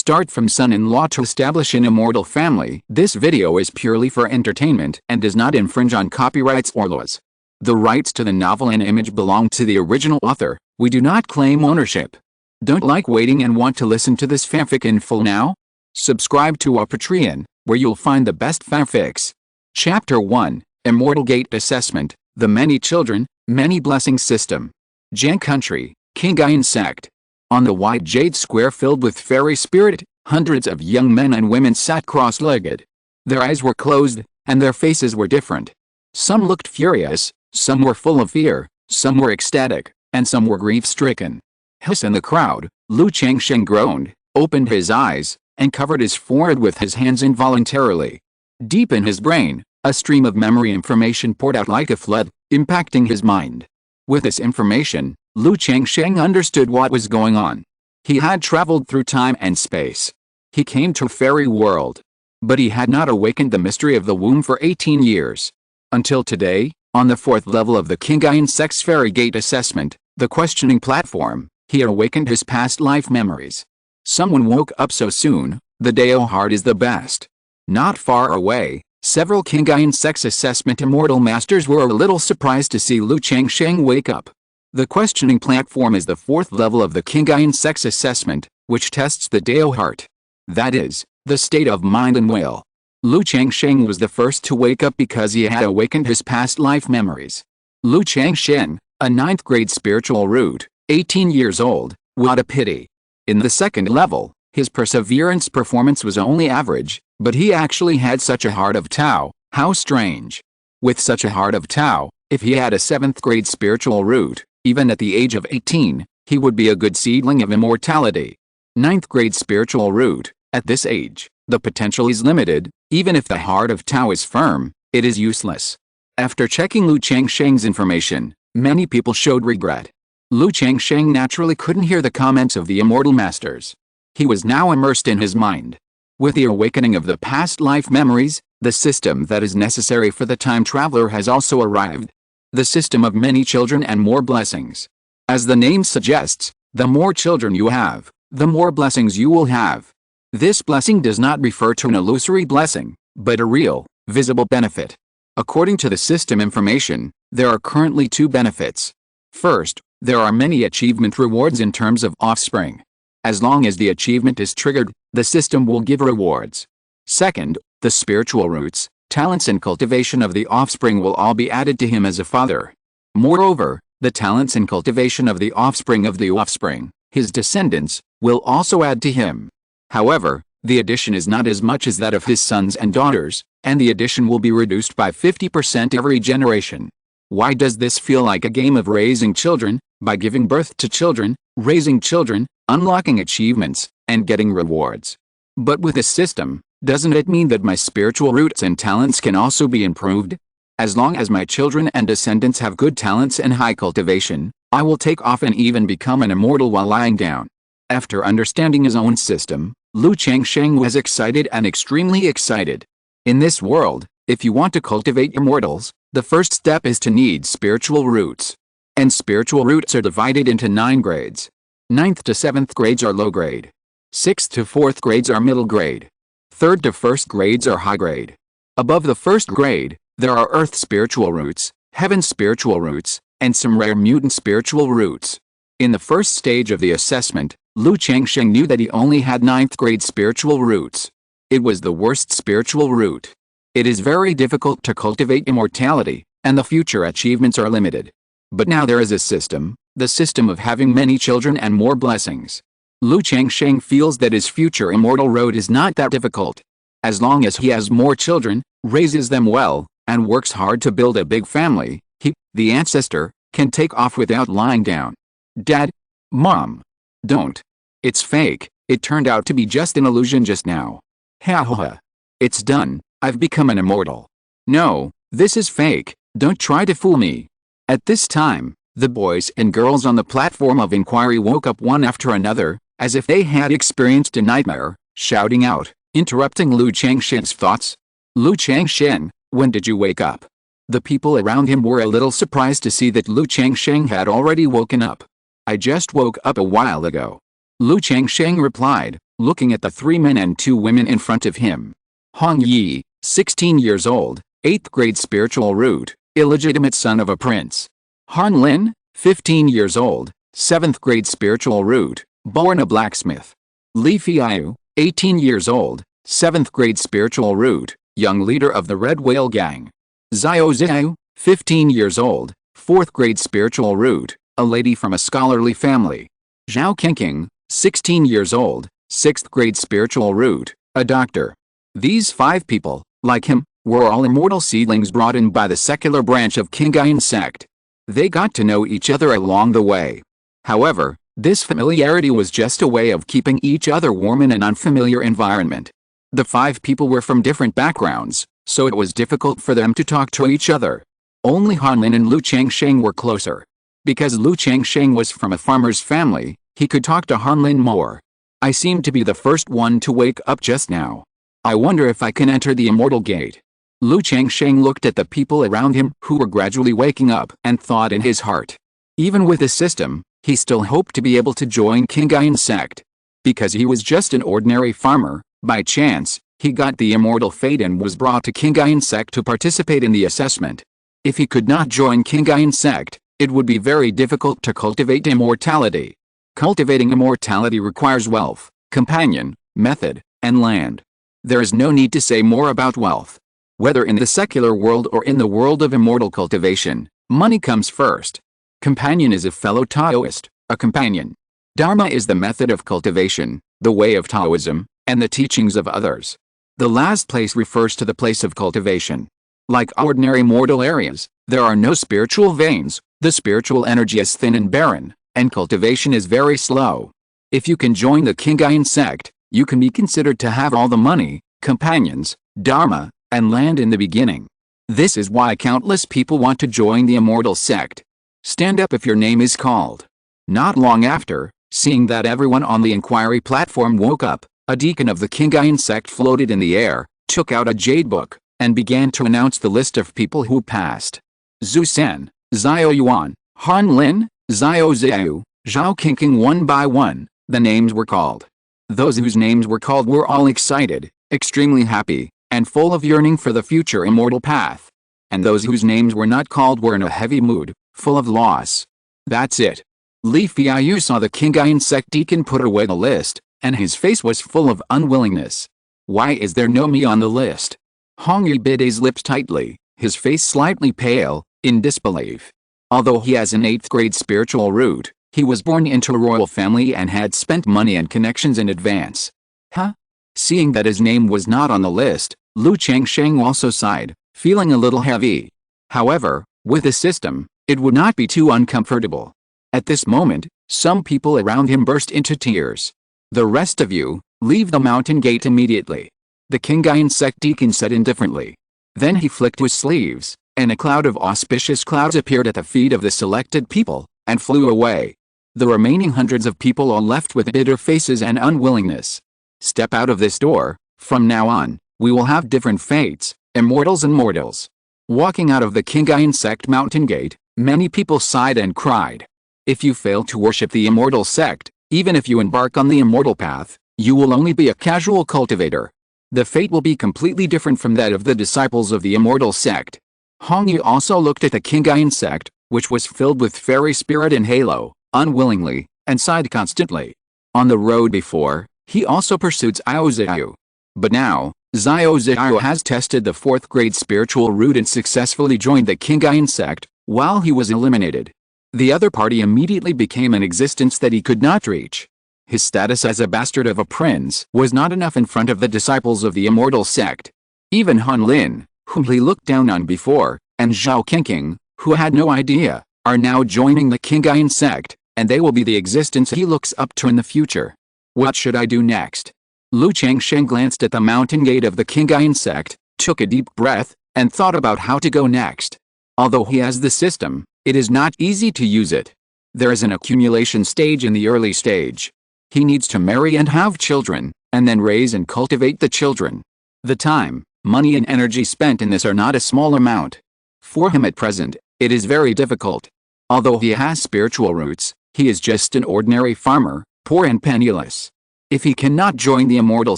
start from son-in-law to establish an immortal family. This video is purely for entertainment and does not infringe on copyrights or laws. The rights to the novel and image belong to the original author. We do not claim ownership. Don't like waiting and want to listen to this fanfic in full now? Subscribe to our Patreon, where you'll find the best fanfics. Chapter 1, Immortal Gate Assessment, The Many Children, Many Blessings System. Jiang Country, Qingyun Sect. On the wide jade square filled with fairy spirit, hundreds of young men and women sat cross-legged. Their eyes were closed, and their faces were different. Some looked furious, some were full of fear, some were ecstatic, and some were grief-stricken. Hiss in the crowd, Lu Changsheng groaned, opened his eyes, and covered his forehead with his hands involuntarily. Deep in his brain, a stream of memory information poured out like a flood, impacting his mind. With this information, Lu Changsheng understood what was going on. He had traveled through time and space. He came to a fairy world. But he had not awakened the mystery of the womb for 18 years. Until today, on the 4th level of the Qingyun Sect's Fairy Gate Assessment, the questioning platform, he awakened his past life memories. Someone woke up so soon, the Dao heart is the best. Not far away, several Qingyun Sect's assessment immortal masters were a little surprised to see Lu Changsheng wake up. The questioning platform is the 4th level of the Qingyun Sect's assessment, which tests the Dao heart. That is, the state of mind and will. Lu Changsheng was the first to wake up because he had awakened his past life memories. Lu Changsheng, a 9th grade spiritual root, 18 years old, what a pity. In the 2nd level, his perseverance performance was only average, but he actually had such a heart of Tao, how strange. With such a heart of Tao, if he had a 7th grade spiritual root, even at the age of 18, he would be a good seedling of immortality. 9th grade spiritual root, at this age, the potential is limited. Even if the heart of Tao is firm, it is useless. After checking Lu Changsheng's information, many people showed regret. Lu Changsheng naturally couldn't hear the comments of the immortal masters. He was now immersed in his mind. With the awakening of the past life memories, the system that is necessary for the time traveler has also arrived. The system of many children and more blessings. As the name suggests, the more children you have, the more blessings you will have. This blessing does not refer to an illusory blessing, but a real, visible benefit. According to the system information, there are currently 2 benefits. First, there are many achievement rewards in terms of offspring. As long as the achievement is triggered, the system will give rewards. Second, the spiritual roots, talents and cultivation of the offspring will all be added to him as a father. Moreover, the talents and cultivation of the offspring, his descendants, will also add to him. However, the addition is not as much as that of his sons and daughters, and the addition will be reduced by 50% every generation. Why does this feel like a game of raising children? By giving birth to children, raising children, unlocking achievements, and getting rewards. But with this system, doesn't it mean that my spiritual roots and talents can also be improved? As long as my children and descendants have good talents and high cultivation, I will take off and even become an immortal while lying down. After understanding his own system, Lu Changsheng was excited and extremely excited. In this world, if you want to cultivate immortals, the first step is to need spiritual roots. And spiritual roots are divided into 9 grades. 9th to 7th grades are low grade. 6th to 4th grades are middle grade. 3rd to 1st grades are high grade. Above the 1st grade, there are earth spiritual roots, heaven spiritual roots, and some rare mutant spiritual roots. In the first stage of the assessment, Lu Changsheng knew that he only had 9th grade spiritual roots. It was the worst spiritual root. It is very difficult to cultivate immortality, and the future achievements are limited. But now there is a system, the system of having many children and more blessings. Lu Changsheng feels that his future immortal road is not that difficult. As long as he has more children, raises them well, and works hard to build a big family, he, the ancestor, can take off without lying down. Dad? Mom? Don't. It's fake, it turned out to be just an illusion just now. Ha ha ha. It's done, I've become an immortal. No, this is fake, don't try to fool me. At this time, the boys and girls on the platform of inquiry woke up one after another, as if they had experienced a nightmare, shouting out, interrupting Lu Changsheng's thoughts. Lu Changsheng, when did you wake up? The people around him were a little surprised to see that Lu Changsheng had already woken up. I just woke up a while ago. Lu Changsheng replied, looking at the 3 men and 2 women in front of him. Hong Yi, 16 years old, 8th grade spiritual root, illegitimate son of a prince. Han Lin, 15 years old, 7th grade spiritual root, born a blacksmith. Li Fiayu, 18 years old, 7th grade spiritual root, young leader of the Red Whale Gang. Xiao Xiao, 15 years old, 4th grade spiritual root, a lady from a scholarly family. Zhao Qingqing, 16 years old, 6th grade spiritual root, a doctor. These 5 people, like him, were all immortal seedlings brought in by the secular branch of Qingyun Sect. They got to know each other along the way. However, this familiarity was just a way of keeping each other warm in an unfamiliar environment. The 5 people were from different backgrounds, so it was difficult for them to talk to each other. Only Han Lin and Lu Changsheng were closer. Because Lu Changsheng was from a farmer's family, he could talk to Han Lin more. I seem to be the first one to wake up just now. I wonder if I can enter the Immortal Gate. Lu Changsheng looked at the people around him who were gradually waking up and thought in his heart. Even with the system, he still hoped to be able to join Qingyun Sect. Because he was just an ordinary farmer, by chance, he got the immortal fate and was brought to Qingyun Sect to participate in the assessment. If he could not join Qingyun Sect, it would be very difficult to cultivate immortality. Cultivating immortality requires wealth, companion, method, and land. There is no need to say more about wealth. Whether in the secular world or in the world of immortal cultivation, money comes first. Companion is a fellow Taoist, a companion. Dharma is the method of cultivation, the way of Taoism, and the teachings of others. The last place refers to the place of cultivation. Like ordinary mortal areas, there are no spiritual veins, the spiritual energy is thin and barren, and cultivation is very slow. If you can join the Qingyun Sect, you can be considered to have all the money, companions, dharma, and land in the beginning. This is why countless people want to join the Immortal Sect. Stand up if your name is called. Not long after, seeing that everyone on the inquiry platform woke up, a deacon of the Qingyun Sect floated in the air, took out a jade book, and began to announce the list of people who passed. Zhu Sen, Xiao Yuan, Han Lin, Xiao Xiao, Zhao Qingqing. One by one, the names were called. Those whose names were called were all excited, extremely happy, and full of yearning for the future immortal path. And those whose names were not called were in a heavy mood, full of loss. That's it. Li Fiayu saw the Qingyun Sect deacon put away the list, and his face was full of unwillingness. Why is there no me on the list? Hong Yi bit his lips tightly, his face slightly pale, in disbelief. Although he has an 8th grade spiritual root, he was born into a royal family and had spent money and connections in advance. Huh? Seeing that his name was not on the list, Lu Changsheng also sighed, feeling a little heavy. However, with the system, it would not be too uncomfortable. At this moment, some people around him burst into tears. The rest of you, leave the mountain gate immediately. The Qingyun Sect deacon said indifferently. Then he flicked his sleeves, and a cloud of auspicious clouds appeared at the feet of the selected people, and flew away. The remaining hundreds of people all left with bitter faces and unwillingness. Step out of this door. From now on, we will have different fates, immortals and mortals. Walking out of the Qingyun Sect mountain gate, many people sighed and cried. If you fail to worship the Immortal Sect, even if you embark on the immortal path, you will only be a casual cultivator. The fate will be completely different from that of the disciples of the Immortal Sect. Hong Yi also looked at the Qingyun Sect, which was filled with fairy spirit and halo, unwillingly, and sighed constantly. On the road before, he also pursued Xiao Xiao. But now, Xiao Xiao has tested the 4th grade spiritual root and successfully joined the Qingyun Sect, while he was eliminated. The other party immediately became an existence that he could not reach. His status as a bastard of a prince was not enough in front of the disciples of the Immortal Sect. Even Han Lin, whom he looked down on before, and Zhao Qingqing, who had no idea, are now joining the Qingyun Sect, and they will be the existence he looks up to in the future. What should I do next? Lu Changsheng glanced at the mountain gate of the Qingyun Sect, took a deep breath, and thought about how to go next. Although he has the system, it is not easy to use it. There is an accumulation stage in the early stage. He needs to marry and have children, and then raise and cultivate the children. The time, money and energy spent in this are not a small amount. For him at present, it is very difficult. Although he has spiritual roots, he is just an ordinary farmer, poor and penniless. If he cannot join the Immortal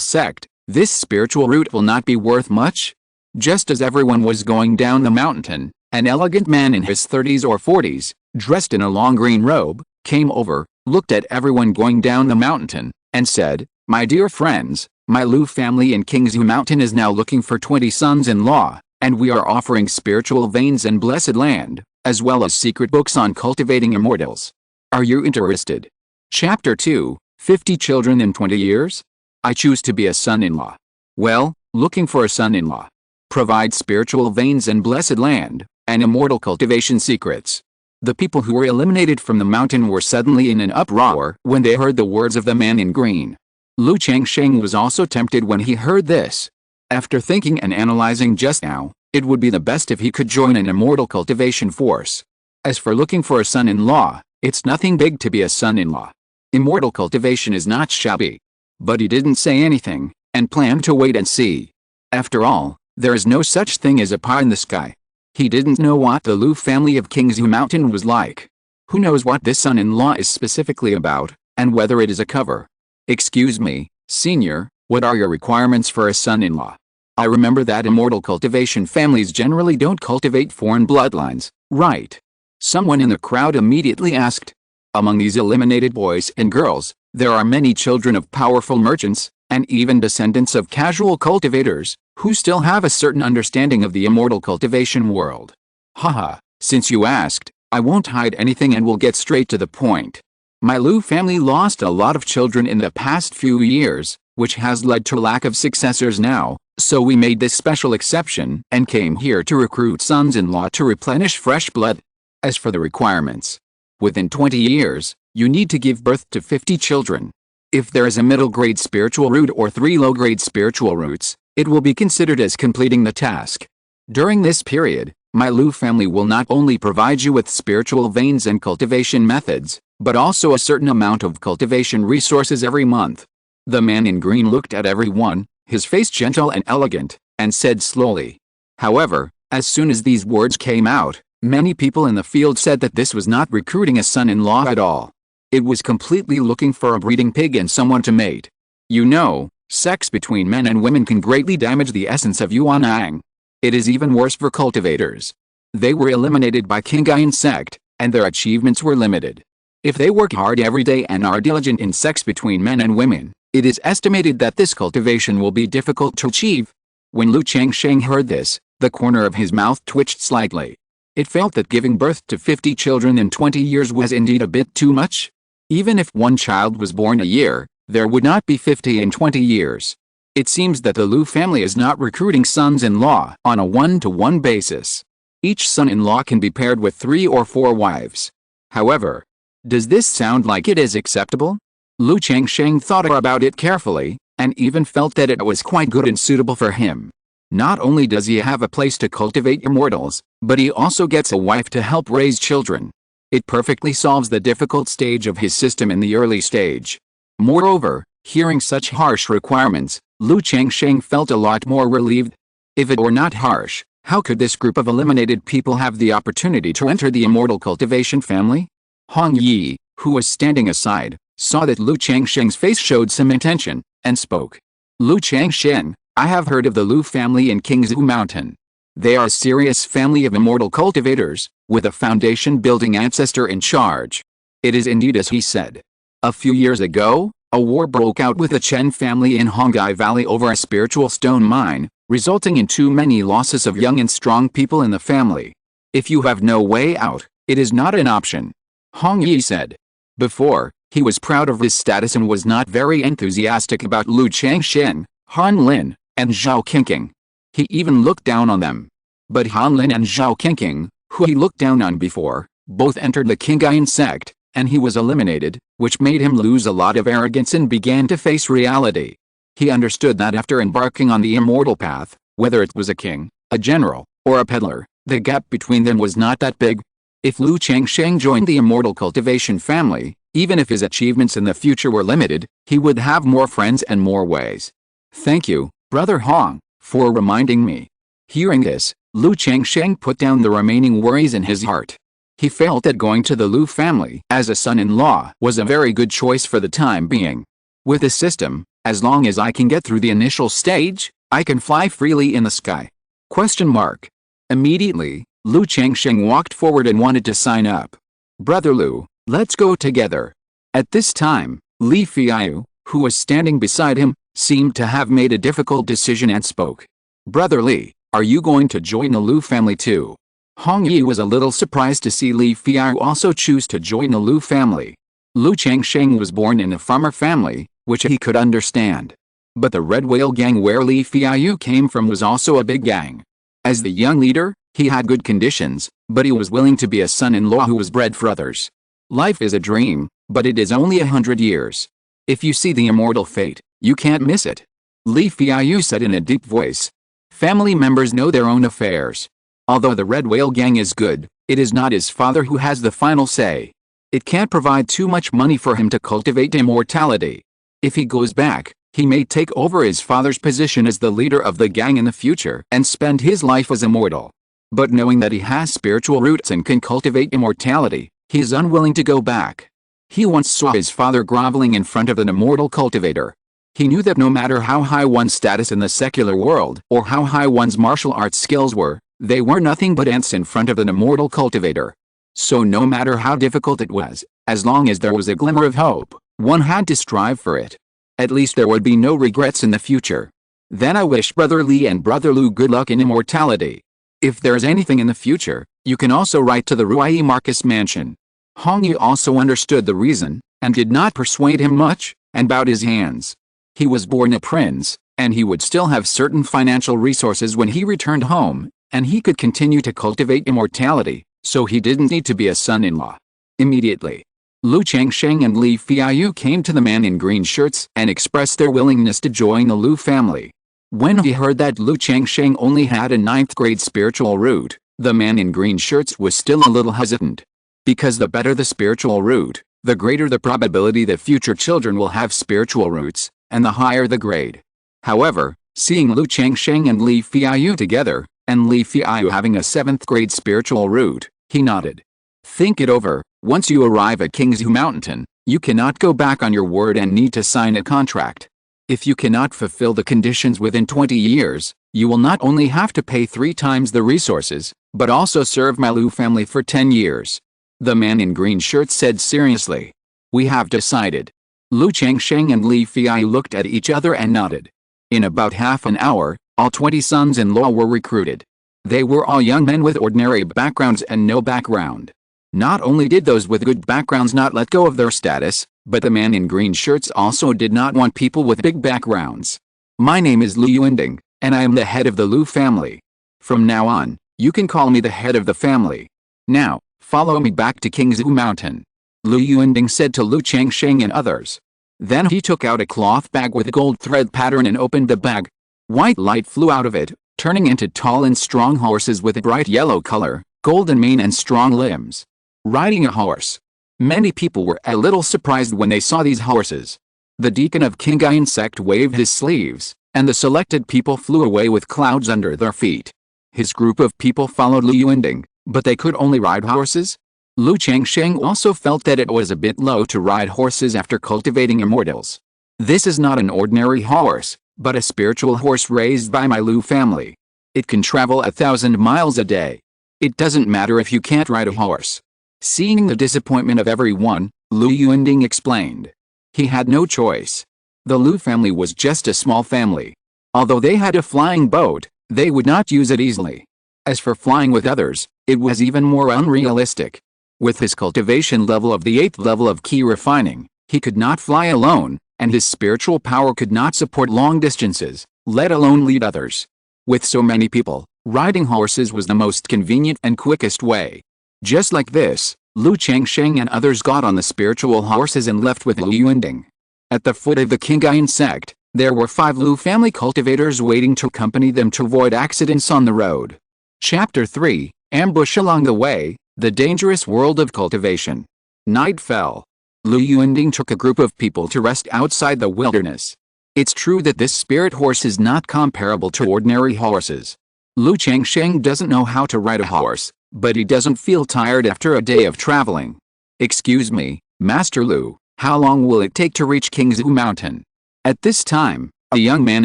Sect, this spiritual route will not be worth much. Just as everyone was going down the mountain, an elegant man in his 30s or 40s, dressed in a long green robe, came over, looked at everyone going down the mountain, and said, "My dear friends, my Lu family in Qingzhu Mountain is now looking for 20 sons-in-law, and we are offering spiritual veins and blessed land, as well as secret books on cultivating immortals. Are you interested?" Chapter 2, 50 Children in 20 Years? I choose to be a son-in-law. Well, looking for a son-in-law. Provide spiritual veins and blessed land, and immortal cultivation secrets. The people who were eliminated from the mountain were suddenly in an uproar when they heard the words of the man in green. Lu Changsheng was also tempted when he heard this. After thinking and analyzing just now, it would be the best if he could join an immortal cultivation force. As for looking for a son-in-law, it's nothing big to be a son-in-law. Immortal cultivation is not shabby. But he didn't say anything, and planned to wait and see. After all, there is no such thing as a pie in the sky. He didn't know what the Lu family of Qingzhu Mountain was like. Who knows what this son-in-law is specifically about, and whether it is a cover. "Excuse me, senior, what are your requirements for a son-in-law? I remember that immortal cultivation families generally don't cultivate foreign bloodlines, right?" Someone in the crowd immediately asked. Among these eliminated boys and girls, there are many children of powerful merchants, and even descendants of casual cultivators, who still have a certain understanding of the immortal cultivation world. Haha, since you asked, I won't hide anything and will get straight to the point. My Lu family lost a lot of children in the past few years, which has led to lack of successors now, so we made this special exception and came here to recruit sons-in-law to replenish fresh blood. As for the requirements, within 20 years, you need to give birth to 50 children. If there is a middle-grade spiritual root or 3 low-grade spiritual roots, it will be considered as completing the task. During this period, my Lu family will not only provide you with spiritual veins and cultivation methods, but also a certain amount of cultivation resources every month. The man in green looked at everyone, his face gentle and elegant, and said slowly. However, as soon as these words came out, many people in the field said that this was not recruiting a son-in-law at all. It was completely looking for a breeding pig and someone to mate. You know, sex between men and women can greatly damage the essence of Yuanang. It is even worse for cultivators. They were eliminated by Qingyun Sect, and their achievements were limited. If they work hard every day and are diligent in sex between men and women, it is estimated that this cultivation will be difficult to achieve. When Lu Changsheng heard this, the corner of his mouth twitched slightly. It felt that giving birth to 50 children in 20 years was indeed a bit too much. Even if one child was born a year, there would not be 50 in 20 years. It seems that the Lu family is not recruiting sons-in-law on a one-to-one basis. Each son-in-law can be paired with 3 or 4 wives. However, does this sound like it is acceptable? Lu Changsheng thought about it carefully, and even felt that it was quite good and suitable for him. Not only does he have a place to cultivate immortals, but he also gets a wife to help raise children. It perfectly solves the difficult stage of his system in the early stage. Moreover, hearing such harsh requirements, Lu Changsheng felt a lot more relieved. If it were not harsh, how could this group of eliminated people have the opportunity to enter the immortal cultivation family? Hong Yi, who was standing aside, saw that Lu Changsheng's face showed some intention, and spoke. Lu Changsheng, I have heard of the Lu family in Qingzhu Mountain. They are a serious family of immortal cultivators, with a foundation-building ancestor in charge. It is indeed as he said. A few years ago, a war broke out with the Chen family in Hongai Valley over a spiritual stone mine, resulting in too many losses of young and strong people in the family. If you have no way out, it is not an option. Hong Yi said. Before, he was proud of his status and was not very enthusiastic about Lu Changsheng, Han Lin, and Zhao Qingqing. He even looked down on them. But Han Lin and Zhao Qingqing, who he looked down on before, both entered the Qingyun Sect, and he was eliminated, which made him lose a lot of arrogance and began to face reality. He understood that after embarking on the immortal path, whether it was a king, a general, or a peddler, the gap between them was not that big. If Lu Changsheng joined the immortal cultivation family, even if his achievements in the future were limited, he would have more friends and more ways. Thank you, Brother Hong, for reminding me. Hearing this, Lu Changsheng put down the remaining worries in his heart. He felt that going to the Lu family as a son-in-law was a very good choice for the time being. With this system, as long as I can get through the initial stage, I can fly freely in the sky. Question mark. Immediately, Lu Changsheng walked forward and wanted to sign up. Brother Lu, let's go together. At this time, Li Feiyu, who was standing beside him, seemed to have made a difficult decision and spoke. Brother Li, are you going to join the Lu family too? Hong Yi was a little surprised to see Li Feiyu also choose to join the Lu family. Lu Changsheng was born in a farmer family, which he could understand. But the Red Whale gang where Li Feiyu came from was also a big gang. As the young leader, he had good conditions, but he was willing to be a son-in-law who was bred for others. Life is a dream, but it is only 100 years. If you see the immortal fate, you can't miss it. Li Feiyu said in a deep voice. Family members know their own affairs. Although the Red Whale gang is good, it is not his father who has the final say. It can't provide too much money for him to cultivate immortality. If he goes back, he may take over his father's position as the leader of the gang in the future and spend his life as immortal. But knowing that he has spiritual roots and can cultivate immortality, he is unwilling to go back. He once saw his father groveling in front of an immortal cultivator. He knew that no matter how high one's status in the secular world or how high one's martial arts skills were, they were nothing but ants in front of an immortal cultivator. So no matter how difficult it was, as long as there was a glimmer of hope, one had to strive for it. At least there would be no regrets in the future. Then I wish Brother Li and Brother Lu good luck in immortality. If there is anything in the future, you can also write to the Ruai Marcus mansion. Hong Yi also understood the reason, and did not persuade him much, and bowed his hands. He was born a prince, and he would still have certain financial resources when he returned home, and he could continue to cultivate immortality, so he didn't need to be a son-in-law. Immediately, Lu Changsheng and Li Feiyu came to the man in green shirts and expressed their willingness to join the Lu family. When he heard that Lu Changsheng only had a 9th grade spiritual root, the man in green shirts was still a little hesitant. Because the better the spiritual root, the greater the probability that future children will have spiritual roots, and the higher the grade. However, seeing Lu Changsheng and Li Feiyu together, and Li Feiyu having a 7th grade spiritual root, he nodded. Think it over. Once you arrive at Qingzhu Mountain, you cannot go back on your word and need to sign a contract. If you cannot fulfill the conditions within 20 years, you will not only have to pay 3 times the resources, but also serve my Lu family for 10 years. The man in green shirt said seriously. We have decided. Lu Changsheng and Li Feiyu looked at each other and nodded. In about half an hour, all 20 sons-in-law were recruited. They were all young men with ordinary backgrounds and no background. Not only did those with good backgrounds not let go of their status, but the man in green shirts also did not want people with big backgrounds. My name is Lu Yuanding, and I am the head of the Lu family. From now on, you can call me the head of the family. Now, follow me back to Qingzhu Mountain. Lu Yuanding said to Lu Changsheng and others. Then he took out a cloth bag with a gold thread pattern and opened the bag. White light flew out of it, turning into tall and strong horses with a bright yellow color, golden mane and strong limbs. Riding a horse. Many people were a little surprised when they saw these horses. The deacon of Qingyun Sect waved his sleeves, and the selected people flew away with clouds under their feet. His group of people followed Lu Yuanding, but they could only ride horses. Lu Changsheng also felt that it was a bit low to ride horses after cultivating immortals. This is not an ordinary horse, but a spiritual horse raised by my Lu family. It can travel 1,000 miles a day. It doesn't matter if you can't ride a horse. Seeing the disappointment of everyone, Lu Yuanding explained. He had no choice. The Lu family was just a small family. Although they had a flying boat, they would not use it easily. As for flying with others, it was even more unrealistic. With his cultivation level of the 8th level of key refining, he could not fly alone, and his spiritual power could not support long distances, let alone lead others. With so many people, riding horses was the most convenient and quickest way. Just like this, Lu Changsheng and others got on the spiritual horses and left with Lu Yuanding. At the foot of the Qingyun Sect, there were 5 Lu family cultivators waiting to accompany them to avoid accidents on the road. Chapter 3, Ambush Along the Way, The Dangerous World of Cultivation. Night fell. Lu Yuanding took a group of people to rest outside the wilderness. It's true that this spirit horse is not comparable to ordinary horses. Lu Changsheng doesn't know how to ride a horse, but he doesn't feel tired after a day of traveling. Excuse me, Master Lu, How long will it take to reach Qingzhu Mountain? At this time, a young man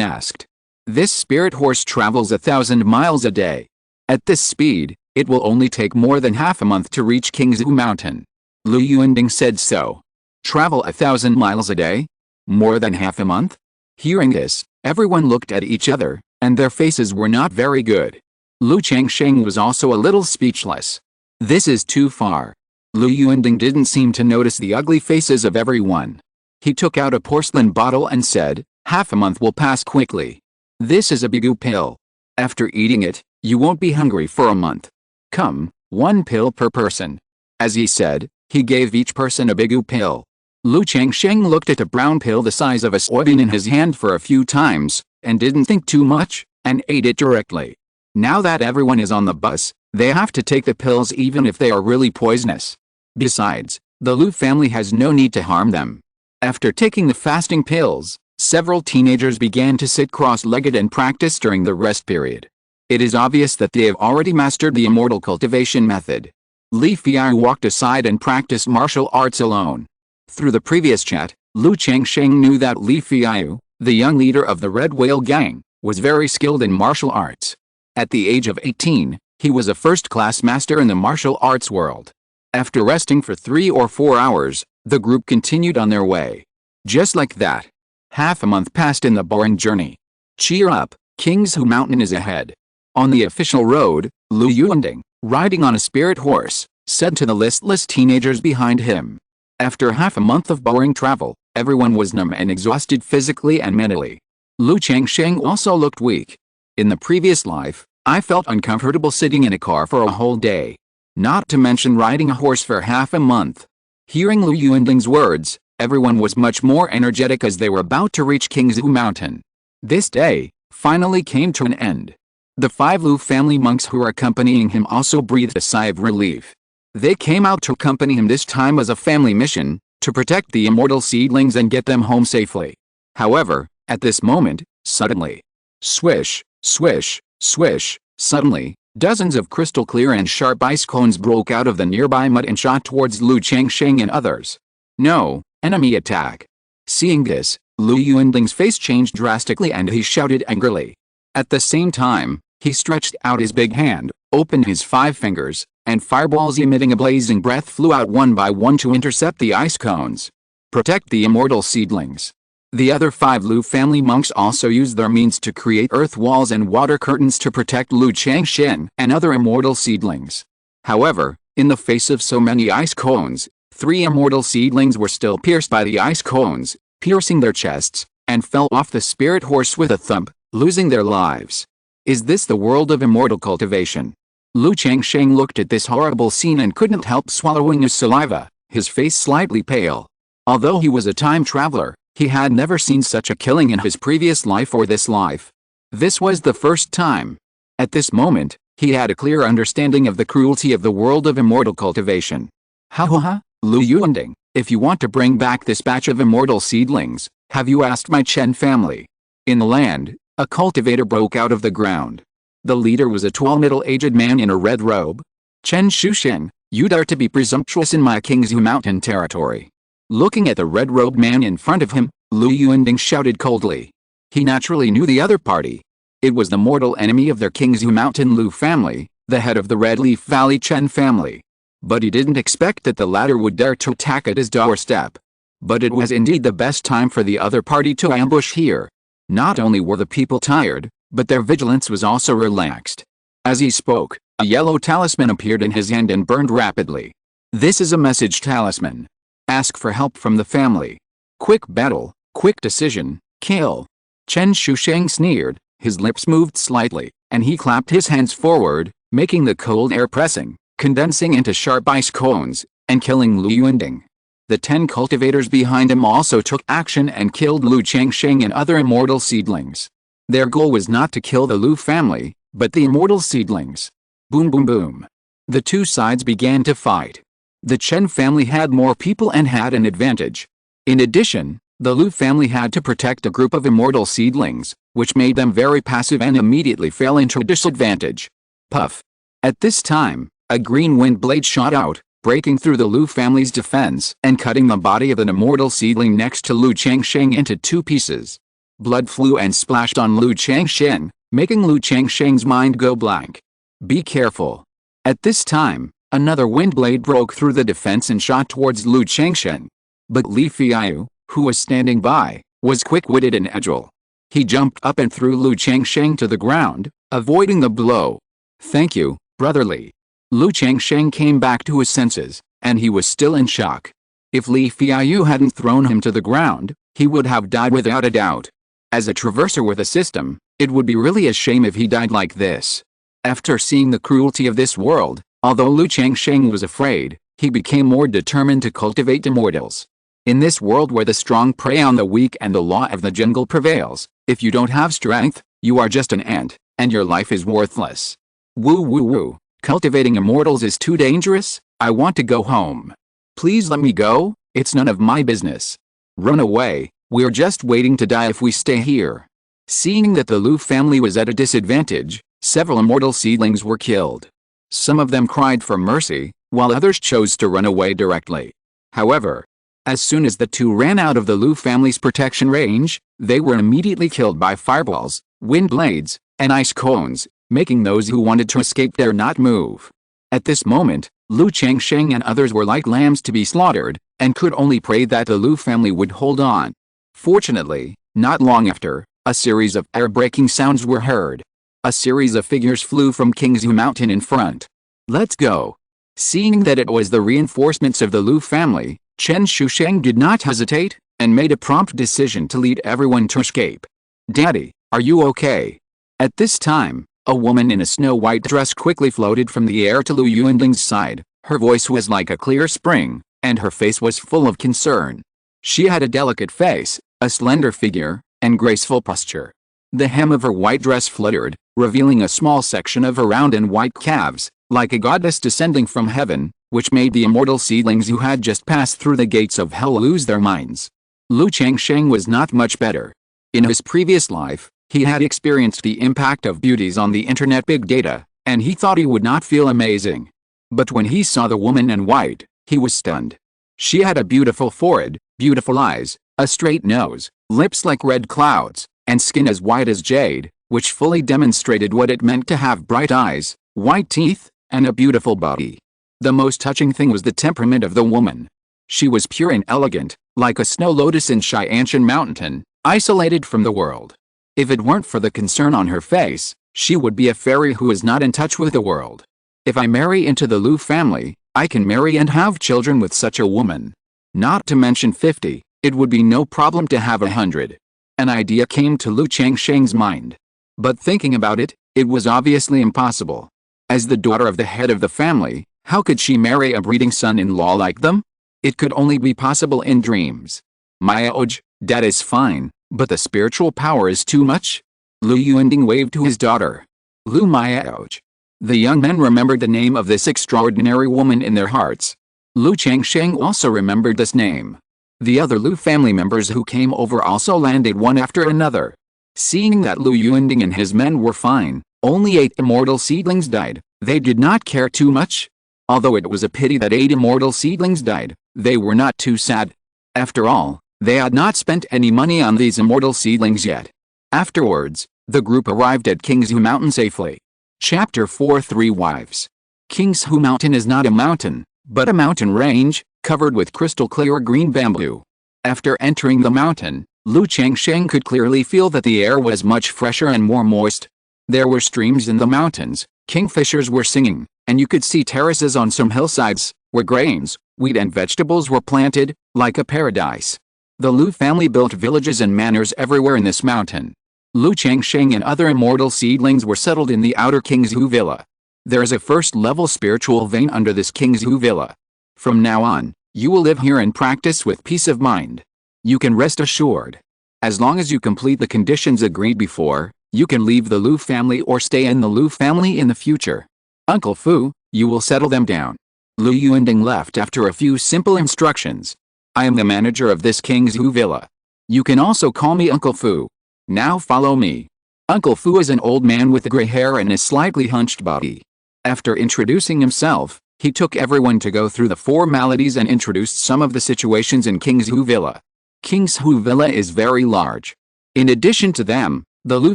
asked. This spirit horse travels 1,000 miles a day. At this speed, it will only take more than half a month to reach Qingzhu Mountain. Lu Yuanding said so. Travel 1,000 miles a day? More than half a month? Hearing this, everyone looked at each other, and their faces were not very good. Lu Changsheng was also a little speechless. This is too far. Lu Yuanding didn't seem to notice the ugly faces of everyone. He took out a porcelain bottle and said, half a month will pass quickly. This is a bigu pill. After eating it, you won't be hungry for a month. Come, 1 pill per person. As he said, he gave each person a bigu pill. Lu Changsheng looked at a brown pill the size of a soybean in his hand for a few times, and didn't think too much, and ate it directly. Now that everyone is on the bus, they have to take the pills even if they are really poisonous. Besides, the Lu family has no need to harm them. After taking the fasting pills, several teenagers began to sit cross-legged and practice during the rest period. It is obvious that they have already mastered the immortal cultivation method. Li Feiyu walked aside and practiced martial arts alone. Through the previous chat, Lu Changsheng knew that Li Feiyu, the young leader of the Red Whale Gang, was very skilled in martial arts. At the age of 18, he was a first-class master in the martial arts world. After resting for 3 or 4 hours, the group continued on their way. Just like that. Half a month passed in the boring journey. Cheer up, Qingzhu Mountain is ahead. On the official road, Lu Yuanding, riding on a spirit horse, said to the listless teenagers behind him. After half a month of boring travel, everyone was numb and exhausted physically and mentally. Lu Changsheng also looked weak. In the previous life, I felt uncomfortable sitting in a car for a whole day. Not to mention riding a horse for half a month. Hearing Lu Yuanding's words, everyone was much more energetic as they were about to reach Qingzhu Mountain. This day finally came to an end. The 5 Lu family monks who were accompanying him also breathed a sigh of relief. They came out to accompany him this time as a family mission, to protect the immortal seedlings and get them home safely. However, at this moment, suddenly, swish, swish, swish, suddenly, dozens of crystal clear and sharp ice cones broke out of the nearby mud and shot towards Lu Changsheng and others. No, enemy attack. Seeing this, Lu Yuanding's face changed drastically and he shouted angrily. At the same time, he stretched out his big hand, opened his 5 fingers, and fireballs emitting a blazing breath flew out one by one to intercept the ice cones. Protect the immortal seedlings. The other 5 Lu family monks also used their means to create earth walls and water curtains to protect Lu Changsheng and other immortal seedlings. However, in the face of so many ice cones, 3 immortal seedlings were still pierced by the ice cones, piercing their chests, and fell off the spirit horse with a thump, losing their lives. Is this the world of immortal cultivation? Lu Changsheng looked at this horrible scene and couldn't help swallowing his saliva, his face slightly pale. Although he was a time traveler, he had never seen such a killing in his previous life or this life. This was the first time. At this moment, he had a clear understanding of the cruelty of the world of immortal cultivation. Ha, Lu Yuanding, if you want to bring back this batch of immortal seedlings, have you asked my Chen family? In the land, a cultivator broke out of the ground. The leader was a tall middle-aged man in a red robe. Chen Shushen, you dare to be presumptuous in my Qingzhu Mountain territory. Looking at the red-robed man in front of him, Lu Yuanding shouted coldly. He naturally knew the other party. It was the mortal enemy of their Qingzhu Mountain Lu family, the head of the Red Leaf Valley Chen family. But he didn't expect that the latter would dare to attack at his doorstep. But it was indeed the best time for the other party to ambush here. Not only were the people tired, but their vigilance was also relaxed. As he spoke, a yellow talisman appeared in his hand and burned rapidly. This is a message talisman. Ask for help from the family. Quick battle, quick decision, kill. Chen Shusheng sneered, his lips moved slightly, and he clapped his hands forward, making the cold air pressing, condensing into sharp ice cones, and killing Lu Yuanding. The 10 cultivators behind him also took action and killed Lu Changsheng and other immortal seedlings. Their goal was not to kill the Lu family, but the immortal seedlings. Boom boom boom. The 2 sides began to fight. The Chen family had more people and had an advantage. In addition, the Lu family had to protect a group of immortal seedlings, which made them very passive and immediately fell into a disadvantage. Puff. At this time, a green wind blade shot out, breaking through the Lu family's defense and cutting the body of an immortal seedling next to Lu Changsheng into two pieces. Blood flew and splashed on Lu Changsheng, making Lu Changsheng's mind go blank. Be careful. At this time, another wind blade broke through the defense and shot towards Lu Changsheng. But Li Feiyu, who was standing by, was quick-witted and agile. He jumped up and threw Lu Changsheng to the ground, avoiding the blow. Thank you, Brother Li. Lu Changsheng came back to his senses, and he was still in shock. If Li Feiyu hadn't thrown him to the ground, he would have died without a doubt. As a traverser with a system, it would be really a shame if he died like this. After seeing the cruelty of this world, although Lu Changsheng was afraid, he became more determined to cultivate immortals. In this world where the strong prey on the weak and the law of the jungle prevails, if you don't have strength, you are just an ant, and your life is worthless. Woo woo woo, cultivating immortals is too dangerous, I want to go home. Please let me go, it's none of my business. Run away, we're just waiting to die if we stay here. Seeing that the Lu family was at a disadvantage, several immortal seedlings were killed. Some of them cried for mercy, while others chose to run away directly. However, as soon as the two ran out of the Lu family's protection range, they were immediately killed by fireballs, wind blades, and ice cones, making those who wanted to escape dare not move. At this moment, Lu Changsheng and others were like lambs to be slaughtered, and could only pray that the Lu family would hold on. Fortunately, not long after, a series of air-breaking sounds were heard. A series of figures flew from Qingzhu Mountain in front. Let's go. Seeing that it was the reinforcements of the Lu family, Changsheng did not hesitate, and made a prompt decision to lead everyone to escape. Daddy, are you okay? At this time, a woman in a snow-white dress quickly floated from the air to Lu Yuanling's side. Her voice was like a clear spring, and her face was full of concern. She had a delicate face, a slender figure, and graceful posture. The hem of her white dress fluttered, revealing a small section of her round and white calves, like a goddess descending from heaven, which made the immortal seedlings who had just passed through the gates of hell lose their minds. Lu Changsheng was not much better. In his previous life, he had experienced the impact of beauties on the internet big data, and he thought he would not feel amazing. But when he saw the woman in white, he was stunned. She had a beautiful forehead, beautiful eyes, a straight nose, lips like red clouds, and skin as white as jade, which fully demonstrated what it meant to have bright eyes, white teeth, and a beautiful body. The most touching thing was the temperament of the woman. She was pure and elegant, like a snow lotus in Qingzhu Mountain, isolated from the world. If it weren't for the concern on her face, she would be a fairy who is not in touch with the world. If I marry into the Lu family, I can marry and have children with such a woman. Not to mention 50, it would be no problem to have 100. An idea came to Lu Changsheng's mind. But thinking about it, it was obviously impossible. As the daughter of the head of the family, how could she marry a breeding son-in-law like them? It could only be possible in dreams. Maoj, that is fine, but the spiritual power is too much? Lu Yuanling waved to his daughter. Lu Maoj. The young men remembered the name of this extraordinary woman in their hearts. Lu Changsheng also remembered this name. The other Lu family members who came over also landed one after another. Seeing that Lu Yuanling and his men were fine, only 8 immortal seedlings died, they did not care too much. Although it was a pity that 8 immortal seedlings died, they were not too sad. After all, they had not spent any money on these immortal seedlings yet. Afterwards, the group arrived at Qingzhu Mountain safely. Chapter 4 3 Wives. Qingzhu Mountain is not a mountain, but a mountain range, covered with crystal clear green bamboo. After entering the mountain, Lu Changsheng could clearly feel that the air was much fresher and more moist. There were streams in the mountains, kingfishers were singing, and you could see terraces on some hillsides, where grains, wheat and vegetables were planted, like a paradise. The Lu family built villages and manors everywhere in this mountain. Lu Changsheng and other immortal seedlings were settled in the outer Qingzhu Villa. There is a first-level spiritual vein under this Qingzhu Villa. From now on, you will live here and practice with peace of mind. You can rest assured. As long as you complete the conditions agreed before, you can leave the Lu family or stay in the Lu family in the future. Uncle Fu, you will settle them down. Lu Yuanling left after a few simple instructions. I am the manager of this Qingzhu Villa. You can also call me Uncle Fu. Now follow me. Uncle Fu is an old man with gray hair and a slightly hunched body. After introducing himself, He took everyone to go through the formalities and introduced some of the situations in Qingzhu Villa. Qingzhu Villa is very large. In addition to them, the Lu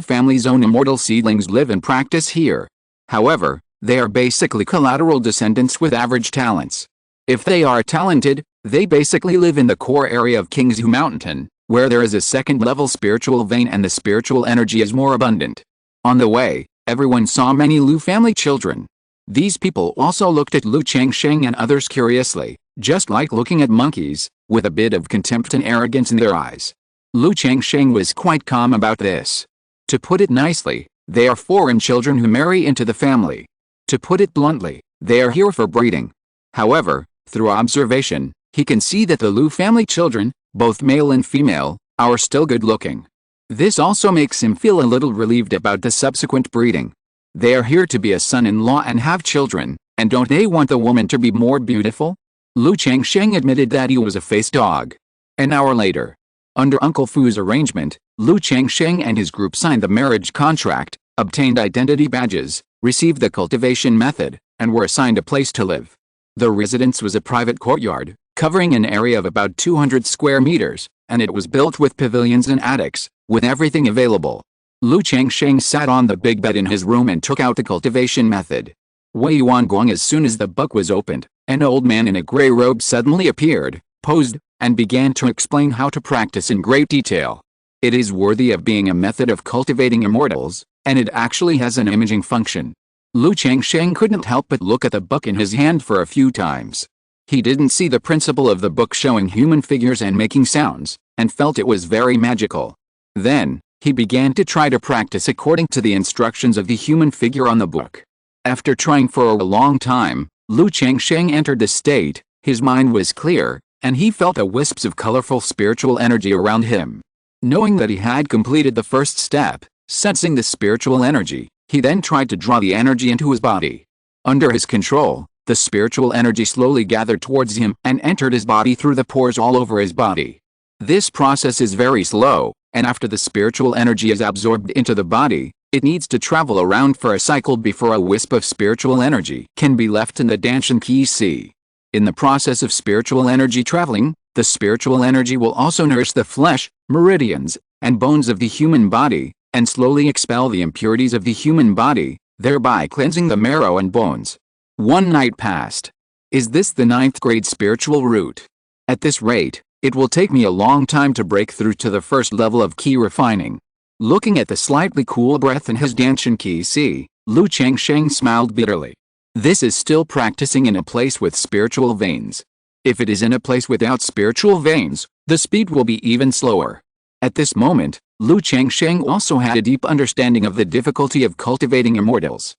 family's own immortal seedlings live and practice here. However, they are basically collateral descendants with average talents. If they are talented, they basically live in the core area of Qingzhu Mountain, where there is a second-level spiritual vein and the spiritual energy is more abundant. On the way, everyone saw many Lu family children. These people also looked at Lu Changsheng and others curiously, just like looking at monkeys, with a bit of contempt and arrogance in their eyes. Lu Changsheng was quite calm about this. To put it nicely, they are foreign children who marry into the family. To put it bluntly, they are here for breeding. However, through observation, he can see that the Lu family children, both male and female, are still good-looking. This also makes him feel a little relieved about the subsequent breeding. They are here to be a son-in-law and have children, and don't they want the woman to be more beautiful? Lu Changsheng admitted that he was a face dog. An hour later, under Uncle Fu's arrangement, Lu Changsheng and his group signed the marriage contract, obtained identity badges, received the cultivation method, and were assigned a place to live. The residence was a private courtyard, covering an area of about 200 square meters, and it was built with pavilions and attics, with everything available. Lu Changsheng sat on the big bed in his room and took out the cultivation method. Wei Yuangguang. As soon as the book was opened, an old man in a gray robe suddenly appeared, posed, and began to explain how to practice in great detail. It is worthy of being a method of cultivating immortals, and it actually has an imaging function. Lu Changsheng couldn't help but look at the book in his hand for a few times. He didn't see the principle of the book showing human figures and making sounds, and felt it was very magical. Then, he began to try to practice according to the instructions of the human figure on the book. After trying for a long time, Lu Changsheng entered the state. His mind was clear, and he felt the wisps of colorful spiritual energy around him. Knowing that he had completed the first step, sensing the spiritual energy, he then tried to draw the energy into his body. Under his control, the spiritual energy slowly gathered towards him and entered his body through the pores all over his body. This process is very slow, and after the spiritual energy is absorbed into the body, it needs to travel around for a cycle before a wisp of spiritual energy can be left in the Danshan Qi Si. In the process of spiritual energy traveling, the spiritual energy will also nourish the flesh, meridians, and bones of the human body, and slowly expel the impurities of the human body, thereby cleansing the marrow and bones. One night passed. Is this the 9th grade spiritual route? At this rate, it will take me a long time to break through to the first level of Qi refining. Looking at the slightly cool breath in his Danshan Qi Si, Lu Changsheng smiled bitterly. This is still practicing in a place with spiritual veins. If it is in a place without spiritual veins, the speed will be even slower. At this moment, Lu Changsheng also had a deep understanding of the difficulty of cultivating immortals.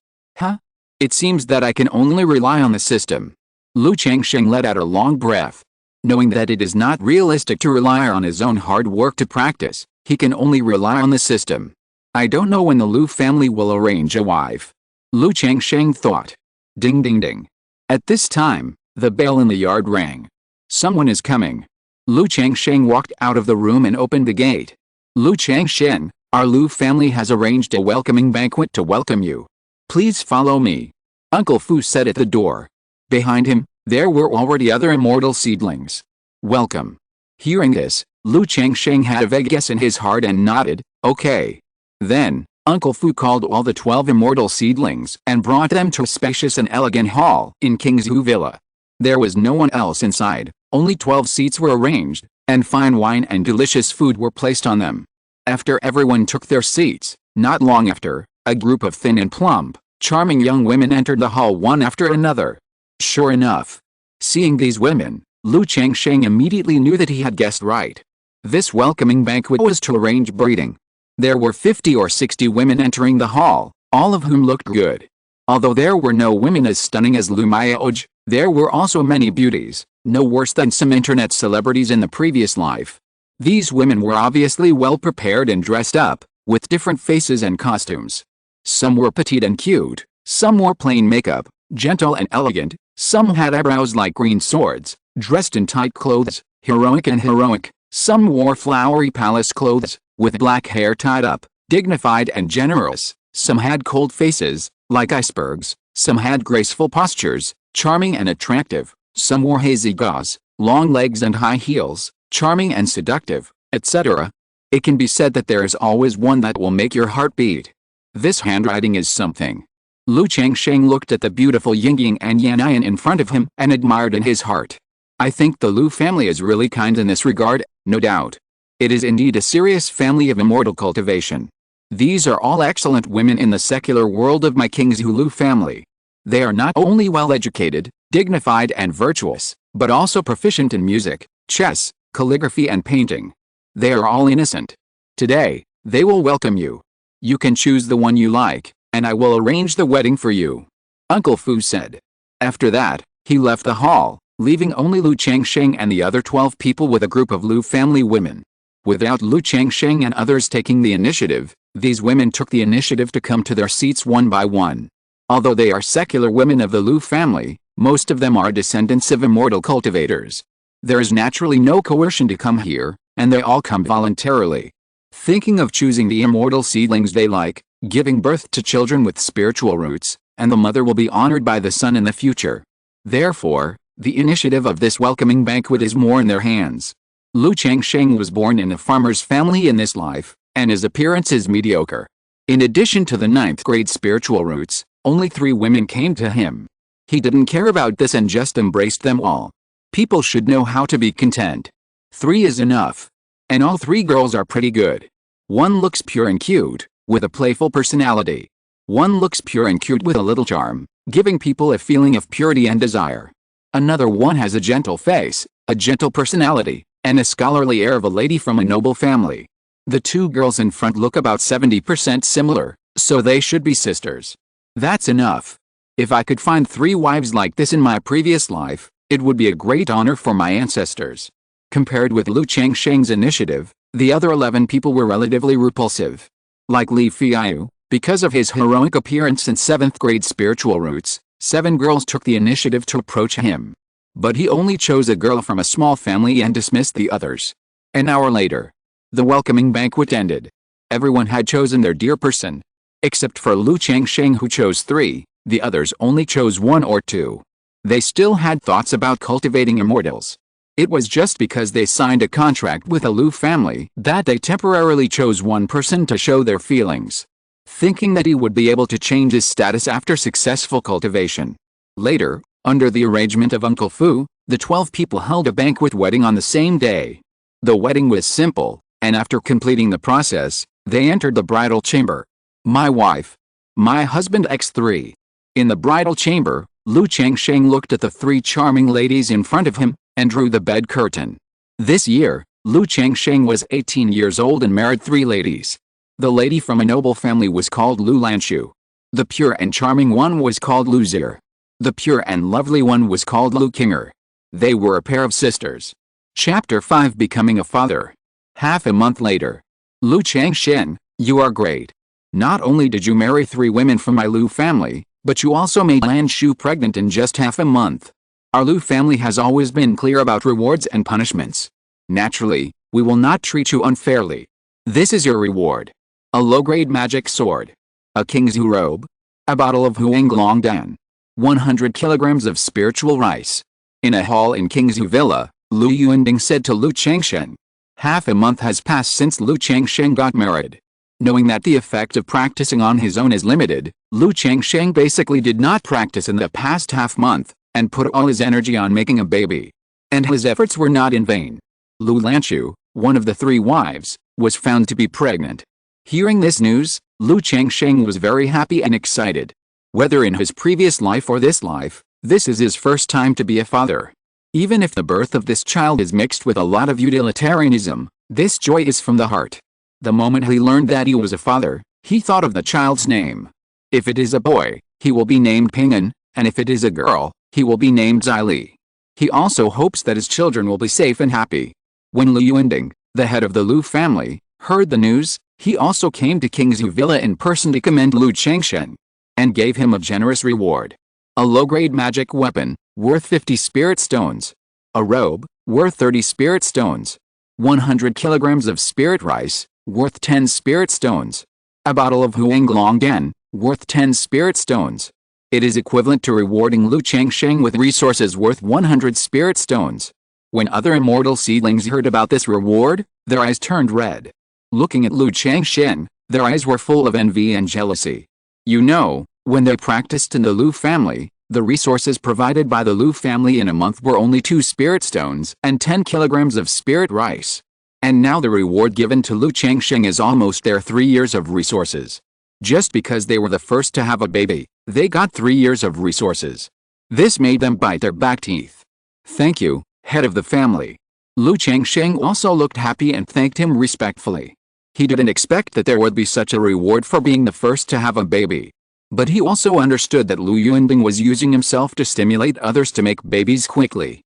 It seems that I can only rely on the system. Lu Changsheng let out a long breath. Knowing that it is not realistic to rely on his own hard work to practice, he can only rely on the system. I don't know when the Lu family will arrange a wife. Lu Changsheng thought. Ding ding ding. At this time, the bell in the yard rang. Someone is coming. Lu Changsheng walked out of the room and opened the gate. Lu Changsheng, our Lu family has arranged a welcoming banquet to welcome you. Please follow me. Uncle Fu said at the door. Behind him, there were already other immortal seedlings. Welcome. Hearing this, Lu Changsheng had a vague guess in his heart and nodded, okay. Then, Uncle Fu called all the 12 immortal seedlings and brought them to a spacious and elegant hall in Qingzhu Villa. There was no one else inside, only 12 seats were arranged, and fine wine and delicious food were placed on them. After everyone took their seats, not long after, a group of thin and plump, charming young women entered the hall one after another. Sure enough. Seeing these women, Lu Changsheng immediately knew that he had guessed right. This welcoming banquet was to arrange breeding. There were 50 or 60 women entering the hall, all of whom looked good. Although there were no women as stunning as Lu Miaoj, there were also many beauties, no worse than some internet celebrities in the previous life. These women were obviously well prepared and dressed up, with different faces and costumes. Some were petite and cute, some wore plain makeup, gentle and elegant, some had eyebrows like green swords, dressed in tight clothes, heroic and heroic, some wore flowery palace clothes, with black hair tied up, dignified and generous, some had cold faces, like icebergs, some had graceful postures, charming and attractive. Some wore hazy gauze, long legs and high heels, charming and seductive, etc. It can be said that there is always one that will make your heart beat. This handwriting is something. Lu Changsheng looked at the beautiful Yingying and Yanyan in front of him and admired in his heart. I think the Lu family is really kind in this regard, no doubt. It is indeed a serious family of immortal cultivation. These are all excellent women in the secular world of my Qingzhu Lu family. They are not only well-educated, dignified and virtuous, but also proficient in music, chess, calligraphy and painting. They are all innocent. Today, they will welcome you. You can choose the one you like, and I will arrange the wedding for you, Uncle Fu said. After that, he left the hall, leaving only Lu Changsheng and the other 12 people with a group of Lu family women. Without Lu Changsheng and others taking the initiative, these women took the initiative to come to their seats one by one. Although they are secular women of the Lu family, most of them are descendants of immortal cultivators. There is naturally no coercion to come here, and they all come voluntarily. Thinking of choosing the immortal seedlings they like, giving birth to children with spiritual roots, and the mother will be honored by the son in the future. Therefore, the initiative of this welcoming banquet is more in their hands. Lu Changsheng was born in a farmer's family in this life, and his appearance is mediocre. In addition to the 9th grade spiritual roots, only 3 women came to him. He didn't care about this and just embraced them all. People should know how to be content. 3 is enough. And all 3 girls are pretty good. One looks pure and cute, with a playful personality. One looks pure and cute with a little charm, giving people a feeling of purity and desire. Another one has a gentle face, a gentle personality, and a scholarly air of a lady from a noble family. The 2 girls in front look about 70% similar, so they should be sisters. That's enough. If I could find 3 wives like this in my previous life, it would be a great honor for my ancestors. Compared with Lu Changsheng's initiative, the other 11 people were relatively repulsive. Like Li Feiyu, because of his heroic appearance and 7th grade spiritual roots, 7 girls took the initiative to approach him. But he only chose a girl from a small family and dismissed the others. An hour later, the welcoming banquet ended. Everyone had chosen their dear person. Except for Lu Changsheng, who chose 3, the others only chose 1 or 2. They still had thoughts about cultivating immortals. It was just because they signed a contract with a Lu family that they temporarily chose one person to show their feelings, thinking that he would be able to change his status after successful cultivation. Later, under the arrangement of Uncle Fu, the 12 people held a banquet wedding on the same day. The wedding was simple, and after completing the process, they entered the bridal chamber. My wife. My husband X3. In the bridal chamber, Lu Changsheng looked at the 3 charming ladies in front of him, and drew the bed curtain. This year, Lu Changsheng was 18 years old and married 3 ladies. The lady from a noble family was called Lu Lanshu. The pure and charming one was called Lu Zir. The pure and lovely one was called Lu Qinger. They were a pair of sisters. Chapter 5 Becoming a Father. Half a month later. Lu Changsheng, you are great. Not only did you marry 3 women from my Lu family, but you also made Lanshu pregnant in just half a month. Our Lu family has always been clear about rewards and punishments. Naturally, we will not treat you unfairly. This is your reward. A low-grade magic sword. A Qingzhu robe. A bottle of Huang Dan. 100 kilograms of spiritual rice. In a hall in Qingzhu Villa, Lu Yuanding said to Lu Changsheng. Half a month has passed since Lu Changsheng got married. Knowing that the effect of practicing on his own is limited, Lu Changsheng basically did not practice in the past half month, and put all his energy on making a baby. And his efforts were not in vain. Lu Lanshu, one of the 3 wives, was found to be pregnant. Hearing this news, Lu Changsheng was very happy and excited. Whether in his previous life or this life, this is his first time to be a father. Even if the birth of this child is mixed with a lot of utilitarianism, this joy is from the heart. The moment he learned that he was a father, he thought of the child's name. If it is a boy, he will be named Ping'an, and if it is a girl, he will be named Zili. He also hopes that his children will be safe and happy. When Lu Yuanding, the head of the Lu family, heard the news, he also came to Qingzhu Villa in person to commend Lu Changsheng, and gave him a generous reward. A low-grade magic weapon, worth 50 spirit stones. A robe, worth 30 spirit stones. 100 kilograms of spirit rice, worth 10 spirit stones. A bottle of Huang Dan, worth 10 spirit stones. It is equivalent to rewarding Lu Changsheng with resources worth 100 spirit stones. When other immortal seedlings heard about this reward, their eyes turned red. Looking at Lu Changsheng, their eyes were full of envy and jealousy. You know, when they practiced in the Lu family, the resources provided by the Lu family in a month were only 2 spirit stones and 10 kilograms of spirit rice. And now the reward given to Lu Changsheng is almost their 3 years of resources. Just because they were the first to have a baby, they got 3 years of resources. This made them bite their back teeth. Thank you, head of the family. Lu Changsheng also looked happy and thanked him respectfully. He didn't expect that there would be such a reward for being the first to have a baby. But he also understood that Lu Yunbing was using himself to stimulate others to make babies quickly.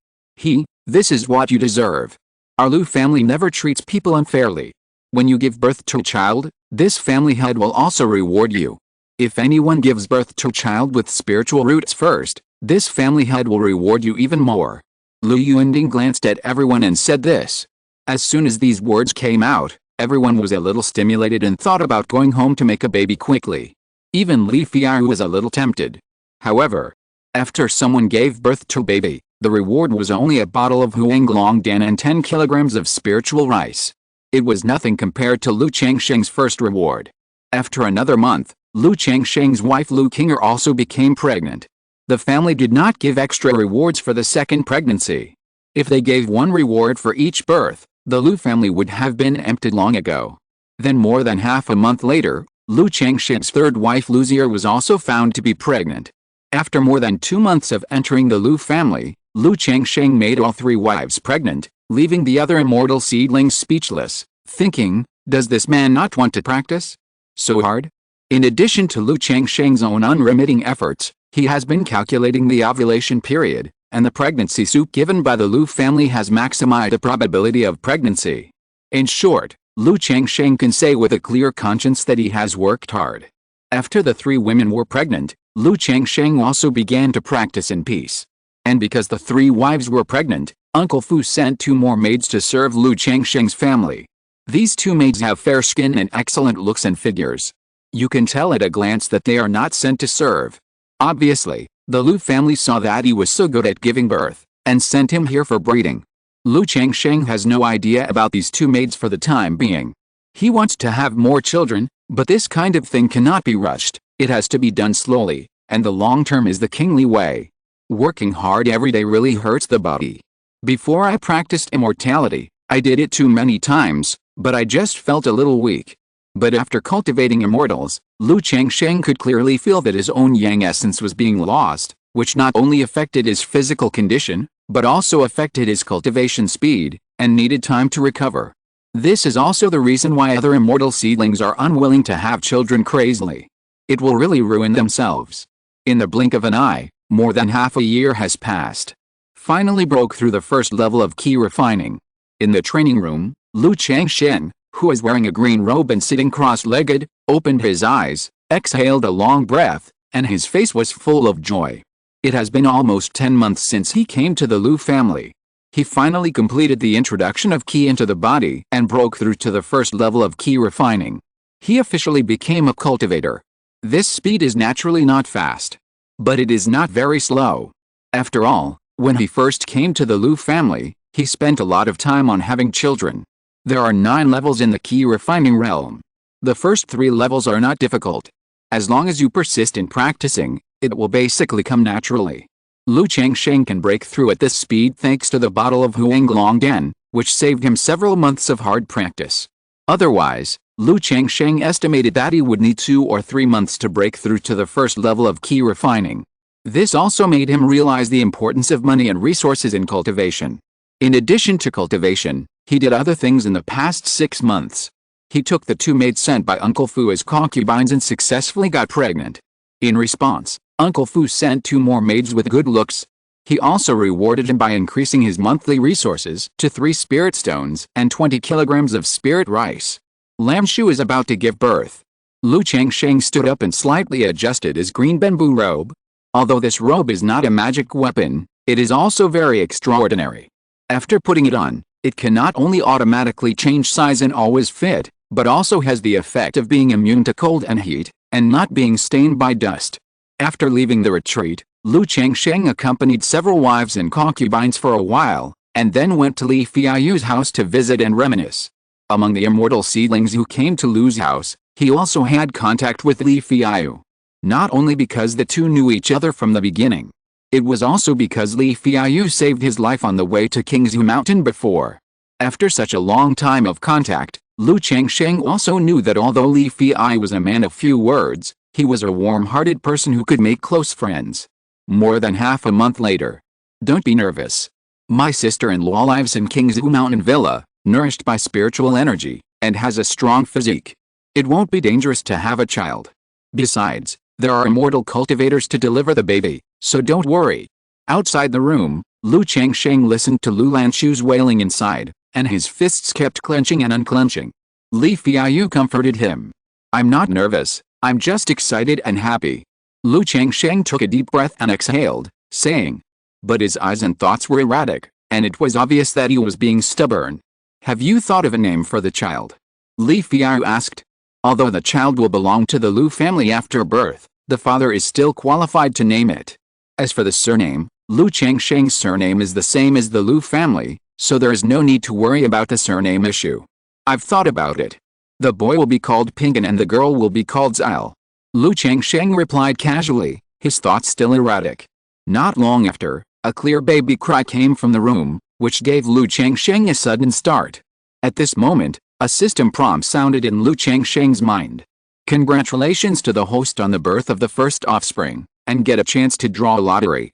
This is what you deserve. Our Lu family never treats people unfairly. When you give birth to a child, this family head will also reward you. If anyone gives birth to a child with spiritual roots first, this family head will reward you even more. Lu Yunbing glanced at everyone and said this. As soon as these words came out, everyone was a little stimulated and thought about going home to make a baby quickly. Even Li Fiao was a little tempted. However, after someone gave birth to a baby, the reward was only a bottle of Huang Longdan and 10 kilograms of spiritual rice. It was nothing compared to Lu Changsheng's first reward. After another month, Lu Changsheng's wife Lu Qinger also became pregnant. The family did not give extra rewards for the second pregnancy. If they gave one reward for each birth, the Lu family would have been emptied long ago. Then more than half a month later, Lu Changsheng's third wife Lu Zier was also found to be pregnant. After more than 2 months of entering the Lu family, Lu Changsheng made all 3 wives pregnant, leaving the other immortal seedlings speechless, thinking, does this man not want to practice so hard? In addition to Lu Changsheng's own unremitting efforts, he has been calculating the ovulation period, and the pregnancy soup given by the Lu family has maximized the probability of pregnancy. In short, Lu Changsheng can say with a clear conscience that he has worked hard. After the 3 women were pregnant, Lu Changsheng also began to practice in peace. And because the 3 wives were pregnant, Uncle Fu sent 2 more maids to serve Lu Changsheng's family. These 2 maids have fair skin and excellent looks and figures. You can tell at a glance that they are not sent to serve. Obviously, the Lu family saw that he was so good at giving birth, and sent him here for breeding. Lu Changsheng has no idea about these 2 maids for the time being. He wants to have more children, but this kind of thing cannot be rushed. It has to be done slowly, and the long term is the kingly way. Working hard every day really hurts the body. Before I practiced immortality, I did it too many times, but I just felt a little weak. But after cultivating immortals, Lu Changsheng could clearly feel that his own yang essence was being lost, which not only affected his physical condition, but also affected his cultivation speed, and needed time to recover. This is also the reason why other immortal seedlings are unwilling to have children crazily. It will really ruin themselves. In the blink of an eye, more than half a year has passed. Finally broke through the first level of key refining. In the training room, Lu Changsheng, who was wearing a green robe and sitting cross-legged, opened his eyes, exhaled a long breath, and his face was full of joy. It has been almost 10 months since he came to the Lu family. He finally completed the introduction of Qi into the body and broke through to the first level of Qi refining. He officially became a cultivator. This speed is naturally not fast. But it is not very slow. After all, when he first came to the Lu family, he spent a lot of time on having children. There are 9 levels in the Qi refining realm. The first 3 levels are not difficult. As long as you persist in practicing, it will basically come naturally. Lu Changsheng can break through at this speed thanks to the bottle of Huang Longdan, which saved him several months of hard practice. Otherwise, Lu Changsheng estimated that he would need 2 or 3 months to break through to the first level of Qi refining. This also made him realize the importance of money and resources in cultivation. In addition to cultivation, he did other things in the past 6 months. He took the 2 maids sent by Uncle Fu as concubines and successfully got pregnant. In response, Uncle Fu sent 2 more maids with good looks. He also rewarded him by increasing his monthly resources to 3 spirit stones and 20 kilograms of spirit rice. Lam Shu is about to give birth. Lu Changsheng stood up and slightly adjusted his green bamboo robe. Although this robe is not a magic weapon, it is also very extraordinary. After putting it on, it can not only automatically change size and always fit, but also has the effect of being immune to cold and heat, and not being stained by dust. After leaving the retreat, Changsheng accompanied several wives and concubines for a while, and then went to Li Fiayu's house to visit and reminisce. Among the immortal seedlings who came to Lu's house, he also had contact with Li Fiayu. Not only because the two knew each other from the beginning. It was also because Li Fiayu saved his life on the way to Qingzhu Mountain before. After such a long time of contact, Changsheng also knew that although Li Fiayu was a man of few words, he was a warm-hearted person who could make close friends. More than half a month later. Don't be nervous. My sister-in-law lives in Qingzhu Mountain Villa, nourished by spiritual energy, and has a strong physique. It won't be dangerous to have a child. Besides, there are immortal cultivators to deliver the baby, so don't worry. Outside the room, Changsheng listened to Lu Lanshu's wailing inside, and his fists kept clenching and unclenching. Li Fiayu comforted him. I'm not nervous, I'm just excited and happy. Changsheng took a deep breath and exhaled, saying. But his eyes and thoughts were erratic, and it was obvious that he was being stubborn. Have you thought of a name for the child? Li Fiayu asked. Although the child will belong to the Lu family after birth, the father is still qualified to name it. As for the surname, Changsheng's surname is the same as the Lu family, so there is no need to worry about the surname issue. I've thought about it. The boy will be called Pingyan and the girl will be called Zile. Changsheng replied casually, his thoughts still erratic. Not long after, a clear baby cry came from the room, which gave Changsheng a sudden start. At this moment, a system prompt sounded in Changsheng's mind. Congratulations to the host on the birth of the first offspring, and get a chance to draw a lottery.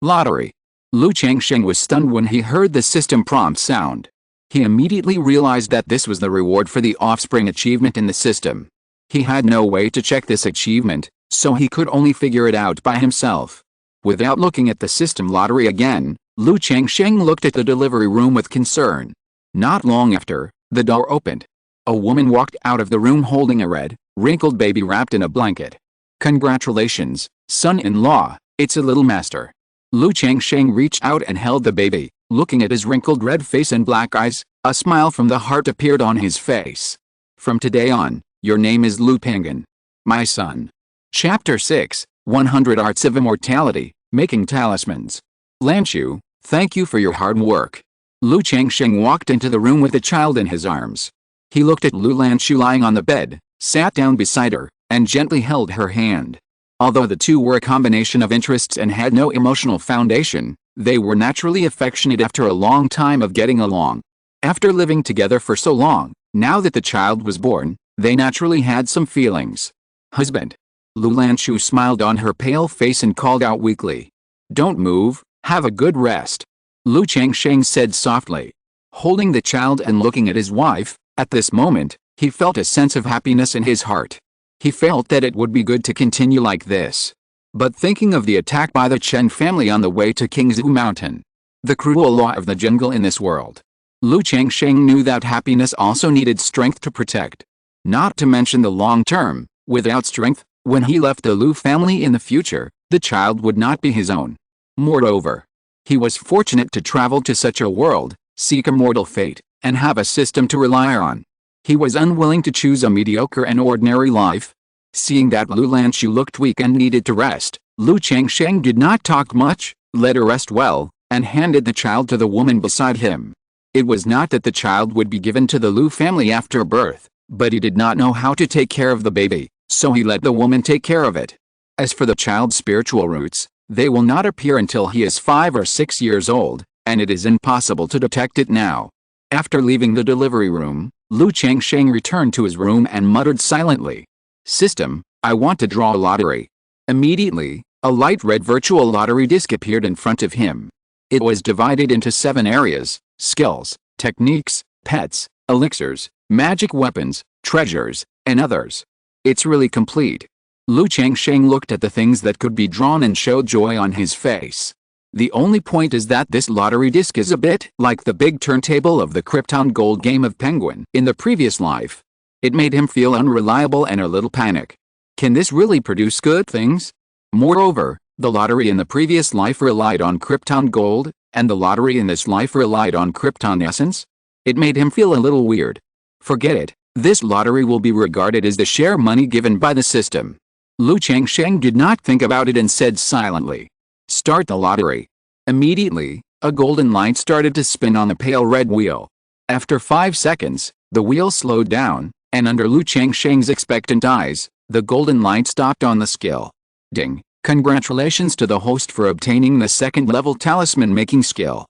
Lottery. Changsheng was stunned when he heard the system prompt sound. He immediately realized that this was the reward for the offspring achievement in the system. He had no way to check this achievement, so he could only figure it out by himself. Without looking at the system lottery again, Changsheng looked at the delivery room with concern. Not long after, the door opened. A woman walked out of the room holding a red, wrinkled baby wrapped in a blanket. Congratulations, son-in-law, it's a little master. Changsheng reached out and held the baby. Looking at his wrinkled red face and black eyes, a smile from the heart appeared on his face. From today on, your name is Lu Pingyan. My son. Chapter 6, 100 Arts of Immortality, Making Talismans. Lanshu, thank you for your hard work. Changsheng walked into the room with the child in his arms. He looked at Lanshu lying on the bed, sat down beside her, and gently held her hand. Although the two were a combination of interests and had no emotional foundation, they were naturally affectionate after a long time of getting along. After living together for so long, now that the child was born, they naturally had some feelings. Husband. Lanshu smiled on her pale face and called out weakly. Don't move, have a good rest. Changsheng said softly. Holding the child and looking at his wife, at this moment, he felt a sense of happiness in his heart. He felt that it would be good to continue like this. But thinking of the attack by the Chen family on the way to Qingzhu Mountain, the cruel law of the jungle in this world, Changsheng knew that happiness also needed strength to protect. Not to mention the long term, without strength, when he left the Lu family in the future, the child would not be his own. Moreover, he was fortunate to travel to such a world, seek immortal fate, and have a system to rely on. He was unwilling to choose a mediocre and ordinary life. Seeing that Lanshu looked weak and needed to rest, Changsheng did not talk much, let her rest well, and handed the child to the woman beside him. It was not that the child would be given to the Lu family after birth, but he did not know how to take care of the baby, so he let the woman take care of it. As for the child's spiritual roots, they will not appear until he is 5 or 6 years old, and it is impossible to detect it now. After leaving the delivery room, Changsheng returned to his room and muttered silently. System, I want to draw a lottery. Immediately, a light red virtual lottery disc appeared in front of him. It was divided into 7 areas: skills, techniques, pets, elixirs, magic weapons, treasures, and others. It's really complete. Changsheng looked at the things that could be drawn and showed joy on his face. The only point is that this lottery disc is a bit like the big turntable of the Krypton Gold game of Penguin in the previous life. It made him feel unreliable and a little panic. Can this really produce good things? Moreover, the lottery in the previous life relied on Krypton Gold, and the lottery in this life relied on Krypton Essence. It made him feel a little weird. Forget it, this lottery will be regarded as the share money given by the system. Lu Changsheng did not think about it and said silently, "Start the lottery." Immediately, a golden light started to spin on the pale red wheel. After 5 seconds, the wheel slowed down, and under Lu Changsheng's expectant eyes, the golden light stopped on the skill. Ding! Congratulations to the host for obtaining the second-level talisman-making skill.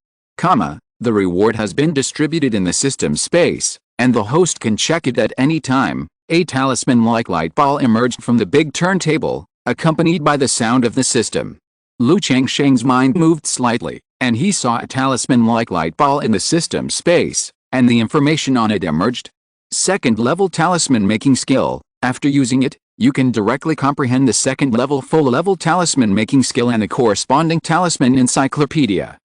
The reward has been distributed in the system space, and the host can check it at any time. A talisman-like light ball emerged from the big turntable, accompanied by the sound of the system. Lu Changsheng's mind moved slightly, and he saw a talisman-like light ball in the system space, and the information on it emerged. Second-level talisman-making skill. After using it, you can directly comprehend the second-level full-level talisman-making skill and the corresponding talisman encyclopedia.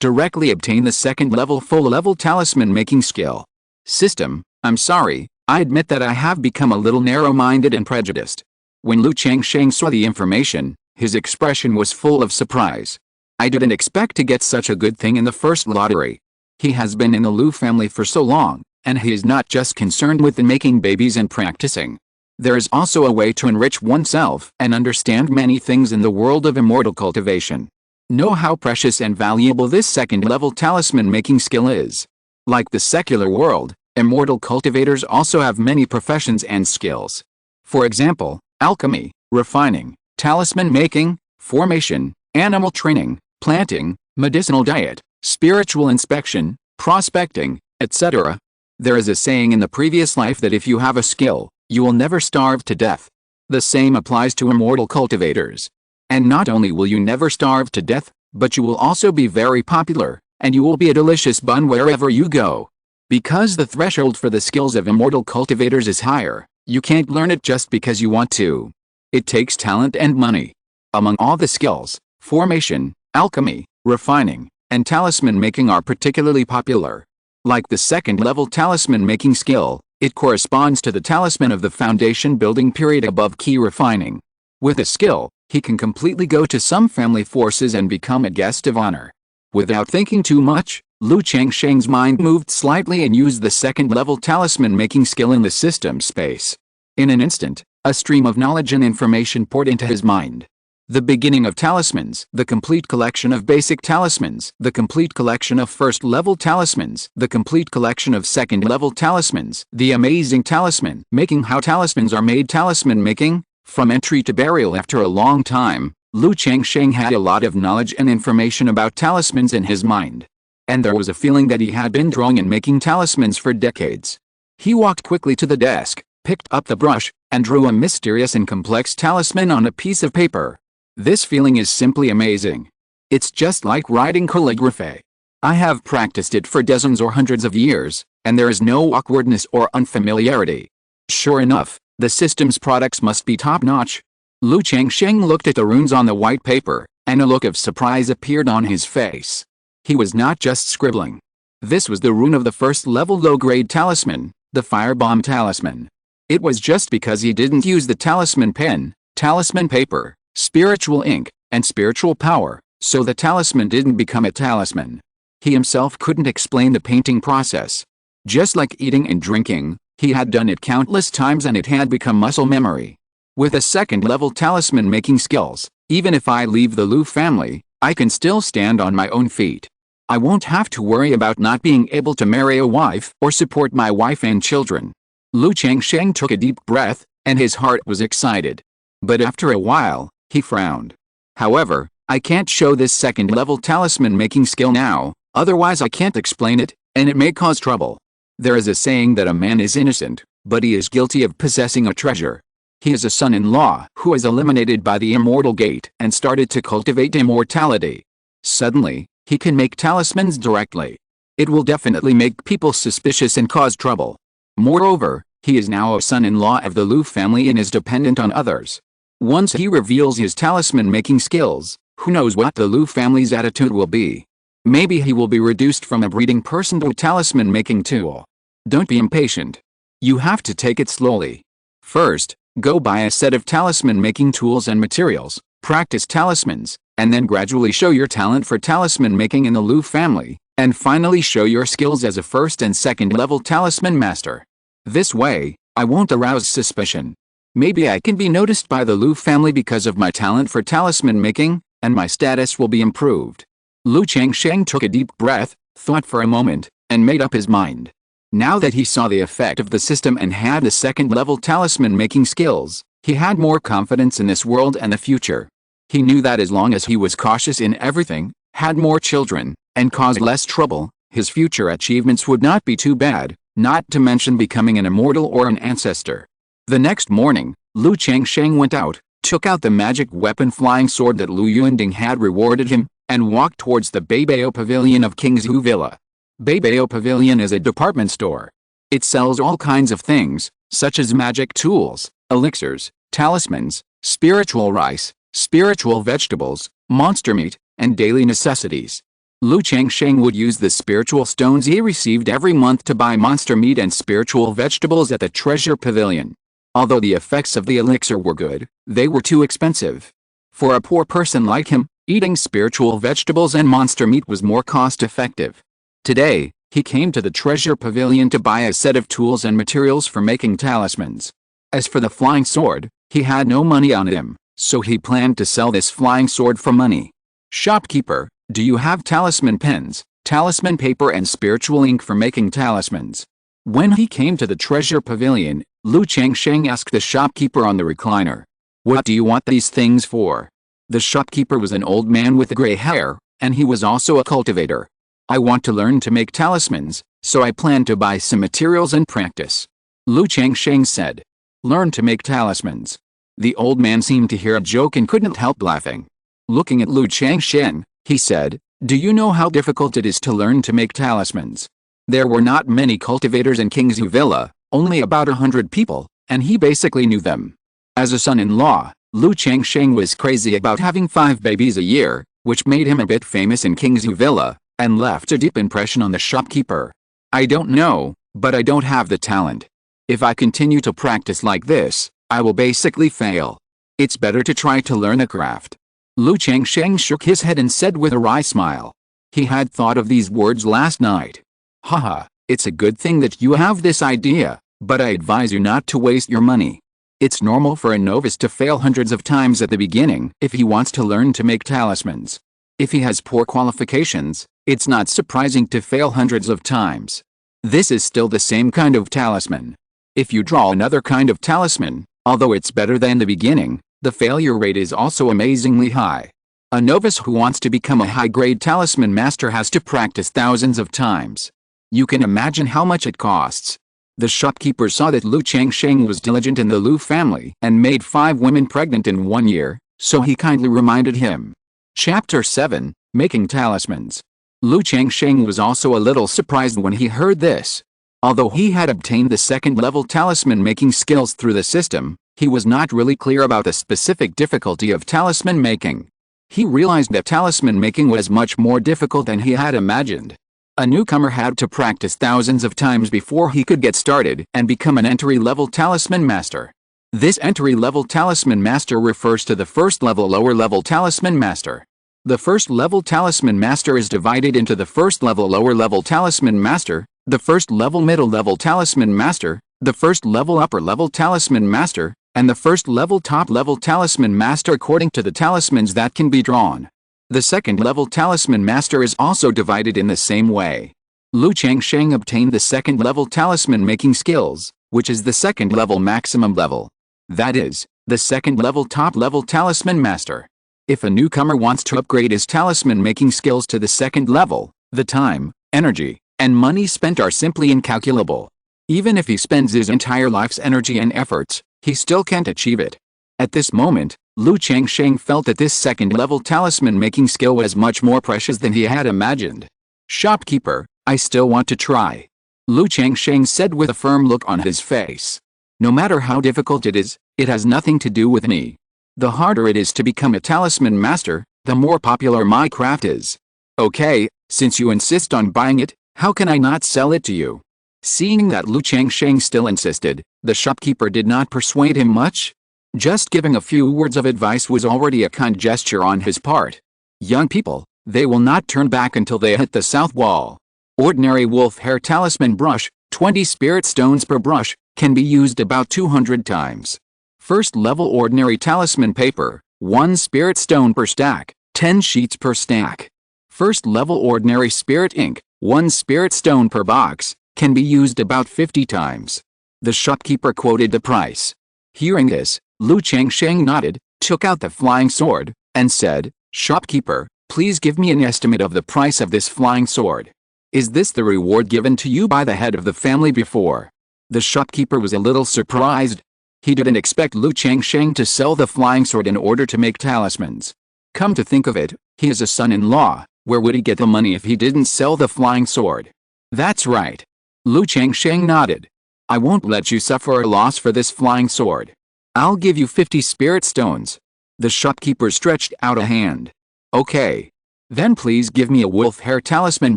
Directly obtain the second-level full-level talisman-making skill. System, I'm sorry, I admit that I have become a little narrow-minded and prejudiced. When Lu Changsheng saw the information, his expression was full of surprise. I didn't expect to get such a good thing in the first lottery. He has been in the Lu family for so long, and he is not just concerned with making babies and practicing. There is also a way to enrich oneself and understand many things in the world of immortal cultivation. Know how precious and valuable this second-level talisman-making skill is. Like the secular world, immortal cultivators also have many professions and skills. For example, alchemy, refining, talisman making, formation, animal training, planting, medicinal diet, spiritual inspection, prospecting, etc. There is a saying in the previous life that if you have a skill, you will never starve to death. The same applies to immortal cultivators. And not only will you never starve to death, but you will also be very popular, and you will be a delicious bun wherever you go. Because the threshold for the skills of immortal cultivators is higher, you can't learn it just because you want to. It takes talent and money. Among all the skills, formation, alchemy, refining, and talisman making are particularly popular. Like the second-level talisman making skill, it corresponds to the talisman of the foundation building period above key refining. With a skill, he can completely go to some family forces and become a guest of honor. Without thinking too much, Lu Changsheng's mind moved slightly and used the second-level talisman-making skill in the system space. In an instant, a stream of knowledge and information poured into his mind. The beginning of talismans, the complete collection of basic talismans, the complete collection of first-level talismans, the complete collection of second-level talismans, the amazing talisman making, how talismans are made, talisman making. From entry to burial. After a long time, Lu Changsheng had a lot of knowledge and information about talismans in his mind. And there was a feeling that he had been drawing and making talismans for decades. He walked quickly to the desk, picked up the brush, and drew a mysterious and complex talisman on a piece of paper. This feeling is simply amazing. It's just like writing calligraphy. I have practiced it for dozens or hundreds of years, and there is no awkwardness or unfamiliarity. Sure enough, the system's products must be top-notch. Lu Changsheng looked at the runes on the white paper, and a look of surprise appeared on his face. He was not just scribbling. This was the rune of the first-level low-grade talisman, the firebomb talisman. It was just because he didn't use the talisman pen, talisman paper, spiritual ink, and spiritual power, so the talisman didn't become a talisman. He himself couldn't explain the painting process. Just like eating and drinking, he had done it countless times and it had become muscle memory. With a second-level talisman-making skills, even if I leave the Lu family, I can still stand on my own feet. I won't have to worry about not being able to marry a wife or support my wife and children. Lu Changsheng took a deep breath, and his heart was excited. But after a while, he frowned. However, I can't show this second-level talisman-making skill now, otherwise I can't explain it, and it may cause trouble. There is a saying that a man is innocent, but he is guilty of possessing a treasure. He is a son-in-law who was eliminated by the immortal gate and started to cultivate immortality. Suddenly, he can make talismans directly. It will definitely make people suspicious and cause trouble. Moreover, he is now a son-in-law of the Lu family and is dependent on others. Once he reveals his talisman-making skills, who knows what the Lu family's attitude will be. Maybe he will be reduced from a breeding person to a talisman-making tool. Don't be impatient. You have to take it slowly. First, go buy a set of talisman-making tools and materials, practice talismans, and then gradually show your talent for talisman making in the Lu family, and finally show your skills as a first and second level talisman master. This way, I won't arouse suspicion. Maybe I can be noticed by the Lu family because of my talent for talisman making, and my status will be improved. Lu Changsheng took a deep breath, thought for a moment, and made up his mind. Now that he saw the effect of the system and had the second-level talisman making skills, he had more confidence in this world and the future. He knew that as long as he was cautious in everything, had more children, and caused less trouble, his future achievements would not be too bad, not to mention becoming an immortal or an ancestor. The next morning, Lu Changsheng went out, took out the magic weapon flying sword that Lu Yunding had rewarded him, and walked towards the Beibao Pavilion of Qingzhu Villa. Beibao Pavilion is a department store. It sells all kinds of things, such as magic tools, elixirs, talismans, spiritual rice, spiritual vegetables, monster meat, and daily necessities. Lu Changsheng would use the spiritual stones he received every month to buy monster meat and spiritual vegetables at the treasure pavilion. Although the effects of the elixir were good, they were too expensive. For a poor person like him, eating spiritual vegetables and monster meat was more cost-effective. Today, he came to the treasure pavilion to buy a set of tools and materials for making talismans. As for the flying sword, he had no money on him, so he planned to sell this flying sword for money. Shopkeeper, do you have talisman pens, talisman paper and spiritual ink for making talismans? When he came to the treasure pavilion, Lu Changsheng asked the shopkeeper on the recliner. What do you want these things for? The shopkeeper was an old man with gray hair, and he was also a cultivator. I want to learn to make talismans, so I plan to buy some materials and practice. Lu Changsheng said. Learn to make talismans. The old man seemed to hear a joke and couldn't help laughing. Looking at Lu Changsheng, he said, do you know how difficult it is to learn to make talismans? There were not many cultivators in Qingzhu Villa, only about 100 people, and he basically knew them. As a son-in-law, Lu Changsheng was crazy about having 5 babies a year, which made him a bit famous in Qingzhu Villa, and left a deep impression on the shopkeeper. I don't know, but I don't have the talent. If I continue to practice like this, I will basically fail. It's better to try to learn a craft. Lu Changsheng shook his head and said with a wry smile. He had thought of these words last night. Haha, it's a good thing that you have this idea, but I advise you not to waste your money. It's normal for a novice to fail hundreds of times at the beginning if he wants to learn to make talismans. If he has poor qualifications, it's not surprising to fail hundreds of times. This is still the same kind of talisman. If you draw another kind of talisman, although it's better than the beginning, the failure rate is also amazingly high. A novice who wants to become a high-grade talisman master has to practice thousands of times. You can imagine how much it costs. The shopkeeper saw that Lu Changsheng was diligent in the Lu family and made 5 women pregnant in 1 year, so he kindly reminded him. Chapter 7, Making Talismans. Lu Changsheng was also a little surprised when he heard this. Although he had obtained the second-level talisman-making skills through the system, he was not really clear about the specific difficulty of talisman making. He realized that talisman making was much more difficult than he had imagined. A newcomer had to practice thousands of times before he could get started and become an entry-level talisman master. This entry-level talisman master refers to the first-level lower-level talisman master. The first-level talisman master is divided into the first-level lower-level talisman master, the first-level middle-level talisman master, the first-level upper-level talisman master, and the first-level top-level talisman master according to the talismans that can be drawn. The second-level talisman master is also divided in the same way. Lu Changsheng obtained the second-level talisman-making skills, which is the second-level maximum level. That is, the second-level top-level talisman master. If a newcomer wants to upgrade his talisman-making skills to the second level, the time, energy, and money spent are simply incalculable. Even if he spends his entire life's energy and efforts, he still can't achieve it. At this moment, Lu Changsheng felt that this second-level talisman-making skill was much more precious than he had imagined. Shopkeeper, I still want to try. Lu Changsheng said with a firm look on his face. No matter how difficult it is, it has nothing to do with me. The harder it is to become a talisman master, the more popular my craft is. Okay, since you insist on buying it, how can I not sell it to you? Seeing that Lu Changsheng still insisted, the shopkeeper did not persuade him much. Just giving a few words of advice was already a kind gesture on his part. Young people, they will not turn back until they hit the south wall. Ordinary wolf hair talisman brush, 20 spirit stones per brush, can be used about 200 times. First level ordinary talisman paper, 1 spirit stone per stack, 10 sheets per stack. First level ordinary spirit ink, 1 spirit stone per box, can be used about 50 times. The shopkeeper quoted the price. Hearing this, Lu Changsheng nodded, took out the flying sword, and said, "Shopkeeper, please give me an estimate of the price of this flying sword. Is this the reward given to you by the head of the family before?" The shopkeeper was a little surprised. He didn't expect Lu Changsheng to sell the flying sword in order to make talismans. Come to think of it, he is a son-in-law. Where would he get the money if he didn't sell the flying sword? That's right. Lu Changsheng nodded. "I won't let you suffer a loss for this flying sword. I'll give you 50 spirit stones." The shopkeeper stretched out a hand. "Okay. Then please give me a wolf hair talisman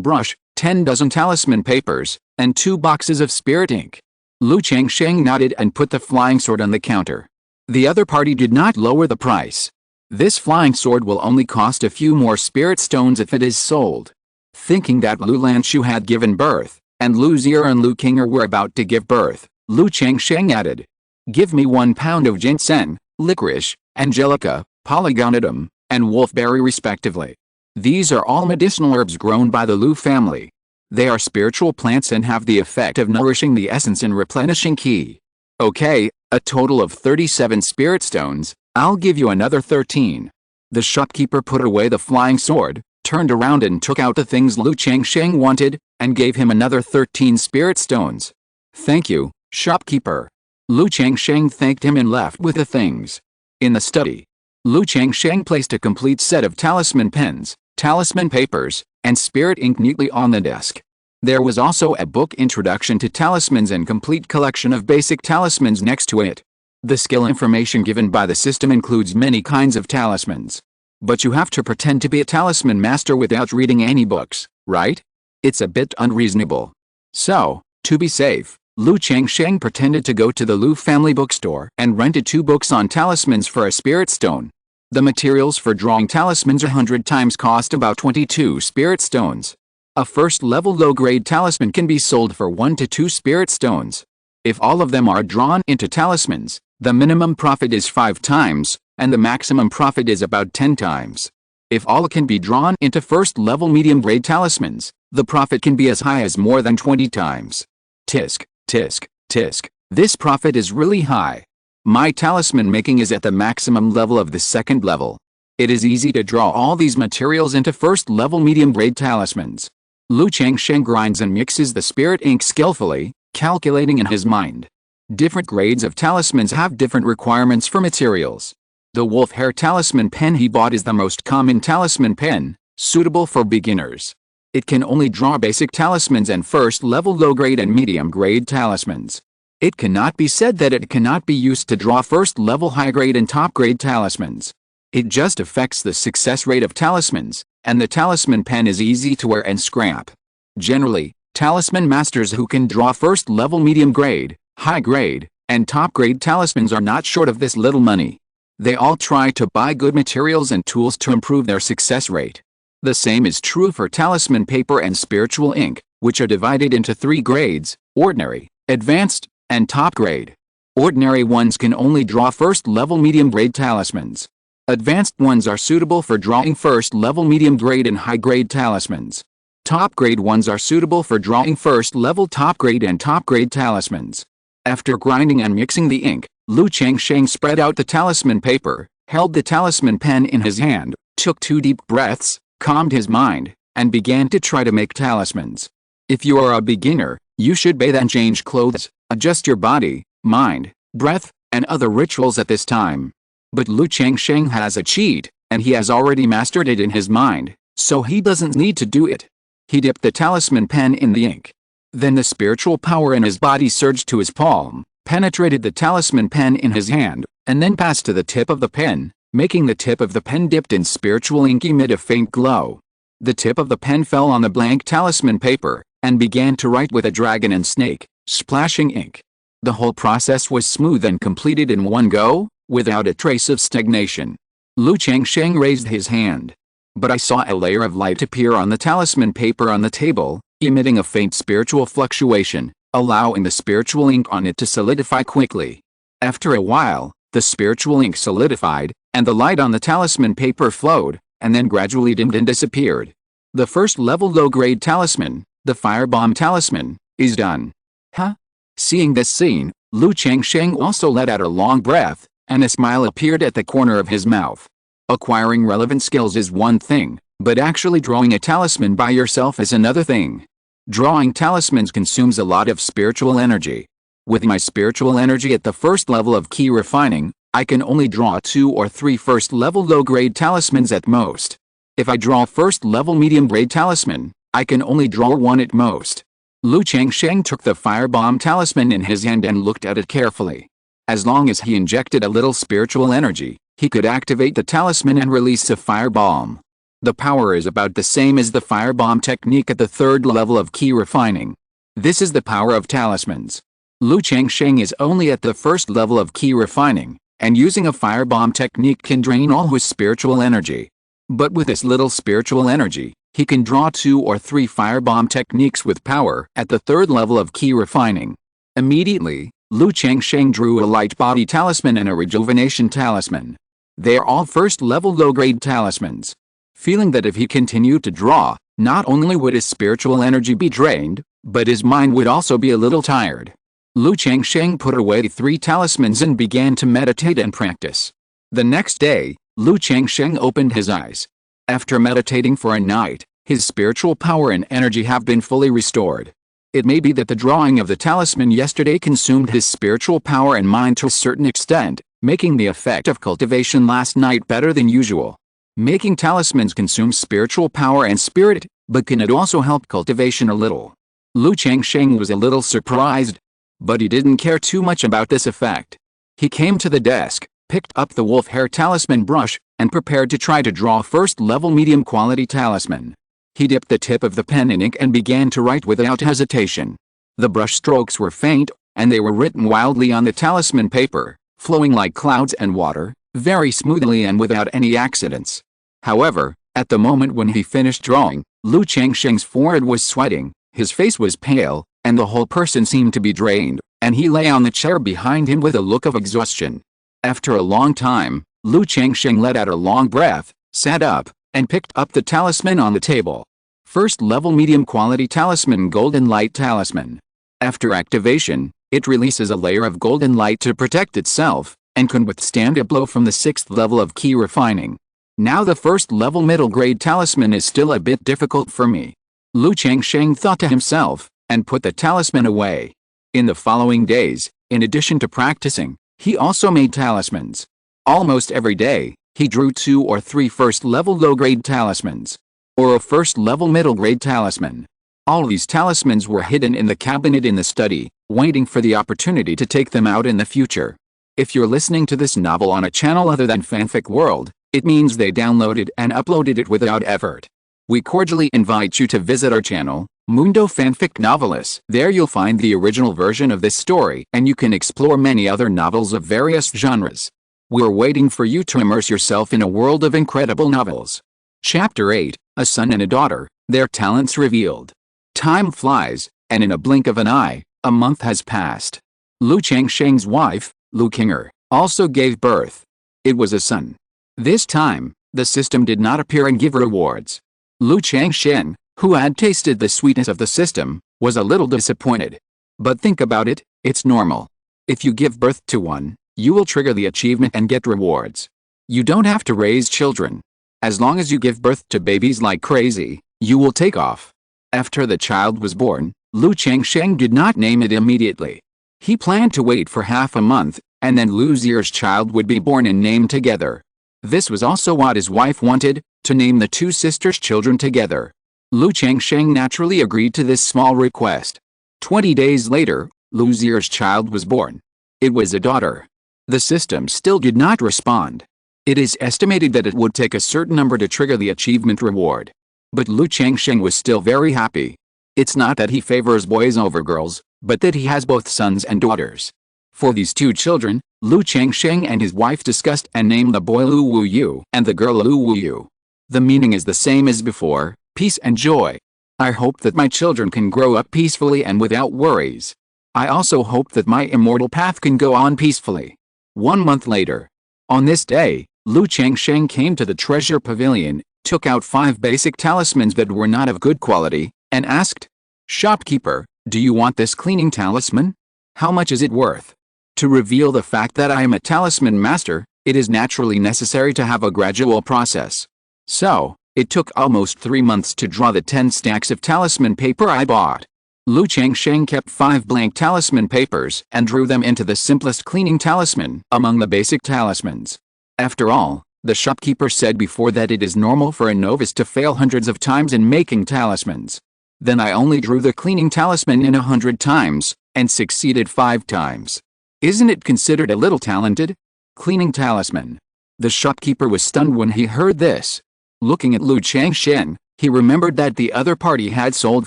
brush, 10 dozen talisman papers, and 2 boxes of spirit ink." Lu Changsheng nodded and put the flying sword on the counter. The other party did not lower the price. This flying sword will only cost a few more spirit stones if it is sold. Thinking that Lu Lanshu had given birth, and Lu Zier and Lu Qinger were about to give birth, Lu Changsheng added, "Give me 1 pound of ginseng, licorice, angelica, polygonidum, and wolfberry respectively. These are all medicinal herbs grown by the Lu family. They are spiritual plants and have the effect of nourishing the essence and replenishing qi. Okay, a total of 37 spirit stones. I'll give you another 13. The shopkeeper put away the flying sword, turned around and took out the things Lu Changsheng wanted, and gave him another 13 spirit stones. "Thank you, shopkeeper." Lu Changsheng thanked him and left with the things. In the study, Lu Changsheng placed a complete set of talisman pens, talisman papers, and spirit ink neatly on the desk. There was also a book Introduction to Talismans and complete collection of basic talismans next to it. The skill information given by the system includes many kinds of talismans. But you have to pretend to be a talisman master without reading any books, right? It's a bit unreasonable. So, to be safe, Lu Changsheng pretended to go to the Lu family bookstore and rented 2 books on talismans for a spirit stone. The materials for drawing talismans 100 times cost about 22 spirit stones. A first-level low-grade talisman can be sold for 1 to 2 spirit stones. If all of them are drawn into talismans, the minimum profit is 5 times, and the maximum profit is about 10 times. If all can be drawn into first-level medium-grade talismans, the profit can be as high as more than 20 times. Tisk, tisk, tisk. This profit is really high. My talisman making is at the maximum level of the 2nd level. It is easy to draw all these materials into first-level medium-grade talismans. Lu Changsheng grinds and mixes the spirit ink skillfully, calculating in his mind. Different grades of talismans have different requirements for materials. The wolf hair talisman pen he bought is the most common talisman pen, suitable for beginners. It can only draw basic talismans and first-level low-grade and medium-grade talismans. It cannot be said that it cannot be used to draw first-level high-grade and top-grade talismans. It just affects the success rate of talismans, and the talisman pen is easy to wear and scrap. Generally, talisman masters who can draw first-level medium-grade, high-grade, and top-grade talismans are not short of this little money. They all try to buy good materials and tools to improve their success rate. The same is true for talisman paper and spiritual ink, which are divided into 3 grades: ordinary, advanced, and top grade. Ordinary ones can only draw first-level medium-grade talismans. Advanced ones are suitable for drawing first-level medium-grade and high-grade talismans. Top-grade ones are suitable for drawing first-level top-grade and top-grade talismans. After grinding and mixing the ink, Lu Changsheng spread out the talisman paper, held the talisman pen in his hand, took 2 deep breaths, calmed his mind, and began to try to make talismans. If you are a beginner, you should bathe and change clothes, adjust your body, mind, breath, and other rituals at this time. But Lu Changsheng has a cheat, and he has already mastered it in his mind, so he doesn't need to do it. He dipped the talisman pen in the ink. Then the spiritual power in his body surged to his palm, penetrated the talisman pen in his hand, and then passed to the tip of the pen, making the tip of the pen dipped in spiritual ink emit a faint glow. The tip of the pen fell on the blank talisman paper, and began to write with a dragon and snake, splashing ink. The whole process was smooth and completed in one go, without a trace of stagnation. Lu Changsheng raised his hand. But I saw a layer of light appear on the talisman paper on the table, emitting a faint spiritual fluctuation, allowing the spiritual ink on it to solidify quickly. After a while, The spiritual ink solidified, and the light on the talisman paper flowed, and then gradually dimmed and disappeared. The first level low-grade talisman, the firebomb talisman, is done. Huh? Seeing this scene, Lu Changsheng also let out a long breath, and a smile appeared at the corner of his mouth. Acquiring relevant skills is one thing, but actually drawing a talisman by yourself is another thing. Drawing talismans consumes a lot of spiritual energy. With my spiritual energy at the first level of key refining, I can only draw 2 or 3 first level low-grade talismans at most. If I draw first level medium-grade talisman, I can only draw 1 at most. Lu Changsheng took the firebomb talisman in his hand and looked at it carefully. As long as he injected a little spiritual energy, he could activate the talisman and release a firebomb. The power is about the same as the firebomb technique at the third level of key refining. This is the power of talismans. Lu Changsheng is only at the first level of key refining, and using a firebomb technique can drain all his spiritual energy. But with this little spiritual energy, he can draw 2 or 3 firebomb techniques with power at the third level of key refining. Immediately, Lu Changsheng drew a light body talisman and a rejuvenation talisman. They are all first level low-grade talismans. Feeling that if he continued to draw, not only would his spiritual energy be drained, but his mind would also be a little tired. Lu Changsheng put away 3 talismans and began to meditate and practice. The next day, Lu Changsheng opened his eyes. After meditating for a night, his spiritual power and energy have been fully restored. It may be that the drawing of the talisman yesterday consumed his spiritual power and mind to a certain extent, making the effect of cultivation last night better than usual. Making talismans consumes spiritual power and spirit, but can it also help cultivation a little? Lu Changsheng was a little surprised, but he didn't care too much about this effect. He came to the desk, picked up the wolf hair talisman brush, and prepared to try to draw first level medium quality talisman. He dipped the tip of the pen in ink and began to write without hesitation. The brush strokes were faint, and they were written wildly on the talisman paper, flowing like clouds and water, very smoothly and without any accidents. However, at the moment when he finished drawing, Lu Changsheng's forehead was sweating, his face was pale, and the whole person seemed to be drained, and he lay on the chair behind him with a look of exhaustion. After a long time, Lu Changsheng let out a long breath, sat up, and picked up the talisman on the table. First level medium quality talisman, golden light talisman. After activation, it releases a layer of golden light to protect itself, and can withstand a blow from the 6th level of key refining. Now the first level middle grade talisman is still a bit difficult for me. Lu Changsheng thought to himself, and put the talisman away. In the following days, in addition to practicing, he also made talismans. Almost every day, he drew 2 or 3 first level low grade talismans, or a first level middle grade talisman. All these talismans were hidden in the cabinet in the study, waiting for the opportunity to take them out in the future. If you're listening to this novel on a channel other than Fanfic World, it means they downloaded and uploaded it without effort. We cordially invite you to visit our channel, Mundo Fanfic Novelis. There you'll find the original version of this story, and you can explore many other novels of various genres. We're waiting for you to immerse yourself in a world of incredible novels. Chapter 8, A Son and a Daughter, Their Talents Revealed. Time flies, and in a blink of an eye, a month has passed. Lu Changsheng's wife, Lu Qing'er, also gave birth. It was a son. This time, the system did not appear and give rewards. Lu Changsheng, who had tasted the sweetness of the system, was a little disappointed. But think about it, it's normal. If you give birth to one, you will trigger the achievement and get rewards. You don't have to raise children. As long as you give birth to babies like crazy, you will take off. After the child was born, Lu Changsheng did not name it immediately. He planned to wait for half a month, and then Lu Zier's child would be born and named together. This was also what his wife wanted, to name the 2 sisters' children together. Lu Changsheng naturally agreed to this small request. 20 days later, Lu Zier's child was born. It was a daughter. The system still did not respond. It is estimated that it would take a certain number to trigger the achievement reward. But Lu Changsheng was still very happy. It's not that he favors boys over girls, but that he has both sons and daughters. For these 2 children, Lu Changsheng and his wife discussed and named the boy Lu Wuyu and the girl Lu Wuyu. The meaning is the same as before, peace and joy. I hope that my children can grow up peacefully and without worries. I also hope that my immortal path can go on peacefully. 1 month later. On this day, Lu Changsheng came to the treasure pavilion, took out 5 basic talismans that were not of good quality, and asked, "Shopkeeper, do you want this cleaning talisman? How much is it worth?" To reveal the fact that I am a talisman master, it is naturally necessary to have a gradual process. So, it took almost 3 months to draw the 10 stacks of talisman paper I bought. Lu Changsheng kept 5 blank talisman papers and drew them into the simplest cleaning talisman among the basic talismans. After all, the shopkeeper said before that it is normal for a novice to fail hundreds of times in making talismans. Then I only drew the cleaning talisman in 100 times, and succeeded 5 times. Isn't it considered a little talented? Cleaning talisman. The shopkeeper was stunned when he heard this. Looking at Lu Changsheng, he remembered that the other party had sold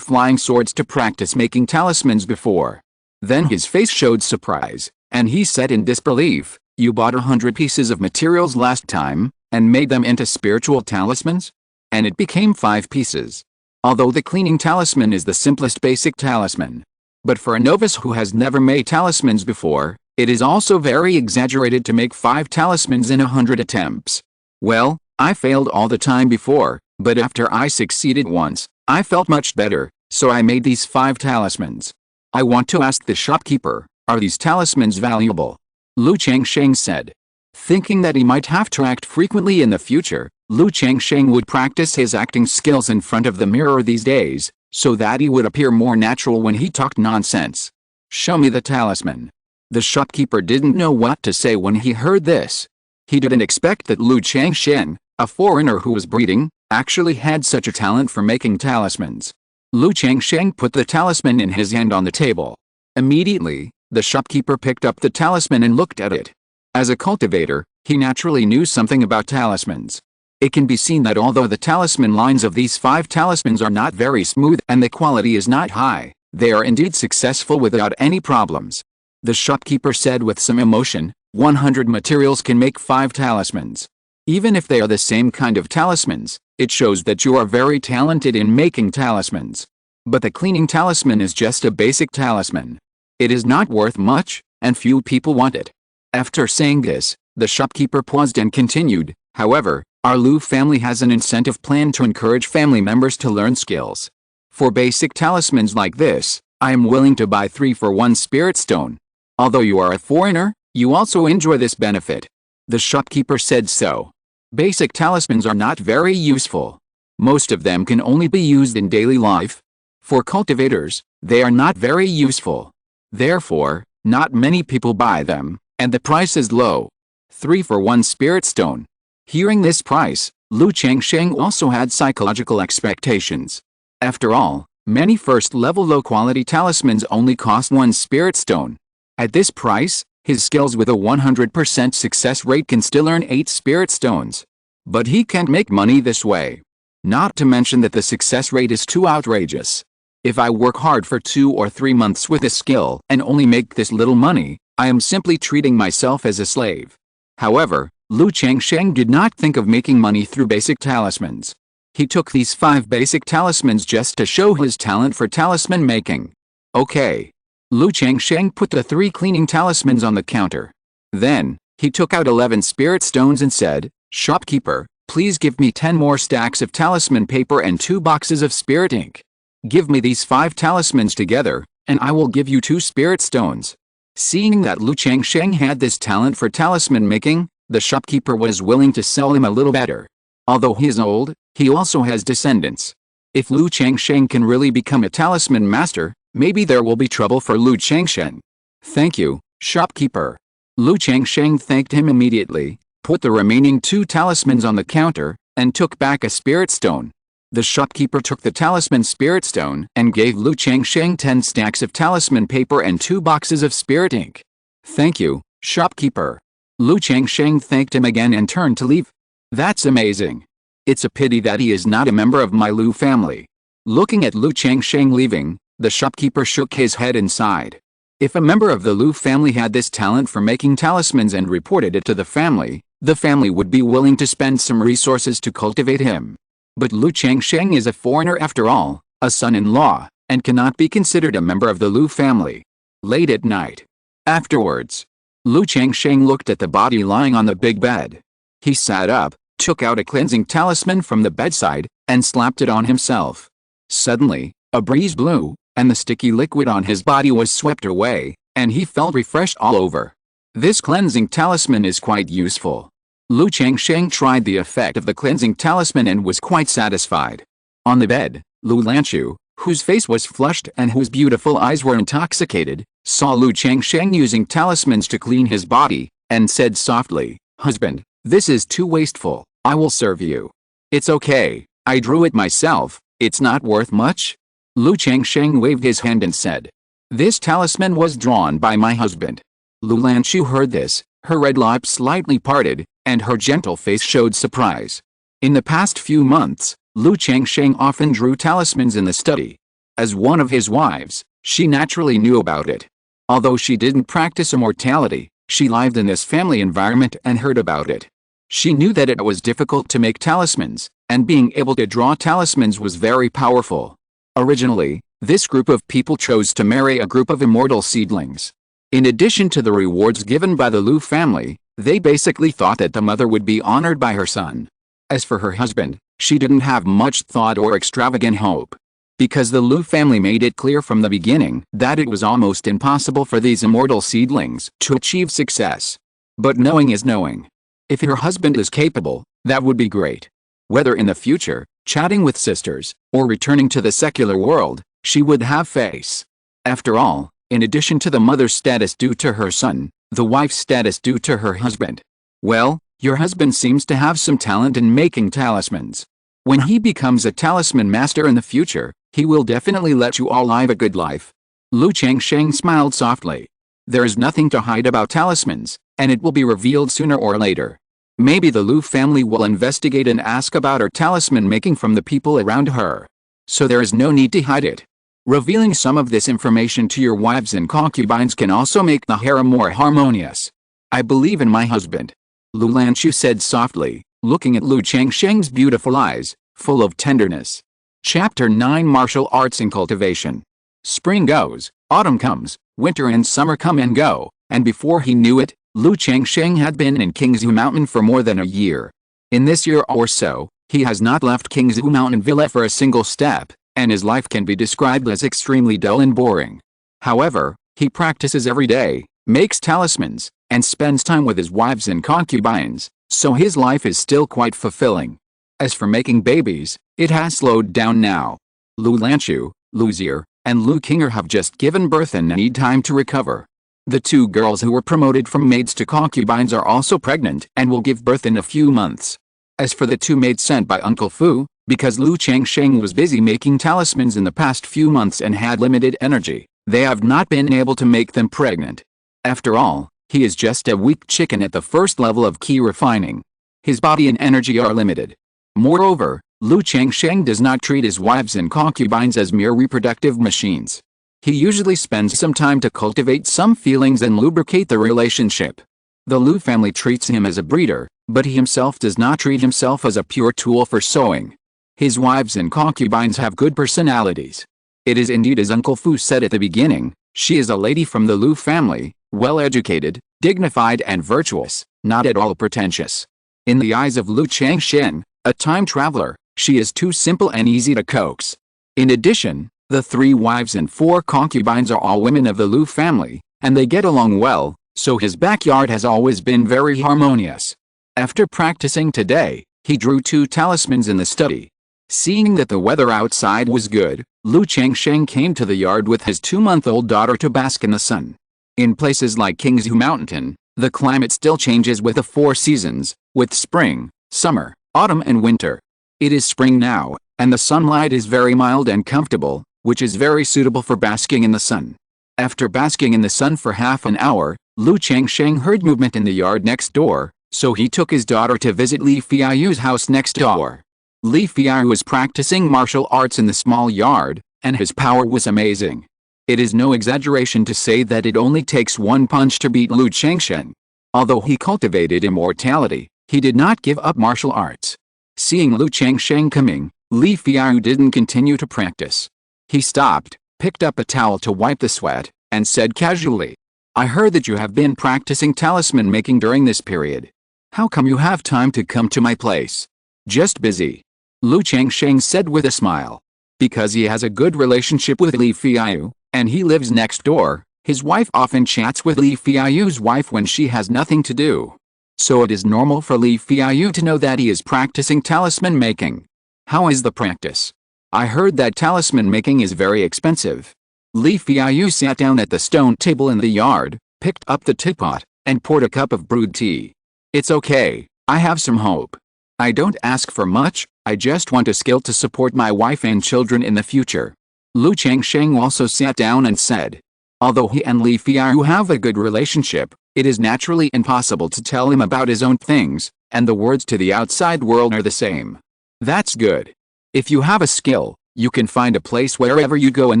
flying swords to practice making talismans before. Then his face showed surprise, and he said in disbelief, "You bought 100 pieces of materials last time, and made them into spiritual talismans?" And it became 5 pieces. Although the cleaning talisman is the simplest basic talisman. But for a novice who has never made talismans before, it is also very exaggerated to make 5 talismans in 100 attempts. Well, I failed all the time before, but after I succeeded once, I felt much better, so I made these 5 talismans. I want to ask the shopkeeper, are these talismans valuable? Lu Changsheng said. Thinking that he might have to act frequently in the future, Lu Changsheng would practice his acting skills in front of the mirror these days, so that he would appear more natural when he talked nonsense. "Show me the talisman." The shopkeeper didn't know what to say when he heard this. He didn't expect that Lu Changsheng, a foreigner who was breeding, actually had such a talent for making talismans. Lu Changsheng put the talisman in his hand on the table. Immediately, the shopkeeper picked up the talisman and looked at it. As a cultivator, he naturally knew something about talismans. It can be seen that although the talisman lines of these 5 talismans are not very smooth and the quality is not high, they are indeed successful without any problems. The shopkeeper said with some emotion, 100 materials can make 5 talismans. Even if they are the same kind of talismans, it shows that you are very talented in making talismans. But the cleaning talisman is just a basic talisman. It is not worth much, and few people want it. After saying this, the shopkeeper paused and continued, "However, our Lu family has an incentive plan to encourage family members to learn skills. For basic talismans like this, I am willing to buy 3 for 1 spirit stone. Although you are a foreigner, you also enjoy this benefit." The shopkeeper said so. Basic talismans are not very useful. Most of them can only be used in daily life. For cultivators, they are not very useful. Therefore, not many people buy them, and the price is low. 3 for 1 spirit stone. Hearing this price, Lu Changsheng also had psychological expectations. After all, many first-level low-quality talismans only cost 1 spirit stone. At this price, his skills with a 100% success rate can still earn 8 spirit stones. But he can't make money this way. Not to mention that the success rate is too outrageous. If I work hard for 2 or 3 months with a skill and only make this little money, I am simply treating myself as a slave. However, Lu Changsheng did not think of making money through basic talismans. He took these 5 basic talismans just to show his talent for talisman making. Okay. Lu Changsheng put the 3 cleaning talismans on the counter. Then, he took out 11 spirit stones and said, "Shopkeeper, please give me 10 more stacks of talisman paper and 2 boxes of spirit ink. Give me these 5 talismans together, and I will give you 2 spirit stones." Seeing that Lu Changsheng had this talent for talisman making, the shopkeeper was willing to sell him a little better. Although he is old, he also has descendants. If Lu Changsheng can really become a talisman master, maybe there will be trouble for Lu Changsheng. "Thank you, shopkeeper." Lu Changsheng thanked him immediately, put the remaining 2 talismans on the counter, and took back a spirit stone. The shopkeeper took the talisman spirit stone and gave Lu Changsheng 10 stacks of talisman paper and 2 boxes of spirit ink. "Thank you, shopkeeper." Lu Changsheng thanked him again and turned to leave. "That's amazing. It's a pity that he is not a member of my Lu family." Looking at Lu Changsheng leaving, the shopkeeper shook his head and sighed. If a member of the Lu family had this talent for making talismans and reported it to the family would be willing to spend some resources to cultivate him. But Lu Changsheng is a foreigner after all, a son-in-law, and cannot be considered a member of the Lu family. Late at night. Afterwards, Lu Changsheng looked at the body lying on the big bed. He sat up, took out a cleansing talisman from the bedside, and slapped it on himself. Suddenly, a breeze blew, and the sticky liquid on his body was swept away, and he felt refreshed all over. This cleansing talisman is quite useful. Lu Changsheng tried the effect of the cleansing talisman and was quite satisfied. On the bed, Lu Lanchu, whose face was flushed and whose beautiful eyes were intoxicated, saw Lu Changsheng using talismans to clean his body, and said softly, "Husband, this is too wasteful. I will serve you." "It's okay, I drew it myself, it's not worth much." Lu Changsheng waved his hand and said, "This talisman was drawn by my husband." Lu Lanchu heard this, her red lips slightly parted, and her gentle face showed surprise. In the past few months, Lu Changsheng often drew talismans in the study. As one of his wives, she naturally knew about it. Although she didn't practice immortality, she lived in this family environment and heard about it. She knew that it was difficult to make talismans, and being able to draw talismans was very powerful. Originally, this group of people chose to marry a group of immortal seedlings. In addition to the rewards given by the Lu family, they basically thought that the mother would be honored by her son. As for her husband, she didn't have much thought or extravagant hope. Because the Lu family made it clear from the beginning that it was almost impossible for these immortal seedlings to achieve success. But knowing is knowing. If her husband is capable, that would be great. Whether in the future, chatting with sisters, or returning to the secular world, she would have face. After all, in addition to the mother's status due to her son, the wife's status due to her husband. Well, your husband seems to have some talent in making talismans. When he becomes a talisman master in the future, he will definitely let you all live a good life. Lu Changsheng smiled softly. There is nothing to hide about talismans, and it will be revealed sooner or later. Maybe the Lu family will investigate and ask about her talisman making from the people around her. So there is no need to hide it. Revealing some of this information to your wives and concubines can also make the harem more harmonious. I believe in my husband. Lu Lanchu said softly, looking at Lu Changsheng's beautiful eyes, full of tenderness. Chapter 9 Martial Arts and Cultivation. Spring goes, autumn comes, winter and summer come and go, and before he knew it, Lu Changsheng had been in Qingzhu Mountain for more than a year. In this year or so, he has not left Qingzhu Mountain Villa for a single step, and his life can be described as extremely dull and boring. However, he practices every day, makes talismans, and spends time with his wives and concubines, so his life is still quite fulfilling. As for making babies, it has slowed down now. Lu Lanchu, Lu Zier, and Lu Qinger have just given birth and need time to recover. The two girls who were promoted from maids to concubines are also pregnant and will give birth in a few months. As for the two maids sent by Uncle Fu, because Lu Changsheng was busy making talismans in the past few months and had limited energy, they have not been able to make them pregnant. After all, he is just a weak chicken at the first level of key refining. His body and energy are limited. Moreover, Lu Changsheng does not treat his wives and concubines as mere reproductive machines. He usually spends some time to cultivate some feelings and lubricate the relationship. The Lu family treats him as a breeder, but he himself does not treat himself as a pure tool for sewing. His wives and concubines have good personalities. It is indeed as Uncle Fu said at the beginning, she is a lady from the Lu family, well-educated, dignified and virtuous, not at all pretentious. In the eyes of Lu Changsheng, a time traveler, she is too simple and easy to coax. In addition, the 3 wives and 4 concubines are all women of the Lu family, and they get along well, so his backyard has always been very harmonious. After practicing today, he drew 2 talismans in the study. Seeing that the weather outside was good, Lu Changsheng came to the yard with his 2-month-old daughter to bask in the sun. In places like Qingzhu Mountain, the climate still changes with the 4 seasons, with spring, summer, autumn and winter. It is spring now, and the sunlight is very mild and comfortable, which is very suitable for basking in the sun. After basking in the sun for half an hour, Lu Changsheng heard movement in the yard next door, so he took his daughter to visit Li Fiayu's house next door. Li Fiayu was practicing martial arts in the small yard, and his power was amazing. It is no exaggeration to say that it only takes one punch to beat Lu Changsheng. Although he cultivated immortality, he did not give up martial arts. Seeing Lu Changsheng coming, Li Fiayu didn't continue to practice. He stopped, picked up a towel to wipe the sweat, and said casually, I heard that you have been practicing talisman making during this period. How come you have time to come to my place? Just busy. Lu Changsheng said with a smile. Because he has a good relationship with Li Feiyu, and he lives next door, his wife often chats with Li Feiyu's wife when she has nothing to do. So it is normal for Li Feiyu to know that he is practicing talisman making. How is the practice? I heard that talisman making is very expensive. Li Feiyu sat down at the stone table in the yard, picked up the teapot, and poured a cup of brewed tea. It's okay, I have some hope. I don't ask for much, I just want a skill to support my wife and children in the future. Lu Changsheng also sat down and said. Although he and Li Feiyu have a good relationship, it is naturally impossible to tell him about his own things, and the words to the outside world are the same. That's good. If you have a skill, you can find a place wherever you go in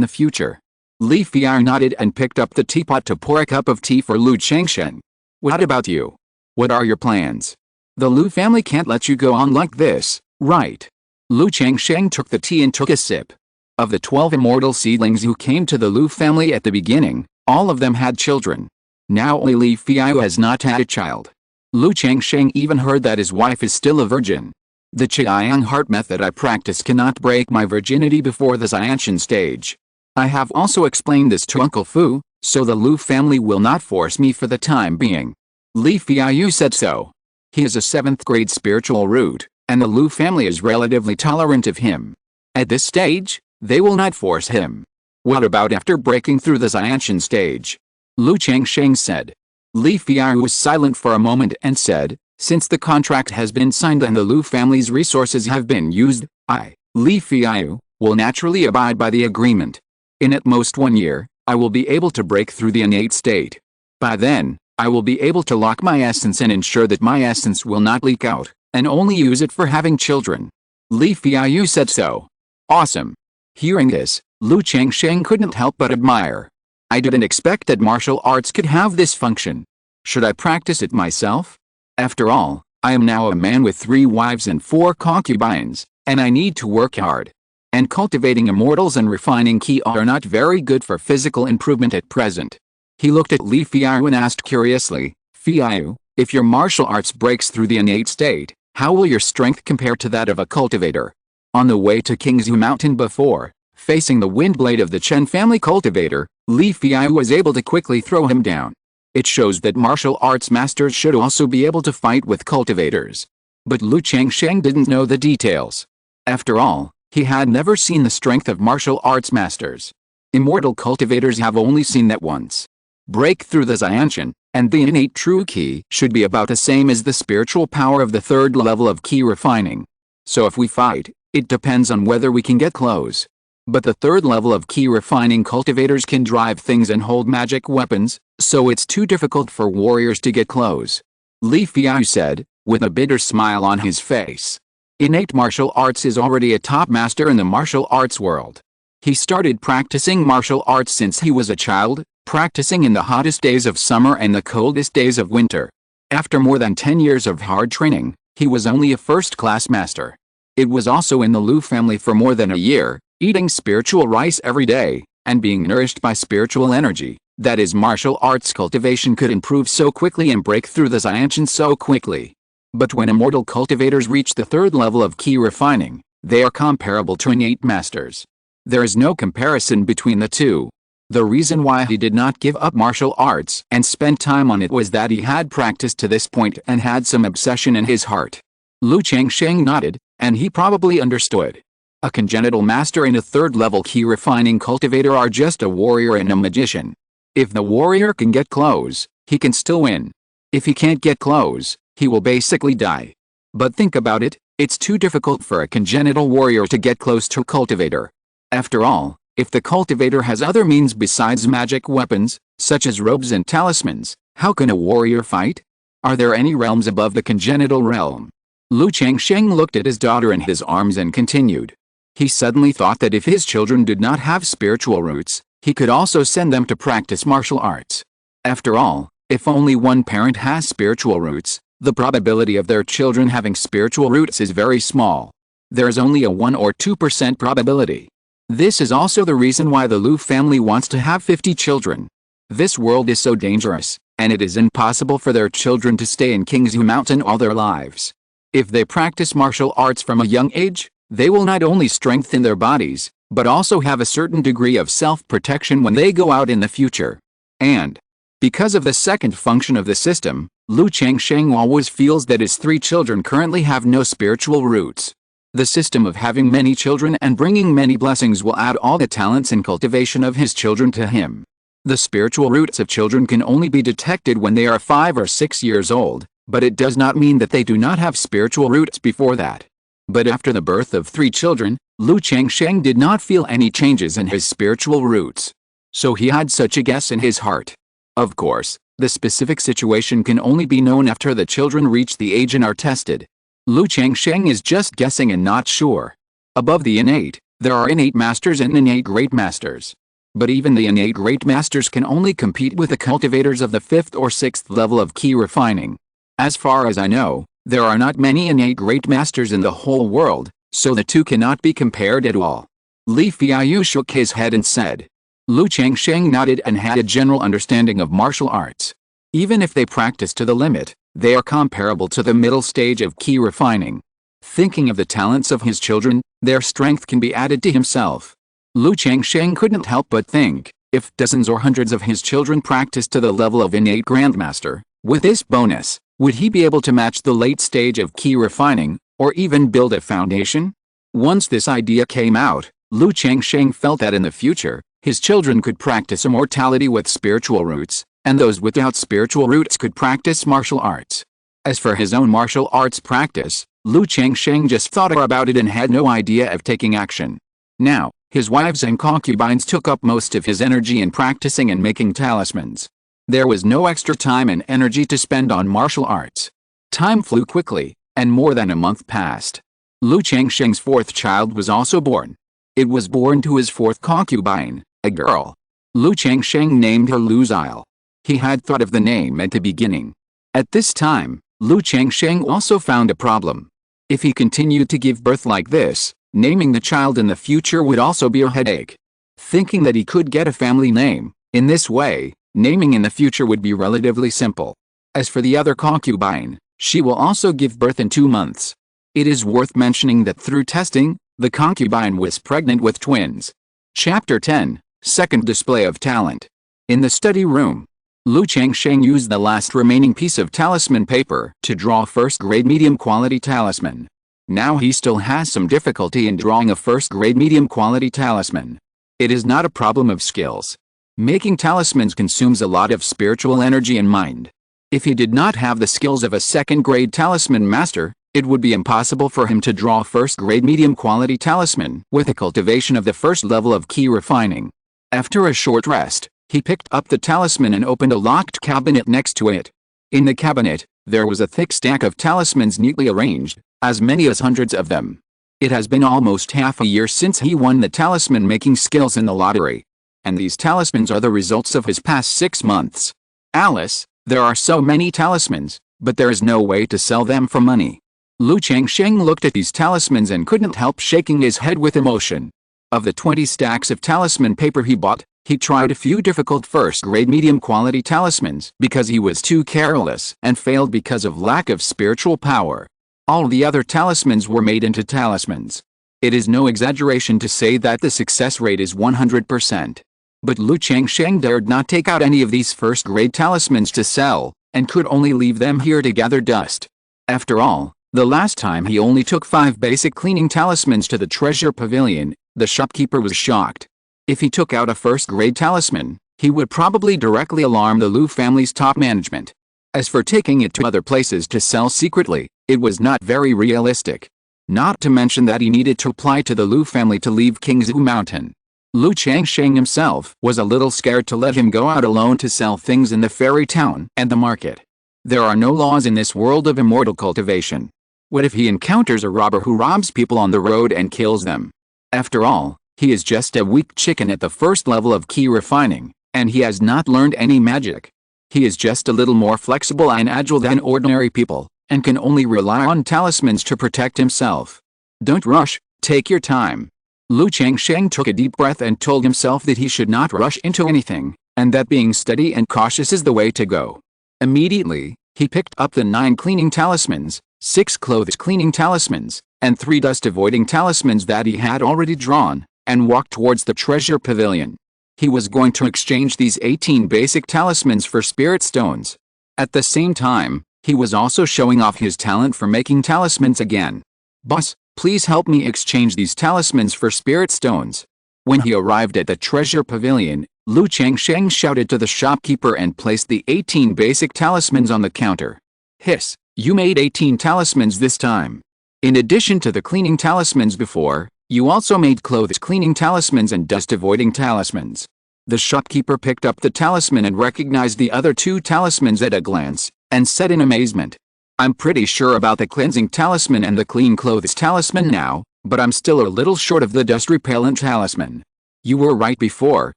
the future. Li Feiyu nodded and picked up the teapot to pour a cup of tea for Lu Changsheng. What about you? What are your plans? The Lu family can't let you go on like this, right? Lu Changsheng took the tea and took a sip. Of the 12 immortal seedlings who came to the Lu family at the beginning, all of them had children. Now only Li Feiyu has not had a child. Lu Changsheng even heard that his wife is still a virgin. The Qingyun heart method I practice cannot break my virginity before the Xianshan stage. I have also explained this to Uncle Fu, so the Lu family will not force me for the time being. Li Feiyu said so. He is a 7th grade spiritual root, and the Lu family is relatively tolerant of him. At this stage, they will not force him. What about after breaking through the Xianshan stage? Lu Changsheng said. Li Feiyu was silent for a moment and said, since the contract has been signed and the Lu family's resources have been used, I, Li Feiyu, will naturally abide by the agreement. In at most 1 year, I will be able to break through the innate state. By then, I will be able to lock my essence and ensure that my essence will not leak out, and only use it for having children. Li Feiyu said so. Awesome. Hearing this, Lu Changsheng couldn't help but admire. I didn't expect that martial arts could have this function. Should I practice it myself? After all, I am now a man with 3 wives and 4 concubines, and I need to work hard. And cultivating immortals and refining ki are not very good for physical improvement at present. He looked at Li Feiyu and asked curiously, Feiyu, if your martial arts breaks through the innate state, how will your strength compare to that of a cultivator? On the way to Qingzhu Mountain before, facing the wind blade of the Chen family cultivator, Li Feiyu was able to quickly throw him down. It shows that martial arts masters should also be able to fight with cultivators. But Lu Changsheng didn't know the details. After all, he had never seen the strength of martial arts masters. Immortal cultivators have only seen that once. Break through the Xianshan, and the innate true ki should be about the same as the spiritual power of the 3rd level of ki refining. So if we fight, it depends on whether we can get close. But the 3rd level of ki refining cultivators can drive things and hold magic weapons, so it's too difficult for warriors to get close. Li Feiyu said, with a bitter smile on his face. Innate martial arts is already a top master in the martial arts world. He started practicing martial arts since he was a child, practicing in the hottest days of summer and the coldest days of winter. After more than 10 years of hard training, he was only a first-class master. It was also in the Lu family for more than a year, eating spiritual rice every day, and being nourished by spiritual energy, that his martial arts cultivation could improve so quickly and break through the Xianshan so quickly. But when immortal cultivators reach the 3rd level of ki refining, they are comparable to innate masters. There is no comparison between the two. The reason why he did not give up martial arts and spend time on it was that he had practiced to this point and had some obsession in his heart. Lu Changsheng nodded, and he probably understood. A congenital master and a 3rd level ki refining cultivator are just a warrior and a magician. If the warrior can get close, he can still win. If he can't get close, he will basically die. But think about it, it's too difficult for a congenital warrior to get close to a cultivator. After all, if the cultivator has other means besides magic weapons, such as robes and talismans, how can a warrior fight? Are there any realms above the congenital realm? Lu Changsheng looked at his daughter in his arms and continued. He suddenly thought that if his children did not have spiritual roots, he could also send them to practice martial arts. After all, if only one parent has spiritual roots, the probability of their children having spiritual roots is very small. There is only a 1 or 2% probability. This is also the reason why the Lu family wants to have 50 children. This world is so dangerous, and it is impossible for their children to stay in Qingzhu Mountain all their lives. If they practice martial arts from a young age, they will not only strengthen their bodies, but also have a certain degree of self-protection when they go out in the future. And, because of the second function of the system, Changsheng always feels that his 3 children currently have no spiritual roots. The system of having many children and bringing many blessings will add all the talents and cultivation of his children to him. The spiritual roots of children can only be detected when they are 5 or 6 years old, but it does not mean that they do not have spiritual roots before that. But after the birth of 3 children, Changsheng did not feel any changes in his spiritual roots. So he had such a guess in his heart. Of course, the specific situation can only be known after the children reach the age and are tested. Changsheng is just guessing and not sure. Above the innate, there are innate masters and innate great masters. But even the innate great masters can only compete with the cultivators of the 5th or 6th level of key refining. As far as I know, there are not many innate great masters in the whole world, so the two cannot be compared at all. Li Feiyu shook his head and said. Changsheng nodded and had a general understanding of martial arts. Even if they practice to the limit, they are comparable to the middle stage of key refining. Thinking of the talents of his children, their strength can be added to himself. Changsheng couldn't help but think, if dozens or hundreds of his children practiced to the level of innate grandmaster, with this bonus, would he be able to match the late stage of key refining, or even build a foundation? Once this idea came out, Changsheng felt that in the future, his children could practice immortality with spiritual roots, and those without spiritual roots could practice martial arts. As for his own martial arts practice, Changsheng just thought about it and had no idea of taking action. Now, his wives and concubines took up most of his energy in practicing and making talismans. There was no extra time and energy to spend on martial arts. Time flew quickly, and more than a month passed. Changsheng's 4th child was also born. It was born to his 4th concubine, a girl. Changsheng named her Luzile. He had thought of the name at the beginning. At this time, Changsheng also found a problem. If he continued to give birth like this, naming the child in the future would also be a headache. Thinking that he could get a family name, in this way, naming in the future would be relatively simple. As for the other concubine, she will also give birth in 2 months. It is worth mentioning that through testing, the concubine was pregnant with twins. Chapter 10, Second Display of Talent. In the study room, Changsheng used the last remaining piece of talisman paper to draw a first-grade medium-quality talisman. Now he still has some difficulty in drawing a first-grade medium-quality talisman. It is not a problem of skills. Making talismans consumes a lot of spiritual energy and mind. If he did not have the skills of a second-grade talisman master, it would be impossible for him to draw a first-grade medium-quality talisman with the cultivation of the first level of key refining. After a short rest, he picked up the talisman and opened a locked cabinet next to it. In the cabinet, there was a thick stack of talismans neatly arranged, as many as hundreds of them. It has been almost half a year since he won the talisman-making skills in the lottery. And these talismans are the results of his past 6 months. Alice, there are so many talismans, but there is no way to sell them for money. Changsheng looked at these talismans and couldn't help shaking his head with emotion. Of the 20 stacks of talisman paper he bought, he tried a few difficult first-grade medium-quality talismans because he was too careless and failed because of lack of spiritual power. All the other talismans were made into talismans. It is no exaggeration to say that the success rate is 100%. But Changsheng dared not take out any of these first-grade talismans to sell, and could only leave them here to gather dust. After all, the last time he only took 5 basic cleaning talismans to the treasure pavilion, the shopkeeper was shocked. If he took out a first-grade talisman, he would probably directly alarm the Lu family's top management. As for taking it to other places to sell secretly, it was not very realistic. Not to mention that he needed to apply to the Lu family to leave Qingzhu Mountain. Changsheng himself was a little scared to let him go out alone to sell things in the fairy town and the market. There are no laws in this world of immortal cultivation. What if he encounters a robber who robs people on the road and kills them? After all, he is just a weak chicken at the first level of key refining, and he has not learned any magic. He is just a little more flexible and agile than ordinary people, and can only rely on talismans to protect himself. Don't rush, take your time. Changsheng took a deep breath and told himself that he should not rush into anything, and that being steady and cautious is the way to go. Immediately, he picked up the 9 cleaning talismans, 6 clothes cleaning talismans, and 3 dust-avoiding talismans that he had already drawn, and walked towards the treasure pavilion. He was going to exchange these 18 basic talismans for spirit stones. At the same time, he was also showing off his talent for making talismans again. "Boss, please help me exchange these talismans for spirit stones." When he arrived at the treasure pavilion, Lu Changsheng shouted to the shopkeeper and placed the 18 basic talismans on the counter. "Hiss, you made 18 talismans this time. In addition to the cleaning talismans before, you also made clothes cleaning talismans and dust-avoiding talismans." The shopkeeper picked up the talisman and recognized the other 2 talismans at a glance, and said in amazement, "I'm pretty sure about the cleansing talisman and the clean clothes talisman now, but I'm still a little short of the dust-repellent talisman. You were right before,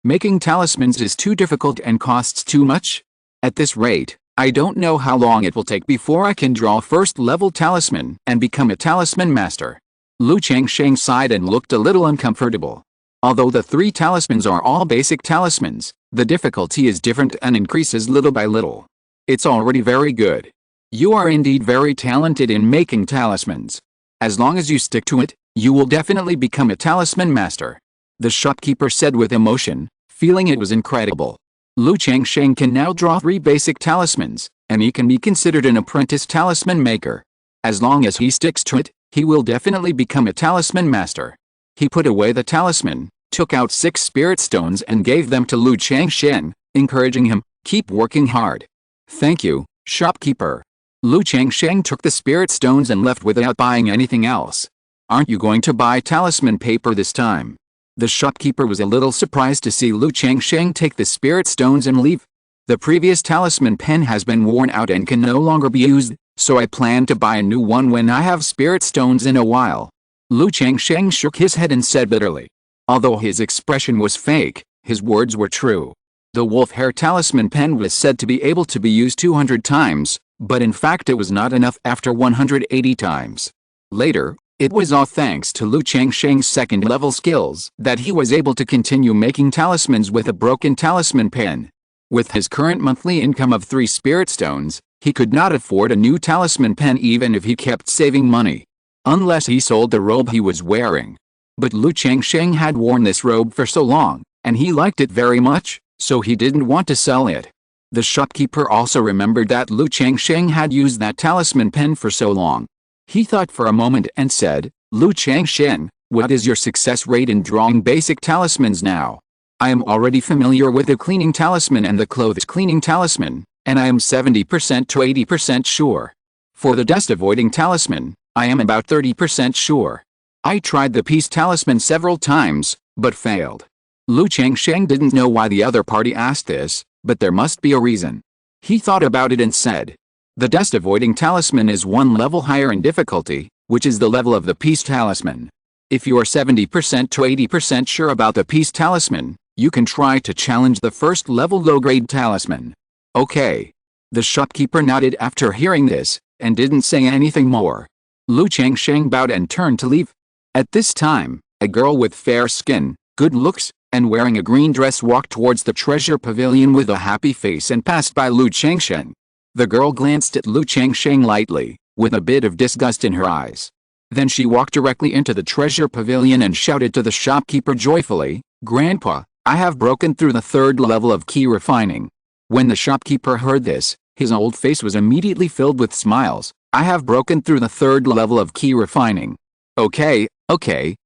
making talismans is too difficult and costs too much. At this rate, I don't know how long it will take before I can draw first-level talisman and become a talisman master." Lu Changsheng sighed and looked a little uncomfortable. Although the 3 talismans are all basic talismans, the difficulty is different and increases little by little. It's already very good. You are indeed very talented in making talismans. As long as you stick to it, you will definitely become a talisman master. The shopkeeper said with emotion, feeling it was incredible. Lu Changsheng can now draw 3 basic talismans, and he can be considered an apprentice talisman maker. As long as he sticks to it, he will definitely become a talisman master. He put away the talisman, took out 6 spirit stones and gave them to Lu Changsheng, encouraging him, "Keep working hard." "Thank you, shopkeeper." Lu Changsheng took the spirit stones and left without buying anything else. "Aren't you going to buy talisman paper this time?" The shopkeeper was a little surprised to see Lu Changsheng take the spirit stones and leave. "The previous talisman pen has been worn out and can no longer be used, so I plan to buy a new one when I have spirit stones in a while." Lu Changsheng shook his head and said bitterly. Although his expression was fake, his words were true. The wolf hair talisman pen was said to be able to be used 200 times, but in fact it was not enough after 180 times. Later, it was all thanks to Lu Changsheng's second-level skills that he was able to continue making talismans with a broken talisman pen. With his current monthly income of 3 spirit stones, he could not afford a new talisman pen even if he kept saving money. Unless he sold the robe he was wearing. But Lu Changsheng had worn this robe for so long, and he liked it very much, so he didn't want to sell it. The shopkeeper also remembered that Lu Changsheng had used that talisman pen for so long. He thought for a moment and said, "Lu Changsheng, what is your success rate in drawing basic talismans now?" "I am already familiar with the cleaning talisman and the clothes cleaning talisman, and I am 70% to 80% sure. For the dust-avoiding talisman, I am about 30% sure. I tried the peace talisman several times, but failed." Lu Changsheng didn't know why the other party asked this, but there must be a reason. He thought about it and said, "The dust-avoiding talisman is 1 level higher in difficulty, which is the level of the peace talisman. If you are 70% to 80% sure about the peace talisman, you can try to challenge the first-level low-grade talisman." "Okay." The shopkeeper nodded after hearing this, and didn't say anything more. Lu Changsheng bowed and turned to leave. At this time, a girl with fair skin, good looks, and wearing a green dress walked towards the treasure pavilion with a happy face and passed by Lu Changsheng. The girl glanced at Lu Changsheng lightly, with a bit of disgust in her eyes. Then she walked directly into the treasure pavilion and shouted to the shopkeeper joyfully, "Grandpa, I have broken through the 3rd level of key refining." When the shopkeeper heard this, his old face was immediately filled with smiles. "I have broken through the 3rd level of key refining. Okay,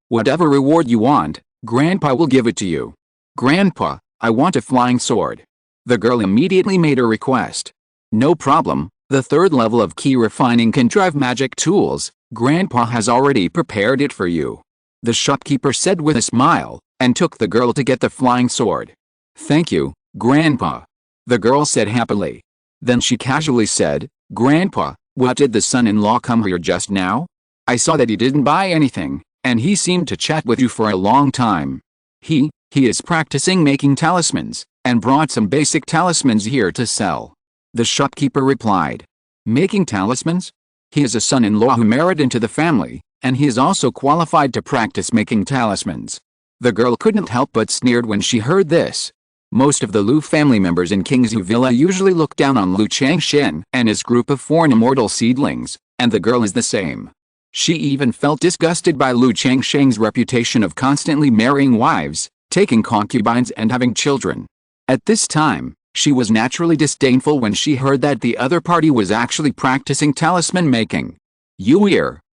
whatever reward you want, Grandpa will give it to you." "Grandpa, I want a flying sword." The girl immediately made a request. "No problem, the 3rd level of key refining can drive magic tools. Grandpa has already prepared it for you," the shopkeeper said with a smile, and took the girl to get the flying sword. "Thank you, Grandpa," the girl said happily. Then she casually said, "Grandpa, what did the son-in-law come here just now? I saw that he didn't buy anything, and he seemed to chat with you for a long time. He is practicing making talismans, and brought some basic talismans here to sell," the shopkeeper replied. "Making talismans? He is a son-in-law who married into the family, and he is also qualified to practice making talismans." The girl couldn't help but sneered when she heard this. Most of the Lu family members in Qingzhu Villa usually look down on Lu Changsheng and his group of foreign immortal seedlings, and the girl is the same. She even felt disgusted by Lu Changsheng's reputation of constantly marrying wives, taking concubines and having children. At this time, she was naturally disdainful when she heard that the other party was actually practicing talisman making. "You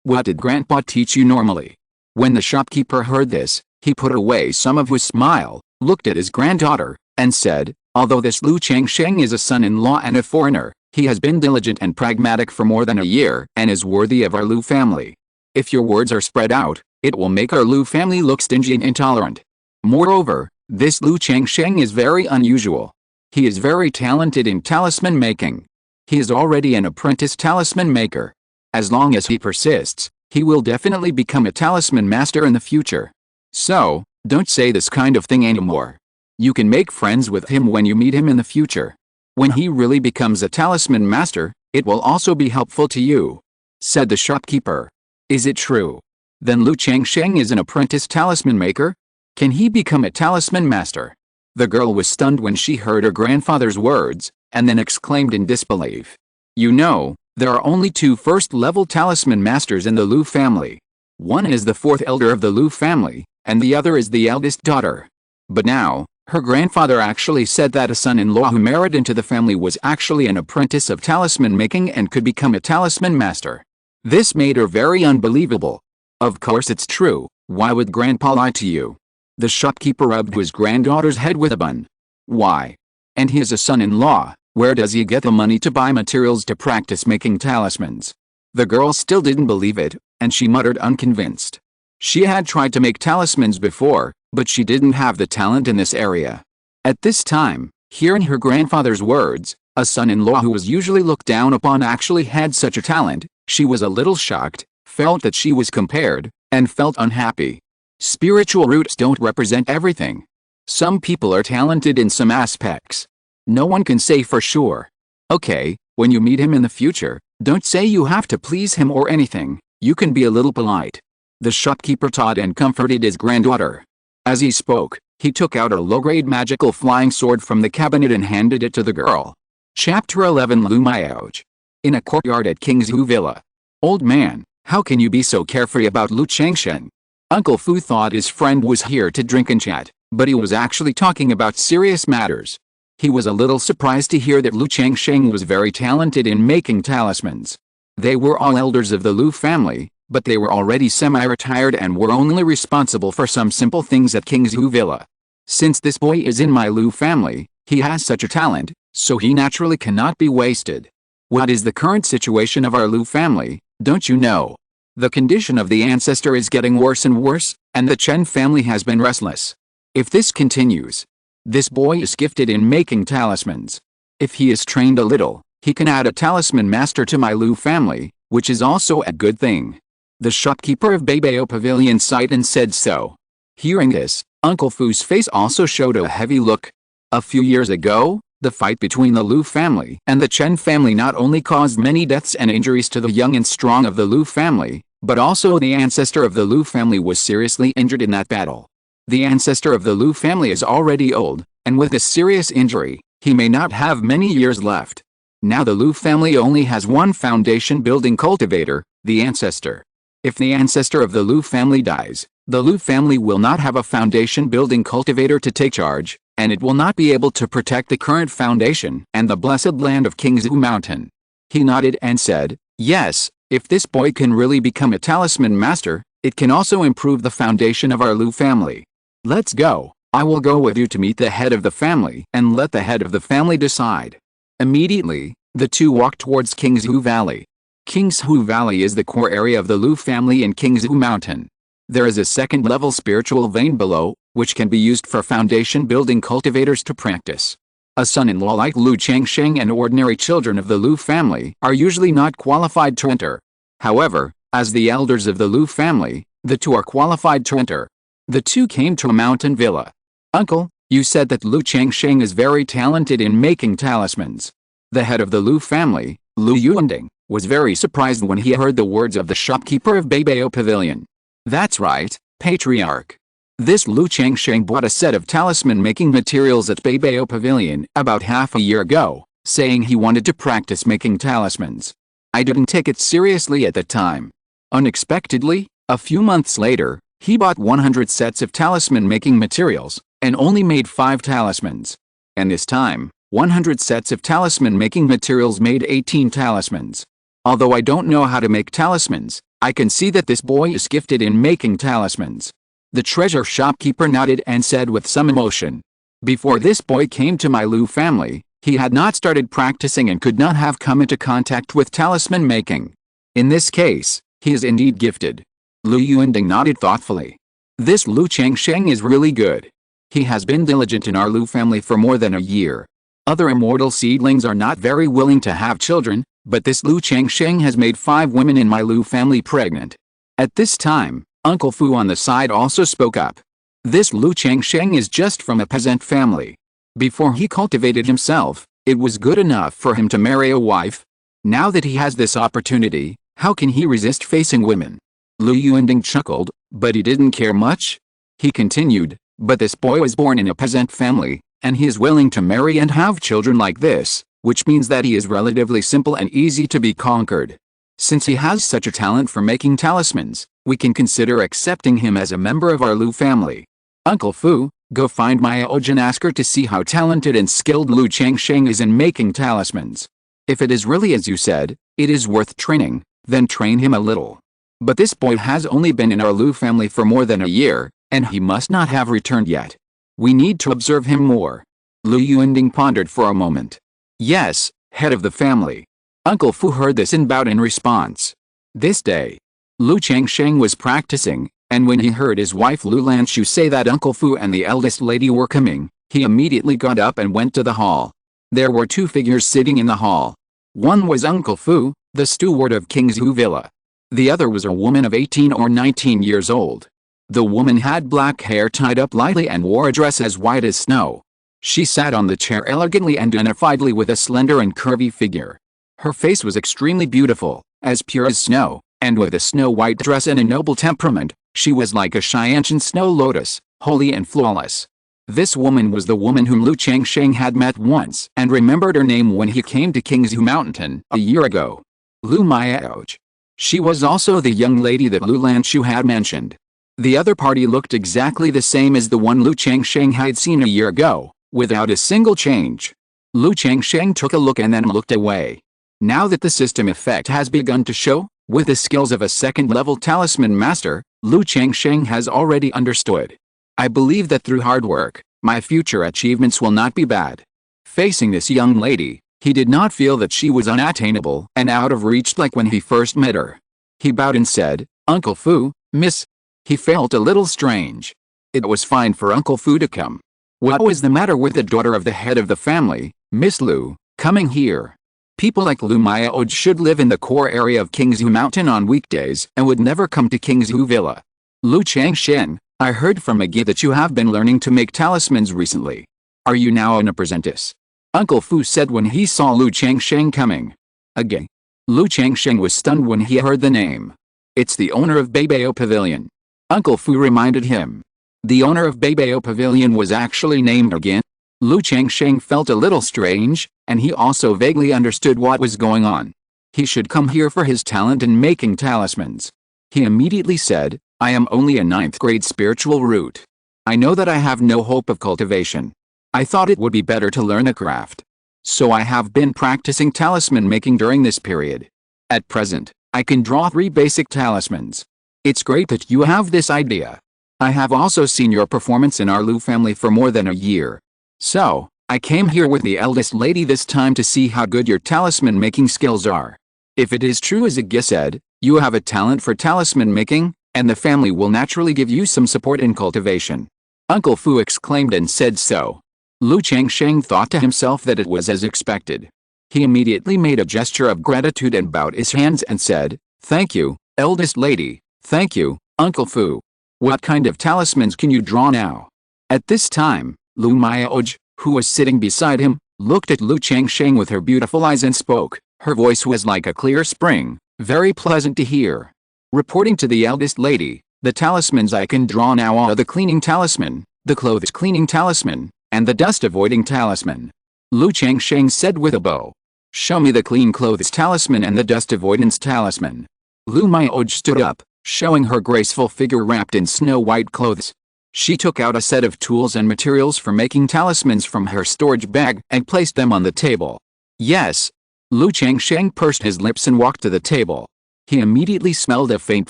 what did Grandpa teach you normally?" When the shopkeeper heard this, he put away some of his smile, looked at his granddaughter, and said, "Although this Lu Changsheng is a son-in-law and a foreigner, he has been diligent and pragmatic for more than a year and is worthy of our Lu family. If your words are spread out, it will make our Lu family look stingy and intolerant. Moreover, this Lu Changsheng is very unusual. He is very talented in talisman making. He is already an apprentice talisman maker. As long as he persists, he will definitely become a talisman master in the future. So, don't say this kind of thing anymore. You can make friends with him when you meet him in the future. When he really becomes a talisman master, it will also be helpful to you," said the shopkeeper. "Is it true? Then Lu Changsheng is an apprentice talisman maker? Can he become a talisman master?" The girl was stunned when she heard her grandfather's words, and then exclaimed in disbelief. "You know, there are only 2 first-level talisman masters in the Lu family. One is the 4th elder of the Lu family, and the other is the eldest daughter. But now, her grandfather actually said that a son-in-law who married into the family was actually an apprentice of talisman making and could become a talisman master. This made her very unbelievable. Of course it's true, why would Grandpa lie to you?" The shopkeeper rubbed his granddaughter's head with a bun. "Why? And he is a son-in-law, where does he get the money to buy materials to practice making talismans?" The girl still didn't believe it, and she muttered unconvinced. She had tried to make talismans before, but she didn't have the talent in this area. At this time, hearing her grandfather's words, a son-in-law who was usually looked down upon actually had such a talent, she was a little shocked, felt that she was compared, and felt unhappy. Spiritual roots don't represent everything. Some people are talented in some aspects. No one can say for sure. Okay, when you meet him in the future, don't say you have to please him or anything, you can be a little polite. The shopkeeper taught and comforted his granddaughter. As he spoke, he took out a low-grade magical flying sword from the cabinet and handed it to the girl. Chapter 11 Lineage. In a courtyard at Qingzhu Villa. "Old man, how can you be so carefree about Lu Changsheng?" Uncle Fu thought his friend was here to drink and chat, but he was actually talking about serious matters. He was a little surprised to hear that Lu Changsheng was very talented in making talismans. They were all elders of the Lu family, but they were already semi-retired and were only responsible for some simple things at Qingzhu Villa. Since this boy is in my Lu family, he has such a talent, so he naturally cannot be wasted. What is the current situation of our Lu family, don't you know? The condition of the ancestor is getting worse and worse, and the Chen family has been restless. If this continues, this boy is gifted in making talismans. If he is trained a little, he can add a talisman master to my Lu family, which is also a good thing. The shopkeeper of Beibao Pavilion sighed and said so. Hearing this, Uncle Fu's face also showed a heavy look. A few years ago, the fight between the Lu family and the Chen family not only caused many deaths and injuries to the young and strong of the Lu family, but also the ancestor of the Lu family was seriously injured in that battle. The ancestor of the Lu family is already old, and with this serious injury, he may not have many years left. Now the Lu family only has one foundation building cultivator, the ancestor. If the ancestor of the Lu family dies, the Lu family will not have a foundation building cultivator to take charge, and it will not be able to protect the current foundation and the blessed land of Qingzhu Mountain. He nodded and said, "Yes, if this boy can really become a talisman master, it can also improve the foundation of our Lu family. Let's go, I will go with you to meet the head of the family and let the head of the family decide." Immediately, the two walked towards Qingzhu Valley. Qingzhu Valley is the core area of the Lu family in Qingzhu Mountain. There is a second-level spiritual vein below, which can be used for foundation building cultivators to practice. A son-in-law like Lu Changsheng and ordinary children of the Lu family are usually not qualified to enter. However, as the elders of the Lu family, the two are qualified to enter. The two came to a mountain villa. "Uncle, you said that Lu Changsheng is very talented in making talismans." The head of the Lu family, Lu Yuanding, was very surprised when he heard the words of the shopkeeper of Beibao Pavilion. "That's right, patriarch. This Lu Changsheng bought a set of talisman-making materials at Beibao Pavilion about half a year ago, saying he wanted to practice making talismans. I didn't take it seriously at the time. Unexpectedly, a few months later, he bought 100 sets of talisman-making materials, and only made 5 talismans. And this time, 100 sets of talisman-making materials made 18 talismans. Although I don't know how to make talismans, I can see that this boy is gifted in making talismans. The treasure shopkeeper nodded and said with some emotion. Before this boy came to my Lu family, he had not started practicing and could not have come into contact with talisman making. In this case, he is indeed gifted. Lu Yuanding nodded thoughtfully. This Lu Changsheng is really good. He has been diligent in our Lu family for more than a year. Other immortal seedlings are not very willing to have children, but this Lu Changsheng has made 5 women in my Lu family pregnant. At this time, Uncle Fu on the side also spoke up. This Lu Changsheng is just from a peasant family. Before he cultivated himself, it was good enough for him to marry a wife. Now that he has this opportunity, how can he resist facing women? Lu Yuanding chuckled, but he didn't care much. He continued, but this boy was born in a peasant family, and he is willing to marry and have children like this, which means that he is relatively simple and easy to be conquered. Since he has such a talent for making talismans, we can consider accepting him as a member of our Lu family. Uncle Fu, go find Maya Oj and ask her to see how talented and skilled Lu Changsheng is in making talismans. If it is really as you said, it is worth training, then train him a little. But this boy has only been in our Lu family for more than a year, and he must not have returned yet. We need to observe him more. Lu Yuanding pondered for a moment. Yes, head of the family. Uncle Fu heard this and bowed in response. This day, Lu Changsheng was practicing, and when he heard his wife Lu Lanshu say that Uncle Fu and the eldest lady were coming, he immediately got up and went to the hall. There were 2 figures sitting in the hall. One was Uncle Fu, the steward of Qingzhu Villa. The other was a woman of 18 or 19 years old. The woman had black hair tied up lightly and wore a dress as white as snow. She sat on the chair elegantly and dignifiedly with a slender and curvy figure. Her face was extremely beautiful, as pure as snow, and with a snow-white dress and a noble temperament, she was like a Xiantian snow lotus, holy and flawless. This woman was the woman whom Lu Changsheng had met once and remembered her name when he came to Qingzhu Mountain a year ago. Lu Mayaoj. She was also the young lady that Lu Lanshu had mentioned. The other party looked exactly the same as the one Lu Changsheng had seen a year ago, without a single change. Lu Changsheng took a look and then looked away. Now that the system effect has begun to show, with the skills of a second-level talisman master, Lu Changsheng has already understood. I believe that through hard work, my future achievements will not be bad. Facing this young lady, he did not feel that she was unattainable and out of reach like when he first met her. He bowed and said, Uncle Fu, Miss. He felt a little strange. It was fine for Uncle Fu to come. What was the matter with the daughter of the head of the family, Miss Lu, coming here? People like Lu Mayaoj should live in the core area of Qingzhu Mountain on weekdays and would never come to Qingzhu Villa. Lu Changsheng, I heard from Agi that you have been learning to make talismans recently. Are you now an apprentice? Uncle Fu said when he saw Lu Changsheng coming. Agi. Lu Changsheng was stunned when he heard the name. It's the owner of Beibao Pavilion. Uncle Fu reminded him. The owner of Beibao Pavilion was actually named again. Lu Changsheng felt a little strange, and he also vaguely understood what was going on. He should come here for his talent in making talismans. He immediately said, I am only a 9th grade spiritual root. I know that I have no hope of cultivation. I thought it would be better to learn a craft. So I have been practicing talisman making during this period. At present, I can draw 3 basic talismans. It's great that you have this idea. I have also seen your performance in our Lu family for more than a year. So, I came here with the eldest lady this time to see how good your talisman making skills are. If it is true as Agi said, you have a talent for talisman making, and the family will naturally give you some support in cultivation. Uncle Fu exclaimed and said so. Lu Changsheng thought to himself that it was as expected. He immediately made a gesture of gratitude and bowed his hands and said, Thank you, eldest lady, thank you, Uncle Fu. What kind of talismans can you draw now? At this time, Lu Mayaoj, who was sitting beside him, looked at Lu Changsheng with her beautiful eyes and spoke. Her voice was like a clear spring, very pleasant to hear. Reporting to the eldest lady, The talismans I can draw now are the cleaning talisman, the clothes cleaning talisman, and the dust avoiding talisman. Lu Changsheng said with a bow. Show me the clean clothes talisman and the dust avoidance talisman. Lu Maioj stood up, showing her graceful figure wrapped in snow-white clothes. She took out a set of tools and materials for making talismans from her storage bag and placed them on the table. Yes. Lu Changsheng pursed his lips and walked to the table. He immediately smelled a faint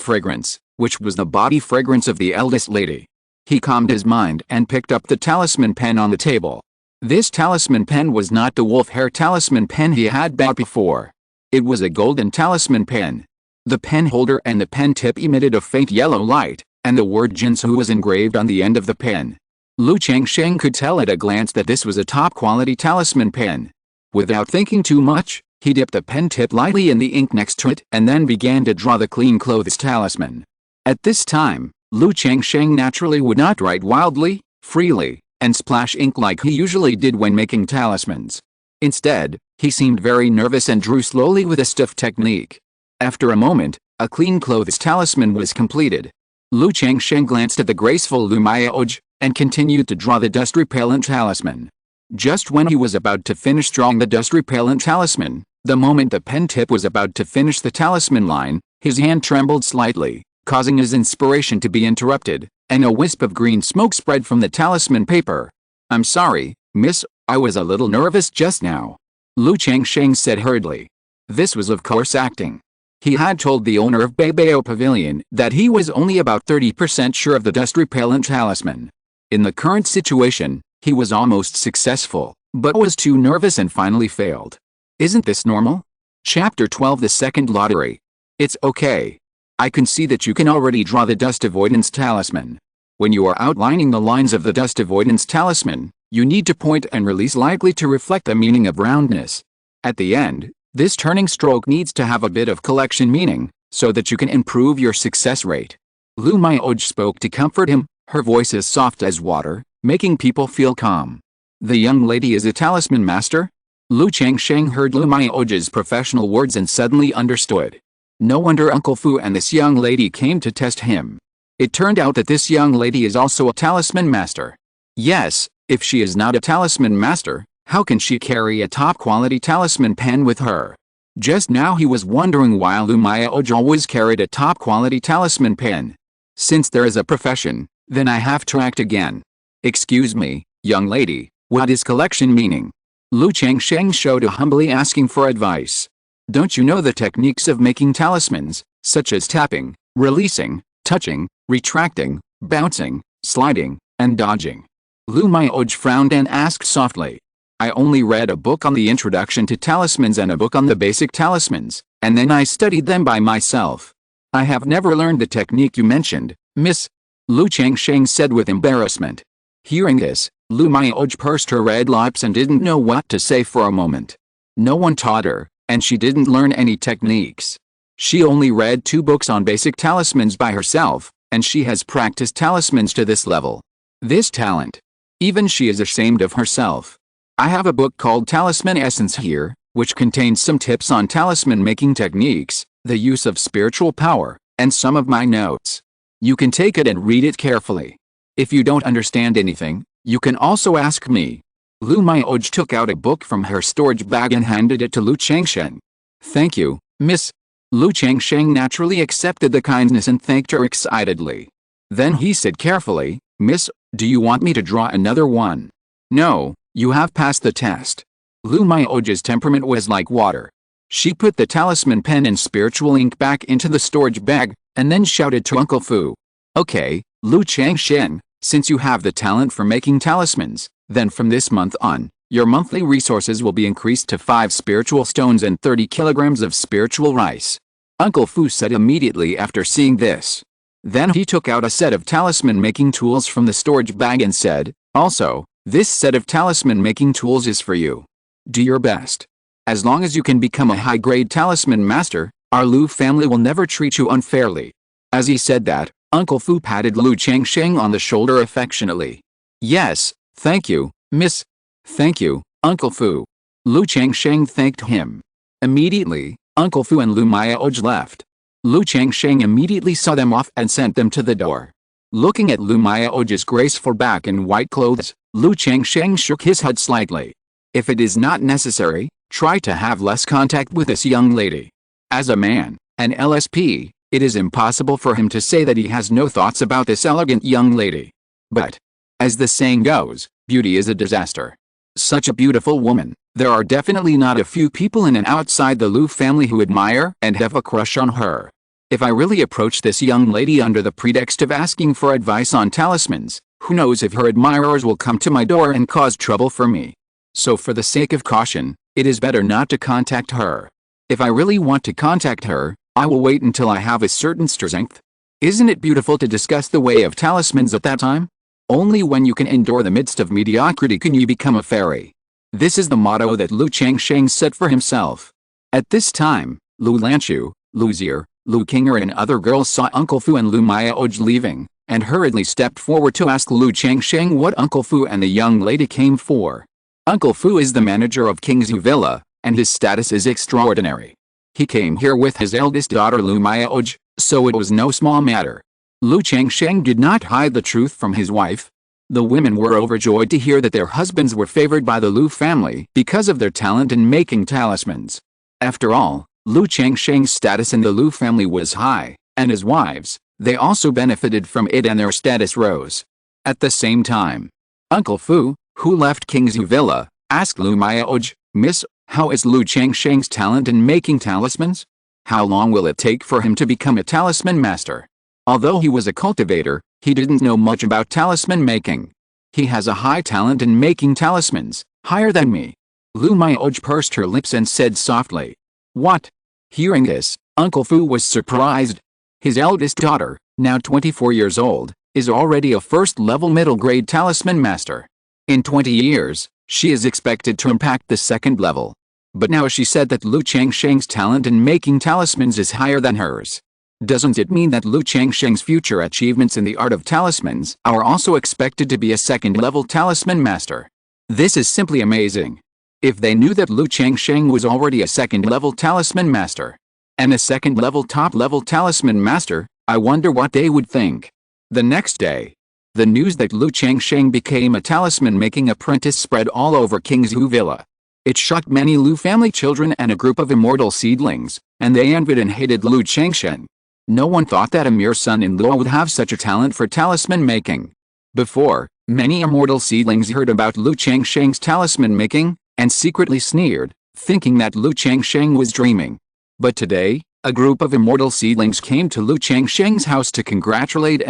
fragrance, which was the body fragrance of the eldest lady. He calmed his mind and picked up the talisman pen on the table. This talisman pen was not the wolf hair talisman pen he had bought before. It was a golden talisman pen. The pen holder and the pen tip emitted a faint yellow light, and the word Jinsu was engraved on the end of the pen. Lu Changsheng could tell at a glance that this was a top-quality talisman pen. Without thinking too much, he dipped the pen tip lightly in the ink next to it and then began to draw the clean clothes talisman. At this time, Lu Changsheng naturally would not write wildly, freely, and splash ink like he usually did when making talismans. Instead, he seemed very nervous and drew slowly with a stiff technique. After a moment, a clean clothes talisman was completed. Lu Changsheng glanced at the graceful Lu Maioj, and continued to draw the dust-repellent talisman. Just when he was about to finish drawing the dust-repellent talisman, the moment the pen tip was about to finish the talisman line, his hand trembled slightly, causing his inspiration to be interrupted, and a wisp of green smoke spread from the talisman paper. "I'm sorry, miss, I was a little nervous just now," Lu Changsheng said hurriedly. This was of course acting. He had told the owner of Beibeo Pavilion that he was only about 30% sure of the dust-repellent talisman. In the current situation, he was almost successful, but was too nervous and finally failed. Isn't this normal? Chapter 12 The Second Lottery. It's okay. I can see that you can already draw the dust avoidance talisman. When you are outlining the lines of the dust avoidance talisman, you need to point and release lightly to reflect the meaning of roundness. At the end, this turning stroke needs to have a bit of collection meaning, so that you can improve your success rate. Lu Maioj spoke to comfort him, her voice as soft as water, making people feel calm. The young lady is a talisman master? Lu Changsheng heard Lu Maioj's professional words and suddenly understood. No wonder Uncle Fu and this young lady came to test him. It turned out that this young lady is also a talisman master. Yes, if she is not a talisman master, how can she carry a top-quality talisman pen with her? Just now he was wondering why Lu Maioj always carried a top-quality talisman pen. Since there is a profession, then I have to act again. Excuse me, young lady, what is collection meaning? Lu Changsheng showed humbly asking for advice. Don't you know the techniques of making talismans, such as tapping, releasing, touching, retracting, bouncing, sliding, and dodging? Lu Maioj frowned and asked softly. I only read a book on the introduction to talismans and a book on the basic talismans, and then I studied them by myself. I have never learned the technique you mentioned, miss, Lu Changsheng said with embarrassment. Hearing this, Lu Maioj pursed her red lips and didn't know what to say for a moment. No one taught her, and she didn't learn any techniques. She only read 2 books on basic talismans by herself, and she has practiced talismans to this level. This talent. Even she is ashamed of herself. I have a book called Talisman Essence here, which contains some tips on talisman making techniques, the use of spiritual power, and some of my notes. You can take it and read it carefully. If you don't understand anything, you can also ask me. Lu Maioj took out a book from her storage bag and handed it to Lu Changsheng. Thank you, miss. Lu Changsheng naturally accepted the kindness and thanked her excitedly. Then he said carefully, Miss, do you want me to draw another one? No, you have passed the test. Lu Maioj's temperament was like water. She put the talisman pen and spiritual ink back into the storage bag, and then shouted to Uncle Fu. Okay, Lu Changsheng, since you have the talent for making talismans, then from this month on, your monthly resources will be increased to 5 spiritual stones and 30 kilograms of spiritual rice. Uncle Fu said immediately after seeing this. Then he took out a set of talisman making tools from the storage bag and said, also, this set of talisman making tools is for you. Do your best. As long as you can become a high-grade talisman master, our Lu family will never treat you unfairly. As he said that, Uncle Fu patted Lu Changsheng on the shoulder affectionately. Yes, thank you, miss. Thank you, Uncle Fu. Lu Changsheng thanked him. Immediately, Uncle Fu and Lu Maioj left. Lu Changsheng immediately saw them off and sent them to the door. Looking at Lu Mayaoji's graceful back in white clothes, Lu Changsheng shook his head slightly. If it is not necessary, try to have less contact with this young lady. As a man, an LSP, it is impossible for him to say that he has no thoughts about this elegant young lady. But, as the saying goes, beauty is a disaster. Such a beautiful woman, there are definitely not a few people in and outside the Lu family who admire and have a crush on her. If I really approach this young lady under the pretext of asking for advice on talismans, who knows if her admirers will come to my door and cause trouble for me. So for the sake of caution, it is better not to contact her. If I really want to contact her, I will wait until I have a certain strength. Isn't it beautiful to discuss the way of talismans at that time? Only when you can endure the midst of mediocrity can you become a fairy. This is the motto that Lu Changsheng set for himself. At this time, Lu Lanchu, Lu Zier, Lu Qinger and other girls saw Uncle Fu and Lu Mayaoj leaving, and hurriedly stepped forward to ask Lu Changsheng what Uncle Fu and the young lady came for. Uncle Fu is the manager of Qingzhu Villa, and his status is extraordinary. He came here with his eldest daughter Lu Mayaoj, so it was no small matter. Lu Changsheng did not hide the truth from his wife. The women were overjoyed to hear that their husbands were favored by the Lu family because of their talent in making talismans. After all, Lu Changsheng's status in the Lu family was high, and his wives, they also benefited from it and their status rose. At the same time, Uncle Fu, who left Qingzhu Villa, asked Lu Mayaoj, "Miss, how is Lu Changsheng's talent in making talismans? How long will it take for him to become a talisman master?" Although he was a cultivator, he didn't know much about talisman making. He has a high talent in making talismans, higher than me. Lu Mayaoj pursed her lips and said softly, "What?" Hearing this, Uncle Fu was surprised. His eldest daughter, now 24 years old, is already a first-level middle-grade talisman master. In 20 years, she is expected to impact the second level. But now she said that Lu Changsheng's talent in making talismans is higher than hers. Doesn't it mean that Lu Changsheng's future achievements in the art of talismans are also expected to be a second-level talisman master? This is simply amazing. If they knew that Lu Changsheng was already a second-level talisman master, and a second-level top-level talisman master, I wonder what they would think. The next day, the news that Lu Changsheng became a talisman-making apprentice spread all over Qingzhu Villa. It shocked many Lu family children and a group of immortal seedlings, and they envied and hated Lu Changsheng. No one thought that a mere son-in-law would have such a talent for talisman making. Before, many immortal seedlings heard about Lu Changsheng's talisman making, and secretly sneered, thinking that Lu Changsheng was dreaming. But today, a group of immortal seedlings came to Lu Changsheng's house to congratulate.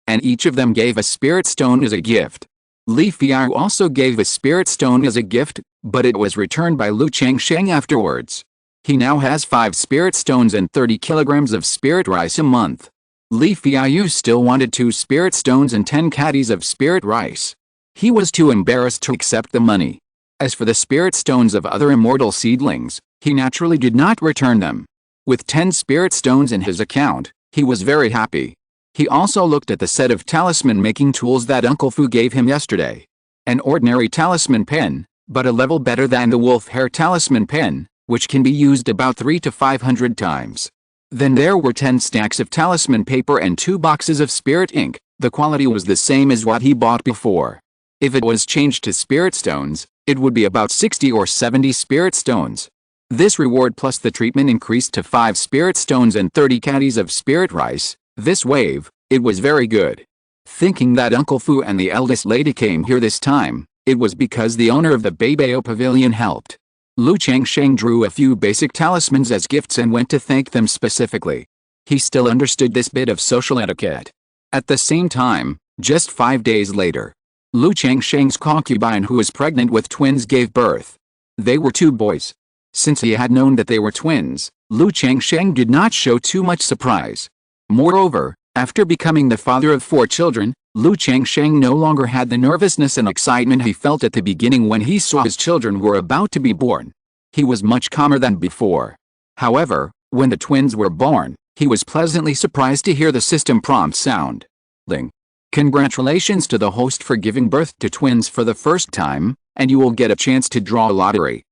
And each of them gave a spirit stone as a gift. Li Fiao also gave a spirit stone as a gift, but it was returned by Lu Changsheng afterwards. He now has 5 spirit stones and 30 kilograms of spirit rice a month. Li Fiao still wanted 2 spirit stones and 10 caddies of spirit rice. He was too embarrassed to accept the money. As for the spirit stones of other immortal seedlings, he naturally did not return them. With 10 spirit stones in his account, he was very happy. He also looked at the set of talisman-making tools that Uncle Fu gave him yesterday. An ordinary talisman pen, but a level better than the wolf hair talisman pen, which can be used about 300 to 500 times. Then there were 10 stacks of talisman paper and 2 boxes of spirit ink. The quality was the same as what he bought before. If it was changed to spirit stones, it would be about 60 or 70 spirit stones. This reward plus the treatment increased to 5 spirit stones and 30 caddies of spirit rice. This wave, it was very good. Thinking that Uncle Fu and the eldest lady came here this time, it was because the owner of the Beibao Pavilion helped. Lu Changsheng drew a few basic talismans as gifts and went to thank them specifically. He still understood this bit of social etiquette. At the same time, just 5 days later, Lu Changsheng's concubine who was pregnant with twins gave birth. They were 2 boys. Since he had known that they were twins, Lu Changsheng did not show too much surprise. Moreover, after becoming the father of 4 children, Lu Changsheng no longer had the nervousness and excitement he felt at the beginning when he saw his children were about to be born. He was much calmer than before. However, when the twins were born, he was pleasantly surprised to hear the system prompt sound. Ling. Congratulations to the host for giving birth to twins for the first time, and you will get a chance to draw a lottery.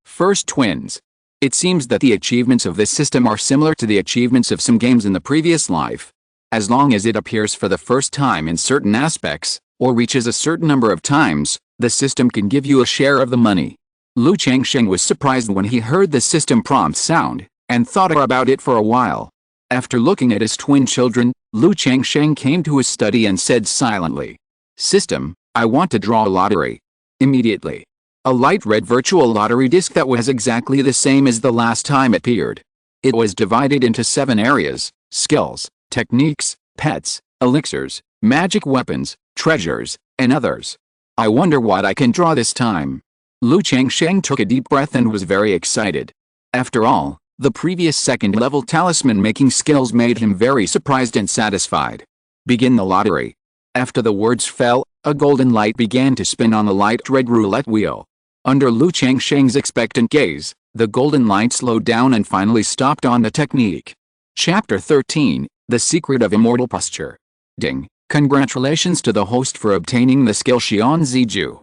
First twins. It seems that the achievements of this system are similar to the achievements of some games in the previous life. As long as it appears for the first time in certain aspects, or reaches a certain number of times, the system can give you a share of the money. Lu Changsheng was surprised when he heard the system prompt sound, and thought about it for a while. After looking at his twin children, Lu Changsheng came to his study and said silently, "System, I want to draw a lottery." Immediately, a light red virtual lottery disc that was exactly the same as the last time appeared. It was divided into 7 areas: skills, techniques, pets, elixirs, magic weapons, treasures, and others. "I wonder what I can draw this time." Lu Changsheng took a deep breath and was very excited. After all, the previous second-level talisman-making skills made him very surprised and satisfied. "Begin the lottery." After the words fell, a golden light began to spin on the light red roulette wheel. Under Lu Changsheng's expectant gaze, the golden light slowed down and finally stopped on the technique. Chapter 13, The Secret of Immortal Posture. Ding. Congratulations to the host for obtaining the skill Xian Ziju.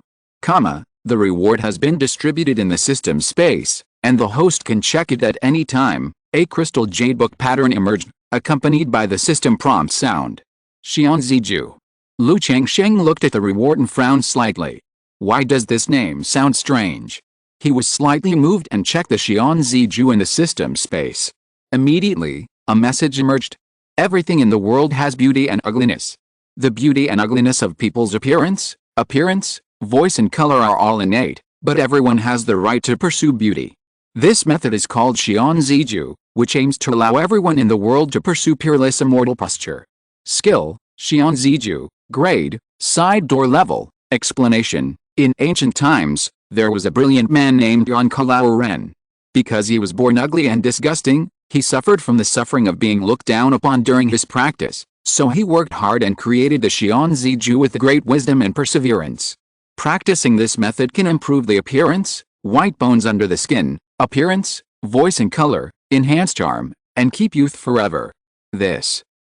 The reward has been distributed in the system space, and the host can check it at any time. A crystal jade book pattern emerged, accompanied by the system prompt sound. Xian Ziju. Lu Changsheng looked at the reward and frowned slightly. Why does this name sound strange? He was slightly moved and checked the Xian Ziju in the system space. Immediately, a message emerged. Everything in the world has beauty and ugliness. The beauty and ugliness of people's appearance, voice and color are all innate, but everyone has the right to pursue beauty. This method is called Xian Ziju, which aims to allow everyone in the world to pursue peerless immortal posture. Skill, Xian Ziju, grade, side door level. Explanation: in ancient times, there was a brilliant man named Yan Kalao Ren. Because he was born ugly and disgusting, he suffered from the suffering of being looked down upon during his practice, so he worked hard and created the Xian Ziju with great wisdom and perseverance. Practicing this method can improve the appearance, white bones under the skin, appearance, voice and color, enhance charm, and keep youth forever.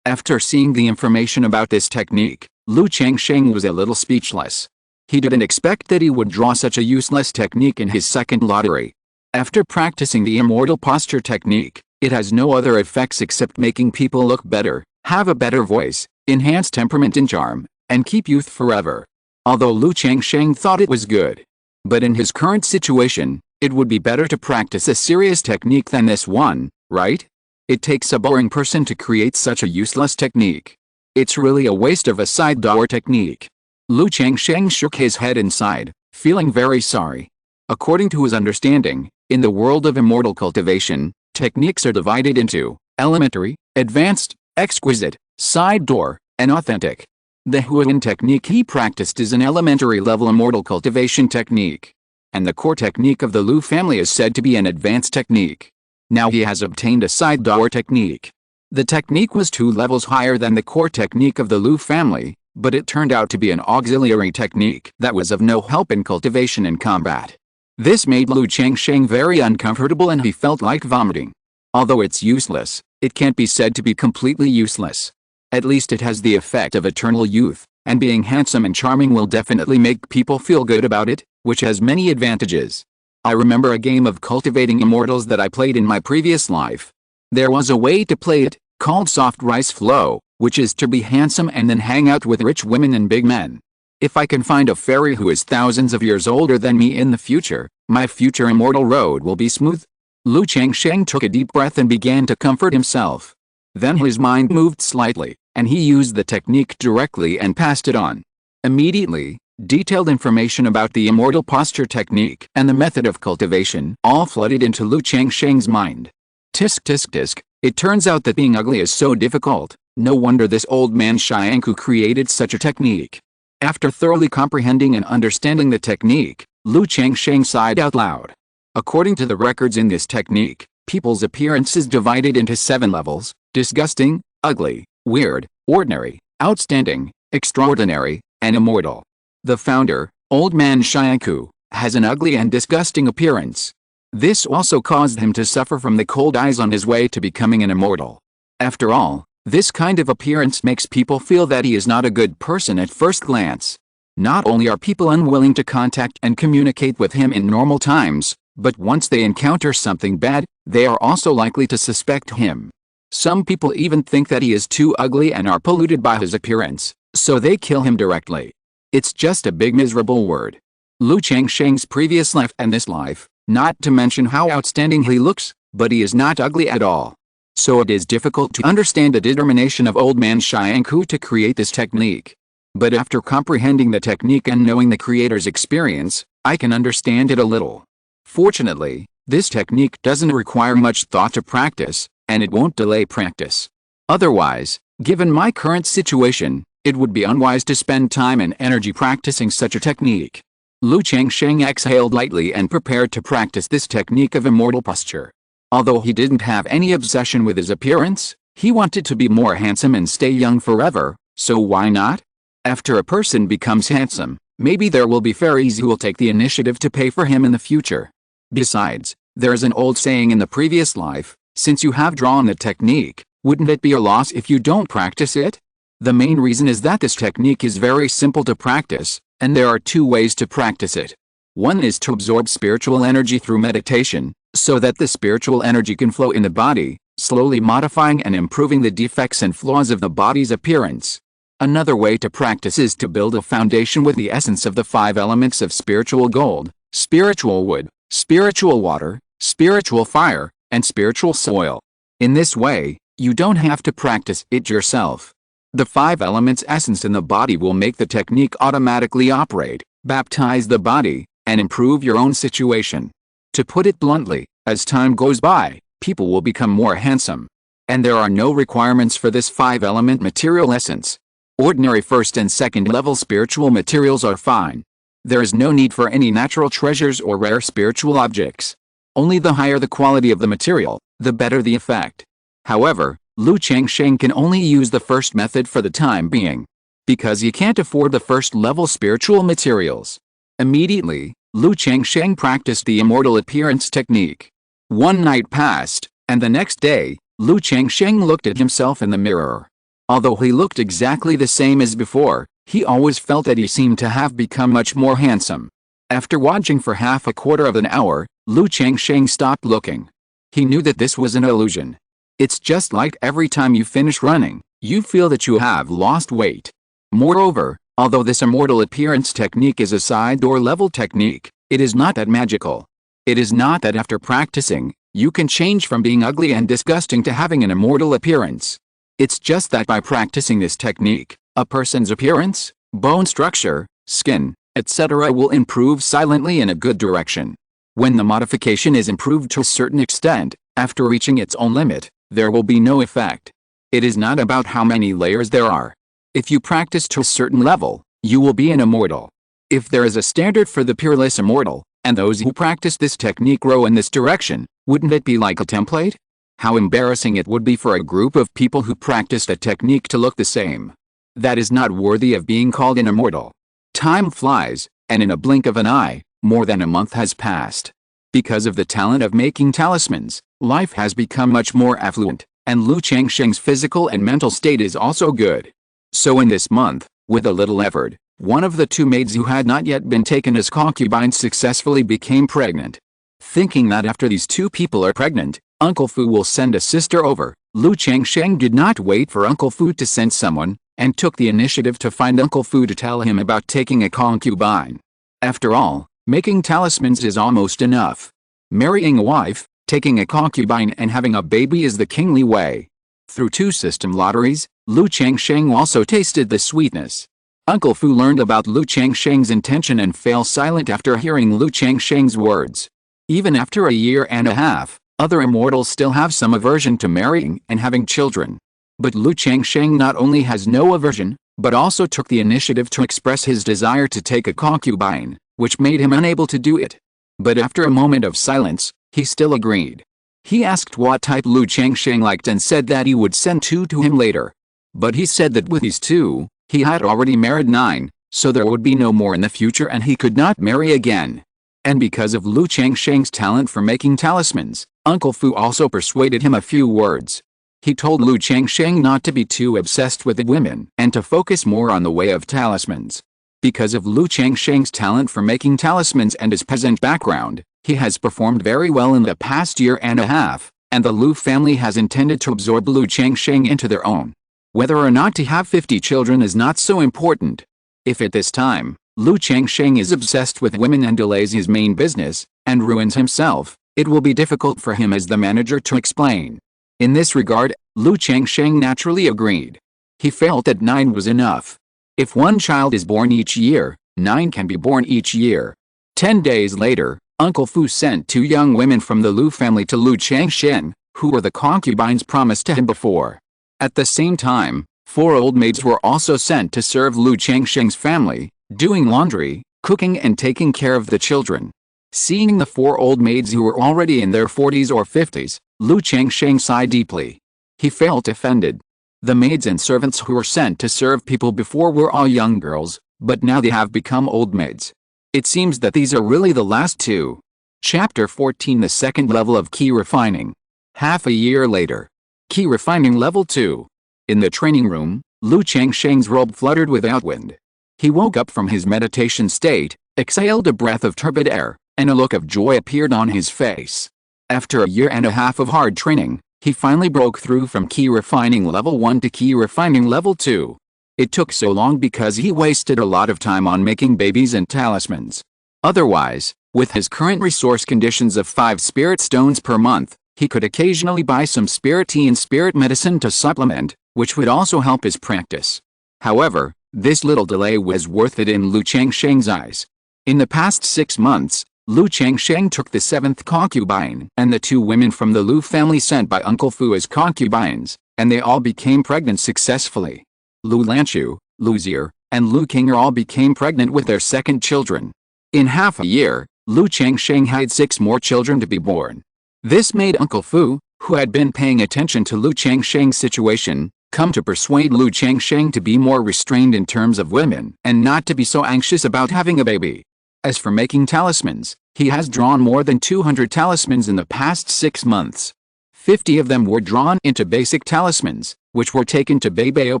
After seeing the information about this technique, Lu Changsheng was a little speechless. He didn't expect that he would draw such a useless technique in his second lottery. After practicing the immortal posture technique, it has no other effects except making people look better, have a better voice, enhance temperament and charm, and keep youth forever. Although Lu Changsheng thought it was good. But in his current situation, it would be better to practice a serious technique than this one, right? It takes a boring person to create such a useless technique. It's really a waste of a side door technique. Lu Changsheng shook his head and sighed, feeling very sorry. According to his understanding, in the world of immortal cultivation, techniques are divided into elementary, advanced, exquisite, side door, and authentic. The Huan technique he practiced is an elementary-level immortal cultivation technique. And the core technique of the Lu family is said to be an advanced technique. Now he has obtained a side door technique. The technique was 2 levels higher than the core technique of the Lu family, but it turned out to be an auxiliary technique that was of no help in cultivation and combat. This made Lu Changsheng very uncomfortable and he felt like vomiting. Although it's useless, it can't be said to be completely useless. At least it has the effect of eternal youth, and being handsome and charming will definitely make people feel good about it, which has many advantages. I remember a game of cultivating immortals that I played in my previous life. There was a way to play it, called soft rice flow, which is to be handsome and then hang out with rich women and big men. If I can find a fairy who is thousands of years older than me in the future, my future immortal road will be smooth. Lu Changsheng took a deep breath and began to comfort himself. Then his mind moved slightly, and he used the technique directly and passed it on. Immediately, detailed information about the immortal posture technique and the method of cultivation all flooded into Lu Changsheng's mind. Tisk tisk tisk, it turns out that being ugly is so difficult, no wonder this old man Xianku created such a technique. After thoroughly comprehending and understanding the technique, Lu Changsheng sighed out loud. According to the records in this technique, people's appearance is divided into 7 levels: disgusting, ugly, weird, ordinary, outstanding, extraordinary, and immortal. The founder, old man Xianku, has an ugly and disgusting appearance. This also caused him to suffer from the cold eyes on his way to becoming an immortal. After all, this kind of appearance makes people feel that he is not a good person at first glance. Not only are people unwilling to contact and communicate with him in normal times, But once they encounter something bad, they are also likely to suspect him. Some people even think that he is too ugly and are polluted by his appearance, so they kill him directly. It's just a big miserable word. Lu Changsheng's previous life and this life, not to mention how outstanding he looks, but he is not ugly at all. So it is difficult to understand the determination of old man Xiangku to create this technique. But after comprehending the technique and knowing the creator's experience, I can understand it a little. Fortunately, this technique doesn't require much thought to practice, and it won't delay practice. Otherwise, given my current situation, it would be unwise to spend time and energy practicing such a technique. Lu Changsheng exhaled lightly and prepared to practice this technique of immortal posture. Although he didn't have any obsession with his appearance, he wanted to be more handsome and stay young forever, so why not? After a person becomes handsome, maybe there will be fairies who will take the initiative to pay for him in the future. Besides, there's an old saying in the previous life, since you have drawn the technique, wouldn't it be a loss if you don't practice it? The main reason is that this technique is very simple to practice, and there are two ways to practice it. One is to absorb spiritual energy through meditation, so that the spiritual energy can flow in the body, slowly modifying and improving the defects and flaws of the body's appearance. Another way to practice is to build a foundation with the essence of the 5 elements of spiritual gold, spiritual wood, spiritual water, spiritual fire, and spiritual soil. In this way, you don't have to practice it yourself. The 5 elements essence in the body will make the technique automatically operate, baptize the body, and improve your own situation. To put it bluntly, as time goes by, people will become more handsome. And there are no requirements for this 5-element material essence. Ordinary first and second level spiritual materials are fine. There is no need for any natural treasures or rare spiritual objects. Only the higher the quality of the material, the better the effect. However, Lu Changsheng can only use the first method for the time being, because he can't afford the first level spiritual materials. Immediately, Lu Changsheng practiced the immortal appearance technique. One night passed, and the next day, Lu Changsheng looked at himself in the mirror. Although he looked exactly the same as before, he always felt that he seemed to have become much more handsome. After watching for half a quarter of an hour, Lu Changsheng stopped looking. He knew that this was an illusion. It's just like every time you finish running, you feel that you have lost weight. Moreover, although this immortal appearance technique is a side door level technique, it is not that magical. It is not that after practicing, you can change from being ugly and disgusting to having an immortal appearance. It's just that by practicing this technique, a person's appearance, bone structure, skin, etc. will improve silently in a good direction. When the modification is improved to a certain extent, after reaching its own limit, there will be no effect. It is not about how many layers there are. If you practice to a certain level, you will be an immortal. If there is a standard for the peerless immortal, and those who practice this technique grow in this direction, wouldn't it be like a template? How embarrassing it would be for a group of people who practiced a technique to look the same. That is not worthy of being called an immortal. Time flies, and in a blink of an eye, more than a month has passed. Because of the talent of making talismans, life has become much more affluent, and Lu Changsheng's physical and mental state is also good. So in this month, with a little effort, one of the 2 maids who had not yet been taken as concubines successfully became pregnant. Thinking that after these 2 people are pregnant, Uncle Fu will send a sister over, Lu Changsheng did not wait for Uncle Fu to send someone, and took the initiative to find Uncle Fu to tell him about taking a concubine. After all, making talismans is almost enough. Marrying a wife, taking a concubine and having a baby is the kingly way. Through 2 system lotteries, Lu Changsheng also tasted the sweetness. Uncle Fu learned about Lu Changsheng's intention and fell silent after hearing Lu Changsheng's words. Even after a year and a half, other immortals still have some aversion to marrying and having children. But Lu Changsheng not only has no aversion, but also took the initiative to express his desire to take a concubine, which made him unable to do it. But after a moment of silence, he still agreed. He asked what type Lu Changsheng liked and said that he would send 2 to him later. But he said that with these 2, he had already married 9, so there would be no more in the future and he could not marry again. And because of Lu Changsheng's talent for making talismans, Uncle Fu also persuaded him a few words. He told Lu Changsheng not to be too obsessed with the women and to focus more on the way of talismans. Because of Lu Changsheng's talent for making talismans and his peasant background, He has performed very well in the past year and a half, and the Lu family has intended to absorb Lu Changsheng into their own. Whether or not to have 50 children is not so important. If at this time, Lu Changsheng is obsessed with women and delays his main business, and ruins himself, it will be difficult for him as the manager to explain. In this regard, Lu Changsheng naturally agreed. He felt that 9 was enough. If one child is born each year, 9 can be born each year. 10 days later, Uncle Fu sent 2 young women from the Lu family to Lu Changsheng, who were the concubines promised to him before. At the same time, 4 old maids were also sent to serve Lu Changsheng's family, doing laundry, cooking and taking care of the children. Seeing the 4 old maids who were already in their 40s or 50s, Lu Changsheng sighed deeply. He felt offended. The maids and servants who were sent to serve people before were all young girls, but now they have become old maids. It seems that these are really the last 2. Chapter 14, the second level of key refining. Half a year later. Key refining level 2. In the training room, Lu Changsheng's robe fluttered without wind. He woke up from his meditation state, exhaled a breath of turbid air, and a look of joy appeared on his face. After a year and a half of hard training, he finally broke through from key refining level 1 to key refining level 2. It took so long because he wasted a lot of time on making babies and talismans. Otherwise, with his current resource conditions of 5 spirit stones per month, he could occasionally buy some spirit tea and spirit medicine to supplement, which would also help his practice. However, this little delay was worth it in Lu Changsheng's eyes. In the past 6 months, Lu Changsheng took the 7th concubine and the 2 women from the Lu family sent by Uncle Fu as concubines, and they all became pregnant successfully. Lu Lanchu, Lu Zier, and Lu King all became pregnant with their second children. In half a year, Lu Changsheng had 6 more children to be born. This made Uncle Fu, who had been paying attention to Lu Changsheng's situation, come to persuade Lu Changsheng to be more restrained in terms of women and not to be so anxious about having a baby. As for making talismans, he has drawn more than 200 talismans in the past 6 months. 50 of them were drawn into basic talismans, which were taken to Beibeo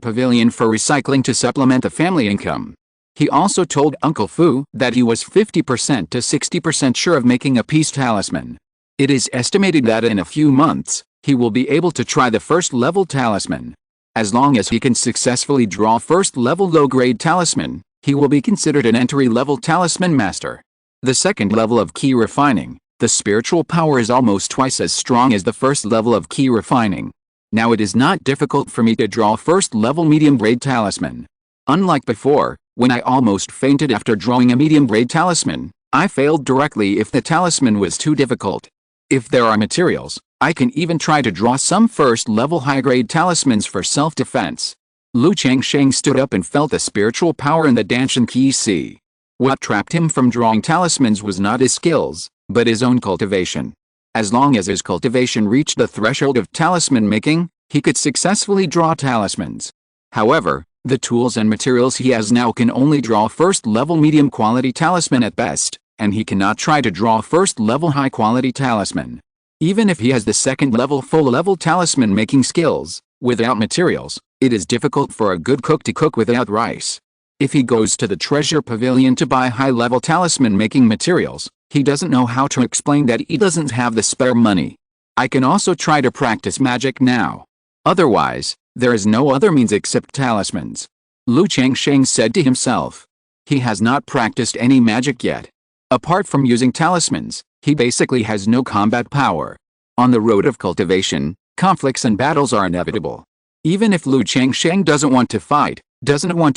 Pavilion for recycling to supplement the family income. He also told Uncle Fu that he was 50% to 60% sure of making a peace talisman. It is estimated that in a few months, he will be able to try the first level talisman. As long as he can successfully draw first level low-grade talisman, he will be considered an entry-level talisman master. The second level of key refining, the spiritual power is almost twice as strong as the first level of key refining. Now it is not difficult for me to draw first level medium-grade talisman. Unlike before, when I almost fainted after drawing a medium-grade talisman, I failed directly if the talisman was too difficult. If there are materials, I can even try to draw some first-level high-grade talismans for self-defense. Lu Changsheng stood up and felt the spiritual power in the Danshan Qi Si. What trapped him from drawing talismans was not his skills, but his own cultivation. As long as his cultivation reached the threshold of talisman making, he could successfully draw talismans. However, the tools and materials he has now can only draw first-level medium-quality talisman at best, and he cannot try to draw first-level high-quality talisman. Even if he has the second-level full-level talisman making skills, without materials, it is difficult for a good cook to cook without rice. If he goes to the treasure pavilion to buy high-level talisman making materials, he doesn't know how to explain that he doesn't have the spare money. I can also try to practice magic now. Otherwise, there is no other means except talismans. Lu Changsheng said to himself. He has not practiced any magic yet. Apart from using talismans, he basically has no combat power. On the road of cultivation, conflicts and battles are inevitable. Even if Lu Changsheng doesn't want to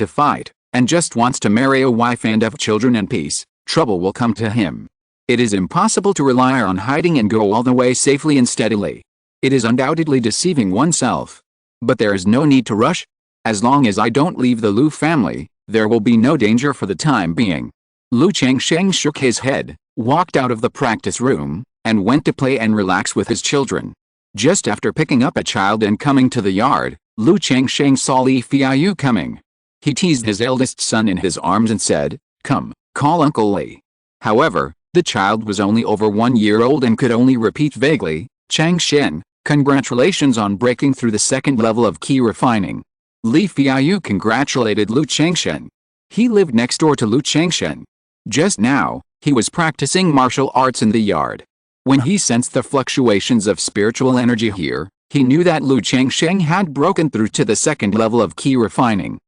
fight, and just wants to marry a wife and have children in peace, trouble will come to him. It is impossible to rely on hiding and go all the way safely and steadily. It is undoubtedly deceiving oneself. But there is no need to rush. As long as I don't leave the Lu family, there will be no danger for the time being. Lu Changsheng shook his head, walked out of the practice room, and went to play and relax with his children. Just after picking up a child and coming to the yard, Lu Changsheng saw Li Fiayu coming. He teased his eldest son in his arms and said, "Come, call Uncle Li." However, the child was only over 1 year old and could only repeat vaguely, "Changsheng, congratulations on breaking through the second level of key refining." Li Fiayu congratulated Lu Changsheng. He lived next door to Lu Changsheng. Just now, He was practicing martial arts in the yard. When he sensed the fluctuations of spiritual energy here, he knew that Changsheng had broken through to the second level of key refining.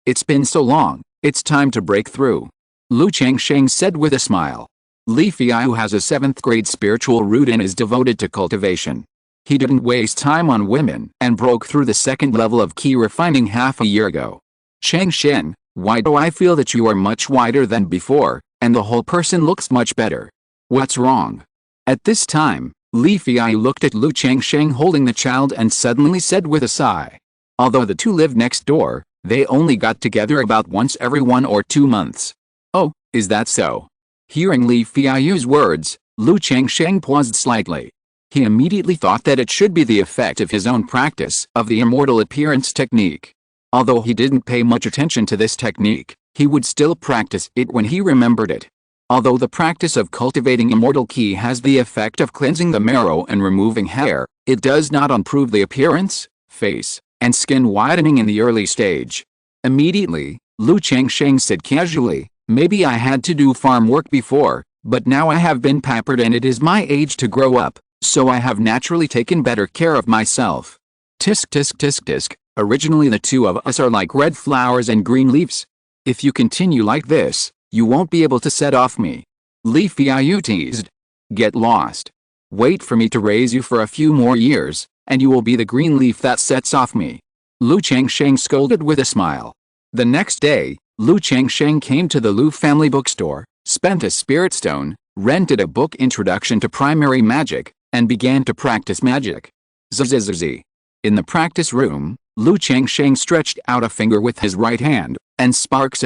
It's been so long, it's time to break through. Changsheng said with a smile. Li Feiyu has a 7th grade spiritual root and is devoted to cultivation. He didn't waste time on women and broke through the second level of key refining half a year ago. Changsheng, why do I feel that you are much wider than before, and the whole person looks much better? What's wrong? At this time, Li Feiyu looked at Changsheng holding the child and suddenly said with a sigh. Although the two lived next door, they only got together about once every 1 or 2 months. Oh, is that so? Hearing Li Feiyu's words, Changsheng paused slightly. He immediately thought that it should be the effect of his own practice of the immortal appearance technique. Although he didn't pay much attention to this technique, he would still practice it when he remembered it. Although the practice of cultivating immortal ki has the effect of cleansing the marrow and removing hair, it does not improve the appearance, face, and skin whitening in the early stage. Immediately, Changsheng said casually, maybe I had to do farm work before, but now I have been pampered and it is my age to grow up, so I have naturally taken better care of myself. Tisk tisk tisk tisk, originally the two of us are like red flowers and green leaves. If you continue like this, you won't be able to set off me. Li Feiyu teased. Get lost. Wait for me to raise you for a few more years, and you will be the green leaf that sets off me. Changsheng scolded with a smile. The next day, Changsheng came to the Lu family bookstore, spent a spirit stone, rented a book Introduction to Primary Magic, and began to practice magic. Zzz. In the practice room, Changsheng stretched out a finger with his right hand, and sparks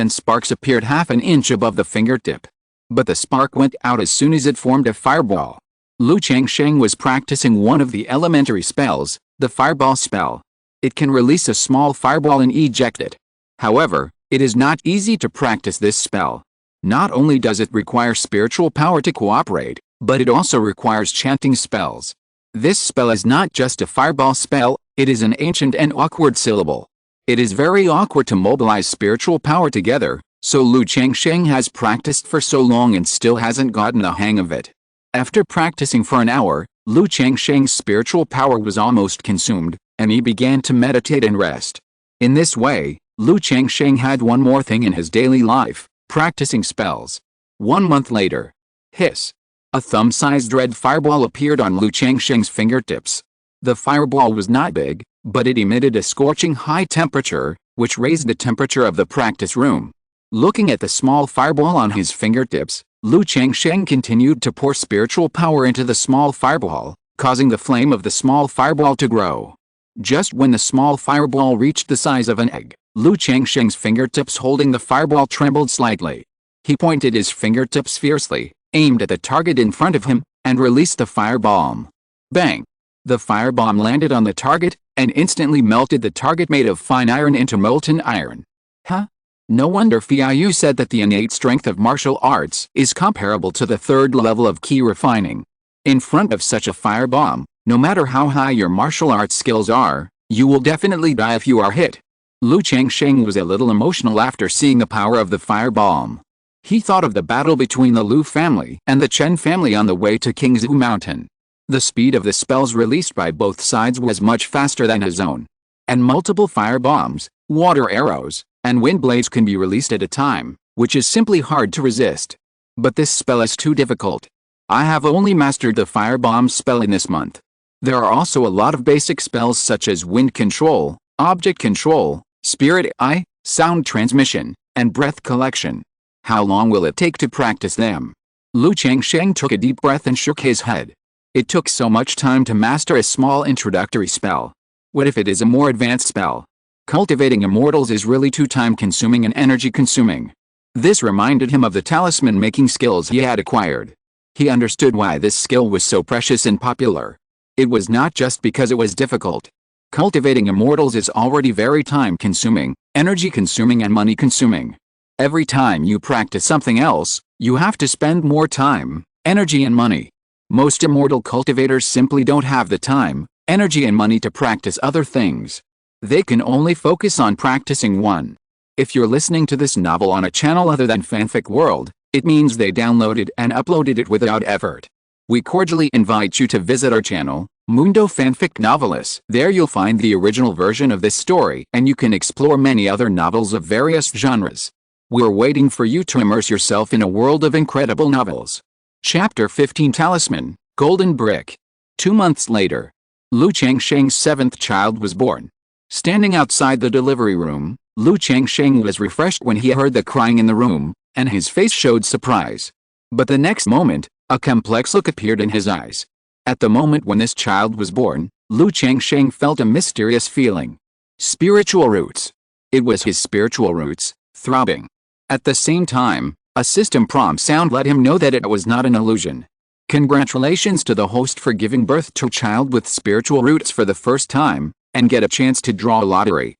appeared half an inch above the fingertip. But the spark went out as soon as it formed a fireball. Changsheng was practicing one of the elementary spells, the fireball spell. It can release a small fireball and eject it. However, it is not easy to practice this spell. Not only does it require spiritual power to cooperate, but it also requires chanting spells. This spell is not just a fireball spell, it is an ancient and awkward syllable. It is very awkward to mobilize spiritual power together, so Changsheng has practiced for so long and still hasn't gotten the hang of it. After practicing for an hour, Changsheng's spiritual power was almost consumed, and he began to meditate and rest. In this way, Changsheng had one more thing in his daily life, practicing spells. 1 month later. Hiss. A thumb-sized red fireball appeared on Changsheng's fingertips. The fireball was not big, but it emitted a scorching high temperature, which raised the temperature of the practice room. Looking at the small fireball on his fingertips, Changsheng continued to pour spiritual power into the small fireball, causing the flame of the small fireball to grow. Just when the small fireball reached the size of an egg, Changsheng's fingertips holding the fireball trembled slightly. He pointed his fingertips fiercely, aimed at the target in front of him, and released the firebomb. Bang! The firebomb landed on the target, and instantly melted the target made of fine iron into molten iron. Huh? No wonder Feiyu said that the innate strength of martial arts is comparable to the 3rd level of ki refining. In front of such a firebomb, no matter how high your martial arts skills are, you will definitely die if you are hit. Changsheng was a little emotional after seeing the power of the firebomb. He thought of the battle between the Lu family and the Chen family on the way to Qingzhu Mountain. The speed of the spells released by both sides was much faster than his own. And multiple fire bombs, water arrows, and wind blades can be released at a time, which is simply hard to resist. But this spell is too difficult. I have only mastered the fire bomb spell in this month. There are also a lot of basic spells such as wind control, object control, spirit eye, sound transmission, and breath collection. How long will it take to practice them? Changsheng took a deep breath and shook his head. It took so much time to master a small introductory spell. What if it is a more advanced spell? Cultivating immortals is really too time-consuming and energy-consuming. This reminded him of the talisman-making skills he had acquired. He understood why this skill was so precious and popular. It was not just because it was difficult. Cultivating immortals is already very time-consuming, energy-consuming and money-consuming. Every time you practice something else, you have to spend more time, energy and money. Most immortal cultivators simply don't have the time, energy and money to practice other things. They can only focus on practicing one. If you're listening to this novel on a channel other than Fanfic World, It means they downloaded and uploaded it without effort. We cordially invite you to visit our channel, Mundo Fanfic Novelist. There you'll find the original version of this story, and you can explore many other novels of various genres. We're waiting for you to immerse yourself in a world of incredible novels. Chapter 15 Talisman, Golden Brick. 2 months later, Lu Changsheng's 7th child was born. Standing outside the delivery room, Lu Changsheng was refreshed when he heard the crying in the room, and his face showed surprise. But the next moment, a complex look appeared in his eyes. At the moment when this child was born, Lu Changsheng felt a mysterious feeling. Spiritual roots. It was his spiritual roots, throbbing. At the same time, a system prompt sound let him know that it was not an illusion. Congratulations to the host for giving birth to a child with spiritual roots for the first time, and get a chance to draw a lottery.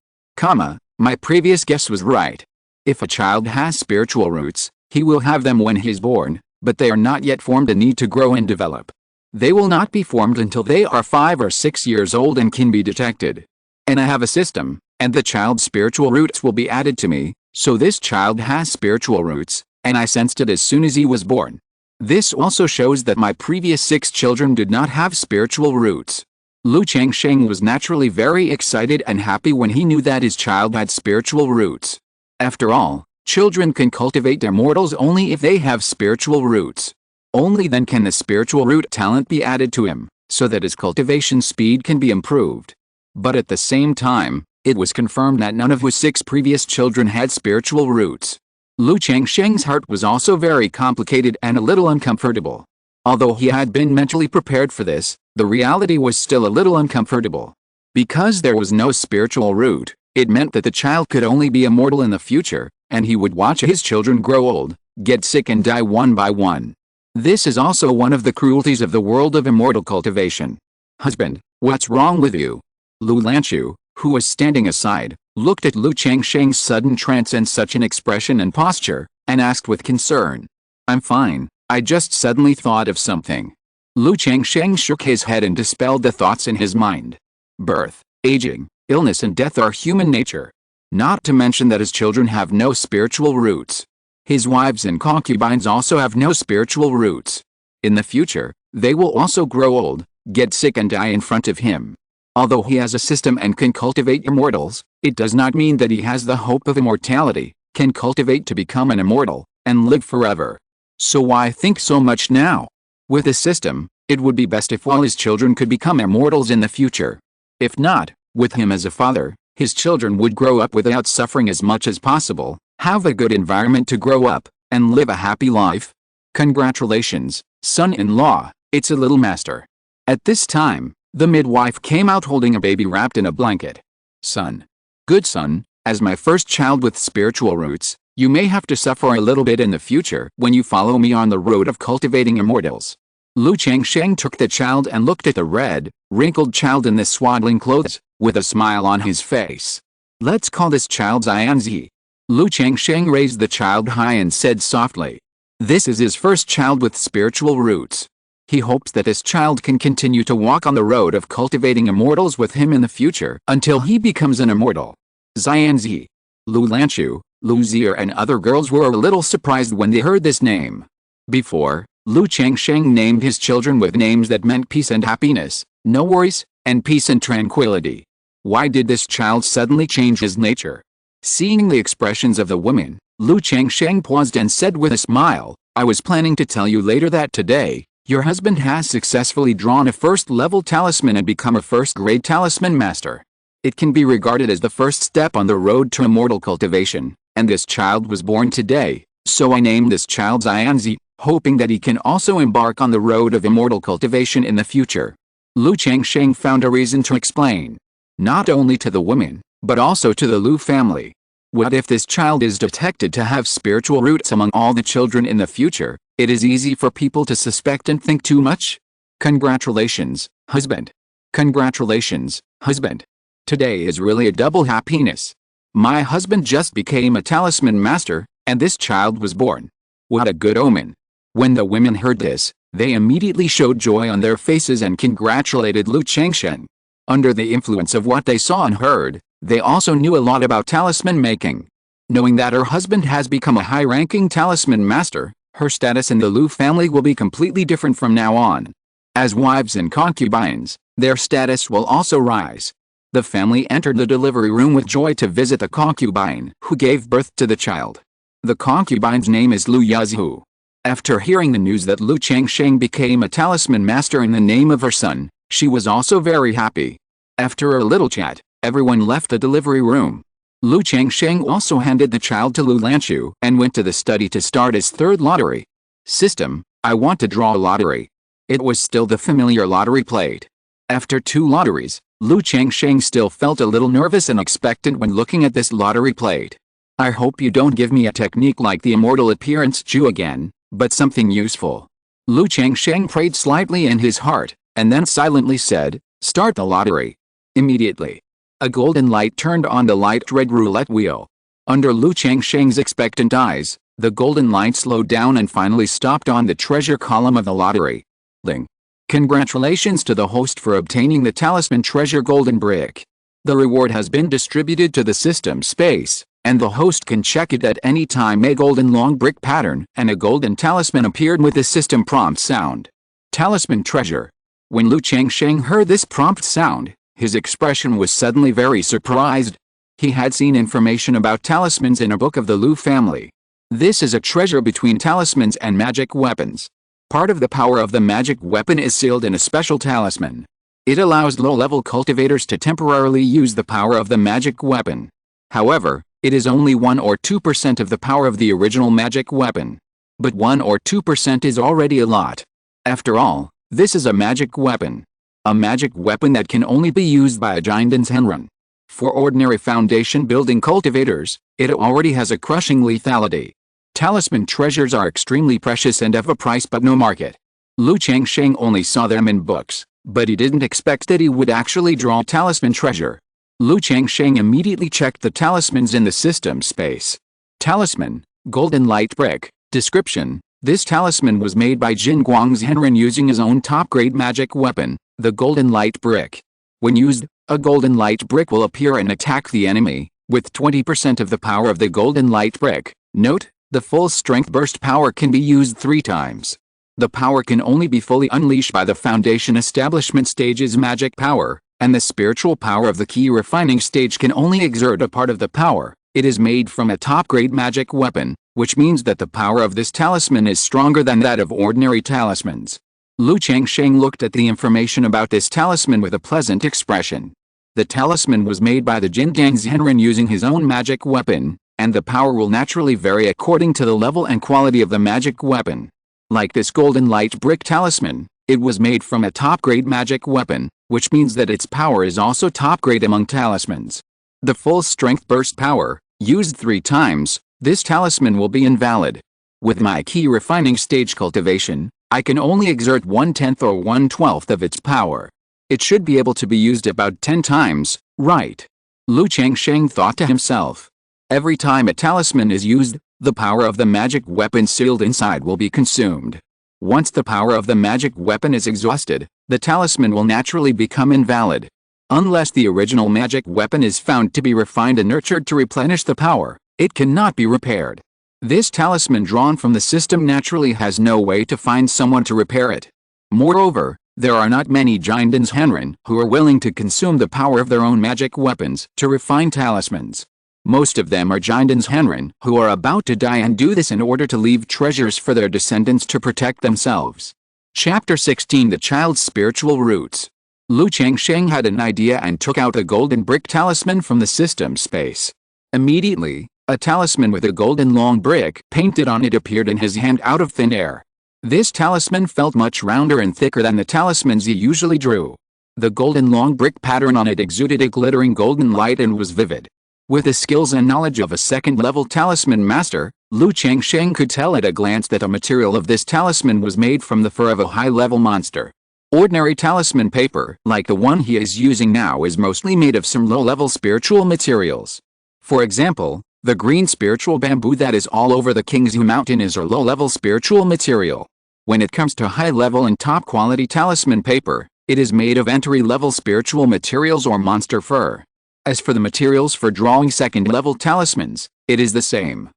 My previous guess was right. If a child has spiritual roots, he will have them when he is born, but they are not yet formed and need to grow and develop. They will not be formed until they are 5 or 6 years old and can be detected. And I have a system, and the child's spiritual roots will be added to me, so this child has spiritual roots, and I sensed it as soon as he was born. This also shows that my previous 6 children did not have spiritual roots. Lu Changsheng was naturally very excited and happy when he knew that his child had spiritual roots. After all, children can cultivate their mortals only if they have spiritual roots. Only then can the spiritual root talent be added to him, so that his cultivation speed can be improved. But at the same time, it was confirmed that none of his 6 previous children had spiritual roots. Lu Changsheng's heart was also very complicated and a little uncomfortable. Although he had been mentally prepared for this, the reality was still a little uncomfortable. Because there was no spiritual root, it meant that the child could only be immortal in the future, and he would watch his children grow old, get sick and die one by one. This is also one of the cruelties of the world of immortal cultivation. Husband, what's wrong with you? Lu Lanchu, who was standing aside, looked at Lu Changsheng's sudden trance and such an expression and posture, and asked with concern. I'm fine, I just suddenly thought of something. Lu Changsheng shook his head and dispelled the thoughts in his mind. Birth, aging, illness and death are human nature. Not to mention that his children have no spiritual roots. His wives and concubines also have no spiritual roots. In the future, they will also grow old, get sick and die in front of him. Although he has a system and can cultivate immortals, it does not mean that he has the hope of immortality, can cultivate to become an immortal, and live forever. So why think so much now? With a system, it would be best if all his children could become immortals in the future. If not, with him as a father, his children would grow up without suffering as much as possible, have a good environment to grow up, and live a happy life. Congratulations, son-in-law, it's a little master. At this time, the midwife came out holding a baby wrapped in a blanket. Son. Good son, as my first child with spiritual roots, you may have to suffer a little bit in the future when you follow me on the road of cultivating immortals. Lu Changsheng took the child and looked at the red, wrinkled child in the swaddling clothes, with a smile on his face. Let's call this child Xianzi. Lu Changsheng raised the child high and said softly. This is his first child with spiritual roots. He hopes that this child can continue to walk on the road of cultivating immortals with him in the future until he becomes an immortal. Xianzi. Lu Lanchu, Lu Zier and other girls were a little surprised when they heard this name. Before, Lu Changsheng named his children with names that meant peace and happiness, no worries, and peace and tranquility. Why did this child suddenly change his nature? Seeing the expressions of the women, Lu Changsheng paused and said with a smile, I was planning to tell you later that today, your husband has successfully drawn a first-level talisman and become a first-grade talisman master. It can be regarded as the first step on the road to immortal cultivation, and this child was born today, so I named this child Xianzi, hoping that he can also embark on the road of immortal cultivation in the future. Lu Changsheng found a reason to explain. Not only to the women, but also to the Lu family. What if this child is detected to have spiritual roots among all the children in the future? It is easy for people to suspect and think too much. Congratulations, husband. Congratulations, husband. Today is really a double happiness. My husband just became a talisman master, and this child was born. What a good omen. When the women heard this, they immediately showed joy on their faces and congratulated Lu Changsheng. Under the influence of what they saw and heard, they also knew a lot about talisman making. Knowing that her husband has become a high-ranking talisman master, Her status in the Lu family will be completely different from now on. As wives and concubines, their status will also rise. The family entered the delivery room with joy to visit the concubine who gave birth to the child. The concubine's name is Lu Yazhu. After hearing the news that Lu Changsheng became a talisman master in the name of her son, she was also very happy. After a little chat, everyone left the delivery room. Lu Changsheng also handed the child to Lu Lanchu and went to the study to start his third lottery. System, I want to draw a lottery. It was still the familiar lottery plate. After 2 lotteries, Lu Changsheng still felt a little nervous and expectant when looking at this lottery plate. I hope you don't give me a technique like the immortal appearance Jew again, but something useful. Lu Changsheng prayed slightly in his heart, and then silently said, start the lottery. Immediately, a golden light turned on the light red roulette wheel. Under Lu Changsheng's expectant eyes, the golden light slowed down and finally stopped on the treasure column of the lottery. Ling. Congratulations to the host for obtaining the talisman treasure golden brick. The reward has been distributed to the system space, and the host can check it at any time. A golden long brick pattern and a golden talisman appeared with the system prompt sound. Talisman treasure. When Lu Changsheng heard this prompt sound, his expression was suddenly very surprised. He had seen information about talismans in a book of the Lu family. This is a treasure between talismans and magic weapons. Part of the power of the magic weapon is sealed in a special talisman. It allows low-level cultivators to temporarily use the power of the magic weapon. However, it is only 1 or 2% of the power of the original magic weapon. But 1 or 2% is already a lot. After all, this is a magic weapon. A magic weapon that can only be used by a Qingyun Sect. For ordinary foundation building cultivators, it already has a crushing lethality. Talisman treasures are extremely precious and have a price but no market. Lu Changsheng only saw them in books, but he didn't expect that he would actually draw talisman treasure. Lu Changsheng immediately checked the talismans in the system space. Talisman, golden light brick. Description: this talisman was made by Jin Guangzhenren using his own top-grade magic weapon, the golden light brick. When used, a golden light brick will appear and attack the enemy, with 20% of the power of the golden light brick. Note: the full strength burst power can be used 3 times. The power can only be fully unleashed by the foundation establishment stage's magic power, and the spiritual power of the key refining stage can only exert a part of the power. It is made from a top-grade magic weapon, which means that the power of this talisman is stronger than that of ordinary talismans. Lu Changsheng looked at the information about this talisman with a pleasant expression. The talisman was made by the Jin Guangzhenren using his own magic weapon, and the power will naturally vary according to the level and quality of the magic weapon. Like this golden light brick talisman, it was made from a top-grade magic weapon, which means that its power is also top-grade among talismans. The full strength burst power, used 3 times, this talisman will be invalid. With my key refining stage cultivation, I can only exert 1/10 or 1/12 of its power. It should be able to be used about 10 times, right? Lu Changsheng thought to himself. Every time a talisman is used, the power of the magic weapon sealed inside will be consumed. Once the power of the magic weapon is exhausted, the talisman will naturally become invalid. Unless the original magic weapon is found to be refined and nurtured to replenish the power, it cannot be repaired. This talisman drawn from the system naturally has no way to find someone to repair it. Moreover, there are not many Qingyun Sect who are willing to consume the power of their own magic weapons to refine talismans. Most of them are Qingyun Sect who are about to die and do this in order to leave treasures for their descendants to protect themselves. Chapter 16: The Child's Spiritual Roots. Lu Changsheng had an idea and took out a golden brick talisman from the system space. Immediately, a talisman with a golden long brick painted on it appeared in his hand out of thin air. This talisman felt much rounder and thicker than the talismans he usually drew. The golden long brick pattern on it exuded a glittering golden light and was vivid. With the skills and knowledge of a second-level talisman master, Lu Changsheng could tell at a glance that a material of this talisman was made from the fur of a high-level monster. Ordinary talisman paper, like the one he is using now, is mostly made of some low-level spiritual materials. For example, the green spiritual bamboo that is all over the Qingzhu Mountain is a low-level spiritual material. When it comes to high-level and top-quality talisman paper, it is made of entry-level spiritual materials or monster fur. As for the materials for drawing second-level talismans, it is the same.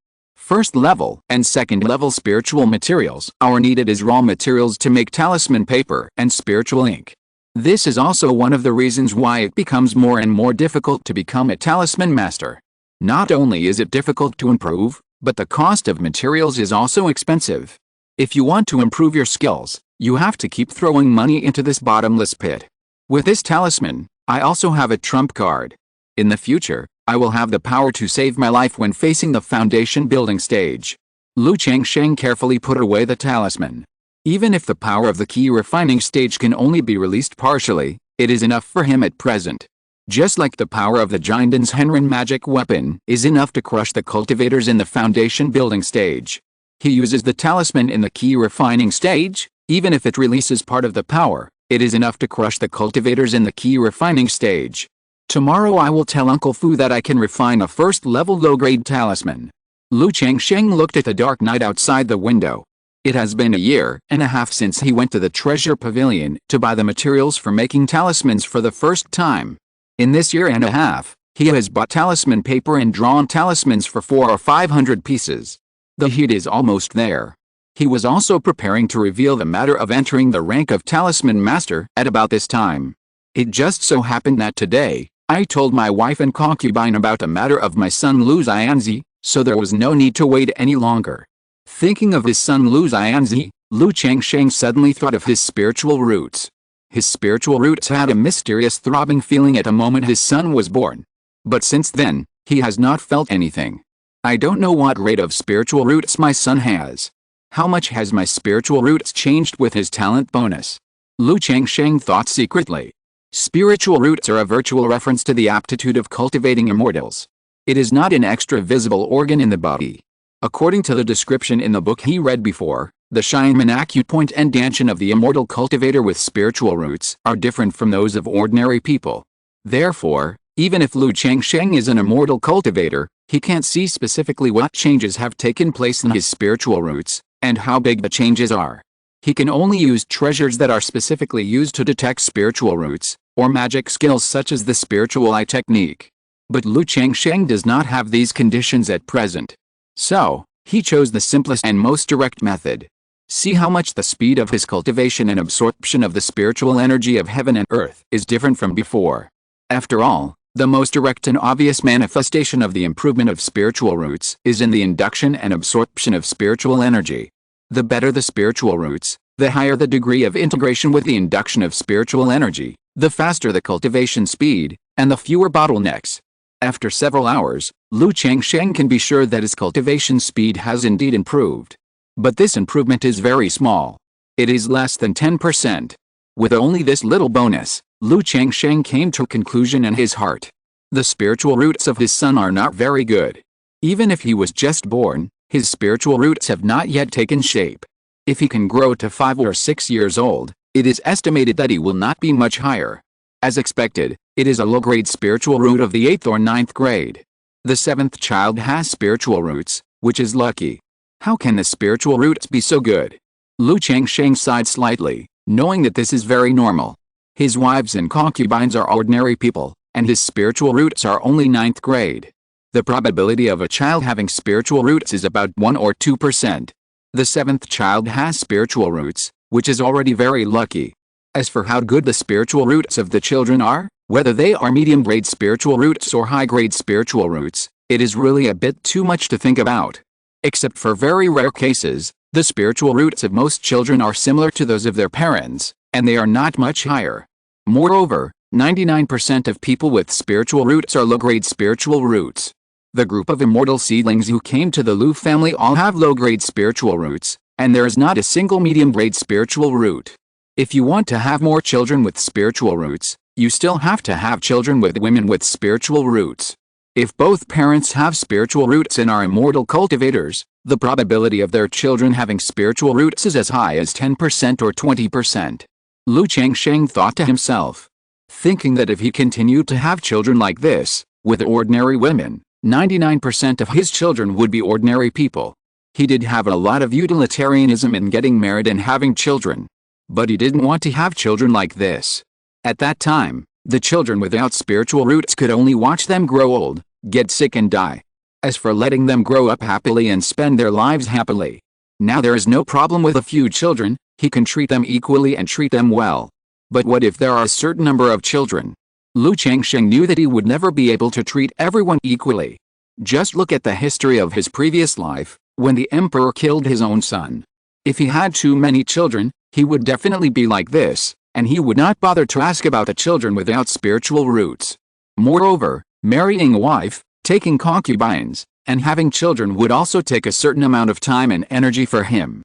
First level and second level spiritual materials are needed as raw materials to make talisman paper and spiritual ink. This is also one of the reasons why it becomes more and more difficult to become a talisman master. Not only is it difficult to improve, but the cost of materials is also expensive. If you want to improve your skills, you have to keep throwing money into this bottomless pit. With this talisman, I also have a trump card. In the future, I will have the power to save my life when facing the foundation building stage. Changsheng carefully put away the talisman. Even if the power of the key refining stage can only be released partially, it is enough for him at present. Just like the power of the Giant's Henrin magic weapon is enough to crush the cultivators in the foundation building stage. He uses the talisman in the key refining stage. Even if it releases part of the power, it is enough to crush the cultivators in the key refining stage. Tomorrow I will tell Uncle Fu that I can refine a first level low-grade talisman. Changsheng looked at the dark night outside the window. It has been a year and a half since he went to the treasure pavilion to buy the materials for making talismans for the first time. In this year and a half, he has bought talisman paper and drawn talismans for 400 or 500 pieces. The heat is almost there. He was also preparing to reveal the matter of entering the rank of talisman master at about this time. It just so happened that today, I told my wife and concubine about the matter of my son Lu Xianzi, so there was no need to wait any longer. Thinking of his son Lu Xianzi, Changsheng suddenly thought of his spiritual roots. His spiritual roots had a mysterious throbbing feeling at the moment his son was born. But since then, he has not felt anything. I don't know what rate of spiritual roots my son has. How much has my spiritual roots changed with his talent bonus? Changsheng thought secretly. Spiritual roots are a virtual reference to the aptitude of cultivating immortals. It is not an extra visible organ in the body. According to the description in the book he read before, the Xianmen acupoint and dantian of the immortal cultivator with spiritual roots are different from those of ordinary people. Therefore, even if Changsheng is an immortal cultivator, he can't see specifically what changes have taken place in his spiritual roots, and how big the changes are. He can only use treasures that are specifically used to detect spiritual roots, or magic skills such as the spiritual eye technique. But Changsheng does not have these conditions at present. So, he chose the simplest and most direct method. See how much the speed of his cultivation and absorption of the spiritual energy of heaven and earth is different from before. After all, the most direct and obvious manifestation of the improvement of spiritual roots is in the induction and absorption of spiritual energy. The better the spiritual roots, the higher the degree of integration with the induction of spiritual energy, the faster the cultivation speed, and the fewer bottlenecks. After several hours, Changsheng can be sure that his cultivation speed has indeed improved. But this improvement is very small. It is less than 10%. With only this little bonus, Changsheng came to a conclusion in his heart. The spiritual roots of his son are not very good. Even if he was just born, his spiritual roots have not yet taken shape. If he can grow to 5 or 6 years old, it is estimated that he will not be much higher. As expected, it is a low-grade spiritual root of the 8th or 9th grade. The 7th child has spiritual roots, which is lucky. How can the spiritual roots be so good? Changsheng sighed slightly, knowing that this is very normal. His wives and concubines are ordinary people, and his spiritual roots are only 9th grade. The probability of a child having spiritual roots is about 1 or 2%. The 7th child has spiritual roots, which is already very lucky. As for how good the spiritual roots of the children are, whether they are medium-grade spiritual roots or high-grade spiritual roots, it is really a bit too much to think about. Except for very rare cases, the spiritual roots of most children are similar to those of their parents, and they are not much higher. Moreover, 99% of people with spiritual roots are low-grade spiritual roots. The group of immortal seedlings who came to the Lu family all have low-grade spiritual roots, and there is not a single medium-grade spiritual root. If you want to have more children with spiritual roots, you still have to have children with women with spiritual roots. If both parents have spiritual roots and are immortal cultivators, the probability of their children having spiritual roots is as high as 10% or 20%. Changsheng thought to himself. Thinking that if he continued to have children like this, with ordinary women, 99% of his children would be ordinary people. He did have a lot of utilitarianism in getting married and having children. But he didn't want to have children like this. At that time, the children without spiritual roots could only watch them grow old, get sick and die. As for letting them grow up happily and spend their lives happily, now there is no problem with a few children, he can treat them equally and treat them well. But what if there are a certain number of children? Lu Changsheng knew that he would never be able to treat everyone equally. Just look at the history of his previous life, when the emperor killed his own son. If he had too many children, he would definitely be like this, and he would not bother to ask about the children without spiritual roots. Moreover, marrying a wife, taking concubines, and having children would also take a certain amount of time and energy for him.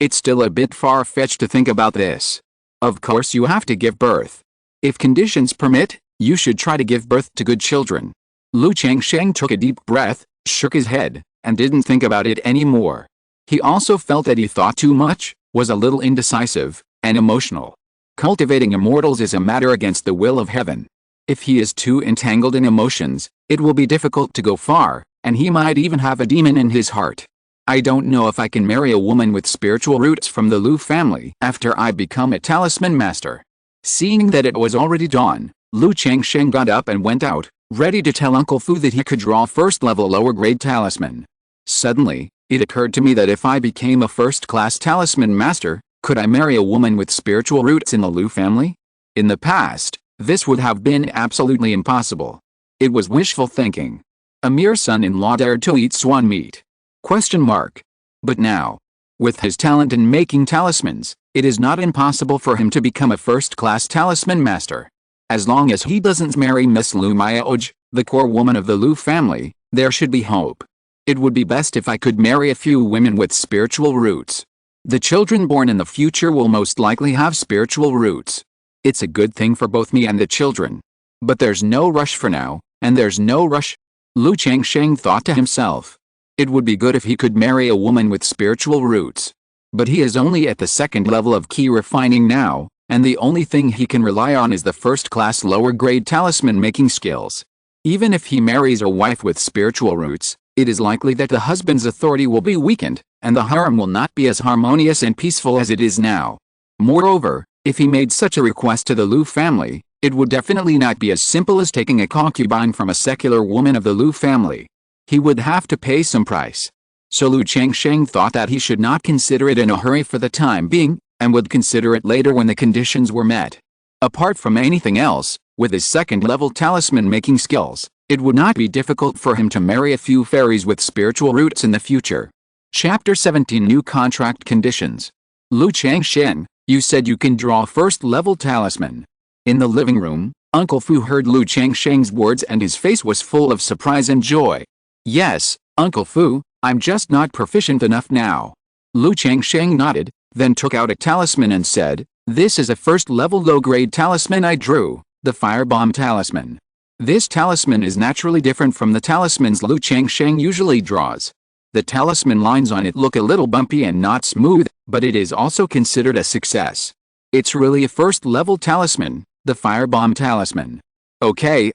It's still a bit far-fetched to think about this. Of course you have to give birth. If conditions permit, you should try to give birth to good children. Lu Changsheng took a deep breath, shook his head, and didn't think about it anymore. He also felt that he thought too much, was a little indecisive, and emotional. Cultivating immortals is a matter against the will of heaven. If he is too entangled in emotions, it will be difficult to go far, and he might even have a demon in his heart. I don't know if I can marry a woman with spiritual roots from the Lu family after I become a talisman master. Seeing that it was already dawn, Lu Changsheng got up and went out, ready to tell Uncle Fu that he could draw first-level lower-grade talisman. Suddenly, it occurred to me that if I became a first-class talisman master, could I marry a woman with spiritual roots in the Lu family? In the past, this would have been absolutely impossible. It was wishful thinking. A mere son-in-law dared to eat swan meat. But now, with his talent in making talismans, it is not impossible for him to become a first-class talisman master. As long as he doesn't marry Miss Lu Miaoj, the core woman of the Lu family, there should be hope. It would be best if I could marry a few women with spiritual roots. The children born in the future will most likely have spiritual roots. It's a good thing for both me and the children. But there's no rush for now, and there's no rush. Lu Changsheng thought to himself. It would be good if he could marry a woman with spiritual roots. But he is only at the second level of key refining now, and the only thing he can rely on is the first-class lower-grade talisman-making skills. Even if he marries a wife with spiritual roots, it is likely that the husband's authority will be weakened, and the harem will not be as harmonious and peaceful as it is now. Moreover, if he made such a request to the Lu family, it would definitely not be as simple as taking a concubine from a secular woman of the Lu family. He would have to pay some price. So Lu Changsheng thought that he should not consider it in a hurry for the time being, and would consider it later when the conditions were met. Apart from anything else, with his second-level talisman-making skills, it would not be difficult for him to marry a few fairies with spiritual roots in the future. Chapter 17 New Contract Conditions. Lu Changsheng, you said you can draw first-level talisman. In the living room, Uncle Fu heard Lu Changsheng's words and his face was full of surprise and joy. Yes, Uncle Fu, I'm just not proficient enough now. Lu Changsheng nodded, then took out a talisman and said, this is a first-level low-grade talisman I drew, the Firebomb Talisman. This talisman is naturally different from the talismans Lu Changsheng usually draws. The talisman lines on it look a little bumpy and not smooth, but it is also considered a success. It's really a first-level talisman, the Firebomb Talisman. Okay,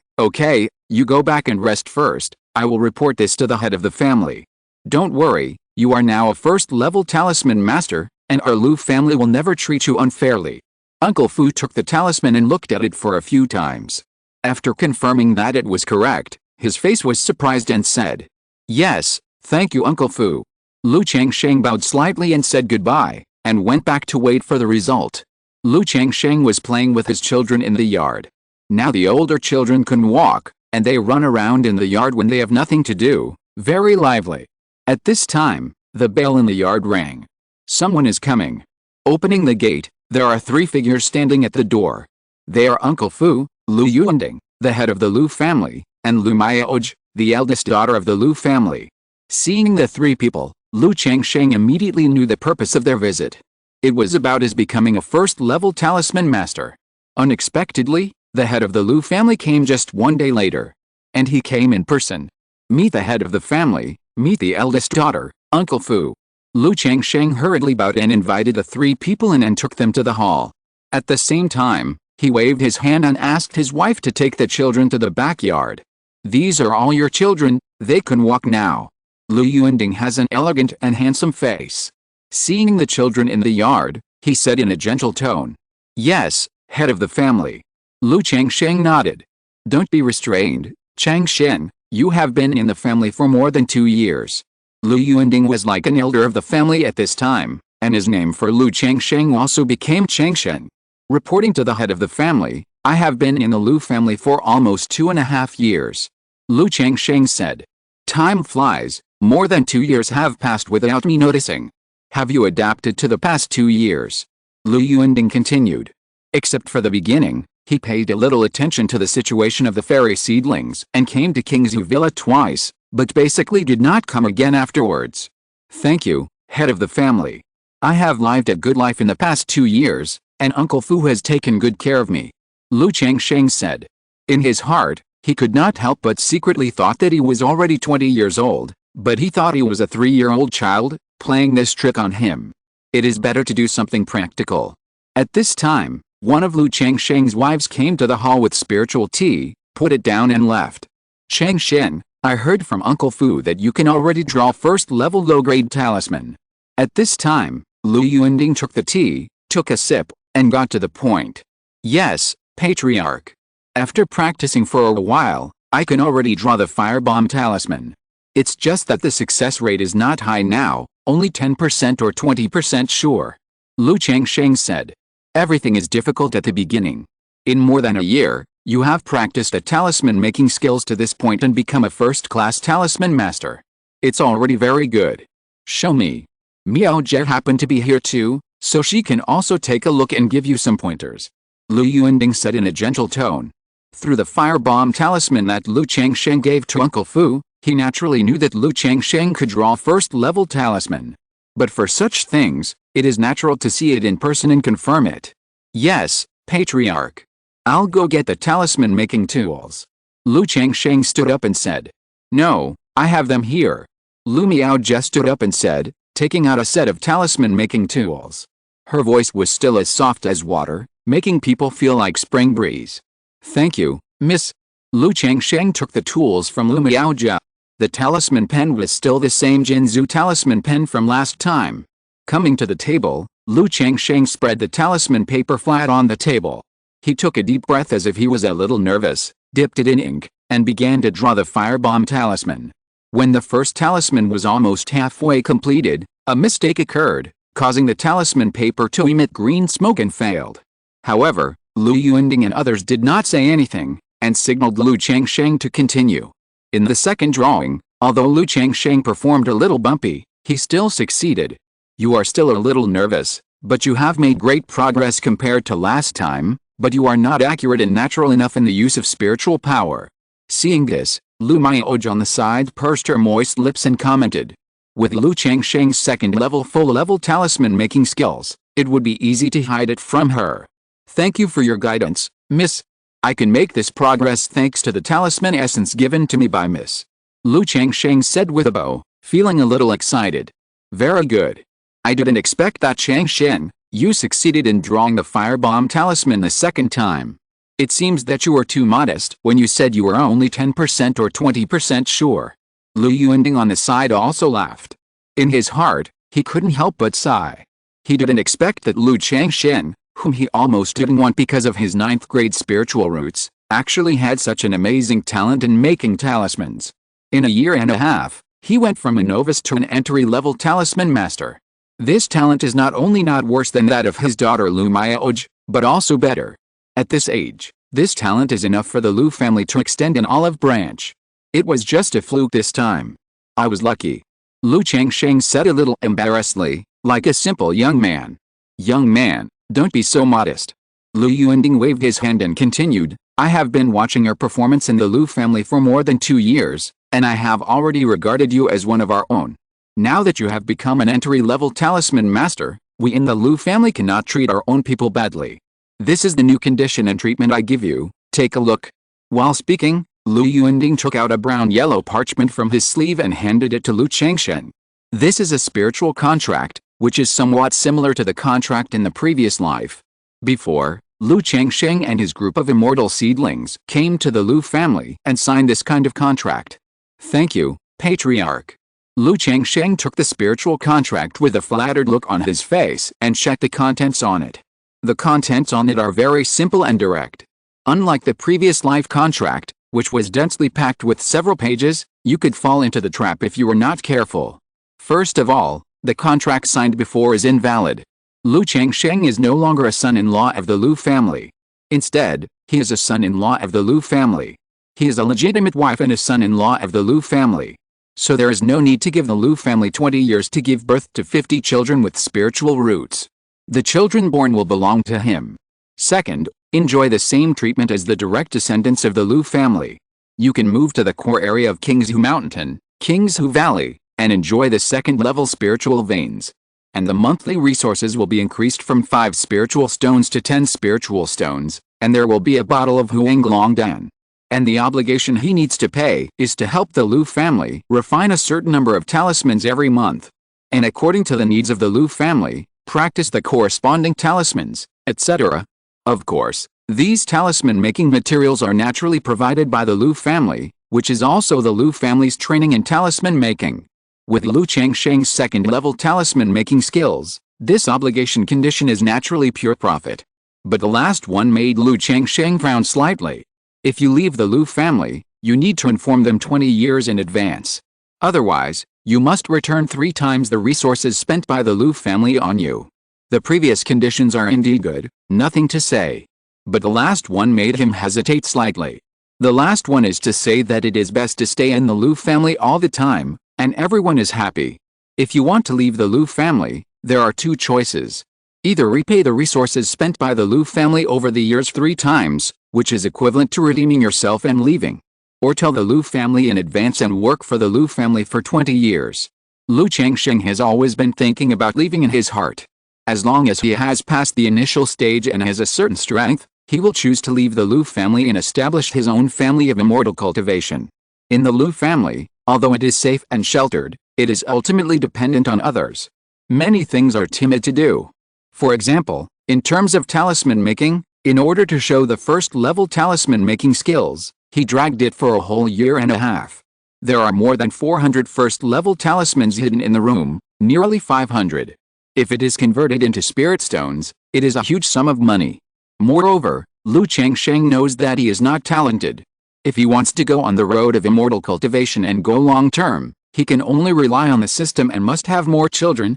you go back and rest first. I will report this to the head of the family. Don't worry, you are now a first-level talisman master, and our Lu family will never treat you unfairly. Uncle Fu took the talisman and looked at it for a few times. After confirming that it was correct, his face was surprised and said, yes, thank you Uncle Fu. Lu Changsheng bowed slightly and said goodbye, and went back to wait for the result. Lu Changsheng was playing with his children in the yard. Now the older children can walk, and they run around in the yard when they have nothing to do, very lively. At this time, the bell in the yard rang. Someone is coming. Opening the gate, there are three figures standing at the door. They are Uncle Fu, Lu Yuanding, the head of the Lu family, and Lu Miaoj, the eldest daughter of the Lu family. Seeing the three people, Lu Changsheng immediately knew the purpose of their visit. It was about his becoming a first-level talisman master. Unexpectedly, the head of the Lu family came just one day later. And he came in person. Meet the head of the family, meet the eldest daughter, Uncle Fu. Lu Changsheng hurriedly bowed and invited the three people in and took them to the hall. At the same time, he waved his hand and asked his wife to take the children to the backyard. These are all your children, they can walk now. Lu Yuanding has an elegant and handsome face. Seeing the children in the yard, he said in a gentle tone. Yes, head of the family. Lu Changsheng nodded. Don't be restrained, Changsheng, You have been in the family for more than 2 years. Lu Yuanding was like an elder of the family at this time, and his name for Lu Changsheng also became Changsheng. Reporting to the head of the family, I have been in the Lu family for almost 2.5 years. Lu Changsheng said. Time flies, more than 2 years have passed without me noticing. Have you adapted to the past 2 years? Lu Yuanding continued. Except for the beginning, he paid a little attention to the situation of the fairy seedlings and came to Qingzhu Villa twice, but basically did not come again afterwards. Thank you, head of the family. I have lived a good life in the past 2 years, and Uncle Fu has taken good care of me. Lu Changsheng said. In his heart, he could not help but secretly thought that he was already 20 years old, but he thought he was a 3-year-old child, playing this trick on him. It is better to do something practical. At this time, one of Lu Changsheng's wives came to the hall with spiritual tea, put it down and left. Changsheng, I heard from Uncle Fu that you can already draw first-level low-grade talisman. At this time, Lu Yuanding took the tea, took a sip, and got to the point. Yes, Patriarch. After practicing for a while, I can already draw the firebomb talisman. It's just that the success rate is not high now, only 10% or 20% sure. Lu Changsheng said. Everything is difficult at the beginning. In more than a year, you have practiced a talisman making skills to this point and become a first-class talisman master. It's already very good. Show me. Miao Jie happened to be here too, so she can also take a look and give you some pointers. Lu Yuanding said in a gentle tone. Through the firebomb talisman that Lu Changsheng gave to Uncle Fu, he naturally knew that Lu Changsheng could draw first-level talisman. But for such things, it is natural to see it in person and confirm it. Yes, Patriarch. I'll go get the talisman-making tools. Lu Changsheng stood up and said. No, I have them here. Lu Miaojie stood up and said, taking out a set of talisman-making tools. Her voice was still as soft as water, making people feel like spring breeze. Thank you, Miss. Lu Changsheng took the tools from Lu Miaojie. The talisman pen was still the same Jinzhu talisman pen from last time. Coming to the table, Lu Changsheng spread the talisman paper flat on the table. He took a deep breath as if he was a little nervous, dipped it in ink, and began to draw the firebomb talisman. When the first talisman was almost halfway completed, a mistake occurred, causing the talisman paper to emit green smoke and failed. However, Lu Yuanding and others did not say anything, and signaled Lu Changsheng to continue. In the second drawing, although Lu Changsheng performed a little bumpy, he still succeeded. You are still a little nervous, but you have made great progress compared to last time, but you are not accurate and natural enough in the use of spiritual power. Seeing this, Lu Miaojie on the side pursed her moist lips and commented. With Lu Changsheng's second-level full-level talisman-making skills, it would be easy to hide it from her. Thank you for your guidance, Miss. I can make this progress thanks to the talisman essence given to me by Miss. Lu Changsheng said with a bow, feeling a little excited. Very good. I didn't expect that, Changsheng. You succeeded in drawing the firebomb talisman the second time. It seems that you were too modest when you said you were only 10% or 20% sure. Lu Yuanding on the side also laughed. In his heart, he couldn't help but sigh. He didn't expect that Lu Changsheng, whom he almost didn't want because of his 9th grade spiritual roots, actually had such an amazing talent in making talismans. In a year and a half, he went from a novice to an entry-level talisman master. This talent is not only not worse than that of his daughter Lu Miaojie, but also better. At this age, this talent is enough for the Lu family to extend an olive branch. It was just a fluke this time. I was lucky. Lu Changsheng said a little embarrassedly, like a simple young man. Young man, don't be so modest. Lu Yuanding waved his hand and continued, I have been watching your performance in the Lu family for more than 2 years, and I have already regarded you as one of our own. Now that you have become an entry-level talisman master, we in the Lu family cannot treat our own people badly. This is the new condition and treatment I give you, take a look. While speaking, Lu Yuanding took out a brown-yellow parchment from his sleeve and handed it to Lu Changsheng. This is a spiritual contract, which is somewhat similar to the contract in the previous life. Before, Lu Changsheng and his group of immortal seedlings came to the Lu family and signed this kind of contract. Thank you, Patriarch. Lu Changsheng took the spiritual contract with a flattered look on his face and checked the contents on it. The contents on it are very simple and direct. Unlike the previous life contract, which was densely packed with several pages. You could fall into the trap if you were not careful. First of all, the contract signed before is invalid. Lu Changsheng is no longer a son-in-law of the Lu family. Instead, he is a son-in-law of the Lu family. He is a legitimate wife and a son-in-law of the Lu family. So there is no need to give the Lu family 20 years to give birth to 50 children with spiritual roots. The children born will belong to him. Second, enjoy the same treatment as the direct descendants of the Lu family. You can move to the core area of Qingzhu Mountain, Qingzhu Valley, and enjoy the second-level spiritual veins. And the monthly resources will be increased from 5 spiritual stones to 10 spiritual stones, and there will be a bottle of Huanglongdan. And the obligation he needs to pay is to help the Lu family refine a certain number of talismans every month. And according to the needs of the Lu family, practice the corresponding talismans, etc. Of course, these talisman-making materials are naturally provided by the Lu family, which is also the Lu family's training in talisman making. With Lu Changsheng's second-level talisman-making skills, this obligation condition is naturally pure profit. But the last one made Lu Changsheng frown slightly. If you leave the Lu family, you need to inform them 20 years in advance. Otherwise, you must return 3 times the resources spent by the Lu family on you. The previous conditions are indeed good, nothing to say. But the last one made him hesitate slightly. The last one is to say that it is best to stay in the Lu family all the time, and everyone is happy. If you want to leave the Lu family, there are 2 choices. Either repay the resources spent by the Lu family over the years 3 times, which is equivalent to redeeming yourself and leaving. Or tell the Lu family in advance and work for the Lu family for 20 years. Lu Changsheng has always been thinking about leaving in his heart. As long as he has passed the initial stage and has a certain strength, he will choose to leave the Lu family and establish his own family of immortal cultivation. In the Lu family, although it is safe and sheltered, it is ultimately dependent on others. Many things are timid to do. For example, in terms of talisman making, in order to show the first-level talisman-making skills, he dragged it for a whole year and a half. There are more than 400 first-level talismans hidden in the room, nearly 500. If it is converted into spirit stones, it is a huge sum of money. Moreover, Lu Changsheng knows that he is not talented. If he wants to go on the road of immortal cultivation and go long-term, he can only rely on the system and must have more children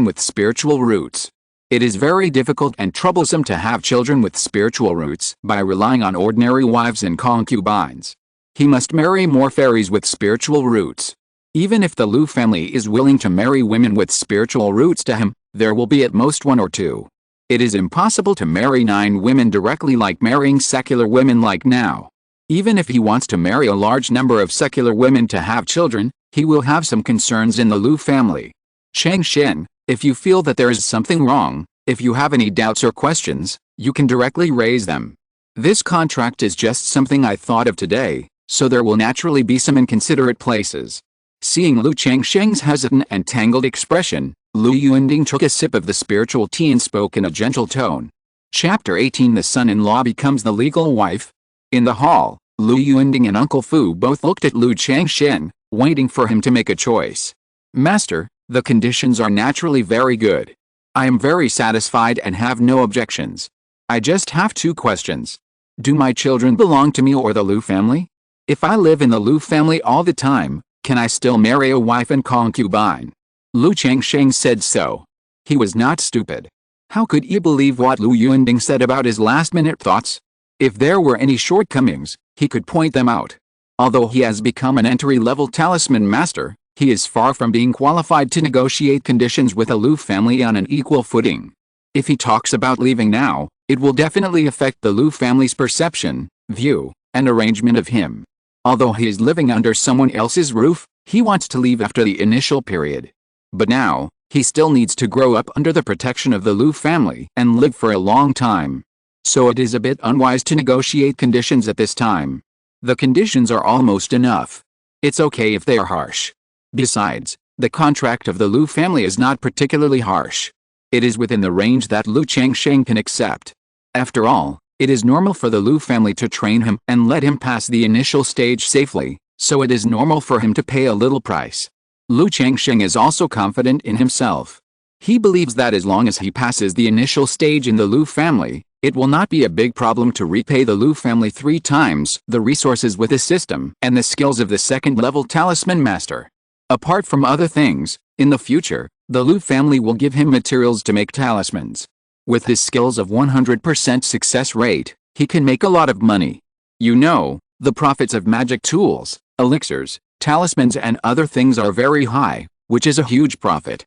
with spiritual roots. It is very difficult and troublesome to have children with spiritual roots by relying on ordinary wives and concubines. He must marry more fairies with spiritual roots. Even if the Lu family is willing to marry women with spiritual roots to him, there will be at most 1 or 2. It is impossible to marry 9 women directly like marrying secular women like now. Even if he wants to marry a large number of secular women to have children, he will have some concerns in the Lu family. Changsheng, if you feel that there is something wrong, if you have any doubts or questions, you can directly raise them. This contract is just something I thought of today, so there will naturally be some inconsiderate places. Seeing Lu Changsheng's hesitant and tangled expression, Lu Yuanding took a sip of the spiritual tea and spoke in a gentle tone. Chapter 18 The son-in-law becomes the legal wife. In the hall, Lu Yuanding and Uncle Fu both looked at Lu Changsheng, waiting for him to make a choice. Master, the conditions are naturally very good. I am very satisfied and have no objections. I just have 2 questions. Do my children belong to me or the Lu family? If I live in the Lu family all the time, can I still marry a wife and concubine? Lu Changsheng said so. He was not stupid. How could he believe what Lu Yuanding said about his last-minute thoughts? If there were any shortcomings, he could point them out. Although he has become an entry-level talisman master, he is far from being qualified to negotiate conditions with a Lu family on an equal footing. If he talks about leaving now, it will definitely affect the Lu family's perception, view, and arrangement of him. Although he is living under someone else's roof, he wants to leave after the initial period. But now, he still needs to grow up under the protection of the Lu family and live for a long time. So it is a bit unwise to negotiate conditions at this time. The conditions are almost enough. It's okay if they are harsh. Besides, the contract of the Lu family is not particularly harsh. It is within the range that Lu Changsheng can accept. After all, it is normal for the Lu family to train him and let him pass the initial stage safely, so it is normal for him to pay a little price. Lu Changsheng is also confident in himself. He believes that as long as he passes the initial stage in the Lu family, It will not be a big problem to repay the Lu family 3 times the resources with the system and the skills of the second-level talisman master. Apart from other things, in the future, the Lu family will give him materials to make talismans. With his skills of 100% success rate, he can make a lot of money. You know, the profits of magic tools, elixirs, talismans and other things are very high, which is a huge profit.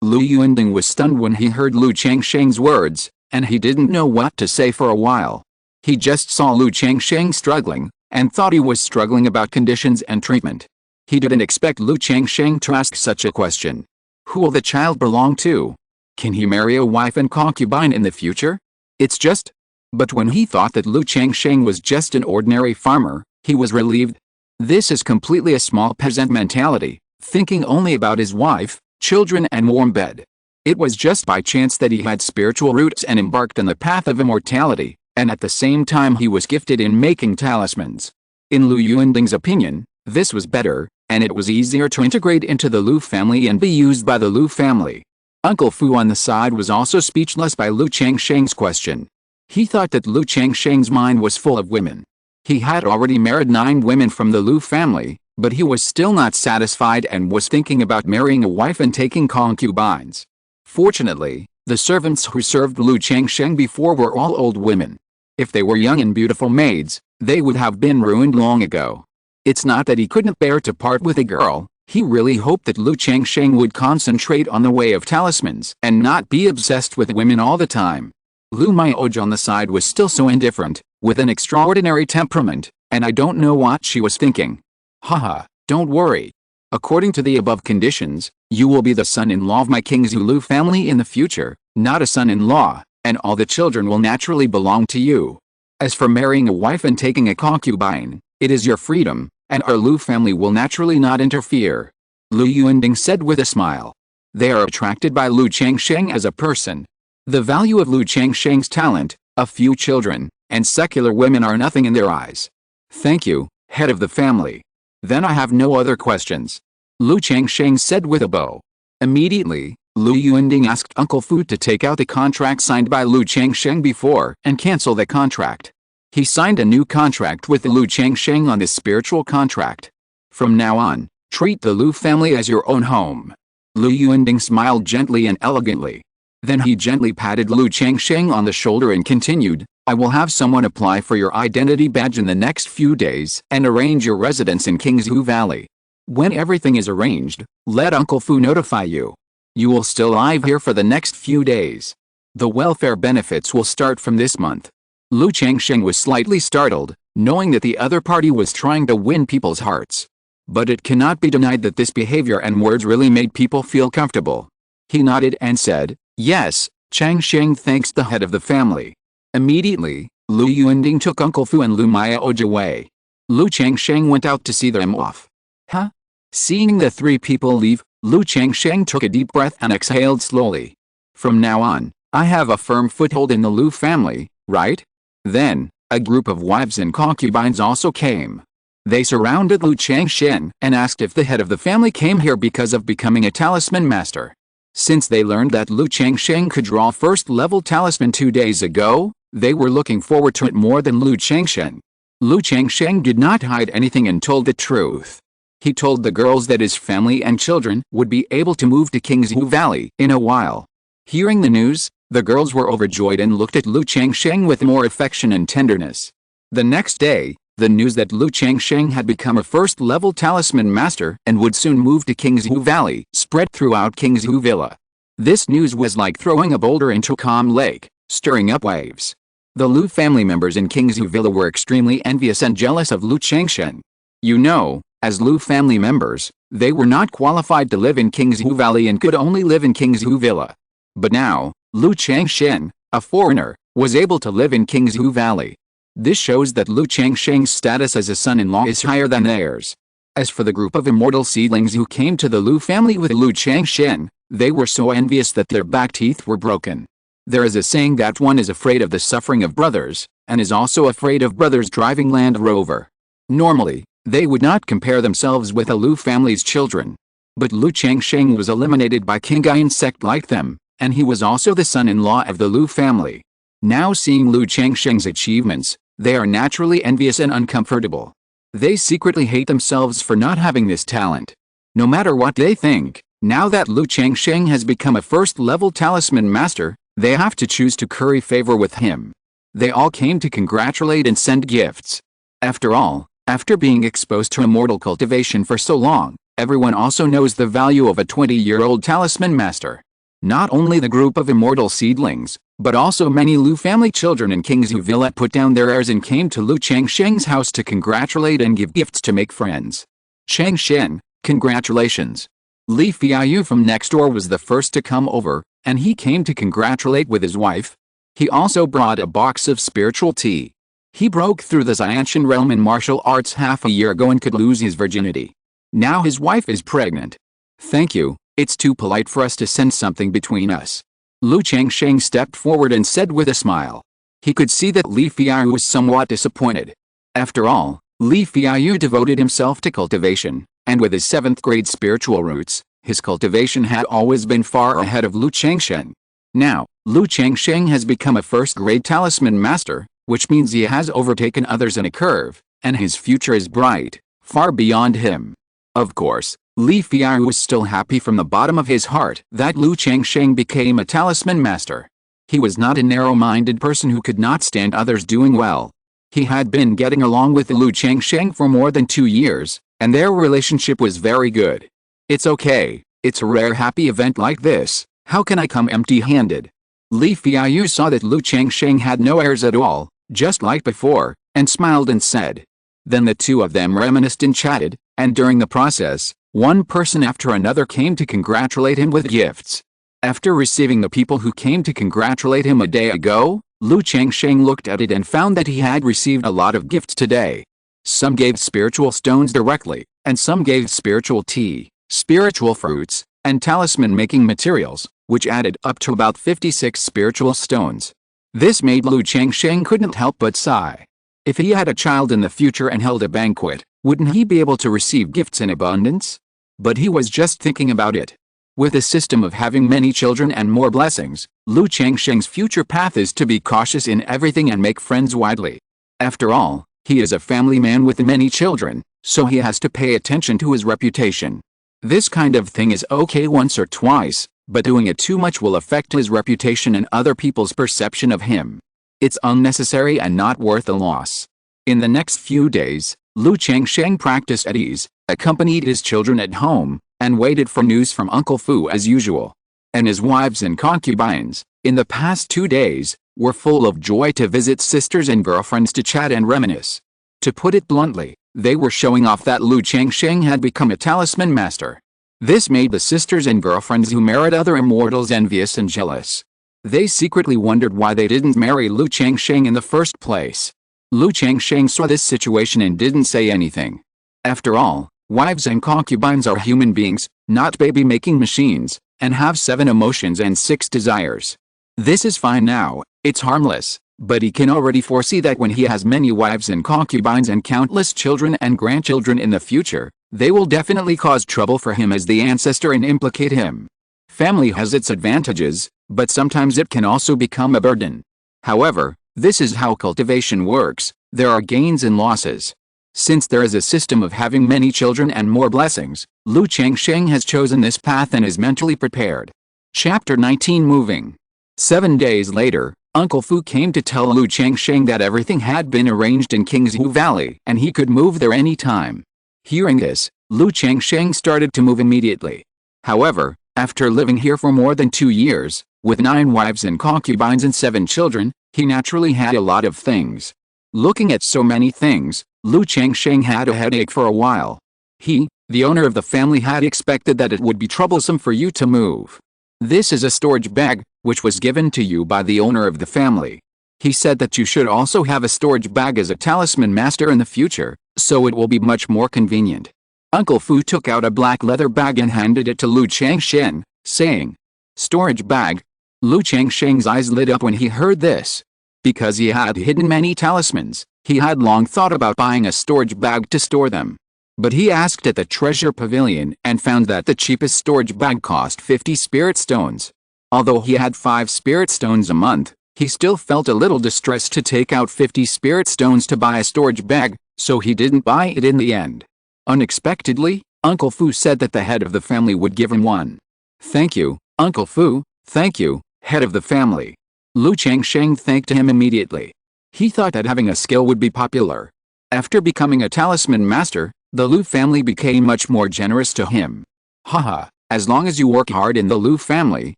Lu Yuanding was stunned when he heard Lu Changsheng's words, and he didn't know what to say for a while. He just saw Lu Changsheng struggling, and thought he was struggling about conditions and treatment. He didn't expect Lu Changsheng to ask such a question. Who will the child belong to? Can he marry a wife and concubine in the future? It's just... But when he thought that Lu Changsheng was just an ordinary farmer, he was relieved. This is completely a small peasant mentality, thinking only about his wife, children and warm bed. It was just by chance that he had spiritual roots and embarked on the path of immortality, and at the same time he was gifted in making talismans. In Lu Yuanding's opinion, this was better, and it was easier to integrate into the Lu family and be used by the Lu family. Uncle Fu on the side was also speechless by Lu Changsheng's question. He thought that Lu Changsheng's mind was full of women. He had already married 9 women from the Lu family, but he was still not satisfied and was thinking about marrying a wife and taking concubines. Fortunately, the servants who served Lu Changsheng before were all old women. If they were young and beautiful maids, they would have been ruined long ago. It's not that he couldn't bear to part with a girl, he really hoped that Lu Changsheng would concentrate on the way of talismans and not be obsessed with women all the time. Lu Miaoj on the side was still so indifferent, with an extraordinary temperament, and I don't know what she was thinking. Haha, don't worry. According to the above conditions, you will be the son-in-law of my Qingzhu Lu family in the future, not a son-in-law, and all the children will naturally belong to you. As for marrying a wife and taking a concubine, it is your freedom, and our Lu family will naturally not interfere. Lu Yuanding said with a smile. They are attracted by Lu Changsheng as a person. The value of Lu Changsheng's talent, a few children, and secular women are nothing in their eyes. Thank you, head of the family. Then I have no other questions. Lu Changsheng said with a bow. Immediately, Lu Yuanding asked Uncle Fu to take out the contract signed by Lu Changsheng before and cancel the contract. He signed a new contract with Lu Changsheng on this spiritual contract. From now on, treat the Lu family as your own home. Lu Yuanding smiled gently and elegantly. Then he gently patted Lu Changsheng on the shoulder and continued, I will have someone apply for your identity badge in the next few days and arrange your residence in Qingzhu Valley. When everything is arranged, let Uncle Fu notify you. You will still live here for the next few days. The welfare benefits will start from this month. Lu Changsheng was slightly startled, knowing that the other party was trying to win people's hearts. But it cannot be denied that this behavior and words really made people feel comfortable. He nodded and said, Yes, Changsheng thanks the head of the family. Immediately, Lu Yuanding took Uncle Fu and Lu Miaoj away. Lu Changsheng went out to see them off. Huh? Seeing the 3 people leave, Lu Changsheng took a deep breath and exhaled slowly. From now on, I have a firm foothold in the Lu family, right? Then, a group of wives and concubines also came. They surrounded Lu Changsheng and asked if the head of the family came here because of becoming a talisman master. Since they learned that Lu Changsheng could draw first-level talisman 2 days ago, they were looking forward to it more than Lu Changsheng. Lu Changsheng did not hide anything and told the truth. He told the girls that his family and children would be able to move to Qingzhu Valley in a while. Hearing the news, the girls were overjoyed and looked at Lu Changsheng with more affection and tenderness. The next day, the news that Lu Changsheng had become a first-level talisman master and would soon move to Qingzhu Valley spread throughout Qingzhu Villa. This news was like throwing a boulder into a calm lake, stirring up waves. The Lu family members in Qingzhu Villa were extremely envious and jealous of Lu Changsheng. You know, as Lu family members, they were not qualified to live in Qingzhu Valley and could only live in Qingzhu Villa. But now, Lu Changsheng, a foreigner, was able to live in Qingzhu Valley. This shows that Lu Changsheng's status as a son-in-law is higher than theirs. As for the group of immortal seedlings who came to the Lu family with Lu Changsheng, they were so envious that their back teeth were broken. There is a saying that one is afraid of the suffering of brothers, and is also afraid of brothers driving Land Rover. Normally, they would not compare themselves with a Lu family's children. But Lu Changsheng was eliminated by Qingyun Sect like them, and he was also the son-in-law of the Lu family. Now seeing Lu Changsheng's achievements, they are naturally envious and uncomfortable. They secretly hate themselves for not having this talent. No matter what they think, now that Lu Changsheng has become a first-level talisman master, they have to choose to curry favor with him. They all came to congratulate and send gifts. After all, after being exposed to immortal cultivation for so long, everyone also knows the value of a 20-year-old talisman master. Not only the group of immortal seedlings, but also many Lu family children in Qingzhu Village put down their airs and came to Lu Changsheng's house to congratulate and give gifts to make friends. Changsheng, congratulations. Li Fiayu from next door was the first to come over, and he came to congratulate with his wife. He also brought a box of spiritual tea. He broke through the Xianshan realm in martial arts half a year ago and could lose his virginity. Now his wife is pregnant. Thank you, it's too polite for us to send something between us. Lu Changsheng stepped forward and said with a smile. He could see that Li Fiayu was somewhat disappointed. After all, Li Fiayu devoted himself to cultivation, and with his 7th grade spiritual roots, his cultivation had always been far ahead of Lu Changsheng. Now, Lu Changsheng has become a first-grade talisman master, which means he has overtaken others in a curve, and his future is bright, far beyond him. Of course, Li Fiayu was still happy from the bottom of his heart that Lu Changsheng became a talisman master. He was not a narrow-minded person who could not stand others doing well. He had been getting along with Lu Changsheng for more than 2 years, and their relationship was very good. It's okay, it's a rare happy event like this, how can I come empty-handed? Li Fiayu saw that Lu Changsheng had no airs at all, just like before, and smiled and said. Then the two of them reminisced and chatted, and during the process, one person after another came to congratulate him with gifts. After receiving the people who came to congratulate him a day ago, Lu Changsheng looked at it and found that he had received a lot of gifts today. Some gave spiritual stones directly, and some gave spiritual tea, spiritual fruits, and talisman-making materials, which added up to about 56 spiritual stones. This made Lu Changsheng couldn't help but sigh. If he had a child in the future and held a banquet, wouldn't he be able to receive gifts in abundance? But he was just thinking about it. With a system of having many children and more blessings, Lu Changsheng's future path is to be cautious in everything and make friends widely. After all, he is a family man with many children, so he has to pay attention to his reputation. This kind of thing is okay once or twice, but doing it too much will affect his reputation and other people's perception of him. It's unnecessary and not worth the loss. In the next few days, Lu Changsheng practiced at ease, accompanied his children at home, and waited for news from Uncle Fu as usual. And his wives and concubines, in the past 2 days, were full of joy to visit sisters and girlfriends to chat and reminisce. To put it bluntly, they were showing off that Lu Changsheng had become a talisman master. This made the sisters and girlfriends who married other immortals envious and jealous. They secretly wondered why they didn't marry Lu Changsheng in the first place. Lu Changsheng saw this situation and didn't say anything. After all, wives and concubines are human beings, not baby-making machines, and have 7 emotions and 6 desires. This is fine now, it's harmless, but he can already foresee that when he has many wives and concubines and countless children and grandchildren in the future, they will definitely cause trouble for him as the ancestor and implicate him. Family has its advantages, but sometimes it can also become a burden. However, this is how cultivation works, there are gains and losses. Since there is a system of having many children and more blessings, Lu Changsheng has chosen this path and is mentally prepared. Chapter 19 Moving. 7 days later, Uncle Fu came to tell Lu Changsheng that everything had been arranged in Qingzhu Valley and he could move there any time. Hearing this, Lu Changsheng started to move immediately. However, after living here for more than 2 years, with 9 wives and concubines and 7 children, he naturally had a lot of things. Looking at so many things, Lu Changsheng had a headache for a while. He, the owner of the family, had expected that it would be troublesome for you to move. This is a storage bag, which was given to you by the owner of the family. He said that you should also have a storage bag as a talisman master in the future, so it will be much more convenient. Uncle Fu took out a black leather bag and handed it to Lu Changsheng, saying, "Storage bag." Lu Changsheng's eyes lit up when he heard this. Because he had hidden many talismans, he had long thought about buying a storage bag to store them. But he asked at the treasure pavilion and found that the cheapest storage bag cost 50 spirit stones. Although he had 5 spirit stones a month, He still felt a little distressed to take out 50 spirit stones to buy a storage bag, so he didn't buy it in the end. Unexpectedly, Uncle Fu said that the head of the family would give him one. "Thank you, Uncle Fu, thank you, head of the family." Lu Changsheng thanked him immediately. He thought that having a skill would be popular. After becoming a talisman master, the Lu family became much more generous to him. "Haha, as long as you work hard in the Lu family,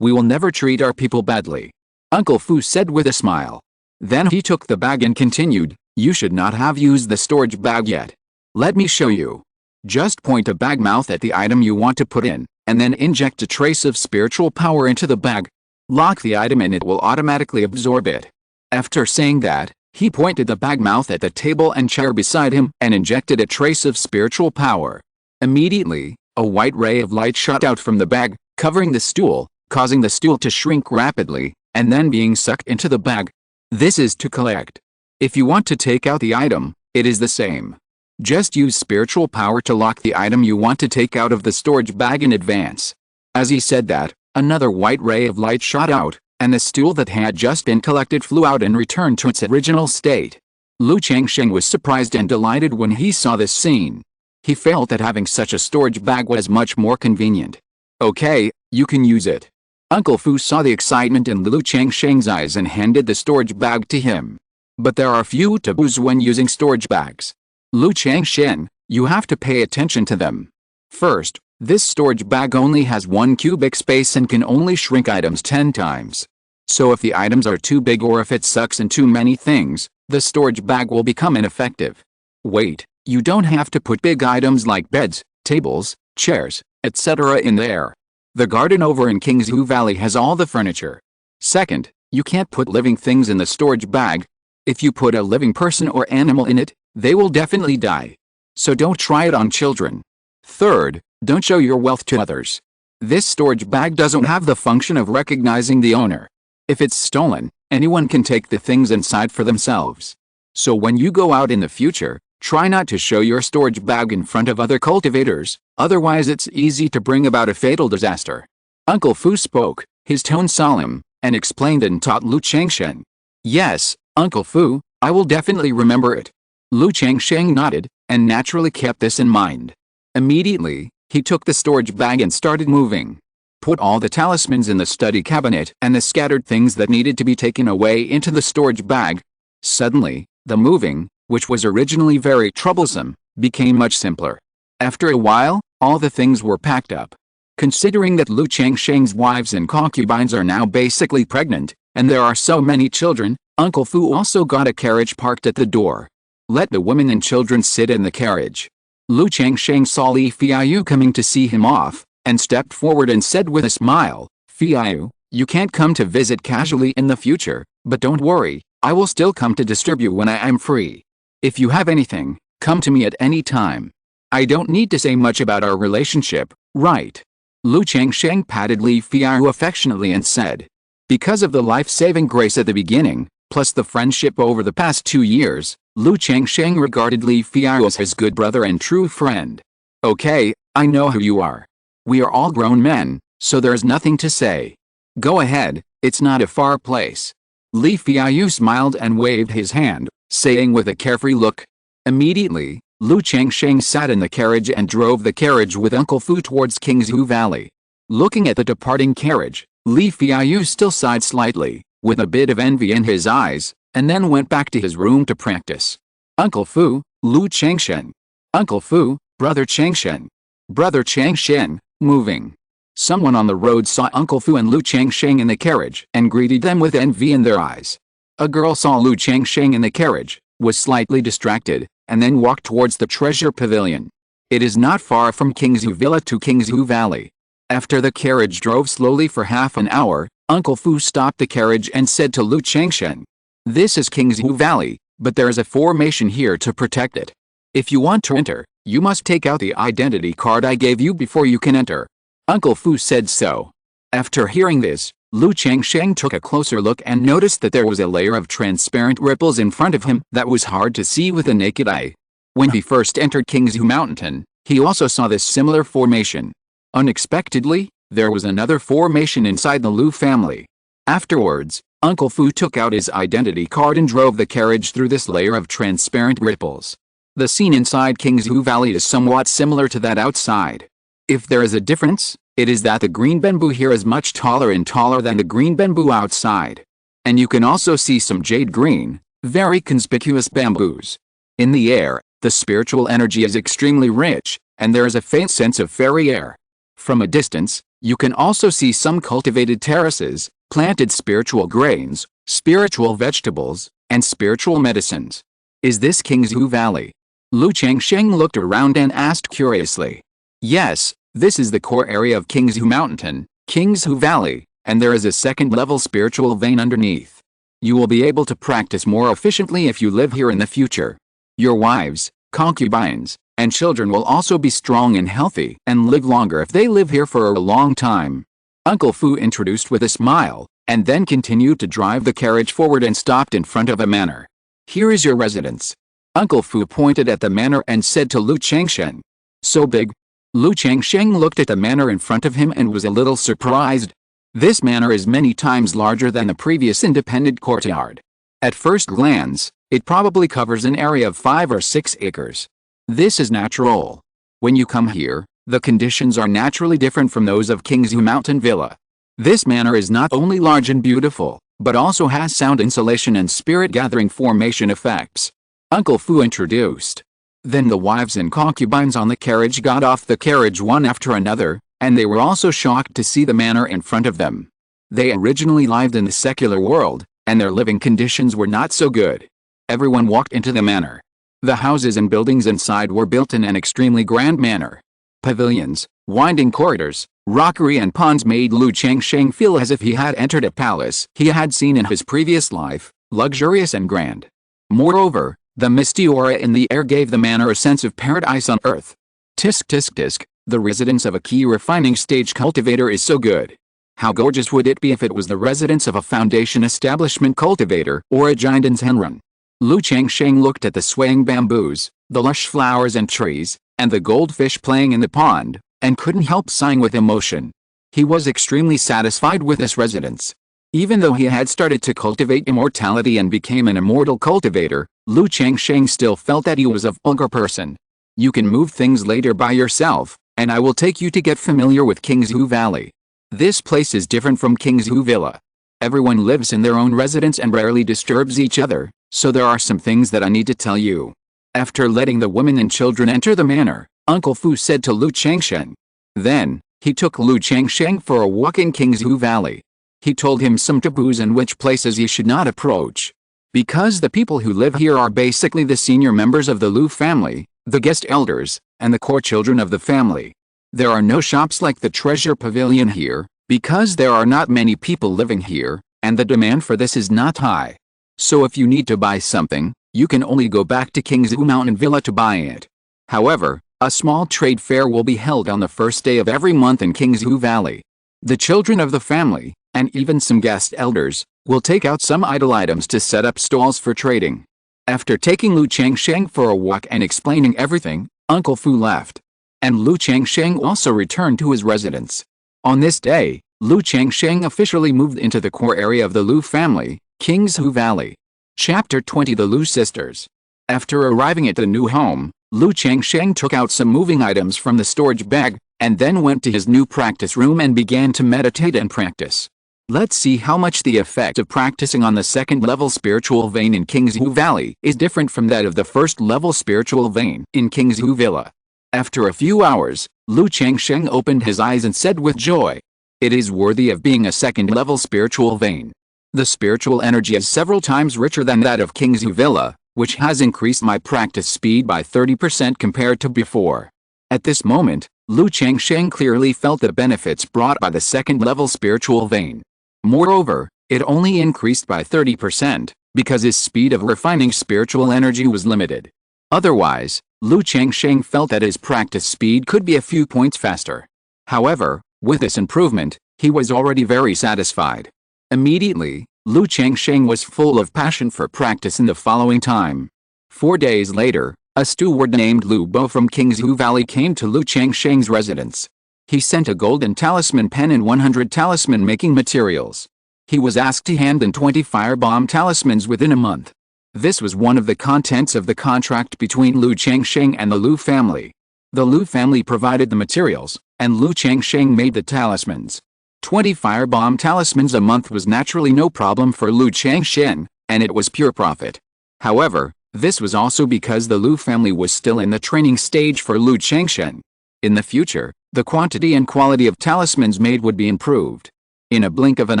we will never treat our people badly," Uncle Fu said with a smile. Then he took the bag and continued, "You should not have used the storage bag yet. Let me show you. Just point a bag mouth at the item you want to put in, and then inject a trace of spiritual power into the bag. Lock the item and it will automatically absorb it." After saying that, he pointed the bag mouth at the table and chair beside him and injected a trace of spiritual power. Immediately, a white ray of light shot out from the bag, covering the stool, causing the stool to shrink rapidly, and then being sucked into the bag. This is to collect. If you want to take out the item, it is the same. Just use spiritual power to lock the item you want to take out of the storage bag in advance. As he said that, another white ray of light shot out, and the stool that had just been collected flew out and returned to its original state. Lu Changsheng was surprised and delighted when he saw this scene. He felt that having such a storage bag was much more convenient. "Okay, you can use it." Uncle Fu saw the excitement in Lu Changsheng's eyes and handed the storage bag to him. But there are few taboos when using storage bags. Lu Changsheng, you have to pay attention to them. First, this storage bag only has 1 cubic space and can only shrink items 10 times. So if the items are too big or if it sucks in too many things, the storage bag will become ineffective. Wait, you don't have to put big items like beds, tables, chairs, etc. in there. The garden over in Qingzhu Valley has all the furniture. Second, you can't put living things in the storage bag. If you put a living person or animal in it, they will definitely die. So don't try it on children. Third, don't show your wealth to others. This storage bag doesn't have the function of recognizing the owner. If it's stolen, anyone can take the things inside for themselves. So when you go out in the future, try not to show your storage bag in front of other cultivators, otherwise it's easy to bring about a fatal disaster. Uncle Fu spoke, his tone solemn, and explained and taught Lu Changsheng. "Yes, Uncle Fu, I will definitely remember it." Lu Changsheng nodded, and naturally kept this in mind. Immediately, he took the storage bag and started moving. Put all the talismans in the study cabinet and the scattered things that needed to be taken away into the storage bag. Suddenly, the moving, which was originally very troublesome, became much simpler. After a while, all the things were packed up. Considering that Lu Changsheng's wives and concubines are now basically pregnant, and there are so many children, Uncle Fu also got a carriage parked at the door. Let the women and children sit in the carriage. Lu Changsheng saw Li Fiayu coming to see him off, and stepped forward and said with a smile, "Fiayu, you can't come to visit casually in the future, but don't worry, I will still come to disturb you when I am free. If you have anything, come to me at any time. I don't need to say much about our relationship, right?" Lu Changsheng patted Li Fiayu affectionately and said, "Because of the life-saving grace at the beginning, plus the friendship over the past 2 years, Lu Changsheng regarded Li Fiayu as his good brother and true friend. Okay, I know who you are. We are all grown men, so there's nothing to say. Go ahead, it's not a far place." Li Fiayu smiled and waved his hand, saying with a carefree look. Immediately, Lu Changsheng sat in the carriage and drove the carriage with Uncle Fu towards Qingzhu Valley. Looking at the departing carriage, Li Fiayu still sighed slightly, with a bit of envy in his eyes, and then went back to his room to practice. Uncle Fu, Lu Changsheng. Uncle Fu, Brother Changsheng. Brother Changsheng, moving. Someone on the road saw Uncle Fu and Lu Changsheng in the carriage and greeted them with envy in their eyes. A girl saw Lu Changsheng in the carriage, was slightly distracted, and then walked towards the treasure pavilion. It is not far from Qingzhu Villa to Qingzhu Valley. After the carriage drove slowly for half an hour, Uncle Fu stopped the carriage and said to Lu Changsheng, "This is Qingzhu Valley, but there is a formation here to protect it. If you want to enter, you must take out the identity card I gave you before you can enter." Uncle Fu said so. After hearing this, Lu Changsheng took a closer look and noticed that there was a layer of transparent ripples in front of him that was hard to see with the naked eye. When he first entered Qingzhu Mountain, he also saw this similar formation. Unexpectedly, there was another formation inside the Lu family. Afterwards, Uncle Fu took out his identity card and drove the carriage through this layer of transparent ripples. The scene inside Qingzhu Valley is somewhat similar to that outside. If there is a difference, it is that the green bamboo here is much taller and taller than the green bamboo outside. And you can also see some jade green, very conspicuous bamboos. In the air, the spiritual energy is extremely rich, and there is a faint sense of fairy air. From a distance, you can also see some cultivated terraces, planted spiritual grains, spiritual vegetables, and spiritual medicines. Is this Qingzhu Valley? Lu Changsheng looked around and asked curiously. Yes, this is the core area of Qingzhu Mountain, Qingzhu Valley, and there is a second-level spiritual vein underneath. You will be able to practice more efficiently if you live here in the future. Your wives, concubines, and children will also be strong and healthy and live longer if they live here for a long time. Uncle Fu introduced with a smile, and then continued to drive the carriage forward and stopped in front of a manor. Here is your residence. Uncle Fu pointed at the manor and said to Lu Changsheng. So big? Lu Changsheng looked at the manor in front of him and was a little surprised. This manor is many times larger than the previous independent courtyard. At first glance, it probably covers an area of 5 or 6 acres. This is natural. When you come here, the conditions are naturally different from those of Qingzhu Mountain Villa. This manor is not only large and beautiful, but also has sound insulation and spirit-gathering formation effects. Uncle Fu introduced. Then the wives and concubines on the carriage got off the carriage one after another, and they were also shocked to see the manor in front of them. They originally lived in the secular world, and their living conditions were not so good. Everyone walked into the manor. The houses and buildings inside were built in an extremely grand manner. Pavilions, winding corridors, rockery and ponds made Lu Changsheng feel as if he had entered a palace he had seen in his previous life, luxurious and grand. Moreover, the misty aura in the air gave the manor a sense of paradise on earth. Tisk tisk tisk, the residence of a key refining stage cultivator is so good. How gorgeous would it be if it was the residence of a foundation establishment cultivator or a giant's henrun? Lu Changsheng looked at the swaying bamboos, the lush flowers and trees, and the goldfish playing in the pond, and couldn't help sighing with emotion. He was extremely satisfied with this residence. Even though he had started to cultivate immortality and became an immortal cultivator, Lu Changsheng still felt that he was a vulgar person. You can move things later by yourself, and I will take you to get familiar with Qingzhu Valley. This place is different from Qingzhu Villa. Everyone lives in their own residence and rarely disturbs each other, so there are some things that I need to tell you. After letting the women and children enter the manor, Uncle Fu said to Lu Changsheng. Then, he took Lu Changsheng for a walk in Qingzhu Valley. He told him some taboos and which places he should not approach. Because the people who live here are basically the senior members of the Lu family, the guest elders, and the core children of the family. There are no shops like the treasure pavilion here, because there are not many people living here, and the demand for this is not high. So if you need to buy something, you can only go back to Qingzhu Mountain Villa to buy it. However, a small trade fair will be held on the first day of every month in Qingzhu Valley. The children of the family, and even some guest elders, will take out some idle items to set up stalls for trading. After taking Lu Changsheng for a walk and explaining everything, Uncle Fu left. And Lu Changsheng also returned to his residence. On this day, Lu Changsheng officially moved into the core area of the Lu family, Qingzhu Valley. Chapter 20 The Lu Sisters. After arriving at the new home, Lu Changsheng took out some moving items from the storage bag, and then went to his new practice room and began to meditate and practice. Let's see how much the effect of practicing on the second-level spiritual vein in Qingzhu Valley is different from that of the first-level spiritual vein in Qingzhu Villa. After a few hours, Lu Changsheng opened his eyes and said with joy, "It is worthy of being a second-level spiritual vein. The spiritual energy is several times richer than that of Qingzhu Villa, which has increased my practice speed by 30% compared to before." At this moment, Lu Changsheng clearly felt the benefits brought by the second-level spiritual vein. Moreover, it only increased by 30%, because his speed of refining spiritual energy was limited. Otherwise, Lu Changsheng felt that his practice speed could be a few points faster. However, with this improvement, he was already very satisfied. Immediately, Lu Changsheng was full of passion for practice in the following time. 4 days later, a steward named Lu Bo from Qingzhu Valley came to Lu Changsheng's residence. He sent a golden talisman pen and 100 talisman-making materials. He was asked to hand in 20 firebomb talismans within a month. This was one of the contents of the contract between Lu Changsheng and the Lu family. The Lu family provided the materials, and Lu Changsheng made the talismans. 20 firebomb talismans a month was naturally no problem for Lu Changsheng, and it was pure profit. However, this was also because the Lu family was still in the training stage for Lu Changsheng. In the future, the quantity and quality of talismans made would be improved. In a blink of an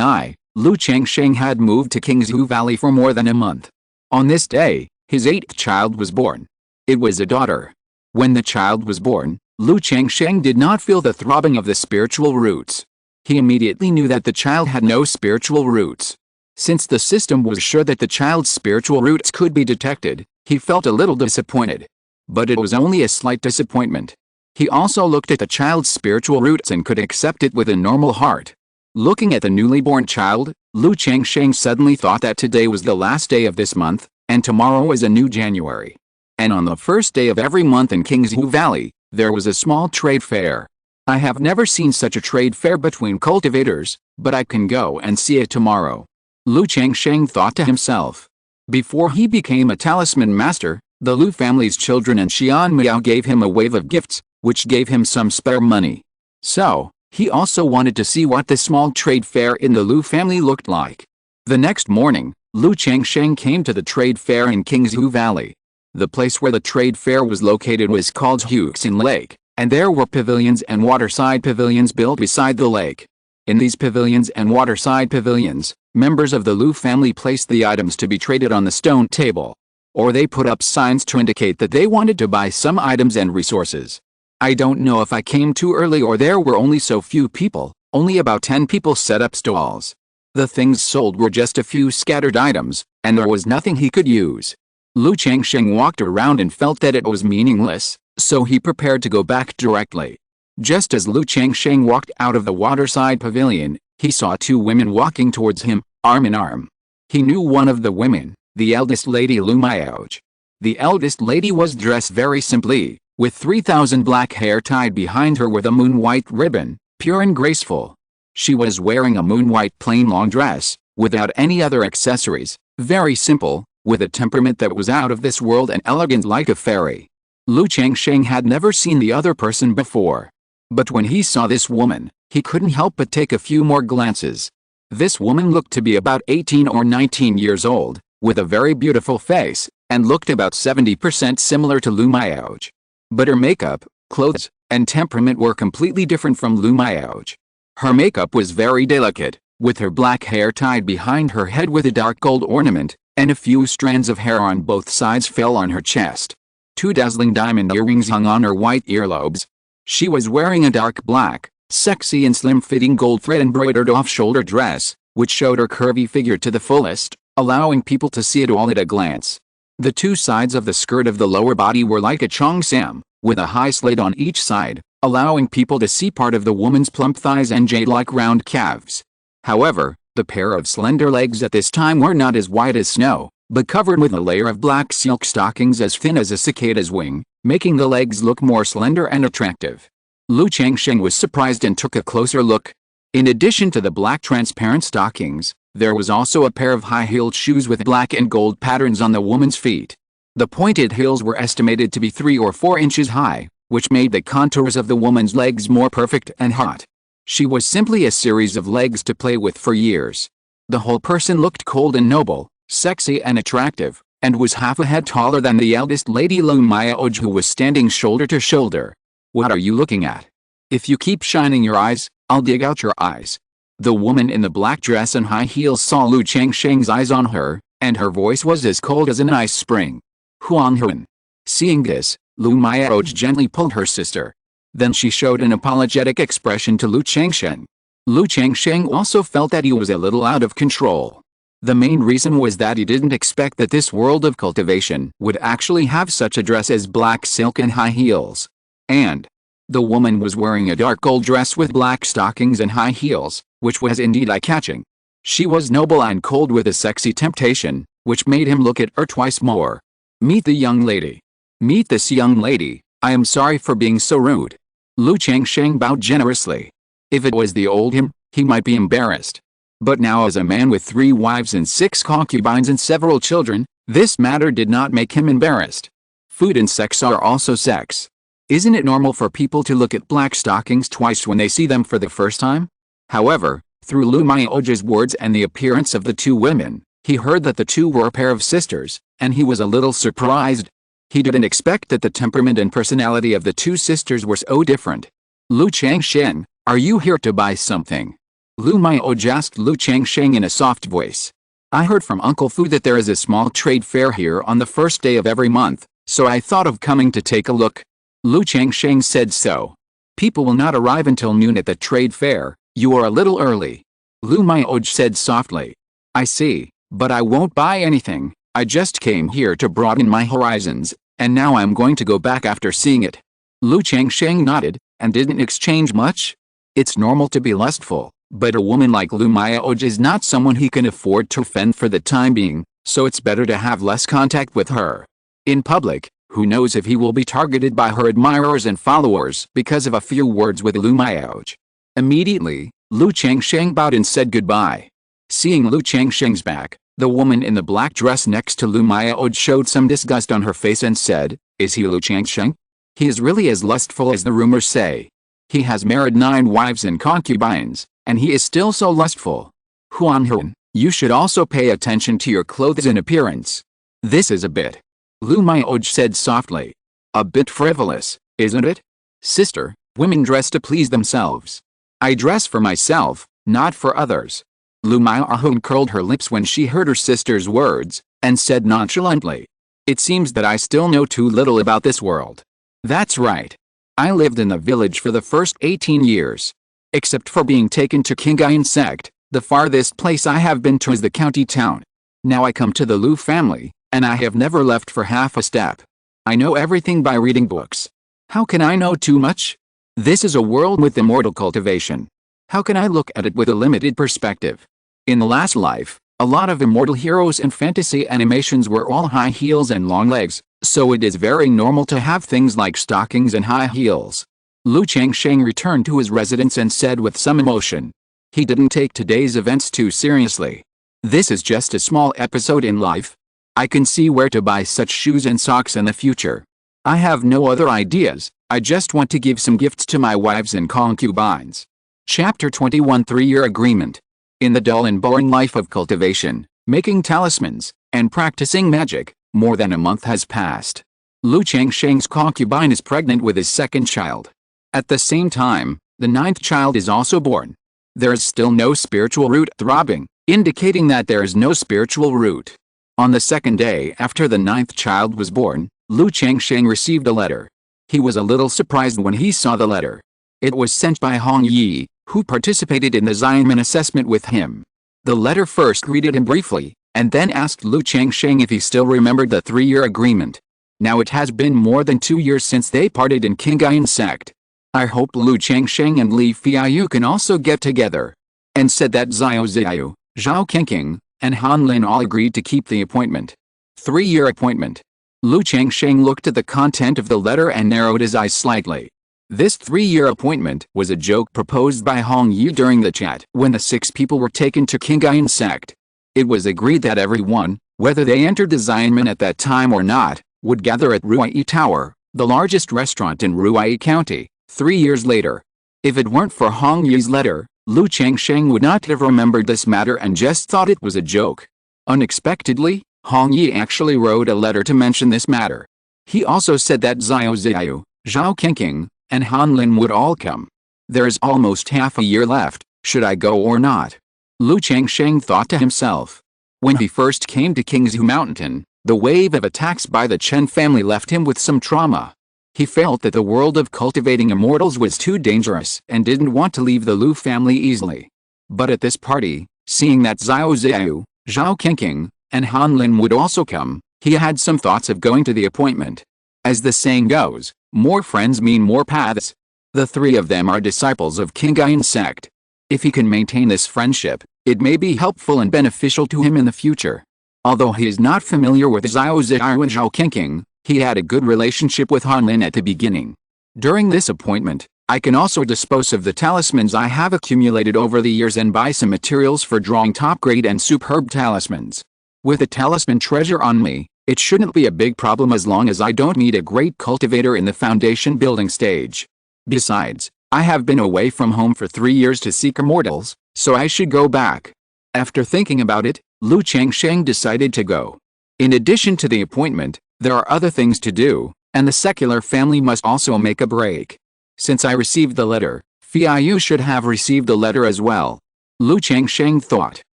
eye, Lu Changsheng had moved to Qingzhu Valley for more than a month. On this day, his 8th child was born. It was a daughter. When the child was born, Lu Changsheng did not feel the throbbing of the spiritual roots. He immediately knew that the child had no spiritual roots. Since the system was sure that the child's spiritual roots could be detected, he felt a little disappointed. But it was only a slight disappointment. He also looked at the child's spiritual roots and could accept it with a normal heart. Looking at the newly born child, Lu Changsheng suddenly thought that today was the last day of this month, and tomorrow is a new January. And on the first day of every month in Qingzhu Valley, there was a small trade fair. I have never seen such a trade fair between cultivators, but I can go and see it tomorrow. Lu Changsheng thought to himself. Before he became a talisman master, the Lu family's children and Xian Miao gave him a wave of gifts, which gave him some spare money. So, he also wanted to see what the small trade fair in the Lu family looked like. The next morning, Lu Changsheng came to the trade fair in Qingzhu Valley. The place where the trade fair was located was called Huxin Lake, and there were pavilions and waterside pavilions built beside the lake. In these pavilions and waterside pavilions, members of the Lu family placed the items to be traded on the stone table. Or they put up signs to indicate that they wanted to buy some items and resources. I don't know if I came too early or there were only so few people, only about 10 people set up stalls. The things sold were just a few scattered items, and there was nothing he could use. Lu Changsheng walked around and felt that it was meaningless, so he prepared to go back directly. Just as Lu Changsheng walked out of the waterside pavilion, he saw 2 women walking towards him, arm in arm. He knew one of the women, the eldest lady Lu Miaoj. The eldest lady was dressed very simply, with 3,000 black hair tied behind her with a moon-white ribbon, pure and graceful. She was wearing a moon-white plain long dress, without any other accessories, very simple, with a temperament that was out of this world and elegant like a fairy. Lu Changsheng had never seen the other person before. But when he saw this woman, he couldn't help but take a few more glances. This woman looked to be about 18 or 19 years old, with a very beautiful face, and looked about 70% similar to Lu Miaoj. But her makeup, clothes, and temperament were completely different from Lu Miaoj. Her makeup was very delicate, with her black hair tied behind her head with a dark gold ornament, and a few strands of hair on both sides fell on her chest. 2 dazzling diamond earrings hung on her white earlobes. She was wearing a dark black, sexy and slim-fitting gold thread-embroidered off-shoulder dress, which showed her curvy figure to the fullest, allowing people to see it all at a glance. The 2 sides of the skirt of the lower body were like a Changsheng, with a high slit on each side, allowing people to see part of the woman's plump thighs and jade-like round calves. However, the pair of slender legs at this time were not as white as snow, but covered with a layer of black silk stockings as thin as a cicada's wing, making the legs look more slender and attractive. Lu Changsheng was surprised and took a closer look. In addition to the black transparent stockings, there was also a pair of high-heeled shoes with black and gold patterns on the woman's feet. The pointed heels were estimated to be 3 or 4 inches high, which made the contours of the woman's legs more perfect and hot. She was simply a series of legs to play with for years. The whole person looked cold and noble, sexy and attractive, and was half a head taller than the eldest lady Lu Miaoj, who was standing shoulder to shoulder. What are you looking at? If you keep shining your eyes, I'll dig out your eyes. The woman in the black dress and high heels saw Lu Changsheng's eyes on her, and her voice was as cold as an ice spring. Huan Huan. Seeing this, Lu Miaoj gently pulled her sister. Then she showed an apologetic expression to Lu Changsheng. Lu Changsheng also felt that he was a little out of control. The main reason was that he didn't expect that this world of cultivation would actually have such a dress as black silk and high heels. And the woman was wearing a dark gold dress with black stockings and high heels, which was indeed eye-catching. She was noble and cold with a sexy temptation, which made him look at her twice more. Meet the young lady. Meet this young lady. I am sorry for being so rude. Lu Changsheng bowed generously. If it was the old him, he might be embarrassed. But now as a man with 3 wives and 6 concubines and several children, this matter did not make him embarrassed. Food and sex are also sex. Isn't it normal for people to look at black stockings twice when they see them for the first time? However, through Lu Maoji's words and the appearance of the 2 women, he heard that the 2 were a pair of sisters, and he was a little surprised. He didn't expect that the temperament and personality of the 2 sisters were so different. Lu Changsheng, are you here to buy something? Lu Maoji asked Lu Changsheng in a soft voice. I heard from Uncle Fu that there is a small trade fair here on the first day of every month, so I thought of coming to take a look. Lu Changsheng said so. People will not arrive until noon at the trade fair, you are a little early. Lu Maoji said softly. I see, but I won't buy anything, I just came here to broaden my horizons, and now I'm going to go back after seeing it. Lu Changsheng nodded, and didn't exchange much. It's normal to be lustful, but a woman like Lu Maoji is not someone he can afford to offend for the time being, so it's better to have less contact with her. In public, who knows if he will be targeted by her admirers and followers because of a few words with Lu Maoji. Immediately, Lu Changsheng bowed and said goodbye. Seeing Lu Changsheng's back, the woman in the black dress next to Lu Maoji showed some disgust on her face and said, Is he Lu Changsheng? He is really as lustful as the rumors say. He has married 9 wives and concubines, and he is still so lustful. Huan, you should also pay attention to your clothes and appearance. This is a bit. Lu Maoji said softly. A bit frivolous, isn't it? Sister, women dress to please themselves. I dress for myself, not for others. Lu Maoji curled her lips when she heard her sister's words, and said nonchalantly. It seems that I still know too little about this world. That's right. I lived in the village for the first 18 years. Except for being taken to Qingyun Sect, the farthest place I have been to is the county town. Now I come to the Lu family, and I have never left for half a step. I know everything by reading books. How can I know too much? This is a world with immortal cultivation. How can I look at it with a limited perspective? In the last life, a lot of immortal heroes in fantasy animations were all high heels and long legs, so it is very normal to have things like stockings and high heels. Lu Changsheng returned to his residence and said with some emotion. He didn't take today's events too seriously. This is just a small episode in life. I can see where to buy such shoes and socks in the future. I have no other ideas, I just want to give some gifts to my wives and concubines. Chapter 21 3-Year Agreement. In the dull and boring life of cultivation, making talismans, and practicing magic, more than a month has passed. Lu Changsheng's concubine is pregnant with his 2nd child. At the same time, the 9th child is also born. There is still no spiritual root throbbing, indicating that there is no spiritual root. On the 2nd day after the 9th child was born, Lu Changsheng received a letter. He was a little surprised when he saw the letter. It was sent by Hong Yi, who participated in the Xianmen assessment with him. The letter first greeted him briefly, and then asked Lu Changsheng if he still remembered the 3-year agreement. Now it has been more than 2 years since they parted in Qingyun Sect. I hope Lu Changsheng and Li Feiyu can also get together. And said that Xiao Xiao, Zhao Qingqing, and Han Lin all agreed to keep the appointment. 3-year appointment. Lu Changsheng looked at the content of the letter and narrowed his eyes slightly. This 3-year appointment was a joke proposed by Hong Yi during the chat when the 6 people were taken to Qingyun Sect. It was agreed that everyone, whether they entered the Xianmen at that time or not, would gather at Ruai Tower, the largest restaurant in Ruai County, 3 years later. If it weren't for Hong Yi's letter, Lu Changsheng would not have remembered this matter and just thought it was a joke. Unexpectedly, Hong Yi actually wrote a letter to mention this matter. He also said that Xiao Xiao, Zhao Qingqing, and Han Lin would all come. There is almost half a year left, should I go or not? Lu Changsheng thought to himself. When he first came to Qingzhu Mountain, the wave of attacks by the Chen family left him with some trauma. He felt that the world of cultivating immortals was too dangerous and didn't want to leave the Lu family easily. But at this party, seeing that Xiao Xiao, Zhao Qingqing, and Han Lin would also come, he had some thoughts of going to the appointment. As the saying goes, more friends mean more paths. The 3 of them are disciples of Qingyun Sect. If he can maintain this friendship, it may be helpful and beneficial to him in the future. Although he is not familiar with Xiao Xiao and Zhao Qingqing, he had a good relationship with Han Lin at the beginning. During this appointment, I can also dispose of the talismans I have accumulated over the years and buy some materials for drawing top-grade and superb talismans. With a talisman treasure on me, it shouldn't be a big problem as long as I don't meet a great cultivator in the foundation building stage. Besides, I have been away from home for 3 years to seek immortals, so I should go back. After thinking about it, Lu Changsheng decided to go. In addition to the appointment, there are other things to do, and the secular family must also make a break. Since I received the letter, Fiayu should have received a letter as well. Lu Changsheng thought.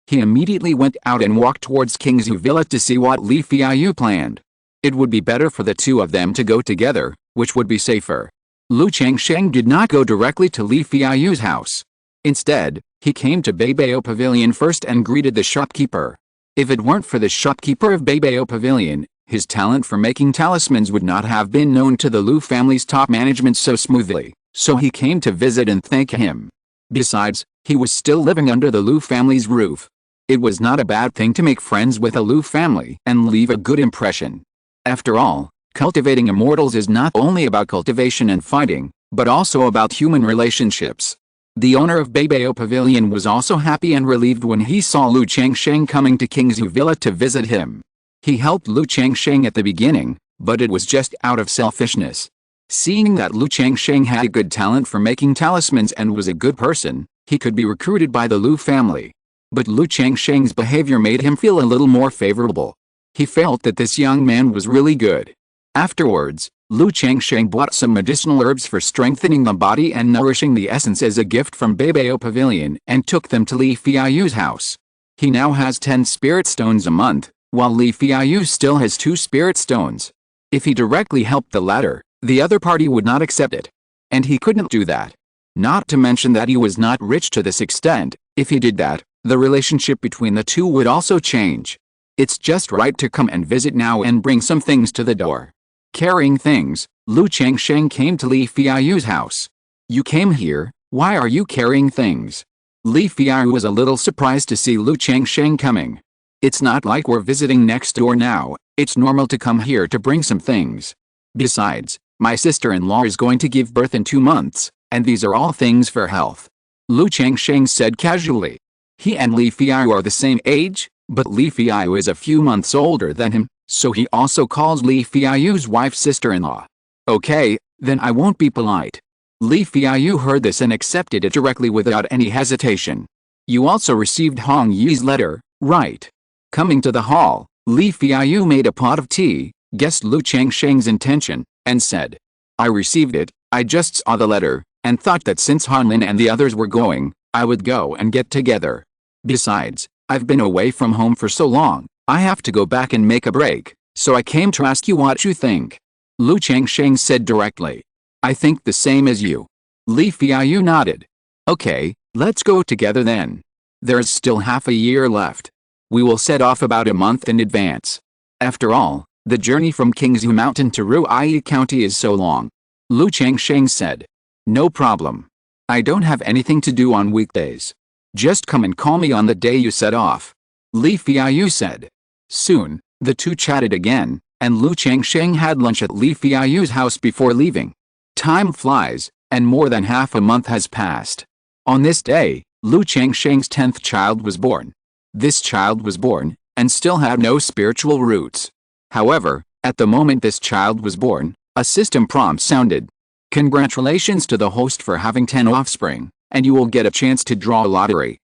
He immediately went out and walked towards Qingzhu Villa to see what Li Fiayu planned. It would be better for the two of them to go together, which would be safer. Lu Changsheng did not go directly to Li Fiayu's house. Instead, he came to Beibao Pavilion first and greeted the shopkeeper. If it weren't for the shopkeeper of Beibao Pavilion, his talent for making talismans would not have been known to the Lu family's top management so smoothly, so he came to visit and thank him. Besides, he was still living under the Lu family's roof. It was not a bad thing to make friends with a Lu family and leave a good impression. After all, cultivating immortals is not only about cultivation and fighting, but also about human relationships. The owner of Beibao Pavilion was also happy and relieved when he saw Lu Changsheng coming to Qingzhu Villa to visit him. He helped Lu Changsheng at the beginning, but it was just out of selfishness. Seeing that Lu Changsheng had a good talent for making talismans and was a good person, he could be recruited by the Lu family. But Lu Changsheng's behavior made him feel a little more favorable. He felt that this young man was really good. Afterwards, Lu Changsheng bought some medicinal herbs for strengthening the body and nourishing the essence as a gift from Beibao Pavilion and took them to Li Fiayu's house. He now has 10 spirit stones a month, while Li Fiayu still has 2 spirit stones. If he directly helped the latter, the other party would not accept it. And he couldn't do that. Not to mention that he was not rich to this extent. If he did that, the relationship between the two would also change. It's just right to come and visit now and bring some things to the door. Carrying things, Lu Changsheng came to Li Fiayu's house. You came here, why are you carrying things? Li Fiayu was a little surprised to see Lu Changsheng coming. It's not like we're visiting next door now, it's normal to come here to bring some things. Besides, my sister-in-law is going to give birth in 2 months, and these are all things for health. Lu Changsheng said casually. He and Li Fiayu are the same age, but Li Fiayu is a few months older than him, so he also calls Li Fiayu's wife sister-in-law. Okay, then I won't be polite. Li Fiayu heard this and accepted it directly without any hesitation. You also received Hong Yi's letter, right? Coming to the hall, Li Fiayu made a pot of tea, guessed Lu Changsheng's intention, and said, I received it, I just saw the letter, and thought that since Hanlin and the others were going, I would go and get together. Besides, I've been away from home for so long, I have to go back and make a break, so I came to ask you what you think. Lu Changsheng said directly. I think the same as you. Li Fiayu nodded. Okay, let's go together then. There's still half a year left. We will set off about a month in advance. After all, the journey from Qingzhu Mountain to Ruiyi County is so long. Lu Changsheng said. No problem. I don't have anything to do on weekdays. Just come and call me on the day you set off. Li Fiayu said. Soon, the two chatted again, and Lu Changsheng had lunch at Li Fiayu's house before leaving. Time flies, and more than half a month has passed. On this day, Lu Changsheng's 10th child was born. This child was born, and still had no spiritual roots. However, at the moment this child was born, a system prompt sounded. Congratulations to the host for having 10 offspring, and you will get a chance to draw a lottery.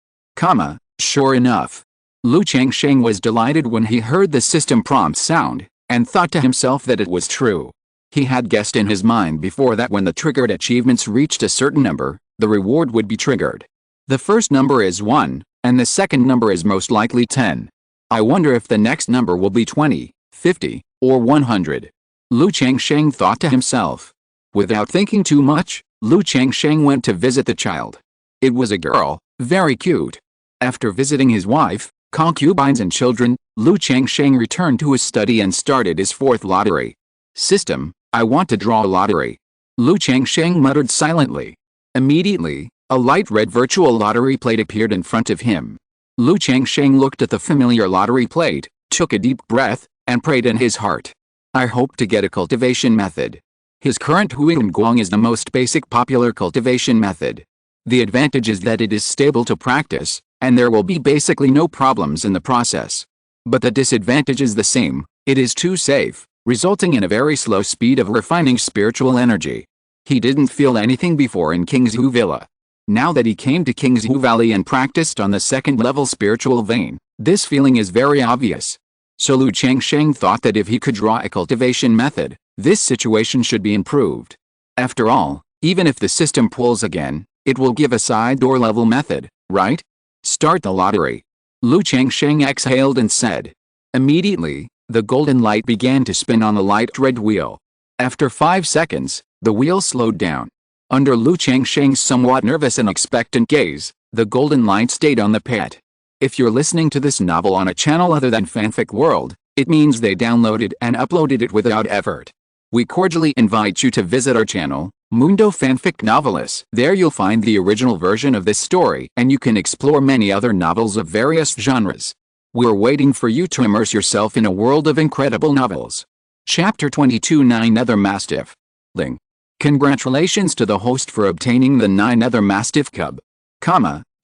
Sure enough. Lu Changsheng was delighted when he heard the system prompt sound, and thought to himself that it was true. He had guessed in his mind before that when the triggered achievements reached a certain number, the reward would be triggered. The first number is 1, and the second number is most likely 10. I wonder if the next number will be 20, 50, or 100. Lu Changsheng thought to himself. Without thinking too much, Lu Changsheng went to visit the child. It was a girl, very cute. After visiting his wife, concubines and children, Lu Changsheng returned to his study and started his 4th lottery. System, I want to draw a lottery. Lu Changsheng muttered silently. Immediately, a light red virtual lottery plate appeared in front of him. Lu Changsheng looked at the familiar lottery plate, took a deep breath, and prayed in his heart. I hope to get a cultivation method. His current Huiyuan is the most basic popular cultivation method. The advantage is that it is stable to practice, and there will be basically no problems in the process. But the disadvantage is the same: it is too safe, resulting in a very slow speed of refining spiritual energy. He didn't feel anything before in Qingzhu Villa. Now that he came to Qingzhu Valley and practiced on the second-level spiritual vein, this feeling is very obvious. So Lu Changsheng thought that if he could draw a cultivation method, this situation should be improved. After all, even if the system pulls again, it will give a side door level method, right? Start the lottery. Lu Changsheng exhaled and said. Immediately, the golden light began to spin on the light red wheel. After 5 seconds, the wheel slowed down. Under Lu Changsheng's somewhat nervous and expectant gaze, the golden light stayed on the pad. If you're listening to this novel on a channel other than Fanfic World, it means they downloaded and uploaded it without effort. We cordially invite you to visit our channel, Mundo Fanfic Novelis. There you'll find the original version of this story, and you can explore many other novels of various genres. We're waiting for you to immerse yourself in a world of incredible novels. Chapter 22: Nine Nether Mastiff. Ling. Congratulations to the host for obtaining the 9 Nether Mastiff Cub.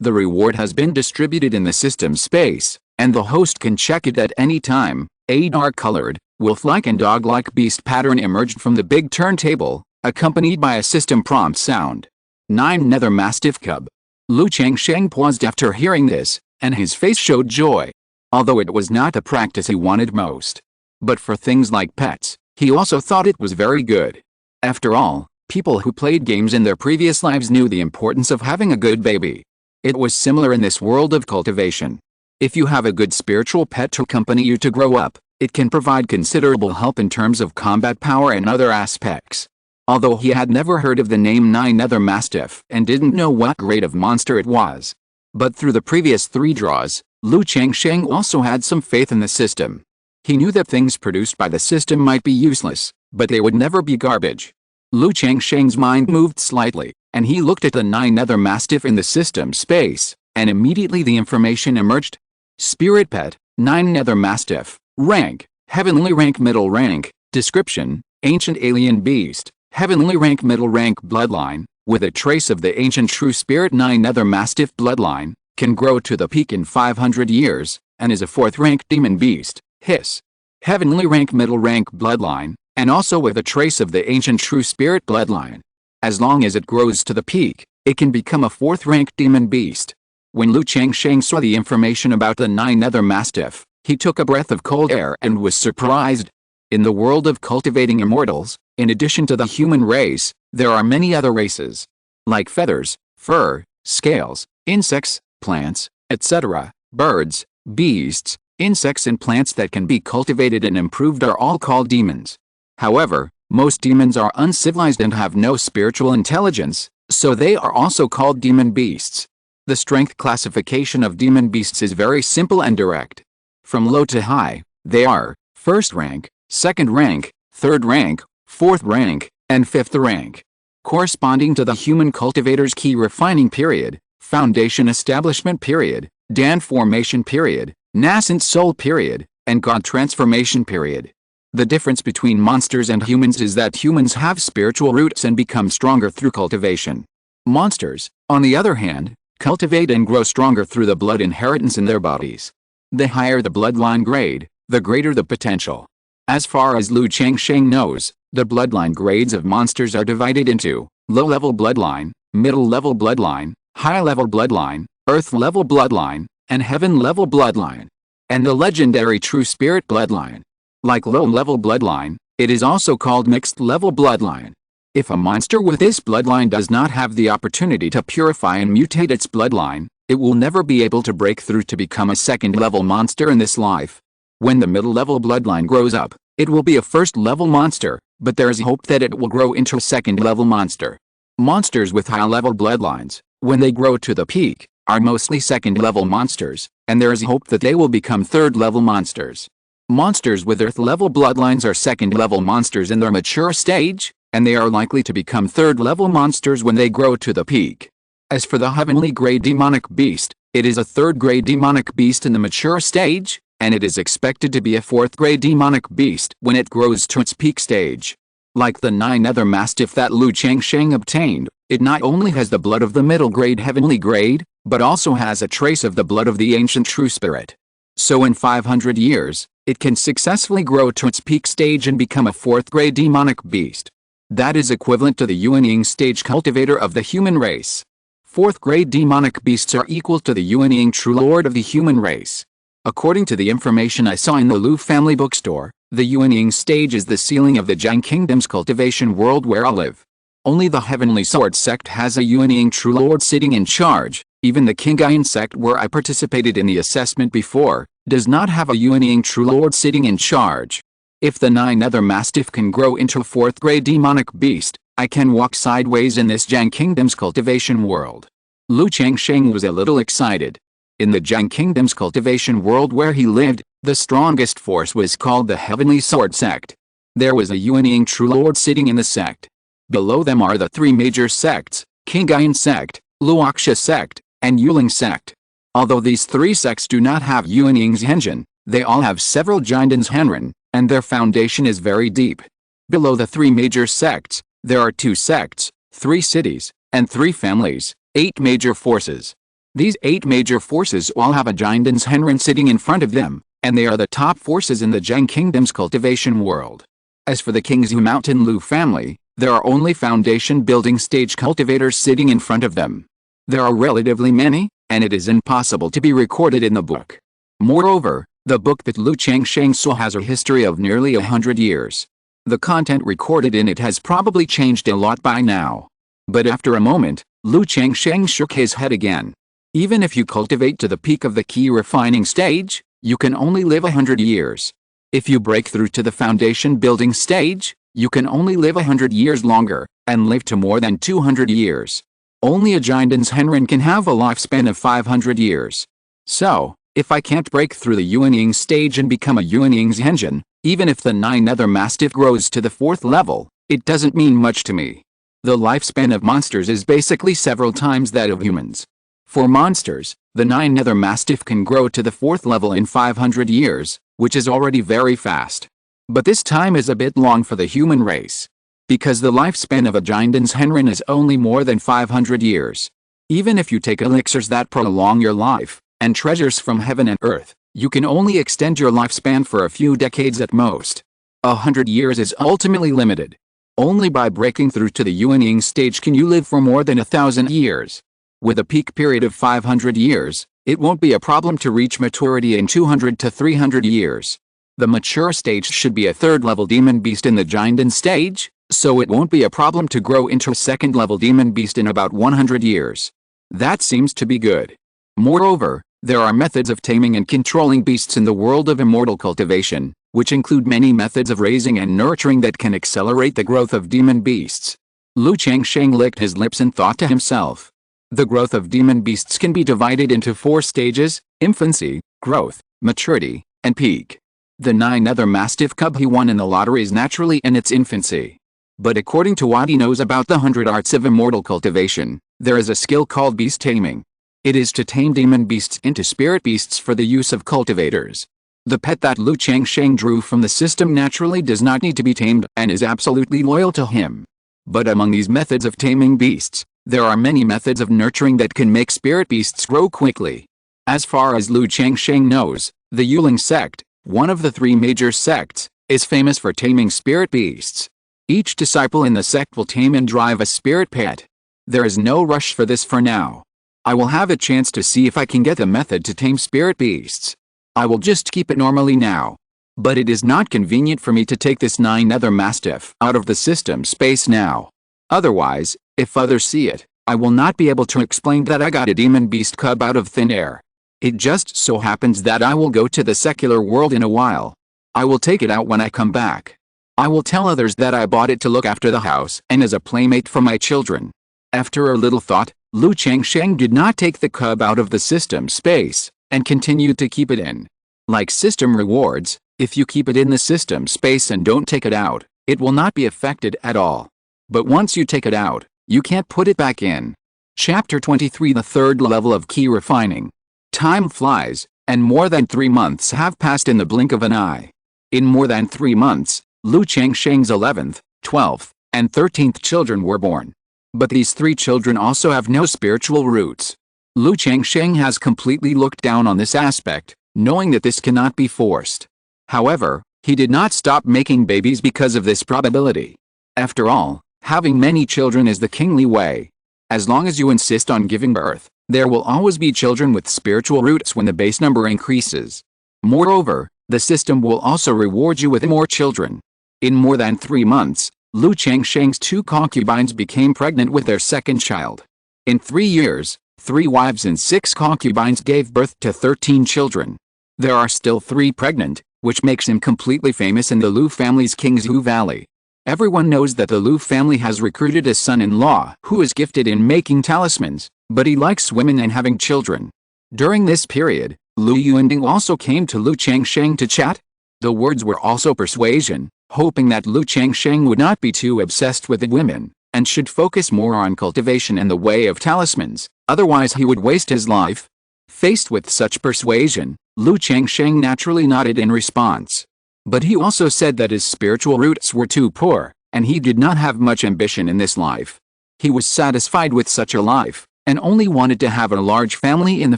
The reward has been distributed in the system space, and the host can check it at any time. A dark-colored, wolf-like and dog-like beast pattern emerged from the big turntable, accompanied by a system prompt sound. 9 Nether Mastiff Cub. Lu Changsheng paused after hearing this, and his face showed joy. Although it was not the practice he wanted most. But for things like pets, he also thought it was very good. After all, people who played games in their previous lives knew the importance of having a good baby. It was similar in this world of cultivation. If you have a good spiritual pet to accompany you to grow up, it can provide considerable help in terms of combat power and other aspects. Although he had never heard of the name 9 Nether Mastiff and didn't know what grade of monster it was. But through the previous 3 draws, Lu Changsheng also had some faith in the system. He knew that things produced by the system might be useless, but they would never be garbage. Lu Changsheng's mind moved slightly, and he looked at the 9 Nether Mastiff in the system space, and immediately the information emerged. Spirit Pet, 9 Nether Mastiff. Rank, Heavenly Rank Middle Rank. Description, Ancient Alien Beast, Heavenly Rank Middle Rank Bloodline, with a trace of the ancient True Spirit 9 Nether Mastiff bloodline, can grow to the peak in 500 years, and is a 4th rank demon beast. Hiss. Heavenly Rank Middle Rank Bloodline, and also with a trace of the ancient True Spirit bloodline. As long as it grows to the peak, it can become a 4th rank demon beast. When Lu Changsheng saw the information about the 9 Nether Mastiff, he took a breath of cold air and was surprised. In the world of cultivating immortals, in addition to the human race, there are many other races. Like feathers, fur, scales, insects, plants, etc. Birds, beasts, insects and plants that can be cultivated and improved are all called demons. However, most demons are uncivilized and have no spiritual intelligence, so they are also called demon beasts. The strength classification of demon beasts is very simple and direct. From low to high, they are 1st rank, 2nd rank, 3rd rank, 4th rank, and 5th rank. Corresponding to the human cultivator's key refining period, foundation establishment period, Dan formation period, nascent soul period, and God transformation period. The difference between monsters and humans is that humans have spiritual roots and become stronger through cultivation. Monsters, on the other hand, cultivate and grow stronger through the blood inheritance in their bodies. The higher the bloodline grade, the greater the potential. As far as Lu Changsheng knows, the bloodline grades of monsters are divided into low-level bloodline, middle-level bloodline, high-level bloodline, earth-level bloodline, and heaven-level bloodline. And the legendary True Spirit bloodline. Like low-level bloodline, it is also called mixed-level bloodline. If a monster with this bloodline does not have the opportunity to purify and mutate its bloodline, it will never be able to break through to become a 2nd-level monster in this life. When the middle-level bloodline grows up, it will be a 1st-level monster, but there is hope that it will grow into a 2nd-level monster. Monsters with high-level bloodlines, when they grow to the peak, are mostly 2nd-level monsters, and there is hope that they will become 3rd-level monsters. Monsters with Earth-level bloodlines are 2nd-level monsters in their mature stage, and they are likely to become 3rd-level monsters when they grow to the peak. As for the heavenly grade demonic beast, it is a 3rd grade demonic beast in the mature stage, and it is expected to be a 4th grade demonic beast when it grows to its peak stage. Like the 9 other mastiff that Lu Changsheng obtained, it not only has the blood of the middle grade heavenly grade, but also has a trace of the blood of the ancient true spirit. So in 500 years, it can successfully grow to its peak stage and become a 4th grade demonic beast. That is equivalent to the Yuanying stage cultivator of the human race. 4th grade demonic beasts are equal to the Yuanying true lord of the human race. According to the information I saw in the Lu family bookstore, the Yuanying stage is the ceiling of the Jiang Kingdom's cultivation world where I live. Only the Heavenly Sword sect has a Yuanying true lord sitting in charge. Even the Qingyun Sect where I participated in the assessment before, does not have a Yuanying true lord sitting in charge. If the 9 other mastiff can grow into a 4th grade demonic beast, I can walk sideways in this Jiang Kingdom's cultivation world. Lu Changsheng was a little excited. In the Jiang Kingdom's cultivation world where he lived, the strongest force was called the Heavenly Sword Sect. There was a Yuanying true lord sitting in the sect. Below them are the 3 major sects, Qingyun Sect, Luoxia Sect, and Yuling Sect. Although these 3 sects do not have Yuanying's Henjin, they all have several Jindan's Henren, and their foundation is very deep. Below the 3 major sects, there are 2 sects, 3 cities, and 3 families, 8 major forces. These 8 major forces all have a Jindan's Henren sitting in front of them, and they are the top forces in the Jiang Kingdom's cultivation world. As for the Qingzhu Mountain Lu family, there are only foundation building stage cultivators sitting in front of them. There are relatively many, and it is impossible to be recorded in the book. Moreover, the book that Lu Changsheng saw has a history of nearly 100 years. The content recorded in it has probably changed a lot by now. But after a moment, Lu Changsheng shook his head again. Even if you cultivate to the peak of the key refining stage, you can only live 100 years. If you break through to the foundation building stage, you can only live 100 years longer, and live to more than 200 years. Only a Jindan's Henren can have a lifespan of 500 years. So, if I can't break through the Yuanying stage and become a Yuanying's Henjin, even if the 9 other mastiff grows to the 4th level, it doesn't mean much to me. The lifespan of monsters is basically several times that of humans. For monsters, the 9 other mastiff can grow to the 4th level in 500 years, which is already very fast. But this time is a bit long for the human race. Because the lifespan of a Jindan's Henren is only more than 500 years. Even if you take elixirs that prolong your life, and treasures from heaven and earth, you can only extend your lifespan for a few decades at most. 100 years is ultimately limited. Only by breaking through to the Yuanying stage can you live for more than 1,000 years. With a peak period of 500 years, it won't be a problem to reach maturity in 200 to 300 years. The mature stage should be a 3rd level demon beast in the Jindan stage, so it won't be a problem to grow into a 2nd level demon beast in about 100 years. That seems to be good. Moreover, there are methods of taming and controlling beasts in the world of immortal cultivation, which include many methods of raising and nurturing that can accelerate the growth of demon beasts. Lu Changsheng licked his lips and thought to himself. The growth of demon beasts can be divided into 4 stages: infancy, growth, maturity, and peak. The 9 other mastiff cub he won in the lottery is naturally in its infancy. But according to what he knows about the 100 arts of immortal cultivation, there is a skill called beast taming. It is to tame demon beasts into spirit beasts for the use of cultivators. The pet that Lu Changsheng drew from the system naturally does not need to be tamed and is absolutely loyal to him. But among these methods of taming beasts, there are many methods of nurturing that can make spirit beasts grow quickly. As far as Lu Changsheng knows, the Yuling Sect, one of the 3 major sects, is famous for taming spirit beasts. Each disciple in the sect will tame and drive a spirit pet. There is no rush for this for now. I will have a chance to see if I can get the method to tame spirit beasts. I will just keep it normally now. But it is not convenient for me to take this 9 other mastiff out of the system space now. Otherwise, if others see it, I will not be able to explain that I got a demon beast cub out of thin air. It just so happens that I will go to the secular world in a while. I will take it out when I come back. I will tell others that I bought it to look after the house and as a playmate for my children. After a little thought, Lu Changsheng did not take the cub out of the system space, and continued to keep it in. Like system rewards, if you keep it in the system space and don't take it out, it will not be affected at all. But once you take it out, you can't put it back in. Chapter 23: The 3rd level of key refining. Time flies, and more than 3 months have passed in the blink of an eye. In more than 3 months, Lu Changsheng's 11th, 12th, and 13th children were born. But these 3 children also have no spiritual roots. Lu Changsheng has completely looked down on this aspect, knowing that this cannot be forced. However, he did not stop making babies because of this probability. After all, having many children is the kingly way. As long as you insist on giving birth, there will always be children with spiritual roots when the base number increases. Moreover, the system will also reward you with more children. In more than 3 months, Lu Changsheng's 2 concubines became pregnant with their second child. In 3 years, 3 wives and 6 concubines gave birth to 13 children. There are still 3 pregnant, which makes him completely famous in the Lu family's Qingzhu Valley. Everyone knows that the Lu family has recruited a son-in-law who is gifted in making talismans, but he likes women and having children. During this period, Lu Yuanding also came to Lu Changsheng to chat. The words were also persuasion, hoping that Lu Changsheng would not be too obsessed with the women, and should focus more on cultivation and the way of talismans, otherwise he would waste his life. Faced with such persuasion, Lu Changsheng naturally nodded in response. But he also said that his spiritual roots were too poor, and he did not have much ambition in this life. He was satisfied with such a life, and only wanted to have a large family in the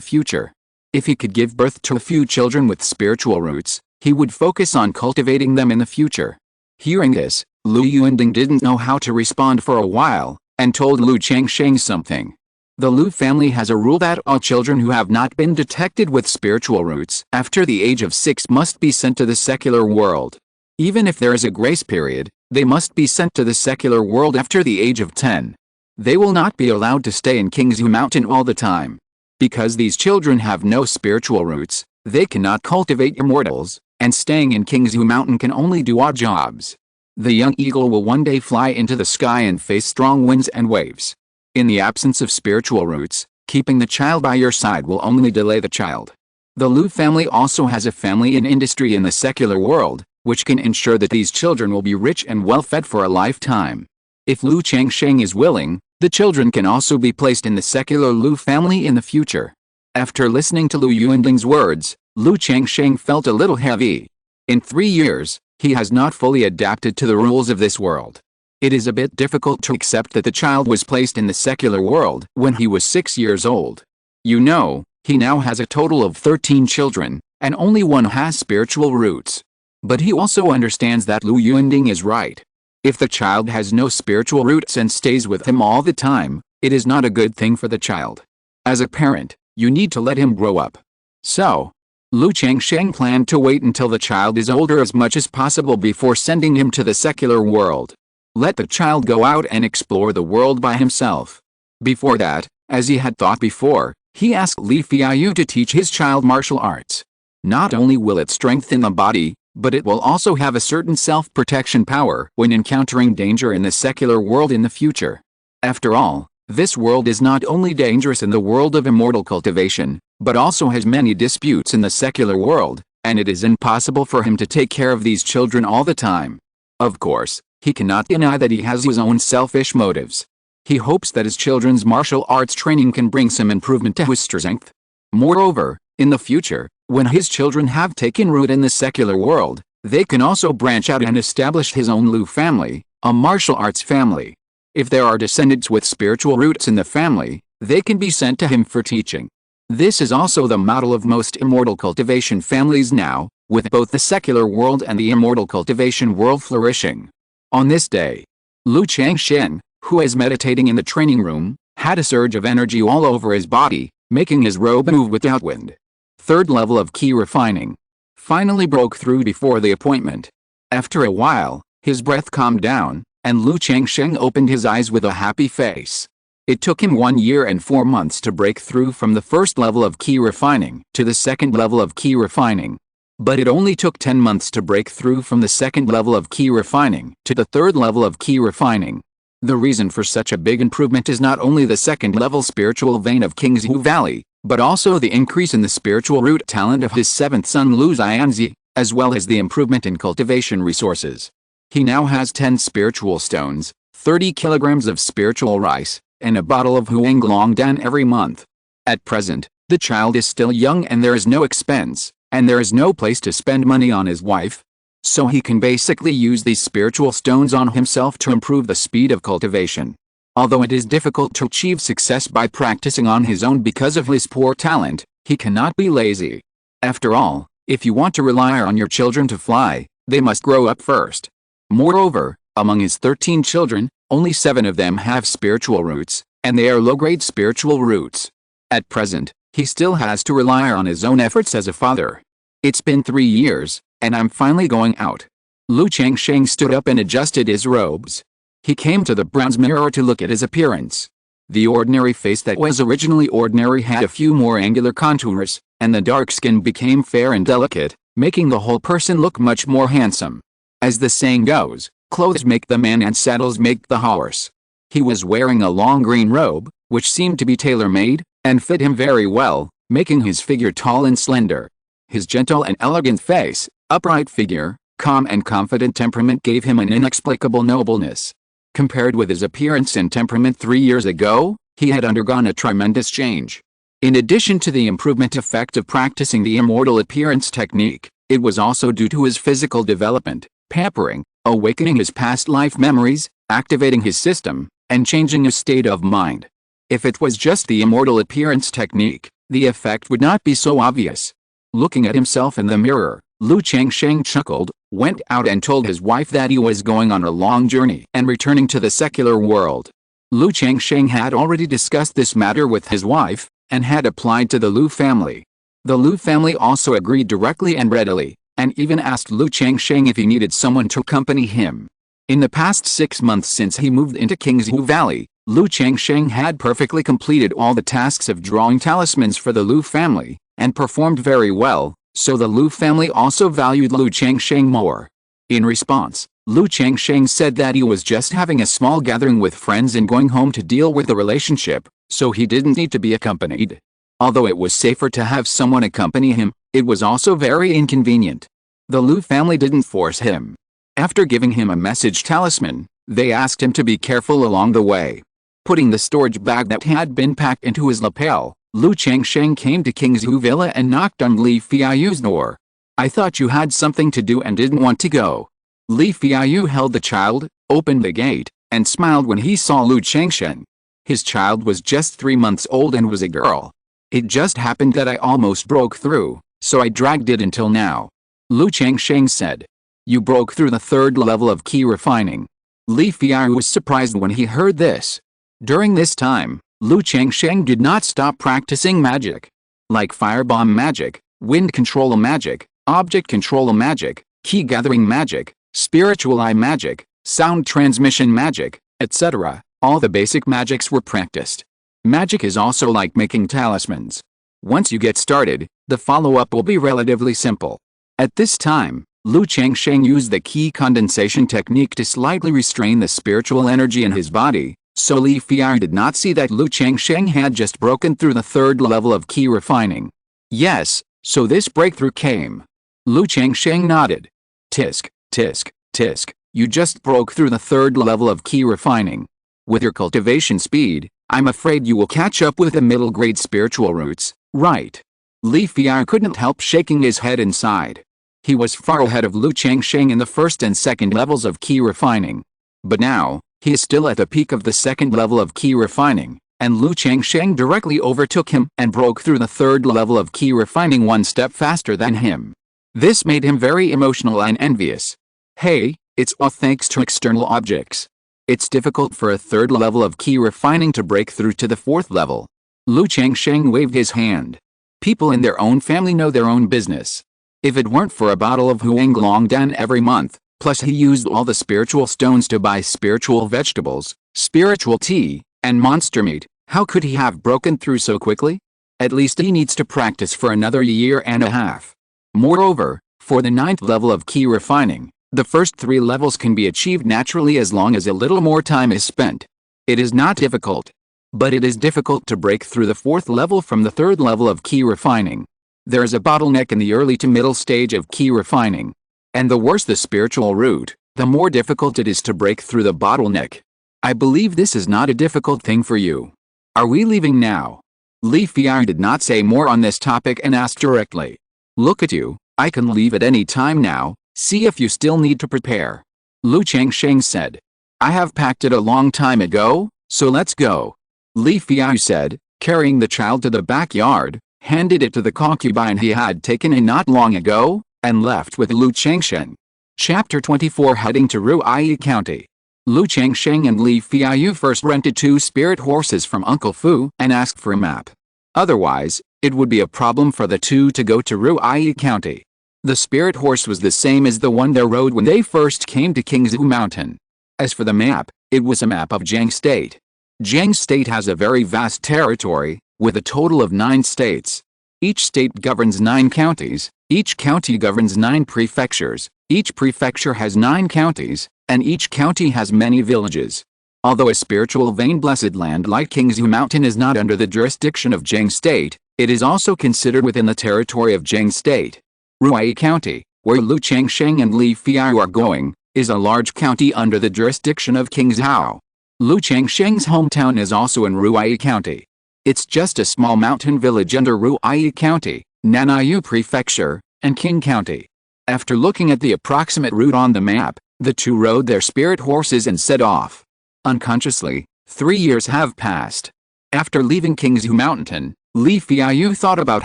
future. If he could give birth to a few children with spiritual roots, he would focus on cultivating them in the future. Hearing this, Lu Yuanding didn't know how to respond for a while, and told Lu Changsheng something. The Lu family has a rule that all children who have not been detected with spiritual roots after the age of 6 must be sent to the secular world. Even if there is a grace period, they must be sent to the secular world after the age of 10. They will not be allowed to stay in Qingzhu Mountain all the time. Because these children have no spiritual roots, they cannot cultivate immortals, and staying in Qingzhu Mountain can only do odd jobs. The young eagle will one day fly into the sky and face strong winds and waves. In the absence of spiritual roots, keeping the child by your side will only delay the child. The Lu family also has a family in industry in the secular world, which can ensure that these children will be rich and well-fed for a lifetime. If Lu Changsheng is willing, the children can also be placed in the secular Lu family in the future. After listening to Lu Yuanding's words, Lu Changsheng felt a little heavy. In 3 years, he has not fully adapted to the rules of this world. It is a bit difficult to accept that the child was placed in the secular world when he was 6 years old. You know, he now has a total of 13 children, and only 1 has spiritual roots. But he also understands that Lu Yuanding is right. If the child has no spiritual roots and stays with him all the time, it is not a good thing for the child. As a parent, you need to let him grow up. So, Lu Changsheng planned to wait until the child is older as much as possible before sending him to the secular world. Let the child go out and explore the world by himself. Before that, as he had thought before, he asked Li Feiyu to teach his child martial arts. Not only will it strengthen the body, but it will also have a certain self-protection power when encountering danger in the secular world in the future. After all, this world is not only dangerous in the world of immortal cultivation, but also has many disputes in the secular world, and it is impossible for him to take care of these children all the time. Of course, he cannot deny that he has his own selfish motives. He hopes that his children's martial arts training can bring some improvement to his strength. Moreover, in the future, when his children have taken root in the secular world, they can also branch out and establish his own Lu family, a martial arts family. If there are descendants with spiritual roots in the family, they can be sent to him for teaching. This is also the model of most immortal cultivation families now, with both the secular world and the immortal cultivation world flourishing. On this day, Lu Changsheng, who is meditating in the training room, had a surge of energy all over his body, making his robe move without wind. 3rd level of key refining. Finally broke through before the appointment. After a while, his breath calmed down, and Lu Changsheng opened his eyes with a happy face. It took him 1 year and 4 months to break through from the 1st level of key refining to the 2nd level of key refining. But it only took 10 months to break through from the 2nd level of key refining to the 3rd level of key refining. The reason for such a big improvement is not only the 2nd level spiritual vein of Qingzhu Valley, but also the increase in the spiritual root talent of his 7th son Lu Xianzi, as well as the improvement in cultivation resources. He now has 10 spiritual stones, 30 kilograms of spiritual rice, and a bottle of Huang Longdan every month. At present, the child is still young and there is no expense, and there is no place to spend money on his wife. So he can basically use these spiritual stones on himself to improve the speed of cultivation. Although it is difficult to achieve success by practicing on his own because of his poor talent, he cannot be lazy. After all, if you want to rely on your children to fly, they must grow up first. Moreover, among his 13 children, only 7 of them have spiritual roots, and they are low-grade spiritual roots. At present, he still has to rely on his own efforts as a father. It's been 3 years, and I'm finally going out. Lu Changsheng stood up and adjusted his robes. He came to the bronze mirror to look at his appearance. The ordinary face that was originally ordinary had a few more angular contours, and the dark skin became fair and delicate, making the whole person look much more handsome. As the saying goes, clothes make the man and saddles make the horse. He was wearing a long green robe, which seemed to be tailor-made, and fit him very well, making his figure tall and slender. His gentle and elegant face, upright figure, calm and confident temperament gave him an inexplicable nobleness. Compared with his appearance and temperament 3 years ago, he had undergone a tremendous change. In addition to the improvement effect of practicing the immortal appearance technique, it was also due to his physical development, pampering, awakening his past life memories, activating his system, and changing his state of mind. If it was just the immortal appearance technique, the effect would not be so obvious. Looking at himself in the mirror, Lu Changsheng chuckled, went out and told his wife that he was going on a long journey and returning to the secular world. Lu Changsheng had already discussed this matter with his wife, and had applied to the Lu family. The Lu family also agreed directly and readily, and even asked Lu Changsheng if he needed someone to accompany him. In the past 6 months since he moved into Qingzhu Valley, Lu Changsheng had perfectly completed all the tasks of drawing talismans for the Lu family, and performed very well, so the Lu family also valued Lu Changsheng more. In response, Lu Changsheng said that he was just having a small gathering with friends and going home to deal with the relationship, so he didn't need to be accompanied. Although it was safer to have someone accompany him, it was also very inconvenient. The Lu family didn't force him. After giving him a message talisman, they asked him to be careful along the way. Putting the storage bag that had been packed into his lapel, Lu Changsheng came to Qingzhu Villa and knocked on Li Fiayu's door. "I thought you had something to do and didn't want to go." Li Fiayu held the child, opened the gate, and smiled when he saw Lu Changsheng. His child was just 3 months old and was a girl. "It just happened that I almost broke through, so I dragged it until now," Lu Changsheng said. "You broke through the 3rd level of key refining." Li Fiayu was surprised when he heard this. During this time, Lu Changsheng did not stop practicing magic. Like firebomb magic, wind control magic, object control magic, key gathering magic, spiritual eye magic, sound transmission magic, etc., all the basic magics were practiced. Magic is also like making talismans. Once you get started, the follow-up will be relatively simple. At this time, Lu Changsheng used the key condensation technique to slightly restrain the spiritual energy in his body, so Li Fiar did not see that Lu Changsheng had just broken through the 3rd level of key refining. Yes, so this breakthrough came. Lu Changsheng nodded. Tisk, tisk, tisk, you just broke through the 3rd level of key refining. With your cultivation speed, I'm afraid you will catch up with the middle-grade spiritual roots, right? Li Fiar couldn't help shaking his head inside. He was far ahead of Lu Changsheng in the 1st and 2nd levels of key refining. But now, he is still at the peak of the 2nd level of key refining, and Lu Changsheng directly overtook him and broke through the 3rd level of key refining 1 step faster than him. This made him very emotional and envious. Hey, it's all thanks to external objects. It's difficult for a 3rd level of key refining to break through to the 4th level. Lu Changsheng waved his hand. People in their own family know their own business. If it weren't for a bottle of Huanglongdan every month, plus he used all the spiritual stones to buy spiritual vegetables, spiritual tea, and monster meat, how could he have broken through so quickly? At least he needs to practice for another year and a half. Moreover, for the 9th level of key refining, the first 3 levels can be achieved naturally as long as a little more time is spent. It is not difficult. But it is difficult to break through the 4th level from the 3rd level of key refining. There is a bottleneck in the early to middle stage of key refining. And the worse the spiritual route, the more difficult it is to break through the bottleneck. I believe this is not a difficult thing for you. Are we leaving now? Li Fiar did not say more on this topic and asked directly. Look at you, I can leave at any time now, See if you still need to prepare. Lu Changsheng said. I have packed it a long time ago, so let's go. Li Fiao said, carrying the child to the backyard, handed it to the concubine he had taken in not long ago, and left with Lu Changsheng. Chapter 24. Heading to Ruiyi County. Lu Changsheng and Li Fiao first rented 2 spirit horses from Uncle Fu and asked for a map. Otherwise, it would be a problem for the two to go to Ruiyi County. The spirit horse was the same as the one they rode when they first came to Qingzhu Mountain. As for the map, it was a map of Jiang State. Jiang State has a very vast territory, with a total of 9 states. Each state governs 9 counties, each county governs 9 prefectures, each prefecture has 9 counties, and each county has many villages. Although a spiritual vein blessed land like Qingzhu Mountain is not under the jurisdiction of Jiang State, it is also considered within the territory of Jiang State. Ruiyi County, where Lu Changsheng and Li Fiao are going, is a large county under the jurisdiction of Qingzhou. Lu Changsheng's hometown is also in Ruiyi County. It's just a small mountain village under Ruiyi County, Nanayu Prefecture, and Qing County. After looking at the approximate route on the map, the two rode their spirit horses and set off. Unconsciously, 3 years have passed. After leaving Qingzhu Mountain, Li Fiao thought about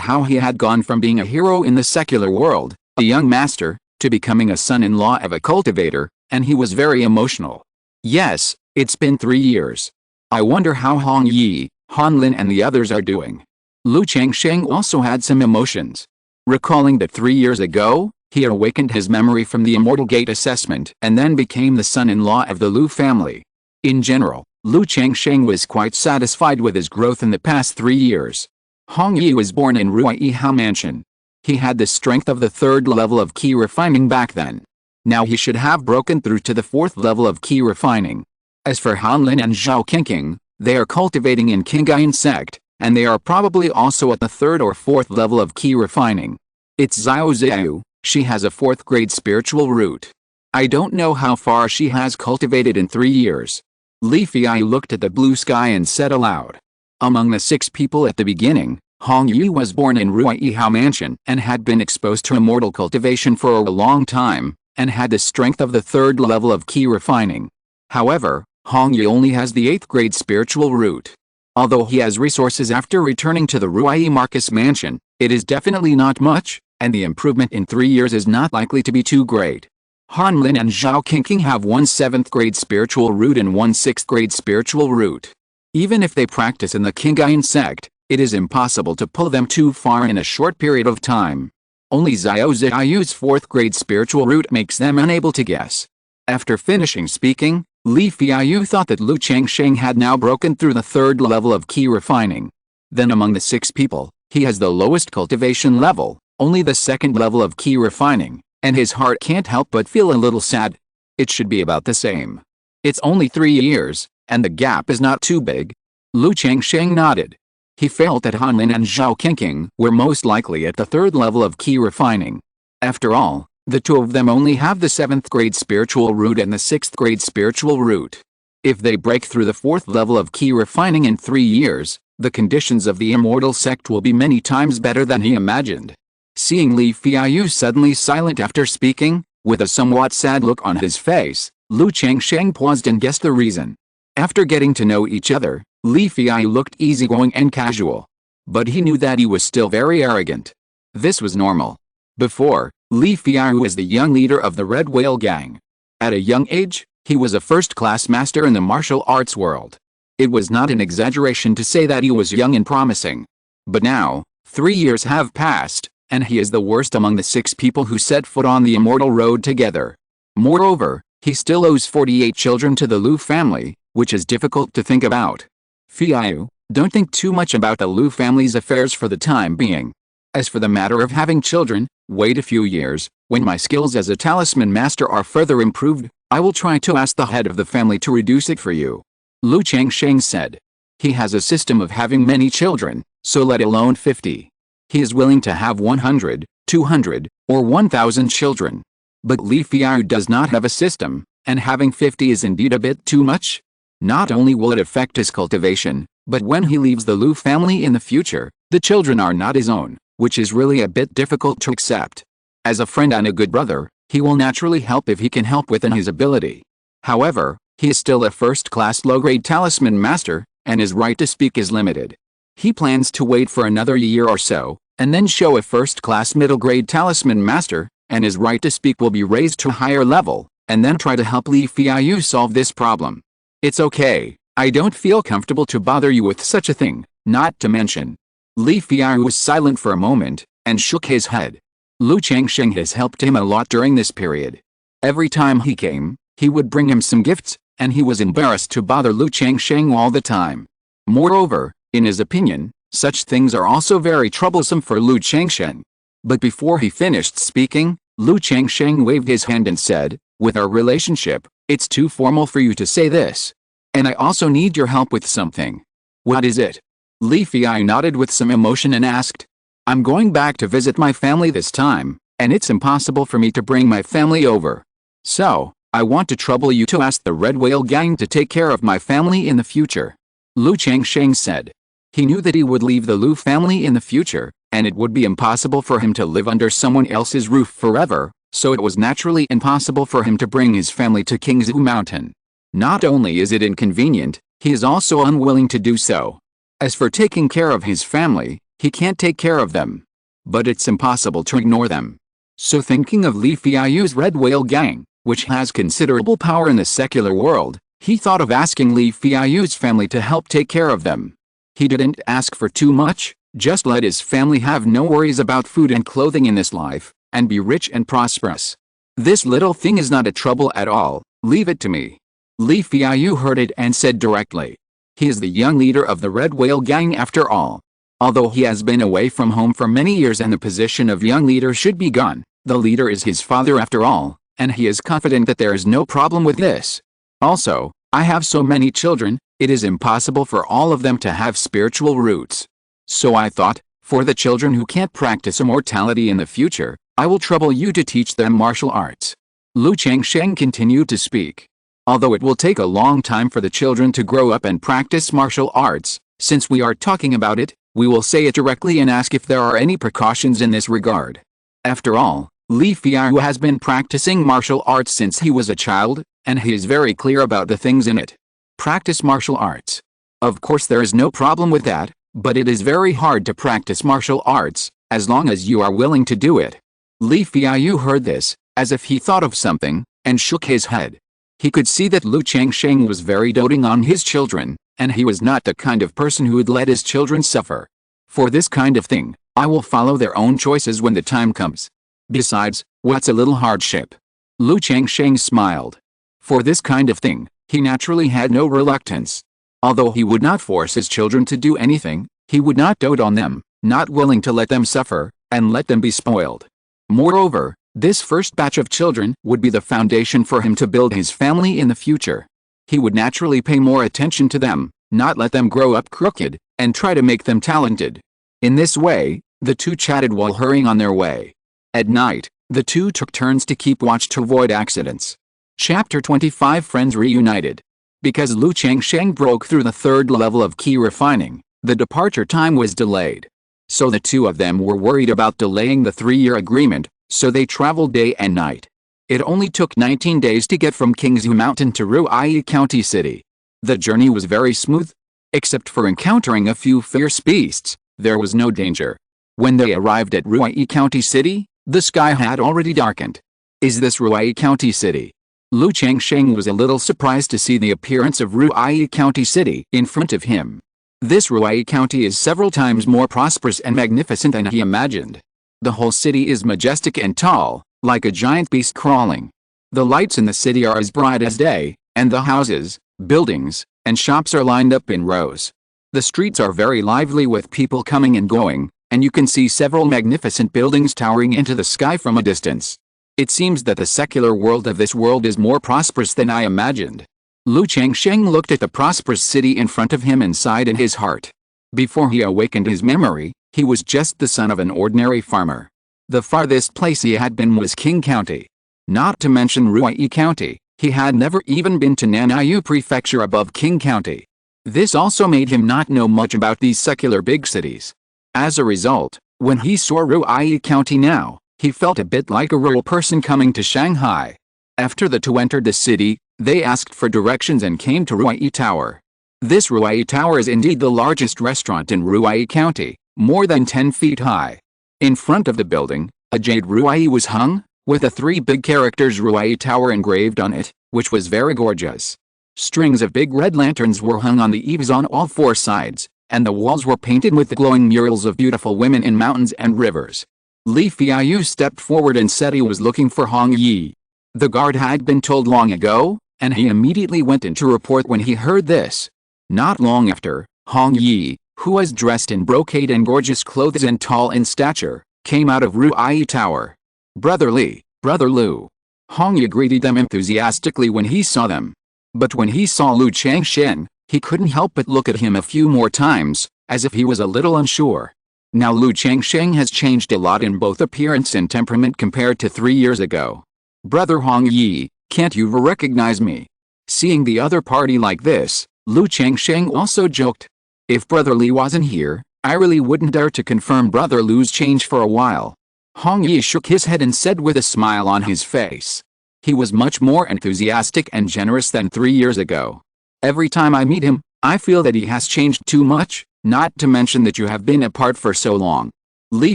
how he had gone from being a hero in the secular world, a young master, to becoming a son-in-law of a cultivator, and he was very emotional. Yes, it's been 3 years. I wonder how Hong Yi, Han Lin and the others are doing. Lu Changsheng also had some emotions. Recalling that 3 years ago, he awakened his memory from the Immortal Gate assessment and then became the son-in-law of the Lu family. In general, Lu Changsheng was quite satisfied with his growth in the past 3 years. Hong Yi was born in Ruiyi Mansion. He had the strength of the 3rd level of key refining back then. Now he should have broken through to the 4th level of key refining. As for Han Lin and Zhao Qingqing, they are cultivating in Qingyun Sect, and they are probably also at the 3rd or 4th level of key refining. It's Xiao Xiao, she has a 4th grade spiritual root. I don't know how far she has cultivated in 3 years. Li Fiao looked at the blue sky and said aloud. Among the 6 people at the beginning, Hong Yi was born in Ruiyi Mansion and had been exposed to immortal cultivation for a long time, and had the strength of the 3rd level of key refining. However, Hong Yi only has the 8th grade spiritual root. Although he has resources after returning to the Ruiyi Mansion, it is definitely not much, and the improvement in 3 years is not likely to be too great. Han Lin and Zhao Qingqing have 1 7th grade spiritual root and 1 6th grade spiritual root. Even if they practice in the Qingyun Sect, it is impossible to pull them too far in a short period of time. Only Xiao Xiao's 4th grade spiritual root makes them unable to guess. After finishing speaking, Li Fiao thought that Lu Changsheng had now broken through the 3rd level of key refining. Then among the 6 people, he has the lowest cultivation level, only the 2nd level of key refining, and his heart can't help but feel a little sad. It should be about the same. It's only 3 years, and the gap is not too big. Lu Changsheng nodded. He felt that Han Lin and Zhao Qingqing were most likely at the 3rd level of key refining. After all, the 2 of them only have the 7th grade spiritual root and the 6th grade spiritual root. If they break through the 4th level of key refining in 3 years, the conditions of the Immortal Sect will be many times better than he imagined. Seeing Li Fiao suddenly silent after speaking, with a somewhat sad look on his face, Lu Changsheng paused and guessed the reason. After getting to know each other, Li Fiao looked easygoing and casual. But he knew that he was still very arrogant. This was normal. Before, Li Fiao was the young leader of the Red Whale Gang. At a young age, he was a first-class master in the martial arts world. It was not an exaggeration to say that he was young and promising. But now, 3 years have passed, and he is the worst among the 6 people who set foot on the immortal road together. Moreover, he still owes 48 children to the Lu family, which is difficult to think about. Fiao, don't think too much about the Lu family's affairs for the time being. As for the matter of having children, wait a few years. When my skills as a talisman master are further improved, I will try to ask the head of the family to reduce it for you. Lu Changsheng said. He has a system of having many children, so let alone 50. He is willing to have 100, 200, or 1,000 children. But Li Fiao does not have a system, and having 50 is indeed a bit too much. Not only will it affect his cultivation, but when he leaves the Lu family in the future, the children are not his own, which is really a bit difficult to accept. As a friend and a good brother, He will naturally help if he can help within his ability. However, he is still a first-class low-grade talisman master, and his right to speak is limited. He plans to wait for another year or so, and then show a first-class middle-grade talisman master, and his right to speak will be raised to a higher level, and then try to help Li Feiyu solve this problem. It's okay, I don't feel comfortable to bother you with such a thing, not to mention. Li Feiyu was silent for a moment, and shook his head. Lu Changsheng has helped him a lot during this period. Every time he came, he would bring him some gifts, and he was embarrassed to bother Lu Changsheng all the time. Moreover, in his opinion, such things are also very troublesome for Lu Changsheng. But before he finished speaking, Lu Changsheng waved his hand and said, "With our relationship, it's too formal for you to say this. And I also need your help with something." "What is it?" Li Feiyu nodded with some emotion and asked. "I'm going back to visit my family this time, and it's impossible for me to bring my family over. So, I want to trouble you to ask the Red Whale Gang to take care of my family in the future." Lu Changsheng said. He knew that he would leave the Lu family in the future, and it would be impossible for him to live under someone else's roof forever, so it was naturally impossible for him to bring his family to Qingzhu Mountain. Not only is it inconvenient, he is also unwilling to do so. As for taking care of his family, he can't take care of them. But it's impossible to ignore them. So thinking of Li Feiyu's Red Whale Gang, which has considerable power in the secular world, he thought of asking Li Feiyu's family to help take care of them. He didn't ask for too much, just let his family have no worries about food and clothing in this life, and be rich and prosperous. "This little thing is not a trouble at all, leave it to me." Li Feiyu heard it and said directly. He is the young leader of the Red Whale Gang after all. Although he has been away from home for many years and the position of young leader should be gone, the leader is his father after all, and he is confident that there is no problem with this. Also, I have so many children, it is impossible for all of them to have spiritual roots. So I thought, for the children who can't practice immortality in the future, I will trouble you to teach them martial arts. Lu Changsheng continued to speak. Although it will take a long time for the children to grow up and practice martial arts, since we are talking about it, we will say it directly and ask if there are any precautions in this regard. After all, Li Feiyu has been practicing martial arts since he was a child, and he is very clear about the things in it. Practice martial arts. Of course there is no problem with that, but it is very hard to practice martial arts, as long as you are willing to do it. Li Feiyu heard this, as if he thought of something, and shook his head. He could see that Lu Changsheng was very doting on his children, and he was not the kind of person who would let his children suffer. For this kind of thing, I will follow their own choices when the time comes. Besides, what's a little hardship? Lu Changsheng smiled. For this kind of thing, he naturally had no reluctance. Although he would not force his children to do anything, he would not dote on them, not willing to let them suffer, and let them be spoiled. Moreover, this first batch of children would be the foundation for him to build his family in the future. He would naturally pay more attention to them, not let them grow up crooked, and try to make them talented. In this way, the two chatted while hurrying on their way. At night, the two took turns to keep watch to avoid accidents. Chapter 25 Friends Reunited. Because Lu Changsheng broke through the third level of key refining, the departure time was delayed. So the two of them were worried about delaying the 3-year agreement, so they traveled day and night. It only took 19 days to get from Qingzhu Mountain to Ruai County City. The journey was very smooth. Except for encountering a few fierce beasts, there was no danger. When they arrived at Ruai County City, the sky had already darkened. Is this Ruai County City? Lu Changsheng was a little surprised to see the appearance of Ruai County City in front of him. This Ruai County is several times more prosperous and magnificent than he imagined. The whole city is majestic and tall, like a giant beast crawling. The lights in the city are as bright as day, and the houses, buildings, and shops are lined up in rows. The streets are very lively with people coming and going, and you can see several magnificent buildings towering into the sky from a distance. It seems that the secular world of this world is more prosperous than I imagined. Lu Changsheng looked at the prosperous city in front of him and sighed in his heart. Before he awakened his memory, he was just the son of an ordinary farmer. The farthest place he had been was Qing County. Not to mention Ruai County, he had never even been to Nanayu Prefecture above Qing County. This also made him not know much about these secular big cities. As a result, when he saw Ruai County now, He felt a bit like a rural person coming to Shanghai. After the two entered the city, they asked for directions and came to Ruai Tower. This Ruai Tower is indeed the largest restaurant in Ruai County, more than 10 feet high. In front of the building, a jade Ruai was hung, with the three big characters Ruai Tower engraved on it, which was very gorgeous. Strings of big red lanterns were hung on the eaves on all four sides, and the walls were painted with the glowing murals of beautiful women in mountains and rivers. Li Feiyu stepped forward and said he was looking for Hong Yi. The guard had been told long ago, and he immediately went in to report when he heard this. Not long after, Hong Yi, who was dressed in brocade and gorgeous clothes and tall in stature, came out of Ruai Tower. "Brother Li, Brother Lu." Hong Yi greeted them enthusiastically when he saw them. But when he saw Lu Changsheng, he couldn't help but look at him a few more times, as if he was a little unsure. Now Lu Changsheng has changed a lot in both appearance and temperament compared to 3 years ago. "Brother Hong Yi, can't you recognize me?" Seeing the other party like this, Lu Changsheng also joked. "If Brother Li wasn't here, I really wouldn't dare to confirm Brother Lu's change for a while." Hong Yi shook his head and said with a smile on his face. He was much more enthusiastic and generous than 3 years ago. "Every time I meet him, I feel that he has changed too much, not to mention that you have been apart for so long," Li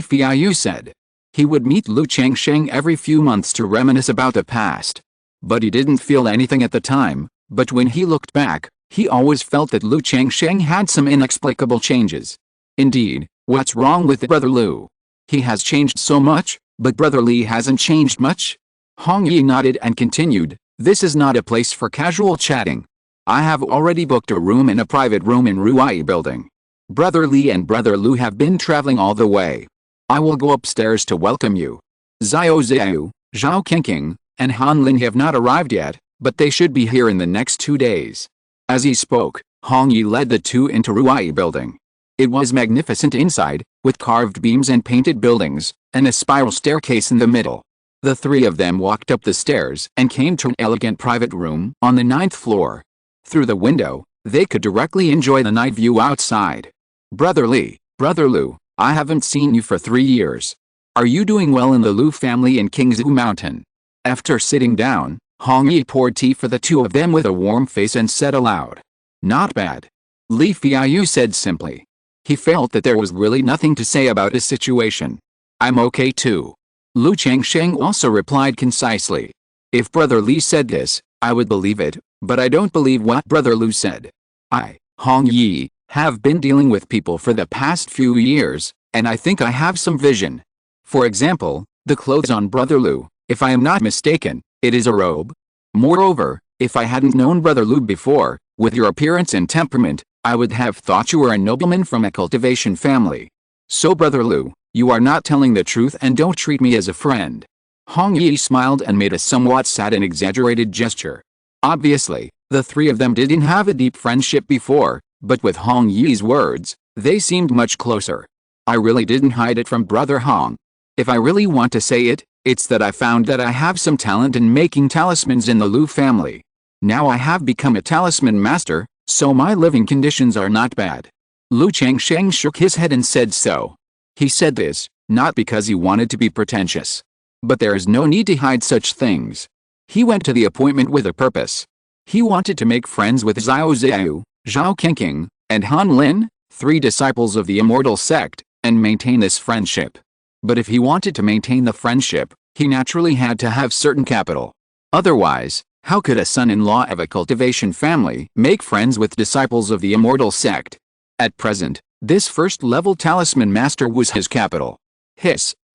Feiyu said. He would meet Lu Changsheng every few months to reminisce about the past. But he didn't feel anything at the time, but when he looked back, he always felt that Lu Changsheng had some inexplicable changes. Indeed, what's wrong with Brother Lu? He has changed so much, but Brother Li hasn't changed much? Hong Yi nodded and continued, "This is not a place for casual chatting. I have already booked a room in a private room in Ruai building. Brother Li and Brother Lu have been traveling all the way. I will go upstairs to welcome you. Xiao Xiao, Zhao Qingqing, and Han Lin have not arrived yet, but they should be here in the next 2 days." As he spoke, Hong Yi led the two into Ruai building. It was magnificent inside, with carved beams and painted buildings, and a spiral staircase in the middle. The three of them walked up the stairs and came to an elegant private room on the 9th floor. Through the window, they could directly enjoy the night view outside. "Brother Li, Brother Lu, I haven't seen you for 3 years. Are you doing well in the Lu family in Qingzhu Mountain?" After sitting down, Hong Yi poured tea for the two of them with a warm face and said aloud, "Not bad." Li Feiyu said simply. He felt that there was really nothing to say about his situation. "I'm okay too." Lu Changsheng also replied concisely. "If Brother Li said this, I would believe it, but I don't believe what Brother Lu said. I, Hong Yi, have been dealing with people for the past few years, and I think I have some vision. For example, the clothes on Brother Lu, if I am not mistaken, it is a robe. Moreover, if I hadn't known Brother Lu before, with your appearance and temperament, I would have thought you were a nobleman from a cultivation family. So Brother Lu, you are not telling the truth and don't treat me as a friend." Hong Yi smiled and made a somewhat sad and exaggerated gesture. Obviously, the three of them didn't have a deep friendship before, but with Hong Yi's words, they seemed much closer. "I really didn't hide it from Brother Hong. If I really want to say it, it's that I found that I have some talent in making talismans in the Lu family. Now I have become a talisman master, so my living conditions are not bad." Lu Changsheng shook his head and said so. He said this, not because he wanted to be pretentious. But there is no need to hide such things. He went to the appointment with a purpose. He wanted to make friends with Xiao Xiao, Zhao Qingqing, and Han Lin, 3 disciples of the Immortal Sect, and maintain this friendship. But if he wanted to maintain the friendship, he naturally had to have certain capital. Otherwise, how could a son-in-law of a cultivation family make friends with disciples of the Immortal Sect? At present, this first-level talisman master was his capital.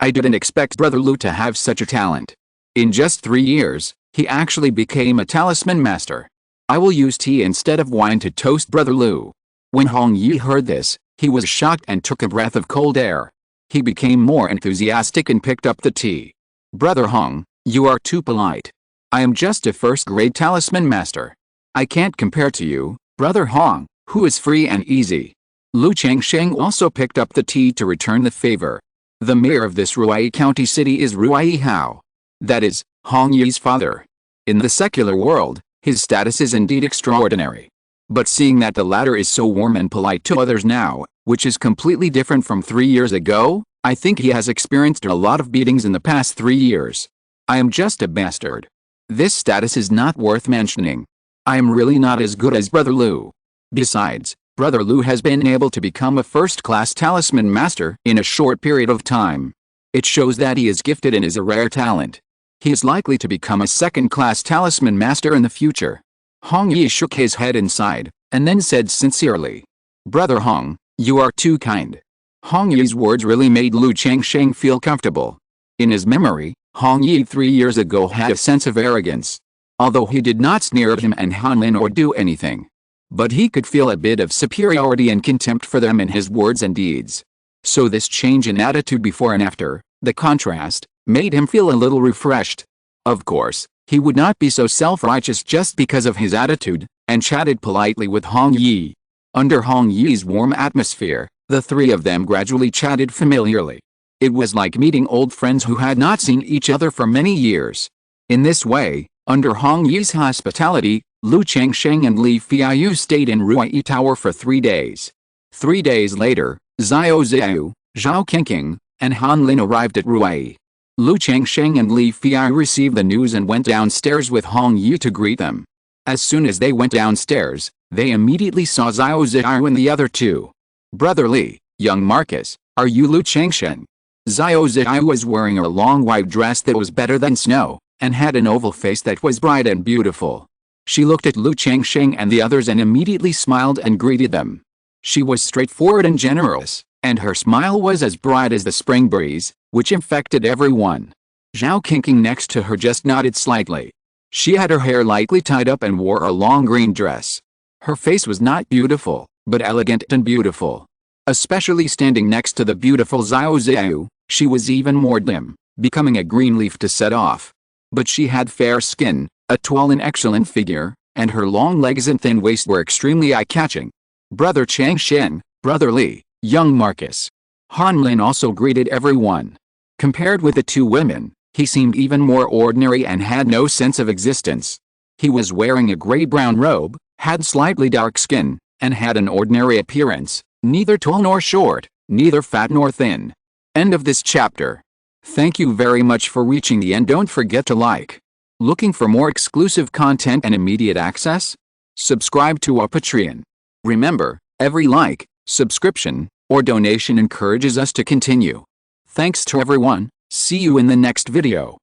I didn't expect Brother Lu to have such a talent. In just 3 years, he actually became a talisman master. I will use tea instead of wine to toast Brother Lu." When Hong Yi heard this, he was shocked and took a breath of cold air. He became more enthusiastic and picked up the tea. "Brother Hong, you are too polite. I am just a first-grade talisman master. I can't compare to you, Brother Hong, who is free and easy." Lu Changsheng also picked up the tea to return the favor. The mayor of this Ruai County city is Ruai Hao. That is, Hong Yi's father. In the secular world, his status is indeed extraordinary. But seeing that the latter is so warm and polite to others now, which is completely different from 3 years ago, I think he has experienced a lot of beatings in the past 3 years. I am just a bastard. This status is not worth mentioning. I am really not as good as Brother Lu. Besides, Brother Lu has been able to become a first-class talisman master in a short period of time. It shows that he is gifted and is a rare talent. He is likely to become a second-class talisman master in the future. Hong Yi shook his head and sighed, and then said sincerely, "Brother Hong, you are too kind." Hong Yi's words really made Lu Changsheng feel comfortable. In his memory, Hong Yi 3 years ago had a sense of arrogance. Although he did not sneer at him and Han Lin or do anything. But he could feel a bit of superiority and contempt for them in his words and deeds. So this change in attitude before and after, the contrast, made him feel a little refreshed. Of course, he would not be so self-righteous just because of his attitude, and chatted politely with Hong Yi. Under Hong Yi's warm atmosphere, the three of them gradually chatted familiarly. It was like meeting old friends who had not seen each other for many years. In this way, under Hong Yi's hospitality, Lu Changsheng and Li Feiyu stayed in Ruai Tower for 3 days. 3 days later, Xiao Xiao, Zhao Qingqing, and Han Lin arrived at Ruai. Lu Changsheng and Li Feiyu received the news and went downstairs with Hong Yi to greet them. As soon as they went downstairs, they immediately saw Xiao Xiao and the other two. "Brother Li, young Marcus, are you Lu Changsheng?" Xiao Xiao was wearing a long white dress that was better than snow, and had an oval face that was bright and beautiful. She looked at Lu Changsheng and the others and immediately smiled and greeted them. She was straightforward and generous, and her smile was as bright as the spring breeze, which infected everyone. Zhao Qingqing next to her just nodded slightly. She had her hair lightly tied up and wore a long green dress. Her face was not beautiful, but elegant and beautiful. Especially standing next to the beautiful Xiao Xiao, she was even more dim, becoming a green leaf to set off. But she had fair skin, a tall and excellent figure, and her long legs and thin waist were extremely eye-catching. "Brother Changsheng, Brother Li, young Marcus." Han Lin also greeted everyone. Compared with the two women, he seemed even more ordinary and had no sense of existence. He was wearing a gray-brown robe, had slightly dark skin, and had an ordinary appearance, neither tall nor short, neither fat nor thin. End of this chapter. Thank you very much for reaching the end. Don't forget to like. Looking for more exclusive content and immediate access? Subscribe to our Patreon. Remember, every like, subscription, or donation encourages us to continue. Thanks to everyone. See you in the next video.